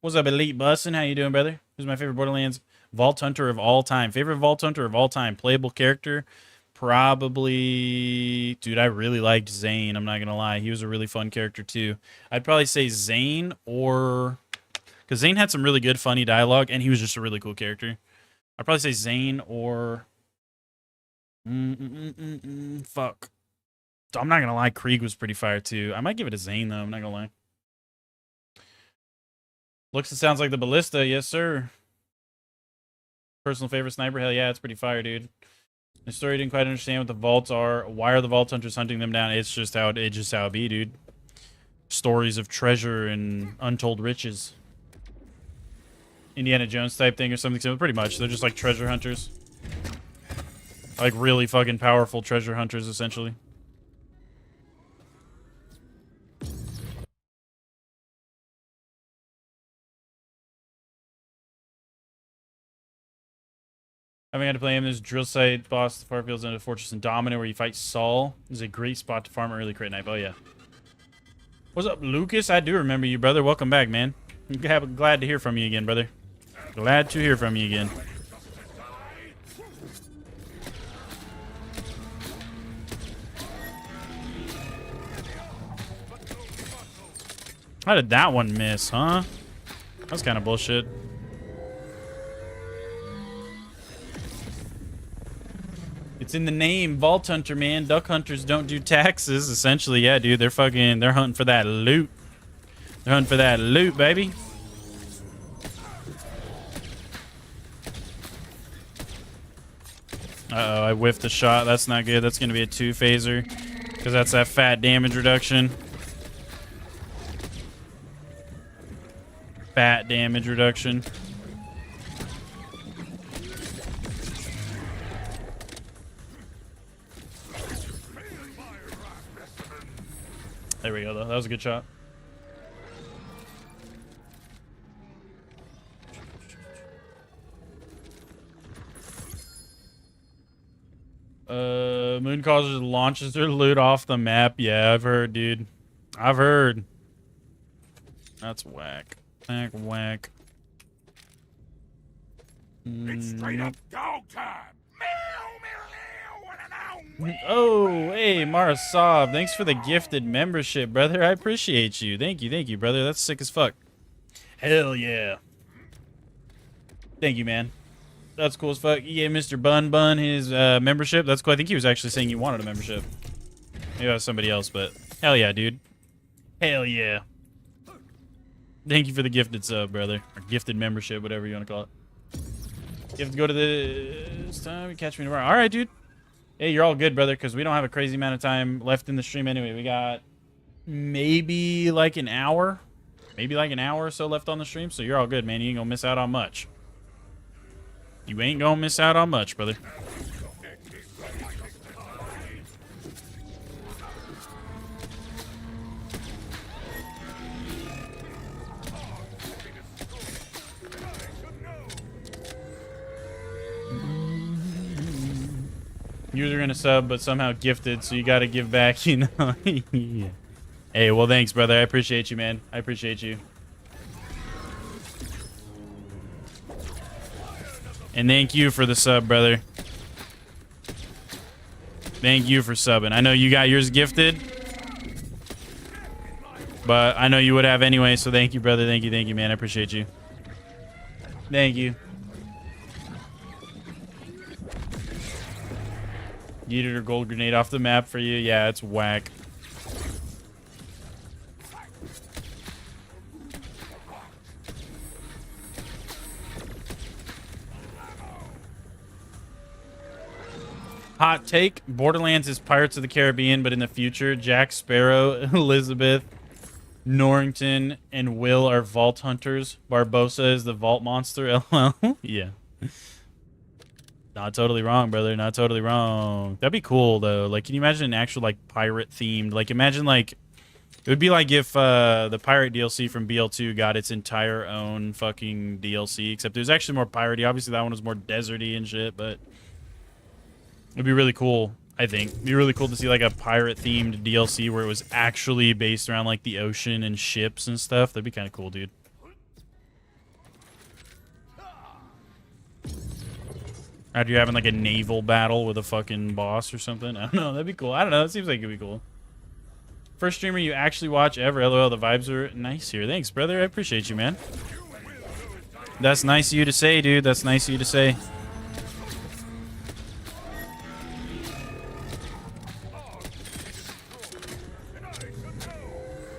What's up, Elite Bussin'? How you doing, brother? Who's my favorite Borderlands Vault Hunter of all time? Favorite Vault Hunter of all time? Playable character? Probably... Dude, I really liked Zane. I'm not going to lie. He was a really fun character, too. I'd probably say Zane or... Because Zane had some really good, funny dialogue, and he was just a really cool character. I'd probably say Zane or... Fuck. I'm not going to lie. Krieg was pretty fire, too. I might give it a Zane, though. I'm not going to lie. Looks and sounds like the Ballista. Yes, sir. Personal favorite sniper? Hell yeah, it's pretty fire, dude. The story didn't quite understand what the vaults are. Why are the vault hunters hunting them down? It's just how it be, dude. Stories of treasure and untold riches. Indiana Jones type thing or something similar. Pretty much. They're just like treasure hunters. Like really fucking powerful treasure hunters, essentially. Having had to play him as drill site boss, the far fields into Fortress and Dominant, where you fight Saul. This is a great spot to farm early crit knife. Oh yeah. What's up, Lucas? I do remember you, brother. Welcome back, man. Glad to hear from you again, brother. Glad to hear from you again. How did that one miss, huh? That's kind of bullshit. It's in the name, Vault Hunter, man. Duck hunters don't do taxes. Essentially, yeah, dude. They're hunting for that loot. They're hunting for that loot, baby. Uh-oh, I whiffed the shot. That's not good. That's going to be a 2-phaser. Because that's that fat damage reduction. Fat damage reduction. There we go, though. That was a good shot. Moon Causers launches their loot off the map. Yeah, I've heard, dude. I've heard. That's whack. Whack. It's straight up dog time. Oh, hey, Marasov. Thanks for the gifted membership, brother. I appreciate you. Thank you, brother. That's sick as fuck. Hell yeah. Thank you, man. That's cool as fuck. You gave Mr. Bun his membership. That's cool. I think he was actually saying you wanted a membership. Maybe that was somebody else, but hell yeah, dude. Hell yeah. Thank you for the gifted sub, brother. Or gifted membership, whatever you want to call it. You have to go to this time. Catch me tomorrow. All right, dude. Hey, you're all good, brother, because we don't have a crazy amount of time left in the stream anyway. We got maybe like an hour. Maybe like an hour or so left on the stream, so you're all good, man. You ain't gonna miss out on much. You ain't gonna miss out on much, brother. User gonna sub, but somehow gifted, so you gotta give back, you know? Yeah. Hey, well, thanks, brother. I appreciate you, man. I appreciate you. And thank you for the sub, brother. Thank you for subbing. I know you got yours gifted, but I know you would have anyway, so thank you, brother. Thank you, man. I appreciate you. Thank you. Yeeted or gold grenade off the map for you. Yeah, it's whack. Hot take. Borderlands is Pirates of the Caribbean, but in the future, Jack Sparrow, Elizabeth, Norrington, and Will are vault hunters. Barbosa is the vault monster. LL. Yeah. Not totally wrong, brother. Not totally wrong. That'd be cool, though. Like, can you imagine an actual, like, pirate-themed... Like, imagine, like... It would be like if the pirate DLC from BL2 got its entire own fucking DLC, except it was actually more piratey. Obviously, that one was more deserty and shit, but it'd be really cool, I think. It'd be really cool to see like a pirate-themed DLC where it was actually based around like the ocean and ships and stuff. That'd be kind of cool, dude. After you're having like a naval battle with a fucking boss or something. I don't know. That'd be cool. I don't know. It seems like it'd be cool. First streamer you actually watch ever. LOL, the vibes are nice here. Thanks, brother. I appreciate you, man. That's nice of you to say, dude. That's nice of you to say.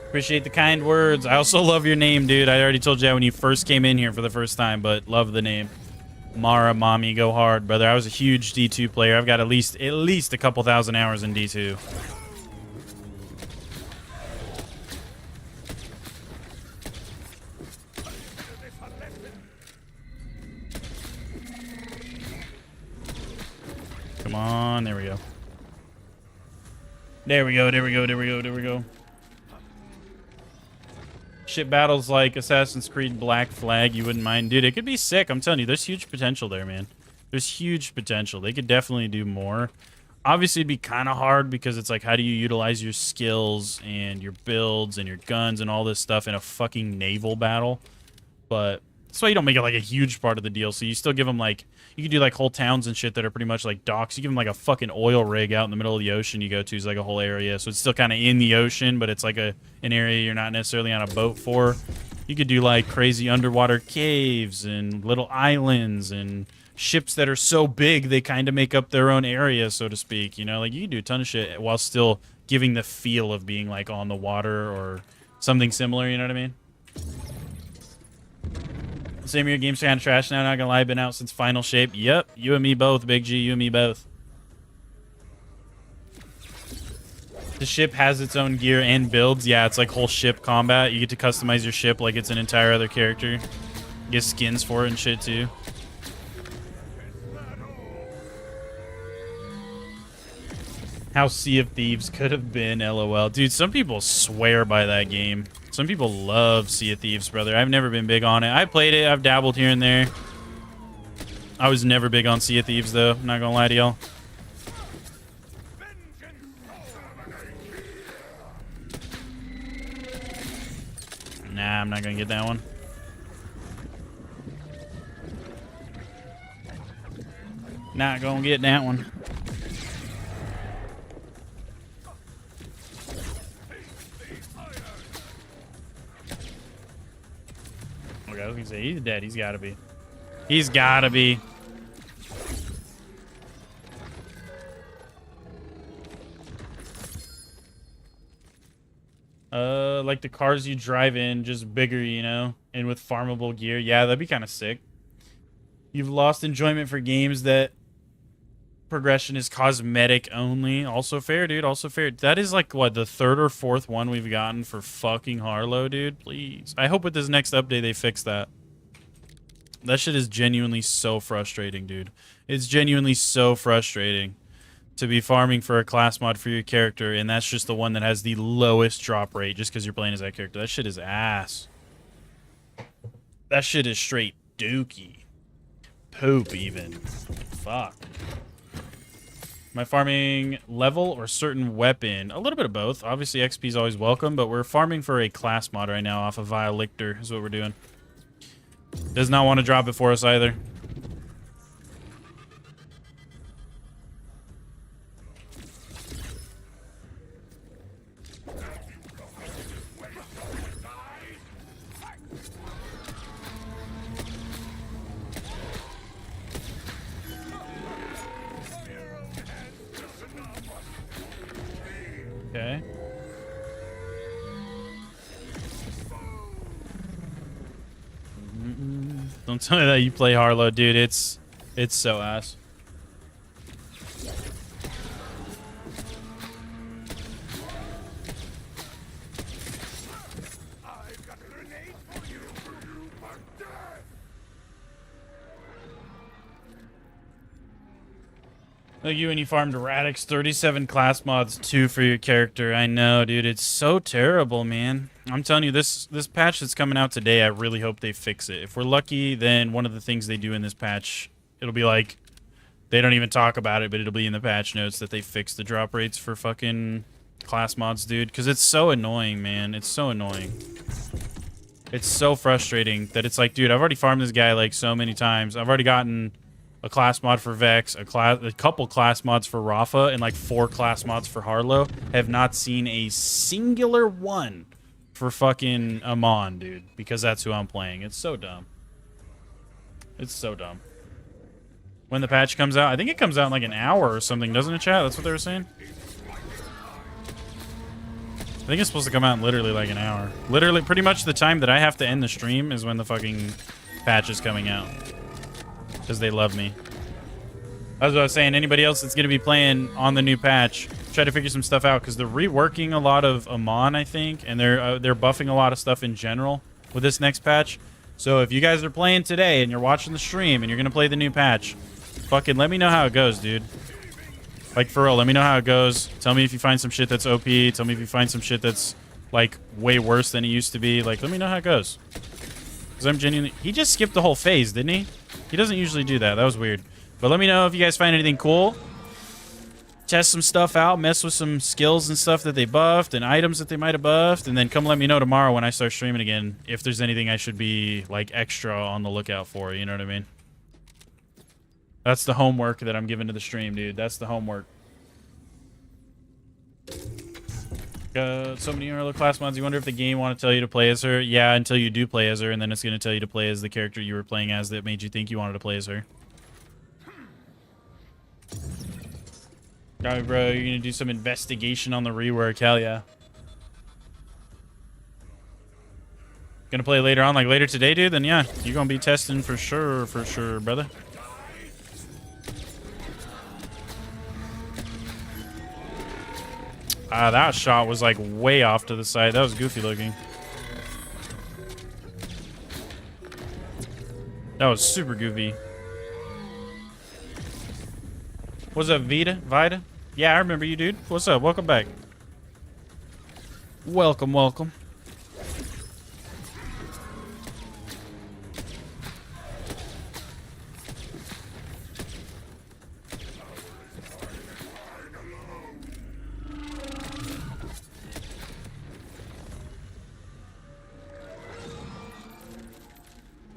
Appreciate the kind words. I also love your name, dude. I already told you that when you first came in here for the first time, but love the name. Mara, mommy, go hard, brother. I was a huge D2 player. I've got at least a couple thousand hours in D2. Come on, there we go. There we go, there we go, there we go, there we go. Ship battles like Assassin's Creed Black Flag, you wouldn't mind. Dude, it could be sick. I'm telling you, there's huge potential there, man. There's huge potential. They could definitely do more. Obviously, it'd be kind of hard because it's like, how do you utilize your skills and your builds and your guns and all this stuff in a fucking naval battle? But that's why you don't make it like a huge part of the DLC. You still give them like, you can do like whole towns and shit that are pretty much like docks. You give them like a fucking oil rig out in the middle of the ocean you go to is like a whole area. So it's still kind of in the ocean, but it's like an area you're not necessarily on a boat for. You could do like crazy underwater caves and little islands and ships that are so big they kind of make up their own area, so to speak. You know, like you can do a ton of shit while still giving the feel of being like on the water or something similar, you know what I mean? Same year, game's kind of trash now, not gonna lie. Been out since Final Shape. Yep, you and me both, Big G. You and me both. The ship has its own gear and builds. Yeah, it's like whole ship combat. You get to customize your ship like it's an entire other character. You get skins for it and shit, too. How Sea of Thieves could have been, LOL. Dude, some people swear by that game. Some people love Sea of Thieves, brother. I've never been big on it. I played it. I've dabbled here and there. I was never big on Sea of Thieves, though. I'm not gonna lie to y'all. Nah, I'm not gonna get that one. Not gonna get that one. Okay, I was gonna say he's dead. He's gotta be. He's gotta be. Like the cars you drive in, just bigger, you know, and with farmable gear. Yeah, that'd be kind of sick. You've lost enjoyment for games that progression is cosmetic only. Also fair, dude. Also fair. That is like, what, the third or fourth one we've gotten for fucking Harlow, dude? Please. I hope with this next update they fix that. That shit is genuinely so frustrating, dude. It's genuinely so frustrating to be farming for a class mod for your character, and that's just the one that has the lowest drop rate just because you're playing as that character. That shit is ass. That shit is straight dookie. Poop, even. Fuck. Am I farming level or certain weapon? A little bit of both. Obviously, XP is always welcome, but we're farming for a class mod right now off of Vile Lictor is what we're doing. Does not want to drop it for us either. Okay. Don't tell me that you play Harlow, dude. It's so ass. I've got a grenade for you for death. Like you when you farmed Radix, 37 class mods, 2 for your character. I know, dude. It's so terrible, man. I'm telling you, this patch that's coming out today, I really hope they fix it. If we're lucky, then one of the things they do in this patch, it'll be like, they don't even talk about it, but it'll be in the patch notes that they fix the drop rates for fucking class mods, dude. Because it's so annoying, man. It's so annoying. It's so frustrating that it's like, dude, I've already farmed this guy like so many times. I've already gotten a class mod for Vex, a couple class mods for Rafa, and like 4 class mods for Harlow. Have not seen a singular one for fucking Amon, dude, because that's who I'm playing. It's so dumb. It's so dumb. When the patch comes out, I think it comes out in like an hour or something, doesn't it, chat? That's what they were saying? I think it's supposed to come out in literally like an hour. Literally, pretty much the time that I have to end the stream is when the fucking patch is coming out. Because they love me. That's what I was saying. Anybody else that's going to be playing on the new patch, try to figure some stuff out. Because they're reworking a lot of Amon, I think. And they're buffing a lot of stuff in general with this next patch. So if you guys are playing today and you're watching the stream and you're going to play the new patch, fucking let me know how it goes, dude. Like, for real, let me know how it goes. Tell me if you find some shit that's OP. Tell me if you find some shit that's, like, way worse than it used to be. Like, let me know how it goes. Because I'm genuinely... He just skipped the whole phase, didn't he? He doesn't usually do that. That was weird. But let me know if you guys find anything cool. Test some stuff out. Mess with some skills and stuff that they buffed and items that they might have buffed. And then come let me know tomorrow when I start streaming again if there's anything I should be, like, extra on the lookout for. You know what I mean? That's the homework that I'm giving to the stream, dude. That's the homework. So many early class mods. You wonder if the game want to tell you to play as her. Yeah, until you do play as her, and then it's going to tell you to play as the character you were playing as that made you think you wanted to play as her. Alright, bro. You're going to do some investigation on the rework. Hell yeah. Gonna play later on, like later today, dude? Then yeah, you're going to be testing for sure, brother. That shot was like way off to the side. That was goofy looking. That was super goofy. What's up, Vida? Yeah, I remember you, dude. What's up? Welcome back. Welcome, welcome.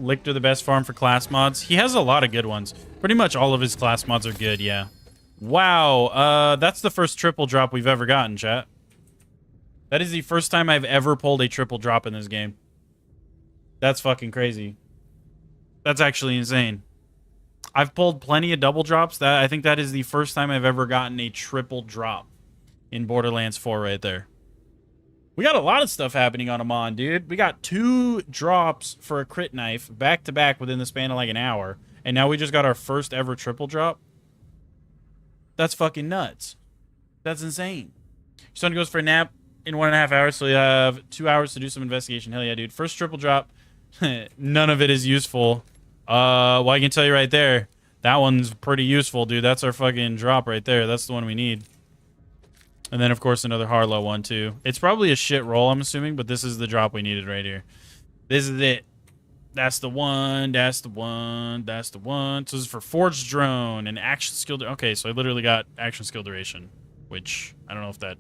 Lichter the best farm for class mods. He has a lot of good ones. Pretty much all of his class mods are good, yeah. Wow, that's the first triple drop we've ever gotten, chat. That is the first time I've ever pulled a triple drop in this game. That's fucking crazy. That's actually insane. I've pulled plenty of double drops. I think that is the first time I've ever gotten a triple drop in Borderlands 4 right there. We got a lot of stuff happening on Amon, dude. We got 2 drops for a crit knife back to back within the span of like an hour. And now we just got our first ever triple drop. That's fucking nuts. That's insane. Your son goes for a nap in 1.5 hours, so you have 2 hours to do some investigation. Hell yeah, dude. First triple drop. None of it is useful. Well, I can tell you right there. That one's pretty useful, dude. That's our fucking drop right there. That's the one we need. And then, of course, another Harlow one, too. It's probably a shit roll, I'm assuming, but this is the drop we needed right here. This is it. That's the one. That's the one. That's the one. So this is for Forged Drone and Action Skill. Okay, so I literally got Action Skill Duration, which I don't know if that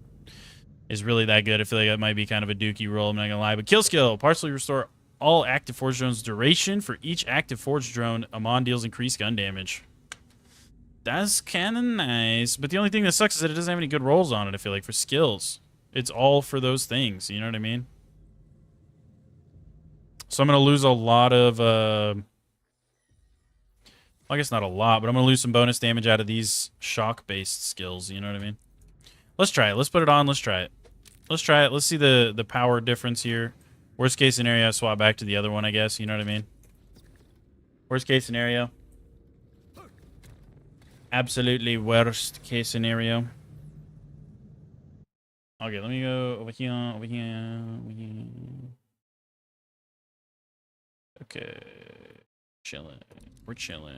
is really that good. I feel like that might be kind of a dookie roll, I'm not going to lie. But Kill Skill. Partially restore all active Forged Drones' duration. For each active Forged Drone, Amon deals increased gun damage. That's kind of nice, but the only thing that sucks is that it doesn't have any good rolls on it, I feel like, for skills. It's all for those things, you know what I mean? So I'm going to lose a lot of, well, I guess not a lot, but I'm going to lose some bonus damage out of these shock-based skills, you know what I mean? Let's try it. Let's put it on. Let's try it. Let's try it. Let's see the power difference here. Worst case scenario, I swap back to the other one, I guess, you know what I mean? Worst case scenario. Absolutely worst case scenario. Okay, let me go over here, over here, over here. Okay. Chilling. We're chilling.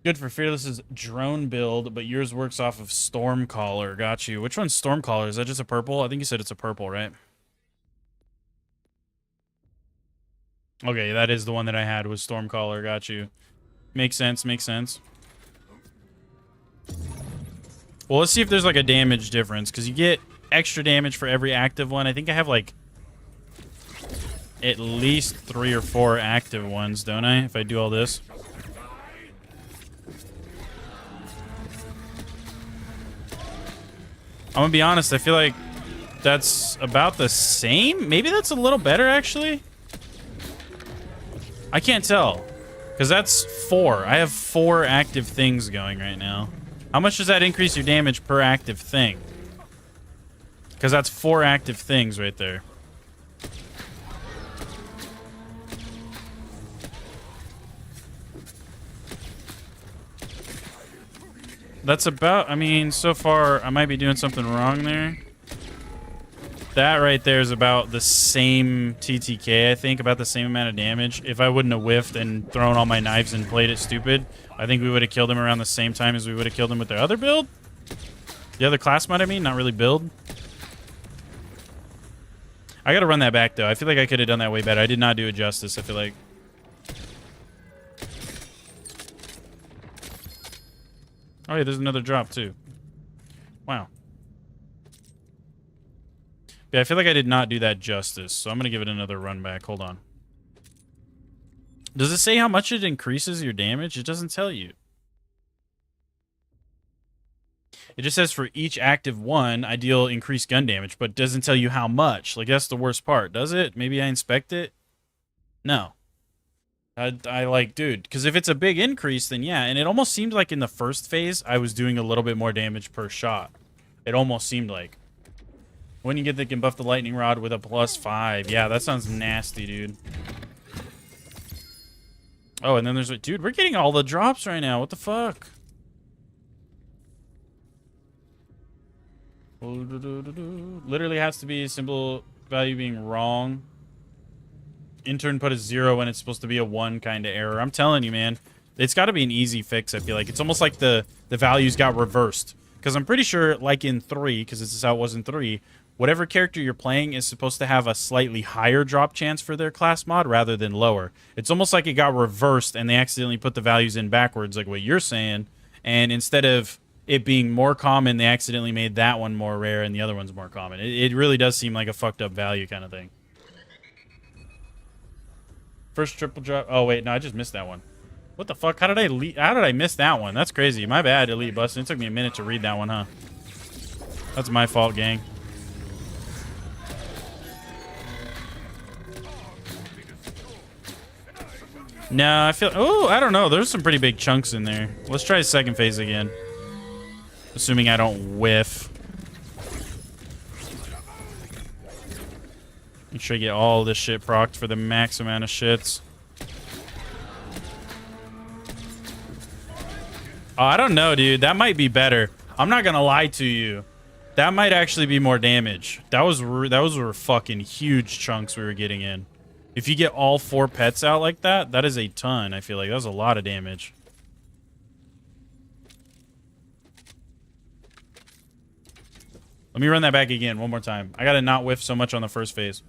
Good for Fearless's drone build, but yours works off of Stormcaller. Got you. Which one's Stormcaller? Is that just a purple? I think you said it's a purple, right? Okay, that is the one that I had, was Stormcaller. Got you. Makes sense, makes sense. Well, let's see if there's like a damage difference, because you get extra damage for every active one. I think I have like at least 3 or 4 active ones, don't I? If I do all this. I'm gonna be honest, I feel like that's about the same. Maybe that's a little better, actually. I can't tell, because that's 4. I have 4 active things going right now. How much does that increase your damage per active thing? Because that's 4 active things right there. That's about, I mean, so far, I might be doing something wrong there. That right there is about the same TTK, I think, about the same amount of damage. If I wouldn't have whiffed and thrown all my knives and played it stupid, I think we would have killed him around the same time as we would have killed him with the other build. The other class mod, I mean, not really build. I gotta run that back, though. I feel like I could have done that way better. I did not do it justice, I feel like. Oh, yeah, there's another drop, too. Wow. Yeah, I feel like I did not do that justice, so I'm going to give it another run back. Hold on. Does it say how much it increases your damage? It doesn't tell you. It just says for each active one, I deal increased gun damage, but it doesn't tell you how much. Like, that's the worst part. Does it? Maybe I inspect it? No. I like, dude, because if it's a big increase, then yeah. And it almost seemed like in the first phase, I was doing a little bit more damage per shot. It almost seemed like. When you get they can buff the lightning rod with a +5. Yeah, that sounds nasty, dude. Oh, and then there's a... Dude, we're getting all the drops right now. What the fuck? Literally has to be a simple value being wrong. Intern put a 0 when it's supposed to be a 1 kind of error. I'm telling you, man. It's got to be an easy fix, I feel like. It's almost like the values got reversed. Because I'm pretty sure, like in 3, because this is how it was in 3, whatever character you're playing is supposed to have a slightly higher drop chance for their class mod rather than lower. It's almost like it got reversed and they accidentally put the values in backwards, like what you're saying. And instead of it being more common, they accidentally made that one more rare and the other one's more common. It really does seem like a fucked up value kind of thing. First triple drop. Oh, wait. No, I just missed that one. What the fuck? How did I miss that one? That's crazy. My bad, Elite Bustin'. It took me a minute to read that one, huh? That's my fault, gang. No, I feel... Oh, I don't know. There's some pretty big chunks in there. Let's try second phase again. Assuming I don't whiff. Make sure I get all this shit procced for the max amount of shits. Oh, I don't know, dude. That might be better. I'm not gonna lie to you. That might actually be more damage. Those were fucking huge chunks we were getting in. If you get all 4 pets out like that, that is a ton, I feel like. That was a lot of damage. Let me run that back again one more time. I gotta not whiff so much on the first phase.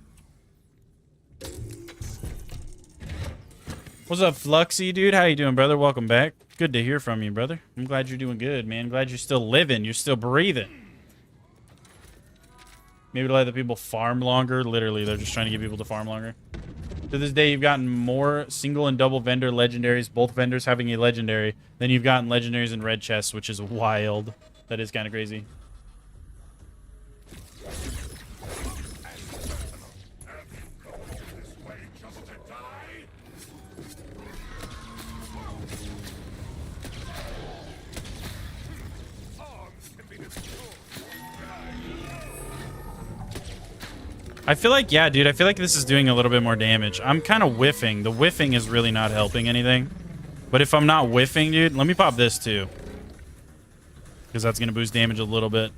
What's up, Fluxy, dude? How you doing, brother? Welcome back. Good to hear from you, brother. I'm glad you're doing good, man. Glad you're still living. You're still breathing. Maybe to let the people farm longer. Literally, they're just trying to get people to farm longer. To this day, you've gotten more single and double vendor legendaries, both vendors having a legendary, than you've gotten legendaries in red chests, which is wild. That is kind of crazy. I feel like, yeah, dude, I feel like this is doing a little bit more damage. I'm kind of whiffing. The whiffing is really not helping anything. But if I'm not whiffing, dude, let me pop this too. Because that's going to boost damage a little bit.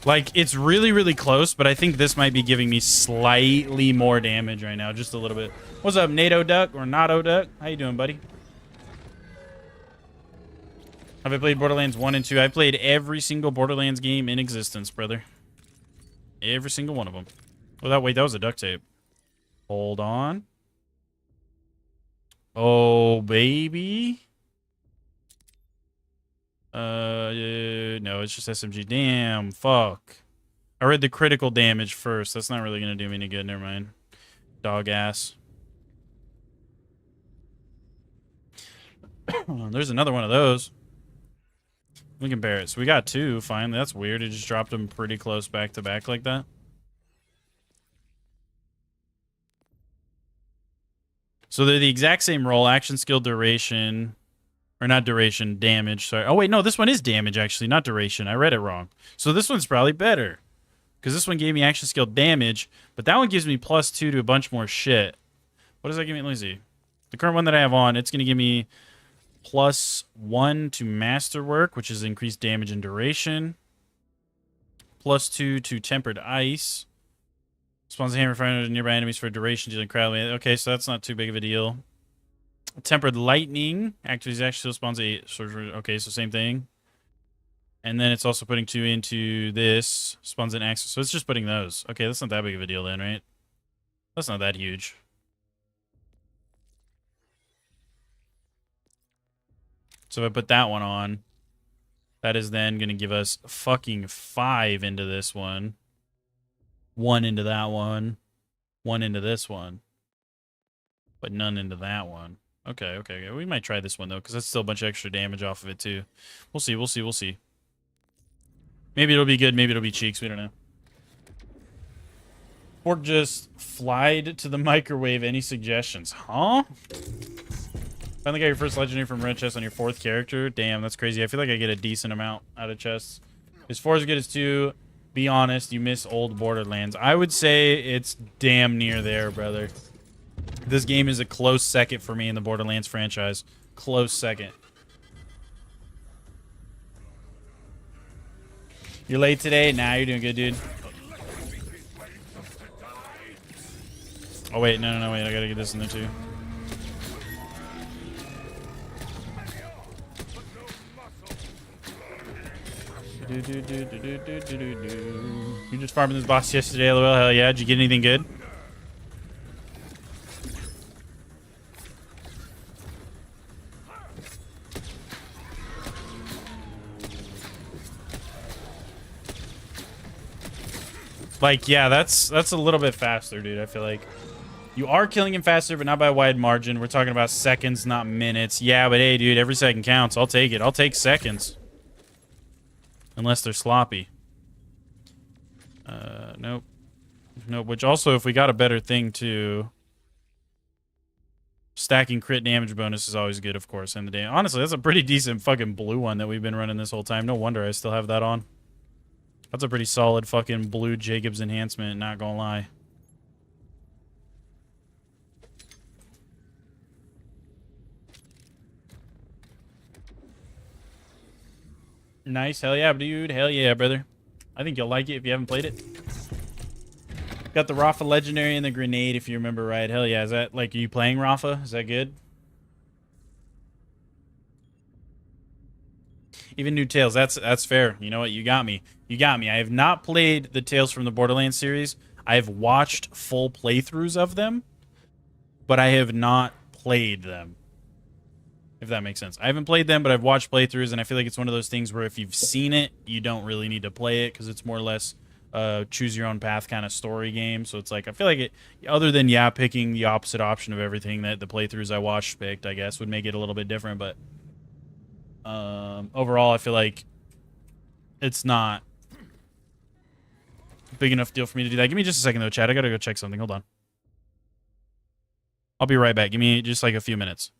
Like, it's really, really close, but I think this might be giving me slightly more damage right now. Just a little bit. What's up, NATO Duck or Nato Duck? How you doing, buddy? Have I played Borderlands 1 and 2? I played every single Borderlands game in existence, brother. Every single one of them. Oh, wait, that was a duct tape. Hold on. Oh, baby. No, it's just SMG. Damn, fuck. I read the critical damage first. That's not really gonna do me any good. Never mind. Dog ass. There's another one of those. We compare it. So we got two, finally. That's weird. It just dropped them pretty close back to back like that. So they're the exact same roll. Action, skill, duration. Or not duration, damage. Sorry. Oh, wait, no. This one is damage, actually, not duration. I read it wrong. So this one's probably better. Because this one gave me action, skill, damage. But that one gives me +2 to a bunch more shit. What does that give me? Let me see. The current one that I have on, it's going to give me +1 to masterwork, which is increased damage and duration. +2 to tempered ice. Spawns a hammer fire nearby enemies for duration dealing crowd. Okay, so that's not too big of a deal. Tempered lightning activates actually spawns a sorcerer. Okay, so same thing. And then it's also putting 2 into this. Spawns an axe. So it's just putting those. Okay, that's not that big of a deal then, right? That's not that huge. So if I put that one on, that is then going to give us fucking 5 into this one. 1 into that one. 1 into this one. But none into that one. Okay. We might try this one, though, because that's still a bunch of extra damage off of it, too. We'll see. Maybe it'll be good. Maybe it'll be cheeks. We don't know. Fork just flied to the microwave. Any suggestions? Huh? Finally got your first legendary from red chest on your 4th character. Damn, that's crazy. I feel like I get a decent amount out of chests. Is 4 as good as 2? Be honest, you miss old Borderlands. I would say it's damn near there, brother. This game is a close second for me in the Borderlands franchise. Close second. You're late today? Nah, you're doing good, dude. Oh, wait. No, wait. I gotta get this in there, too. You just farming this boss yesterday, lol. Hell yeah. Did you get anything good? Like, yeah, that's a little bit faster, dude. I feel like you are killing him faster, but not by a wide margin. We're talking about seconds, not minutes. Yeah, but hey, dude, every second counts. I'll take it. I'll take seconds. Unless they're sloppy. Nope. Nope, which also, if we got a better thing, too... Stacking crit damage bonus is always good, of course, in the day. Honestly, that's a pretty decent fucking blue one that we've been running this whole time. No wonder I still have that on. That's a pretty solid fucking blue Jacobs enhancement, not gonna lie. Nice. Hell yeah, dude. Hell yeah, brother. I think you'll like it if you haven't played it. Got the Rafa Legendary and the Grenade, if you remember right. Hell yeah. Is that, like, are you playing Rafa? Is that good? Even new Tales. That's fair. You know what? You got me. You got me. I have not played the Tales from the Borderlands series. I have watched full playthroughs of them, but I have not played them. If that makes sense. I haven't played them, but I've watched playthroughs, and I feel like it's one of those things where if you've seen it, you don't really need to play it because it's more or less choose your own path kind of story game. So it's like, I feel like it, other than, yeah, picking the opposite option of everything that the playthroughs I watched picked, I guess, would make it a little bit different. But overall, I feel like it's not a big enough deal for me to do that. Give me just a second, though, Chad. I gotta go check something. Hold on. I'll be right back. Give me just like a few minutes.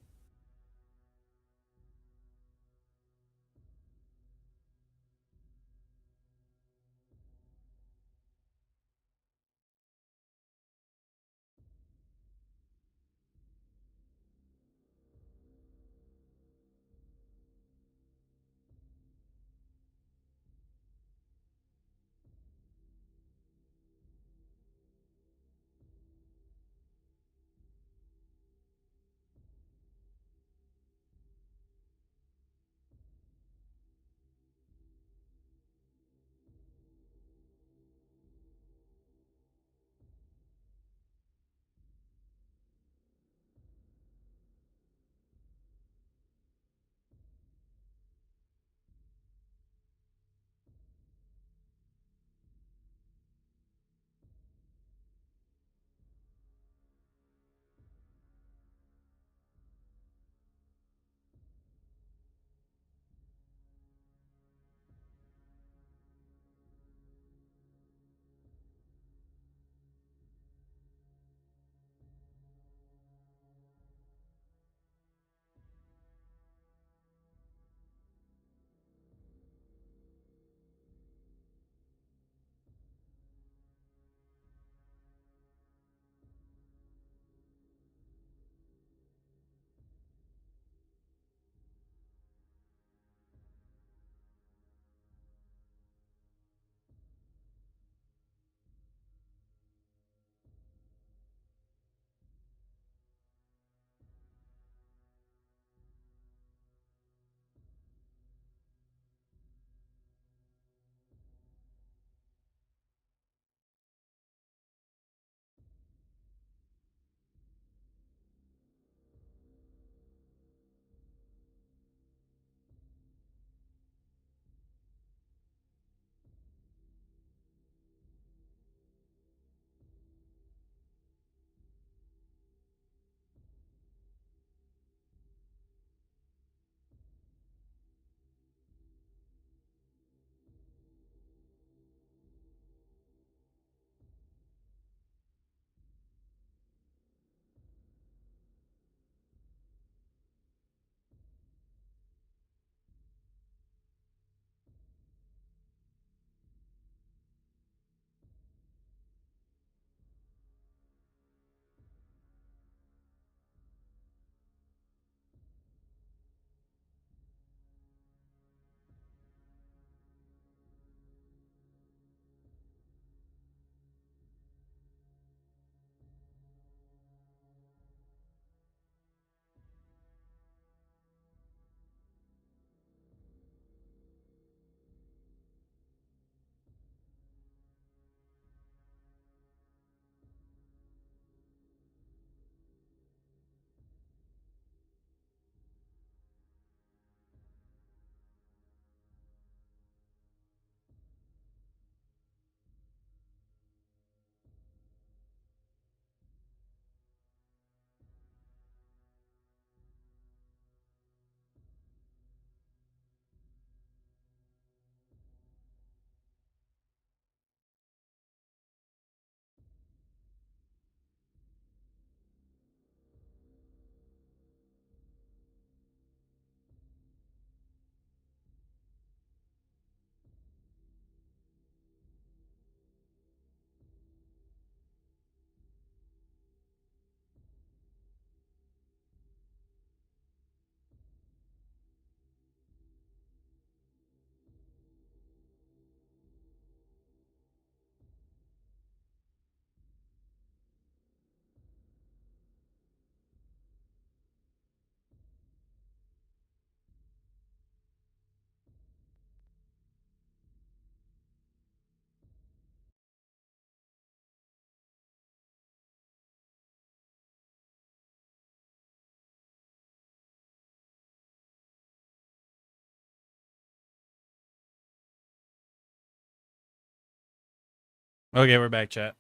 Okay, we're back, chat.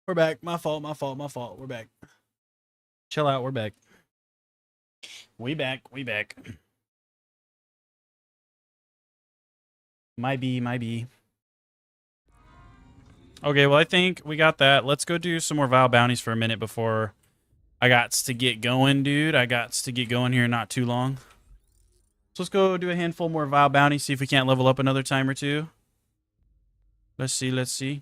We're back. My fault. We're back. Chill out. We're back. We back. My B. Okay, well, I think we got that. Let's go do some more Vile Bounties for a minute before I got to get going, dude. I got to get going here not too long. So let's go do a handful more Vile Bounties, see if we can't level up another time or two. Let's see.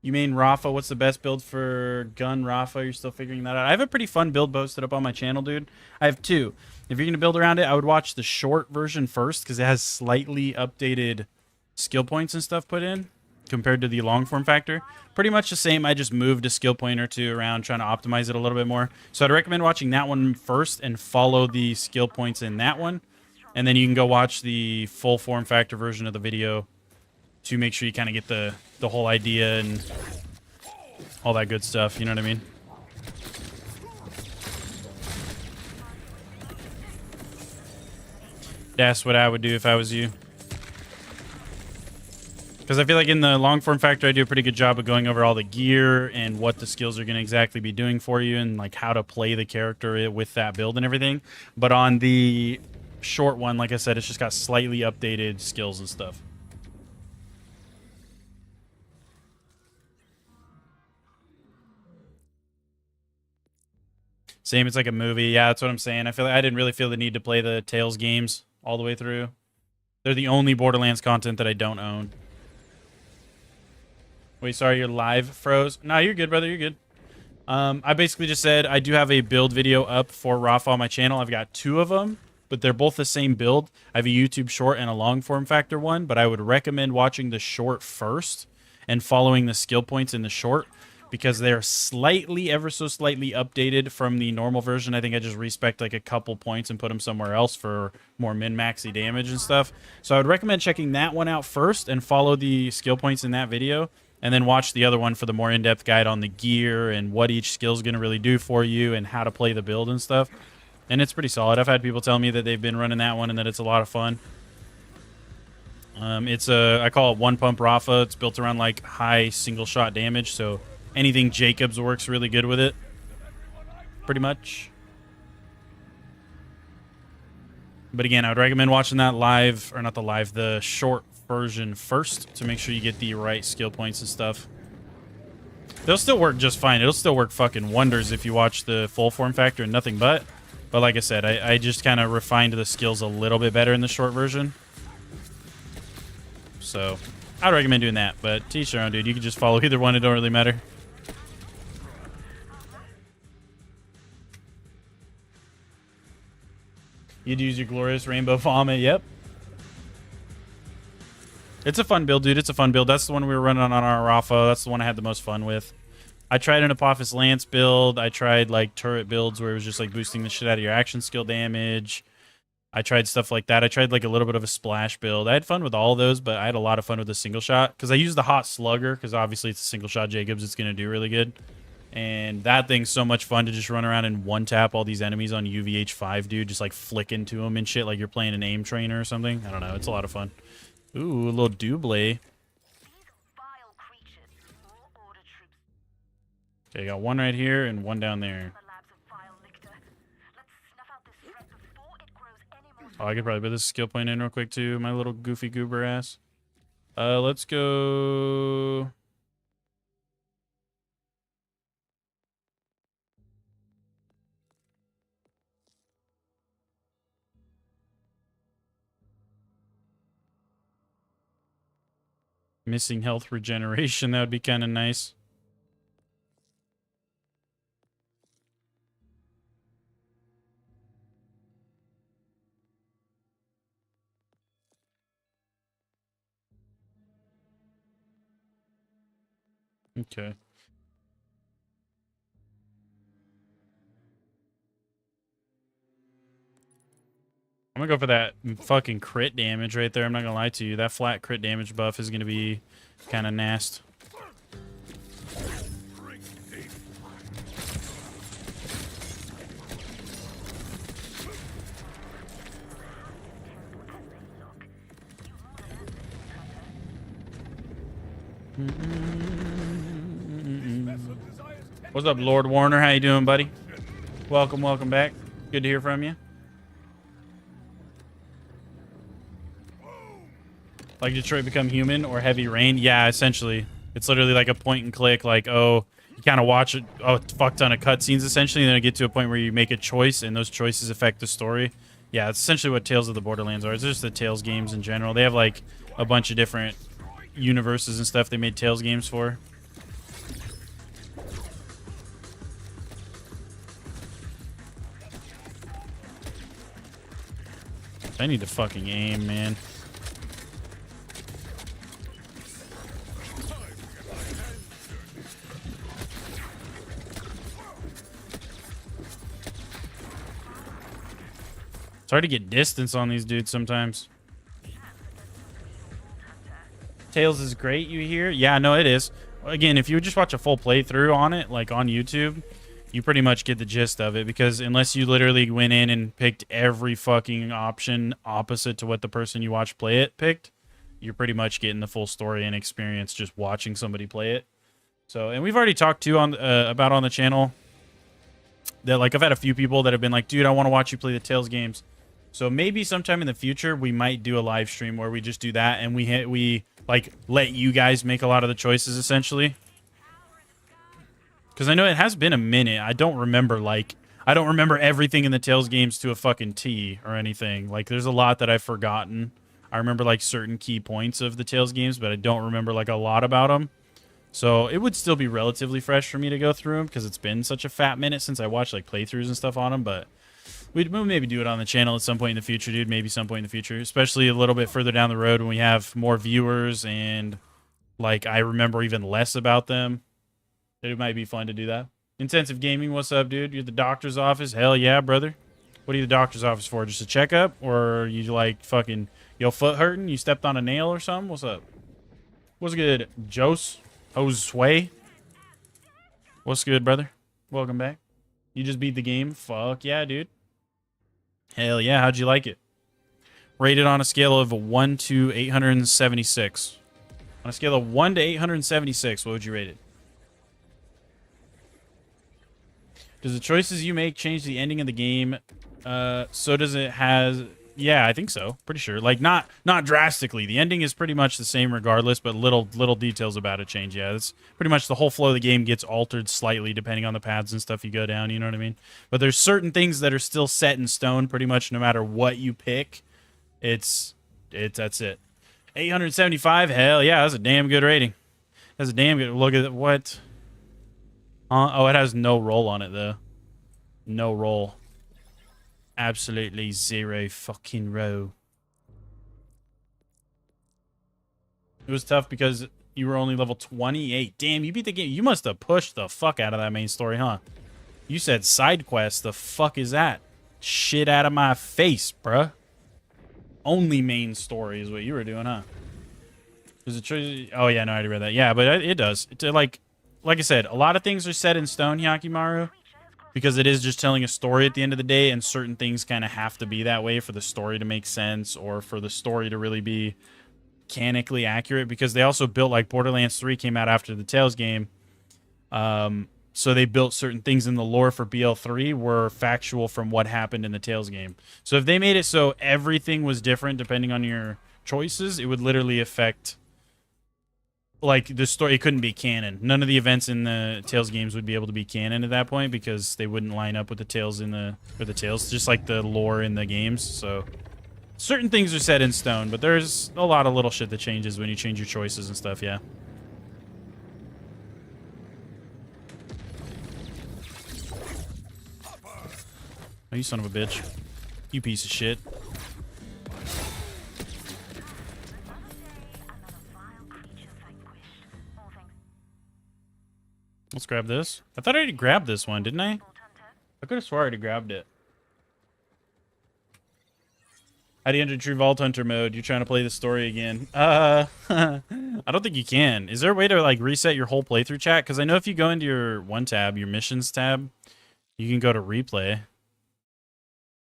You mean Rafa? What's the best build for gun Rafa? You're still figuring that out? I have a pretty fun build posted up on my channel, dude. I have two. If you're going to build around it, I would watch the short version first because it has slightly updated skill points and stuff put in compared to the long form factor. Pretty much the same. I just moved a skill point or two around trying to optimize it a little bit more. So I'd recommend watching that one first and follow the skill points in that one. And then you can go watch the full form factor version of the video to make sure you kind of get the whole idea and all that good stuff. You know what I mean? That's what I would do if I was you. Because I feel like in the long form factor, I do a pretty good job of going over all the gear and what the skills are going to exactly be doing for you and like how to play the character with that build and everything. But on the short one, like I said, it's just got slightly updated skills and stuff. Same, it's like a movie. Yeah, that's what I'm saying. I feel like I didn't really feel the need to play the Tales games all the way through. They're the only Borderlands content that I don't own. Wait, sorry, your live froze? Nah, you're good, brother. You're good. I basically just said I do have a build video up for Rafa on my channel. I've got two of them, but they're both the same build. I have a YouTube short and a long form factor one, but I would recommend watching the short first and following the skill points in the short because they're slightly, ever so slightly updated from the normal version. I think I just respect like a couple points and put them somewhere else for more min-maxy damage and stuff. So I would recommend checking that one out first and follow the skill points in that video. And then watch the other one for the more in-depth guide on the gear and what each skill is going to really do for you and how to play the build and stuff. And it's pretty solid. I've had people tell me that they've been running that one and that it's a lot of fun. I call it one pump Rafa. It's built around like high single shot damage, so anything Jacobs works really good with it. Pretty much. But again, I would recommend watching that live, or not the live, the short version first to make sure you get the right skill points and stuff. They'll still work just fine. It'll still work fucking wonders if you watch the full form factor and nothing but. But like I said, I just kind of refined the skills a little bit better in the short version. So I'd recommend doing that, but to each their own, dude. You can just follow either one. It don't really matter. You'd use your glorious rainbow vomit. Yep. It's a fun build, dude. It's a fun build. That's the one we were running on our Rafa. That's the one I had the most fun with. I tried an Apophis Lance build. I tried like turret builds where it was just like boosting the shit out of your action skill damage. I tried stuff like that. I tried like a little bit of a splash build. I had fun with all of those, but I had a lot of fun with the single shot because I used the hot slugger because obviously it's a single shot Jacobs. It's going to do really good. And that thing's so much fun to just run around and one-tap all these enemies on UVH5, dude. Just like flick into them and shit like you're playing an aim trainer or something. I don't know. It's a lot of fun. Ooh, a little double. Okay, I got one right here and one down there. Oh, I could probably put this skill point in real quick too, my little goofy goober ass. Let's go. Missing health regeneration, that would be kind of nice. Okay. I'm gonna go for that fucking crit damage right there. I'm not gonna lie to you. That flat crit damage buff is gonna be kind of nasty. What's up, Lord Warner? How you doing, buddy? Welcome back. Good to hear from you. Like Detroit Become Human or Heavy Rain? Yeah, essentially. It's literally like a point and click, like, oh, you kind of watch it, oh, a fuck ton of cutscenes, essentially, and then you get to a point where you make a choice, and those choices affect the story. Yeah, it's essentially what Tales of the Borderlands are. It's just the Tales games in general. They have, like, a bunch of different universes and stuff they made Tales games for. I need to fucking aim, man. It's hard to get distance on these dudes sometimes. Tails is great, you hear? Yeah, no, it is. Again, if you just watch a full playthrough on it, like on YouTube, you pretty much get the gist of it, because unless you literally went in and picked every fucking option opposite to what the person you watch play it picked, you're pretty much getting the full story and experience just watching somebody play it. So, and we've already talked too on about on the channel that, like, I've had a few people that have been like, dude, I want to watch you play the Tales games. So maybe sometime in the future we might do a live stream where we just do that, and we like let you guys make a lot of the choices, essentially. Because I know it has been a minute. I don't remember everything in the Tales games to a fucking T or anything. Like, there's a lot that I've forgotten. I remember like certain key points of the Tales games, but I don't remember like a lot about them. So it would still be relatively fresh for me to go through them, because it's been such a fat minute since I watched like playthroughs and stuff on them. But we'll maybe do it on the channel at some point in the future, dude. Maybe some point in the future, especially a little bit further down the road when we have more viewers and, like, I remember even less about them. It might be fun to do that. Intensive Gaming, what's up, dude? You're at the doctor's office? Hell yeah, brother. What are you at the doctor's office for? Just a checkup? Or you like fucking, your foot hurting? You stepped on a nail or something? What's up? What's good, Josue? What's good, brother? Welcome back. You just beat the game? Fuck yeah, dude. Hell yeah, how'd you like it? Rated on a scale of 1 to 876. On a scale of 1 to 876, what would you rate it? Does the choices you make change the ending of the game? So does it has... Yeah, I think so. Pretty sure. Like, not drastically. The ending is pretty much the same regardless, but little details about it change. Yeah, it's pretty much the whole flow of the game gets altered slightly depending on the paths and stuff you go down, you know what I mean? But there's certain things that are still set in stone pretty much no matter what you pick. That's it. 875? Hell yeah, that's a damn good rating. That's a damn good... Look at what... Oh, it has no roll on it, though. No roll. Absolutely zero fucking row. It was tough because you were only level 28. Damn, you beat the game. You must have pushed the fuck out of that main story, huh? You said side quest. The fuck is that? Shit out of my face, bruh. Only main story is what you were doing, huh? Is it? Oh yeah, no, I already read that. Yeah, but it does. Like I said, a lot of things are set in stone, Yakimaru, because it is just telling a story at the end of the day, and certain things kind of have to be that way for the story to make sense, or for the story to really be mechanically accurate, because they also built, like, Borderlands 3 came out after the Tales game, so they built certain things in the lore for BL3 were factual from what happened in the Tales game. So if they made it so everything was different depending on your choices, it would literally affect... Like, the story, it couldn't be canon. None of the events in the Tales games would be able to be canon at that point, because they wouldn't line up with the Tales just like the lore in the games. So certain things are set in stone, but there's a lot of little shit that changes when you change your choices and stuff, yeah. Oh, you son of a bitch. You piece of shit. Let's grab this. I thought I already grabbed this one, didn't I? I could have swore I already grabbed it. How do you enter True Vault Hunter mode? You're trying to play the story again. I don't think you can. Is there a way to, like, reset your whole playthrough, chat? Because I know if you go into your one tab, your missions tab, you can go to replay.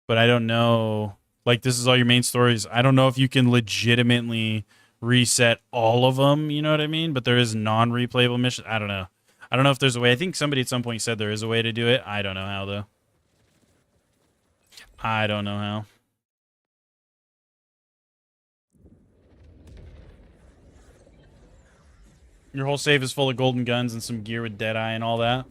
But I don't know. Like, this is all your main stories. I don't know if you can legitimately reset all of them, you know what I mean? But there is non-replayable missions. I don't know. I don't know if there's a way. I think somebody at some point said there is a way to do it. I don't know how, though. I don't know how. Your whole safe is full of golden guns and some gear with Deadeye and all that.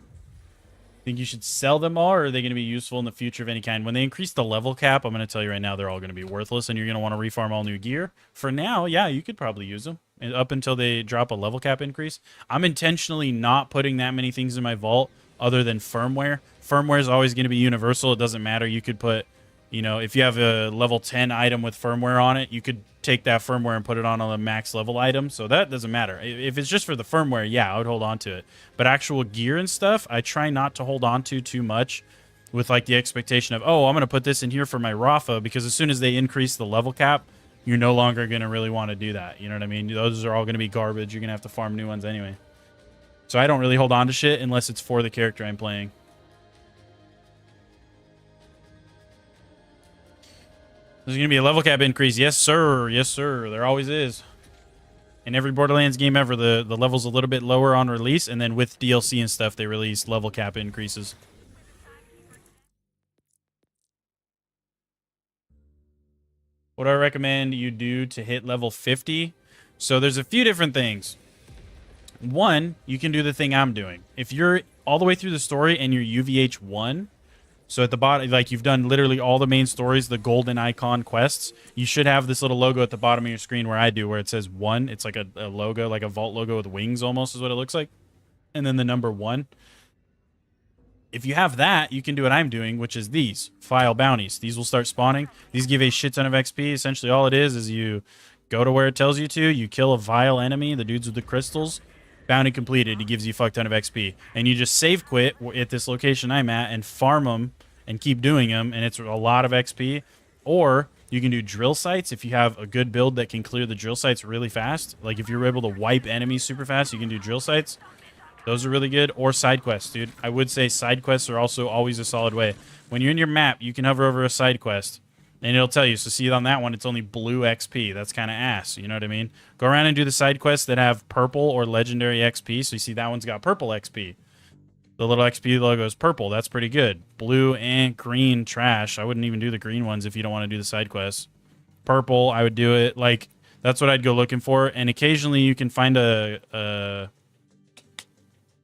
Think you should sell them all, or are they going to be useful in the future of any kind? When they increase the level cap, I'm going to tell you right now, they're all going to be worthless, and you're going to want to refarm all new gear. For now, yeah, you could probably use them up until they drop a level cap increase. I'm intentionally not putting that many things in my vault other than firmware. Firmware is always going to be universal. It doesn't matter. You could put, you know, if you have a level 10 item with firmware on it, you could take that firmware and put it on a max level item. So that doesn't matter. If it's just for the firmware, yeah, I would hold on to it. But actual gear and stuff, I try not to hold on to too much with like the expectation of, oh, I'm going to put this in here for my Rafa, because as soon as they increase the level cap, you're no longer going to really want to do that. You know what I mean? Those are all going to be garbage. You're going to have to farm new ones anyway. So I don't really hold on to shit unless it's for the character I'm playing. There's going to be a level cap increase. Yes, sir. Yes, sir. There always is. In every Borderlands game ever, the level's a little bit lower on release, and then with DLC and stuff, they release level cap increases. What do I recommend you do to hit level 50? So there's a few different things. One, you can do the thing I'm doing. If you're all the way through the story and you're UVH 1, so at the bottom, like you've done literally all the main stories, the golden icon quests, you should have this little logo at the bottom of your screen where I do, where it says 1. It's like a logo, like a vault logo with wings almost is what it looks like. And then the number 1. If you have that, you can do what I'm doing, which is these file bounties. These will start spawning. These give a shit ton of XP. Essentially all it is you go to where it tells you to, you kill a vile enemy, the dudes with the crystals. Bounty completed. It gives you a fuck ton of XP. And you just save quit at this location I'm at and farm them and keep doing them, and it's a lot of XP. Or you can do drill sites if you have a good build that can clear the drill sites really fast. Like if you're able to wipe enemies super fast, you can do drill sites. Those are really good. Or side quests, dude. I would say side quests are also always a solid way. When you're in your map, you can hover over a side quest, and it'll tell you. So see on that one, it's only blue XP. That's kind of ass. You know what I mean? Go around and do the side quests that have purple or legendary XP. So you see that one's got purple XP. The little XP logo is purple. That's pretty good. Blue and green, trash. I wouldn't even do the green ones if you don't want to do the side quests. Purple, I would do it. Like, that's what I'd go looking for. And occasionally you can find a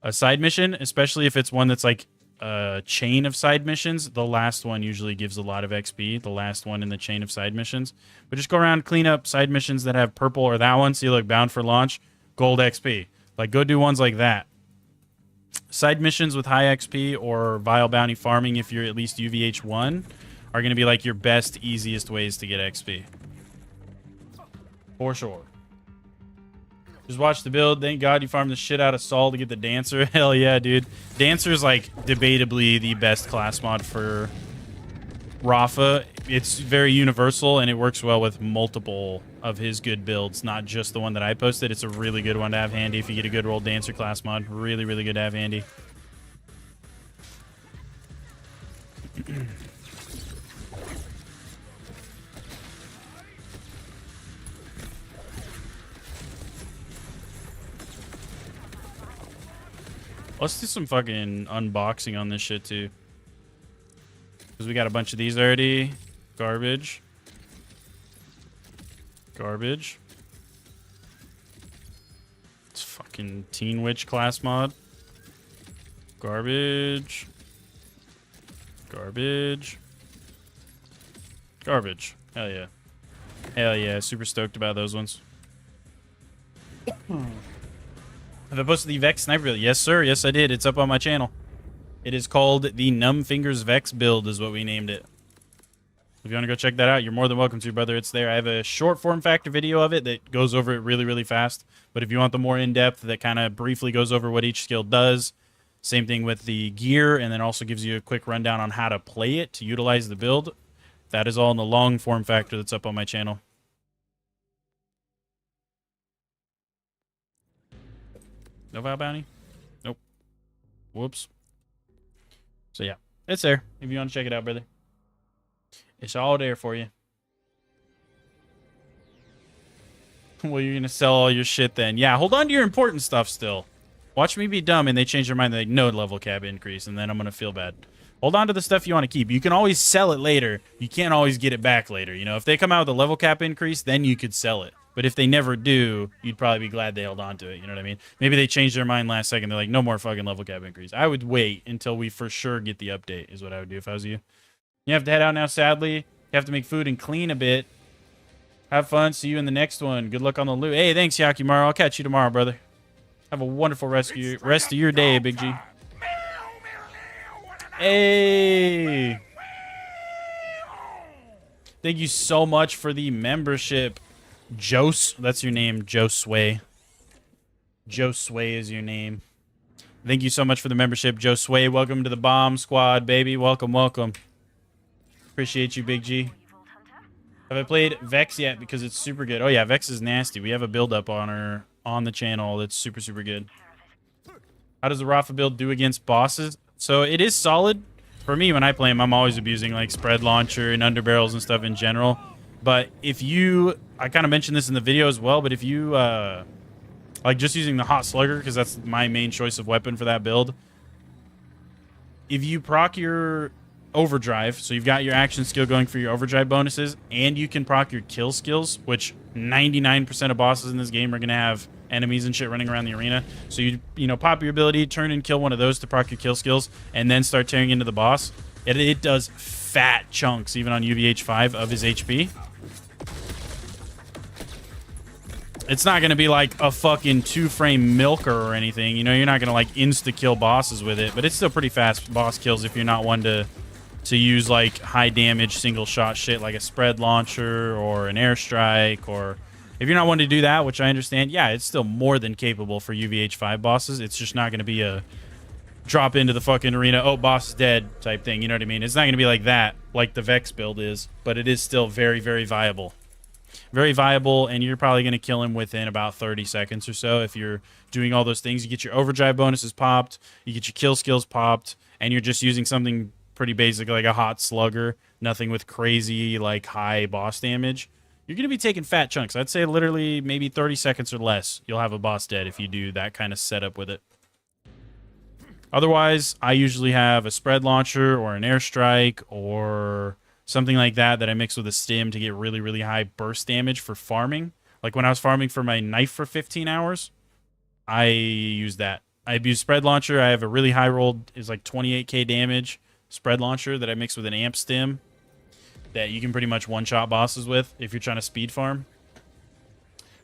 side mission, especially if it's one that's like a chain of side missions. The last one usually gives a lot of XP, the last one in the chain of side missions. But just go around, clean up side missions that have purple, or that one, see, look, bound for launch, gold XP. Like, go do ones like that. Side missions with high XP or vile bounty farming, if you're at least UVH 1, are going to be like your best, easiest ways to get XP. For sure. Just watch the build. Thank God you farmed the shit out of Saul to get the Dancer. Hell yeah, dude. Dancer's like debatably the best class mod for Rafa. It's very universal and it works well with multiple of his good builds, not just the one that I posted. It's a really good one to have handy if you get a good old Dancer class mod. Really, really good to have handy. Let's do some fucking unboxing on this shit too. Because we got a bunch of these already. Garbage. Garbage. It's fucking Teen Witch class mod. Garbage. Garbage. Garbage. Hell yeah. Hell yeah. Super stoked about those ones. Have I posted the Vex sniper build? Yes, sir. Yes, I did. It's up on my channel. It is called the Numb Fingers Vex build is what we named it. If you want to go check that out, you're more than welcome to, brother. It's there. I have a short form factor video of it that goes over it really, really fast. But if you want the more in-depth that kind of briefly goes over what each skill does, same thing with the gear, and then also gives you a quick rundown on how to play it to utilize the build. That is all in the long form factor that's up on my channel. No Vow Bounty? Nope. Whoops. So yeah, it's there. If you want to check it out, brother. It's all there for you. Well, you're gonna sell all your shit then. Yeah, hold on to your important stuff still. Watch me be dumb and they change their mind. They're like, no level cap increase, and then I'm gonna feel bad. Hold on to the stuff you want to keep. You can always sell it later. You can't always get it back later. You know, if they come out with a level cap increase, then you could sell it. But if they never do, you'd probably be glad they held on to it. You know what I mean? Maybe they changed their mind last second. They're like, no more fucking level cap increase. I would wait until we for sure get the update is what I would do if I was you. You have to head out now, sadly. You have to make food and clean a bit. Have fun. See you in the next one. Good luck on the loot. Hey, thanks, Yakimaru. I'll catch you tomorrow, brother. Have a wonderful rest of your day, Big G. Hey. Thank you so much for the membership. Jose, that's your name, Josue. Josue is your name. Thank you so much for the membership, Josue. Welcome to the bomb squad, baby. Welcome, welcome. Appreciate you, Big G. Have I played Vex yet? Because it's super good. Oh yeah, Vex is nasty. We have a build up on her on the channel that's super, super good. How does the Rafa build do against bosses? So it is solid. For me, when I play him, I'm always abusing like spread launcher and underbarrels and stuff in general. But if you, I kind of mentioned this in the video as well, but if you, like just using the hot slugger, because that's my main choice of weapon for that build. If you proc your overdrive, so you've got your action skill going for your overdrive bonuses, and you can proc your kill skills, which 99% of bosses in this game are going to have enemies and shit running around the arena. So you know, pop your ability, turn and kill one of those to proc your kill skills, and then start tearing into the boss. It does fat chunks, even on UVH5, of his HP. It's not going to be like a fucking 2-frame milker or anything. You know, you're not going to like insta-kill bosses with it, but it's still pretty fast boss kills if you're not one to use like high damage single shot shit like a spread launcher or an airstrike, or if you're not one to do that, which I understand, yeah, it's still more than capable for UVH5 bosses. It's just not going to be a drop into the fucking arena, oh, boss is dead type thing. You know what I mean? It's not going to be like that, like the Vex build is, but it is still very, very viable. Very viable, and you're probably going to kill him within about 30 seconds or so if you're doing all those things. You get your overdrive bonuses popped, you get your kill skills popped, and you're just using something pretty basic like a hot slugger, nothing with crazy like high boss damage. You're going to be taking fat chunks. I'd say literally maybe 30 seconds or less you'll have a boss dead if you do that kind of setup with it. Otherwise, I usually have a spread launcher or an airstrike or something like that that I mix with a stim to get really, really high burst damage for farming. Like when I was farming for my knife for 15 hours, I used that. I abuse spread launcher. I have a really high rolled, is like 28k damage spread launcher that I mix with an amp stim that you can pretty much one-shot bosses with if you're trying to speed farm.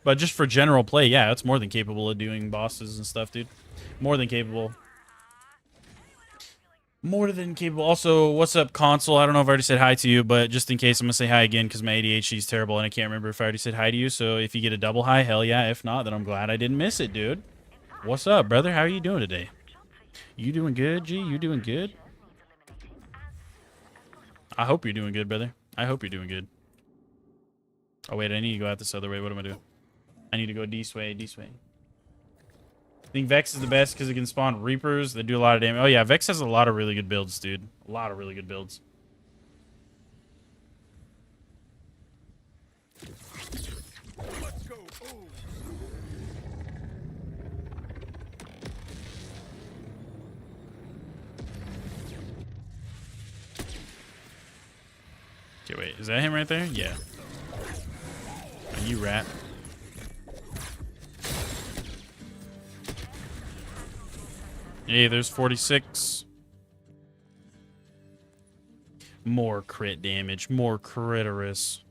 But just for general play, yeah, it's more than capable of doing bosses and stuff, dude. More than capable. More than capable. Also, what's up, console? I don't know if I already said hi to you, but just in case, I'm going to say hi again because my ADHD is terrible and I can't remember if I already said hi to you. So if you get a double hi, hell yeah. If not, then I'm glad I didn't miss it, dude. What's up, brother? How are you doing today? You doing good, G? You doing good? I hope you're doing good, brother. I hope you're doing good. Oh, wait, I need to go out this other way. What am I doing? I need to go D-sway, D-sway. I think Vex is the best because it can spawn Reapers that do a lot of damage. Oh, yeah, Vex has a lot of really good builds, dude. A lot of really good builds. Let's go. Ooh. Okay, wait. Is that him right there? Yeah. Oh, you rat. Hey, there's 46. More crit damage. More critorous.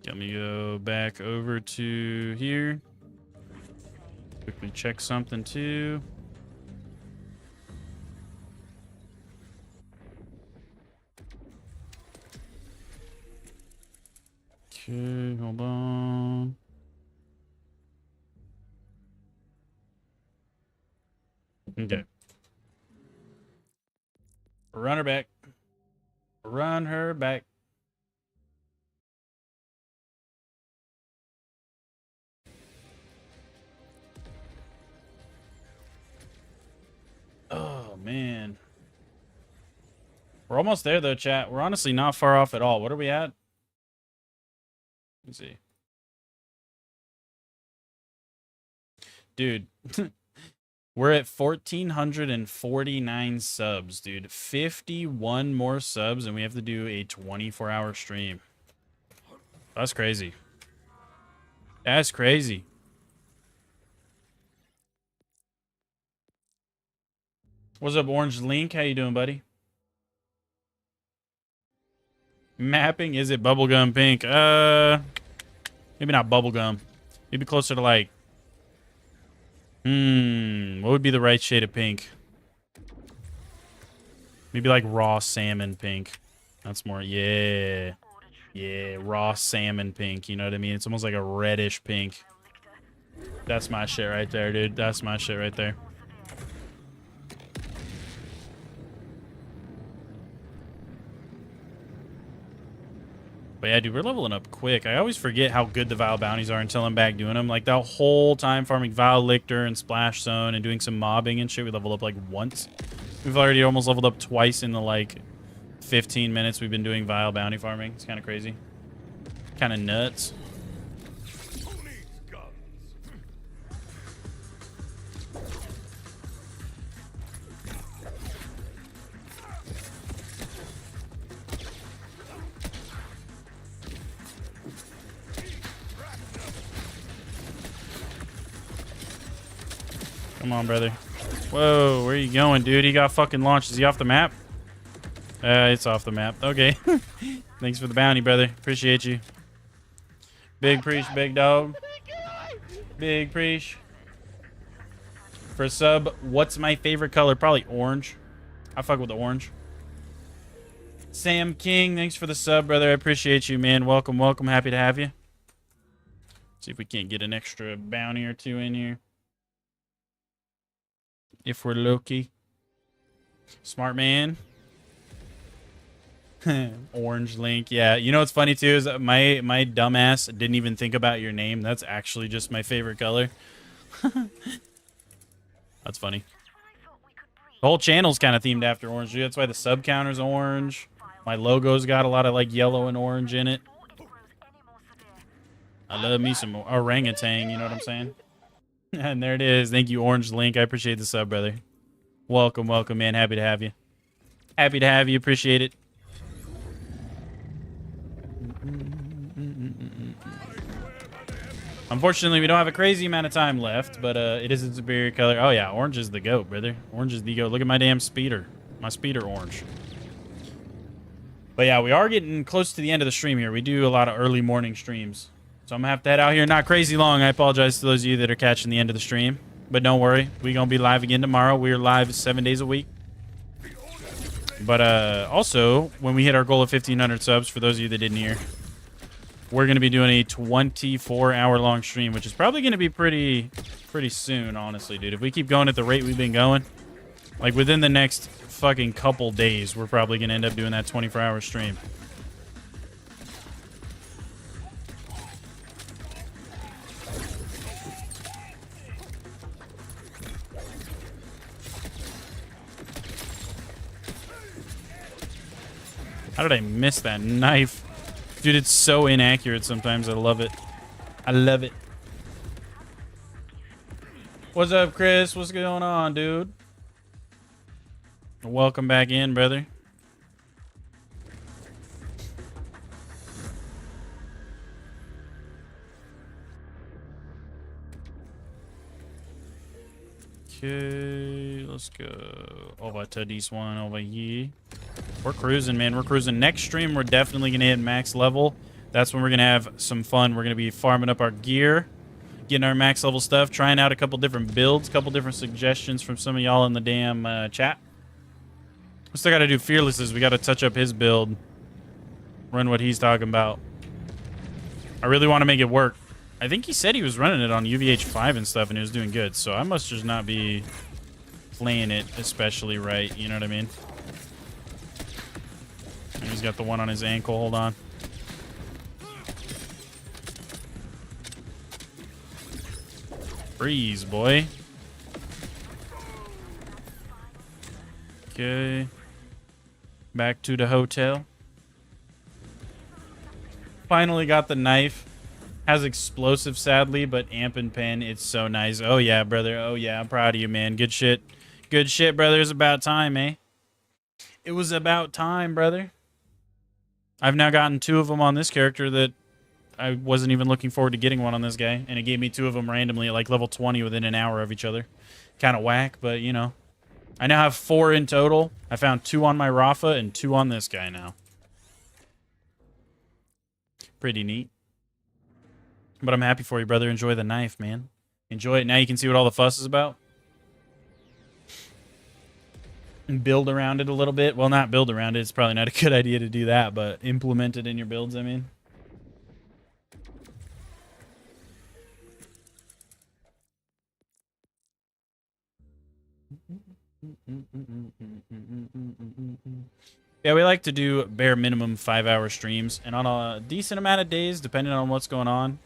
Let me go back over to here. Quickly check something too. Okay, hold on. Okay. Run her back. Run her back. Oh, man. We're almost there, though, chat. We're honestly not far off at all. What are we at? Let's see. Dude, we're at 1,449 subs, dude. 51 more subs, and we have to do a 24-hour stream. That's crazy. That's crazy. What's up, Orange Link? How you doing, buddy? Mapping? Is it bubblegum pink? Maybe not bubblegum. Maybe closer to like... what would be the right shade of pink? Maybe like raw salmon pink. That's more... Yeah. Yeah, raw salmon pink. You know what I mean? It's almost like a reddish pink. That's my shit right there, dude. That's my shit right there. But yeah, dude, we're leveling up quick. I always forget how good the Vile bounties are until I'm back doing them. Like, that whole time farming Vile Lictor and Splash Zone and doing some mobbing and shit, we leveled up, like, once. We've already almost leveled up twice in the, like, 15 minutes we've been doing Vile bounty farming. It's kind of crazy. Kind of nuts. Who needs guns? Come on, brother. Whoa, where are you going, dude? He got fucking launched. Is he off the map? It's off the map. Okay. Thanks for the bounty, brother. Appreciate you. Big preach, big dog. Big preach. For a sub, what's my favorite color? Probably orange. I fuck with the orange. Sam King, thanks for the sub, brother. I appreciate you, man. Welcome, welcome. Happy to have you. See if we can't get an extra bounty or two in here. If we're lucky. Smart man. Orange Link. Yeah, you know what's funny too is that my dumbass didn't even think about your name. That's actually just my favorite color. That's funny. The whole channel's kind of themed after orange. Dude. That's why the sub counter's orange. My logo's got a lot of like yellow and orange in it. I love me some orangutan, you know what I'm saying? And there it is. Thank you, Orange Link. I appreciate the sub, brother. Welcome, welcome, man. Happy to have you. Happy to have you. Appreciate it. Unfortunately, we don't have a crazy amount of time left, but it is a superior color. Oh, yeah. Orange is the goat, brother. Orange is the goat. Look at my damn speeder. My speeder orange. But, yeah, we are getting close to the end of the stream here. We do a lot of early morning streams. So I'm going to have to head out here not crazy long. I apologize to those of you that are catching the end of the stream. But don't worry. We're going to be live again tomorrow. We're live 7 days a week. But also, when we hit our goal of 1,500 subs, for those of you that didn't hear, we're going to be doing a 24-hour-long stream, which is probably going to be pretty soon, honestly, dude. If we keep going at the rate we've been going, like within the next fucking couple days, we're probably going to end up doing that 24-hour stream. How did I miss that knife? Dude, it's so inaccurate sometimes. I love it. I love it. What's up, Chris? What's going on, dude? Welcome back in, brother. Okay, let's go over to this one over here. We're cruising, man. We're cruising. Next stream, we're definitely going to hit max level. That's when we're going to have some fun. We're going to be farming up our gear, getting our max level stuff, trying out a couple different builds, a couple different suggestions from some of y'all in the damn chat. We still got to do Fearless's. We got to touch up his build, run what he's talking about. I really want to make it work. I think he said he was running it on UVH5 and stuff, and it was doing good. So I must just not be playing it especially right. You know what I mean? And he's got the one on his ankle. Hold on. Freeze, boy. Okay. Back to the hotel. Finally got the knife. Has explosive, sadly, but amp and pen, it's so nice. Oh, yeah, brother. Oh, yeah, I'm proud of you, man. Good shit. Good shit, brother. It's about time, eh? It was about time, brother. I've now gotten 2 of them on this character that I wasn't even looking forward to getting one on this guy. And it gave me 2 of them randomly at like level 20 within an hour of each other. Kind of whack, but, you know. I now have 4 in total. I found 2 on my Rafa and 2 on this guy now. Pretty neat. But I'm happy for you, brother. Enjoy the knife, man. Enjoy it. Now you can see what all the fuss is about. And build around it a little bit. Well, not build around it. It's probably not a good idea to do that, but implement it in your builds, I mean. Yeah, we like to do bare minimum 5-hour streams. And on a decent amount of days, depending on what's going on,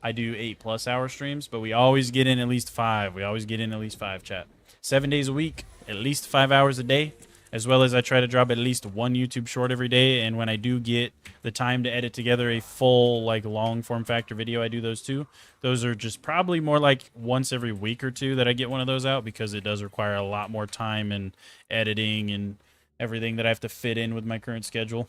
I do 8+ hour streams, but we always get in at least 5. We always get in at least 5, chat. 7 days a week, at least 5 hours a day, as well as I try to drop at least 1 YouTube short every day. And when I do get the time to edit together a full, like, long form factor video, I do those too. Those are just probably more like once every week or 2 that I get one of those out, because it does require a lot more time and editing and everything that I have to fit in with my current schedule.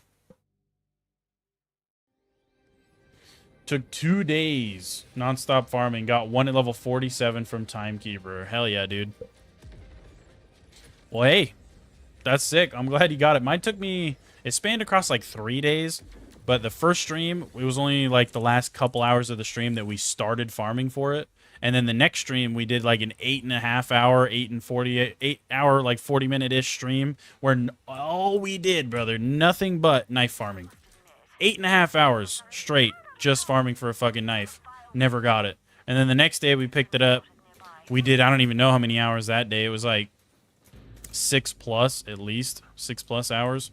Took 2 days nonstop farming. Got 1 at level 47 from Timekeeper. Hell yeah, dude. Well, hey, that's sick. I'm glad you got it. Mine took me, it spanned across like 3 days, but the first stream, it was only like the last couple hours of the stream that we started farming for it. And then the next stream, we did like an 8.5 hour, 8 hour, like 40-minute-ish stream where all we did, brother, nothing but knife farming. 8.5 hours straight, just farming for a fucking knife. Never got it. And then the next day we picked it up. We did, I don't even know how many hours that day. It was like 6+ at least. 6+ hours.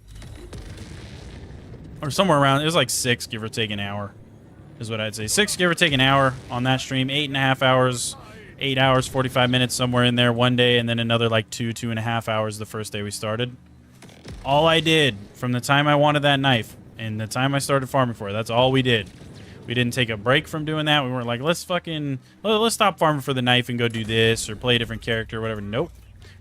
Or somewhere around, it was like 6, give or take an hour. Is what I'd say. 6, give or take an hour on that stream. 8.5 hours, 8 hours, 45 minutes, somewhere in there one day, and then another like 2.5 hours the first day we started. All I did from the time I wanted that knife and the time I started farming for it, that's all we did. We didn't take a break from doing that. We weren't like, let's stop farming for the knife and go do this or play a different character or whatever. Nope.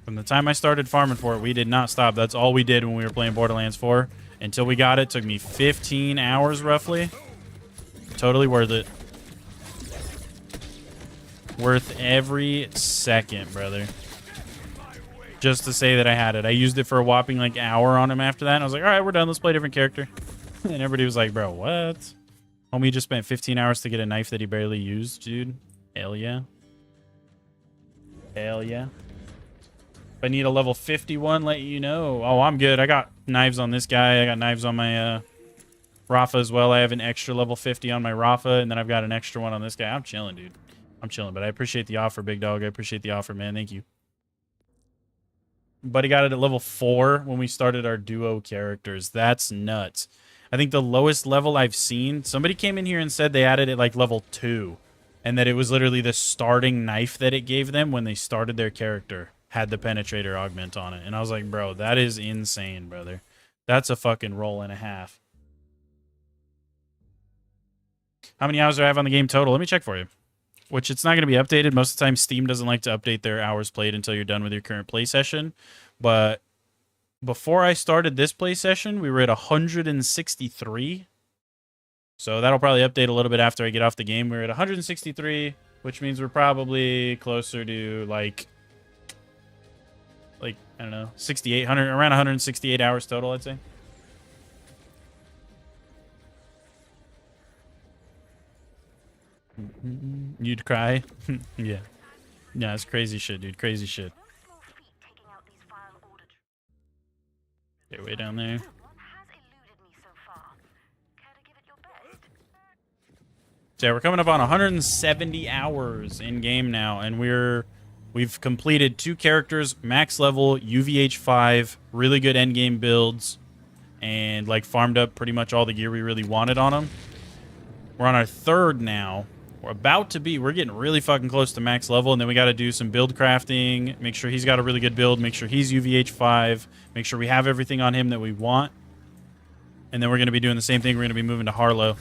From the time I started farming for it, we did not stop. That's all we did when we were playing Borderlands 4. Until we got it. Took me 15 hours roughly. Totally worth it. Worth every second, brother. Just to say that I had it. I used it for a whopping like hour on him after that. And I was like, all right, we're done. Let's play a different character. And everybody was like, bro, what? Homie just spent 15 hours to get a knife that he barely used, dude. Hell yeah. Hell yeah. If I need a level 51, let you know. Oh, I'm good. I got knives on this guy. I got knives on my Rafa as well. I have an extra level 50 on my Rafa, and then I've got an extra one on this guy. I'm chilling, dude. I'm chilling, but I appreciate the offer, big dog. I appreciate the offer, man. Thank you. Buddy got it at level 4 when we started our duo characters. That's nuts. I think the lowest level I've seen, somebody came in here and said they added it like level 2, and that it was literally the starting knife that it gave them when they started their character had the penetrator augment on it. And I was like, bro, that is insane, brother. That's a fucking roll and a half. How many hours do I have on the game total? Let me check for you. Which it's not going to be updated. Most of the time, Steam doesn't like to update their hours played until you're done with your current play session. But before I started this play session, we were at 163. So that'll probably update a little bit after I get off the game. We're at 163, which means we're probably closer to like I don't know, 6,800, around 168 hours total, I'd say. You'd cry? Yeah. Yeah, it's crazy shit, dude. Crazy shit. Okay, way down there. So yeah, we're coming up on 170 hours in game now, and we've completed 2 characters, max level, UVH 5, really good endgame builds, and like farmed up pretty much all the gear we really wanted on them. We're on our 3rd now, We're getting really fucking close to max level, and then we got to do some build crafting, make sure he's got a really good build, make sure he's UVH 5, make sure we have everything on him that we want. And then we're going to be doing the same thing. We're going to be moving to Harlow.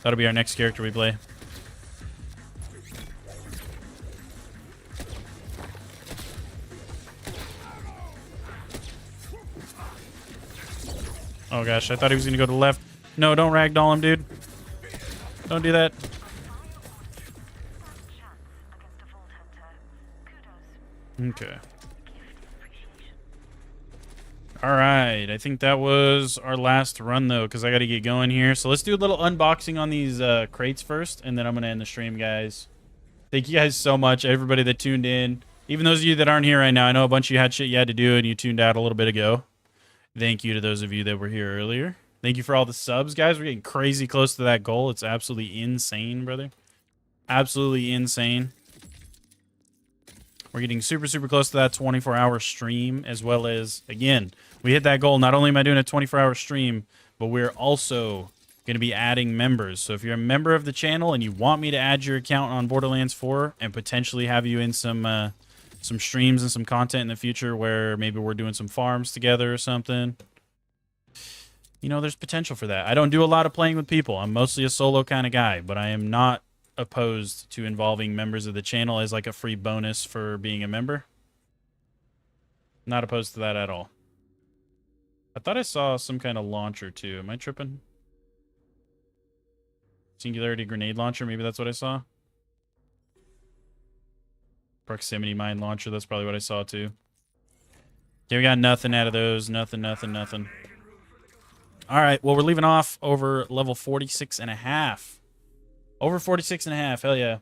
That'll be our next character we play. Oh gosh, I thought he was going to go to the left. No, don't ragdoll him, dude. Don't do that. Okay. All right. I think that was our last run, though, because I got to get going here. So let's do a little unboxing on these crates first, and then I'm going to end the stream, guys. Thank you guys so much, everybody that tuned in. Even those of you that aren't here right now, I know a bunch of you had shit you had to do, and you tuned out a little bit ago. Thank you to those of you that were here earlier. Thank you for all the subs, guys. We're getting crazy close to that goal. It's absolutely insane, brother. Absolutely insane. We're getting super, super close to that 24-hour stream, as well as, again, we hit that goal. Not only am I doing a 24-hour stream, but we're also going to be adding members. So if you're a member of the channel and you want me to add your account on Borderlands 4 and potentially have you in some streams and some content in the future where maybe we're doing some farms together or something, you know, there's potential for that. I don't do a lot of playing with people. I'm mostly a solo kind of guy, but I am not opposed to involving members of the channel as like a free bonus for being a member. Not opposed to that at all. I thought I saw some kind of launcher too. Am I tripping? Singularity grenade launcher, maybe that's what I saw. Proximity mine launcher, that's probably what I saw too. Okay, we got nothing out of those. Nothing. All right, well, we're leaving off over level 46.5. Over 46.5, hell yeah.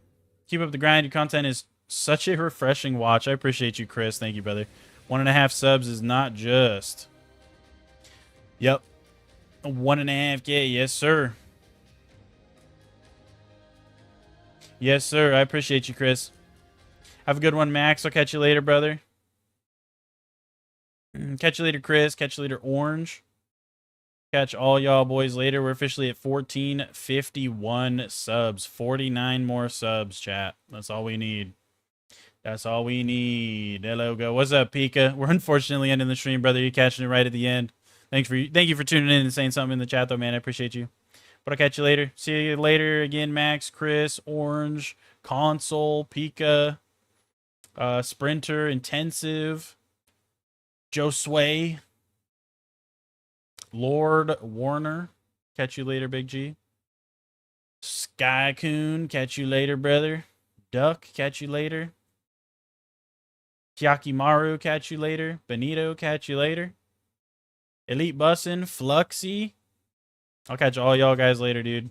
Keep up the grind. Your content is such a refreshing watch. I appreciate you, Chris. Thank you, brother. 1.5 subs is not just. Yep. 1.5K, yes, sir. Yes, sir. I appreciate you, Chris. Have a good one, Max. I'll catch you later, brother. Catch you later, Chris. Catch you later, Orange. Catch all y'all boys later. We're officially at 1451 subs. 49 more subs, chat. That's all we need. That's all we need. Hello, go. What's up, Pika? We're unfortunately ending the stream, brother. You're catching it right at the end. Thank you for tuning in and saying something in the chat, though, man. I appreciate you. But I'll catch you later. See you later again, Max, Chris, Orange, Console, Pika, Sprinter, Intensive, Joe Sway, Lord Warner. Catch you later, Big G. Skycoon. Catch you later, brother. Duck. Catch you later. Kyakimaru. Catch you later. Benito. Catch you later. Elite Bussin. Fluxy. I'll catch all y'all guys later, dude.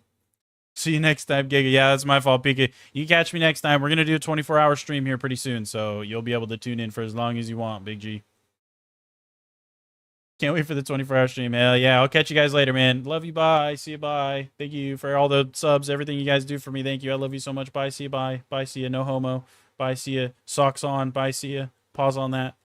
See you next time, Giga. Yeah, that's my fault, Pika. You catch me next time. We're going to do a 24-hour stream here pretty soon, so you'll be able to tune in for as long as you want, Big G. Can't wait for the 24-hour stream. Hell yeah. I'll catch you guys later, man. Love you. Bye. See you. Bye. Thank you for all the subs, everything you guys do for me. Thank you. I love you so much. Bye. See you. Bye. Bye. See you. No homo. Bye. See you. Socks on. Bye. See you. Pause on that.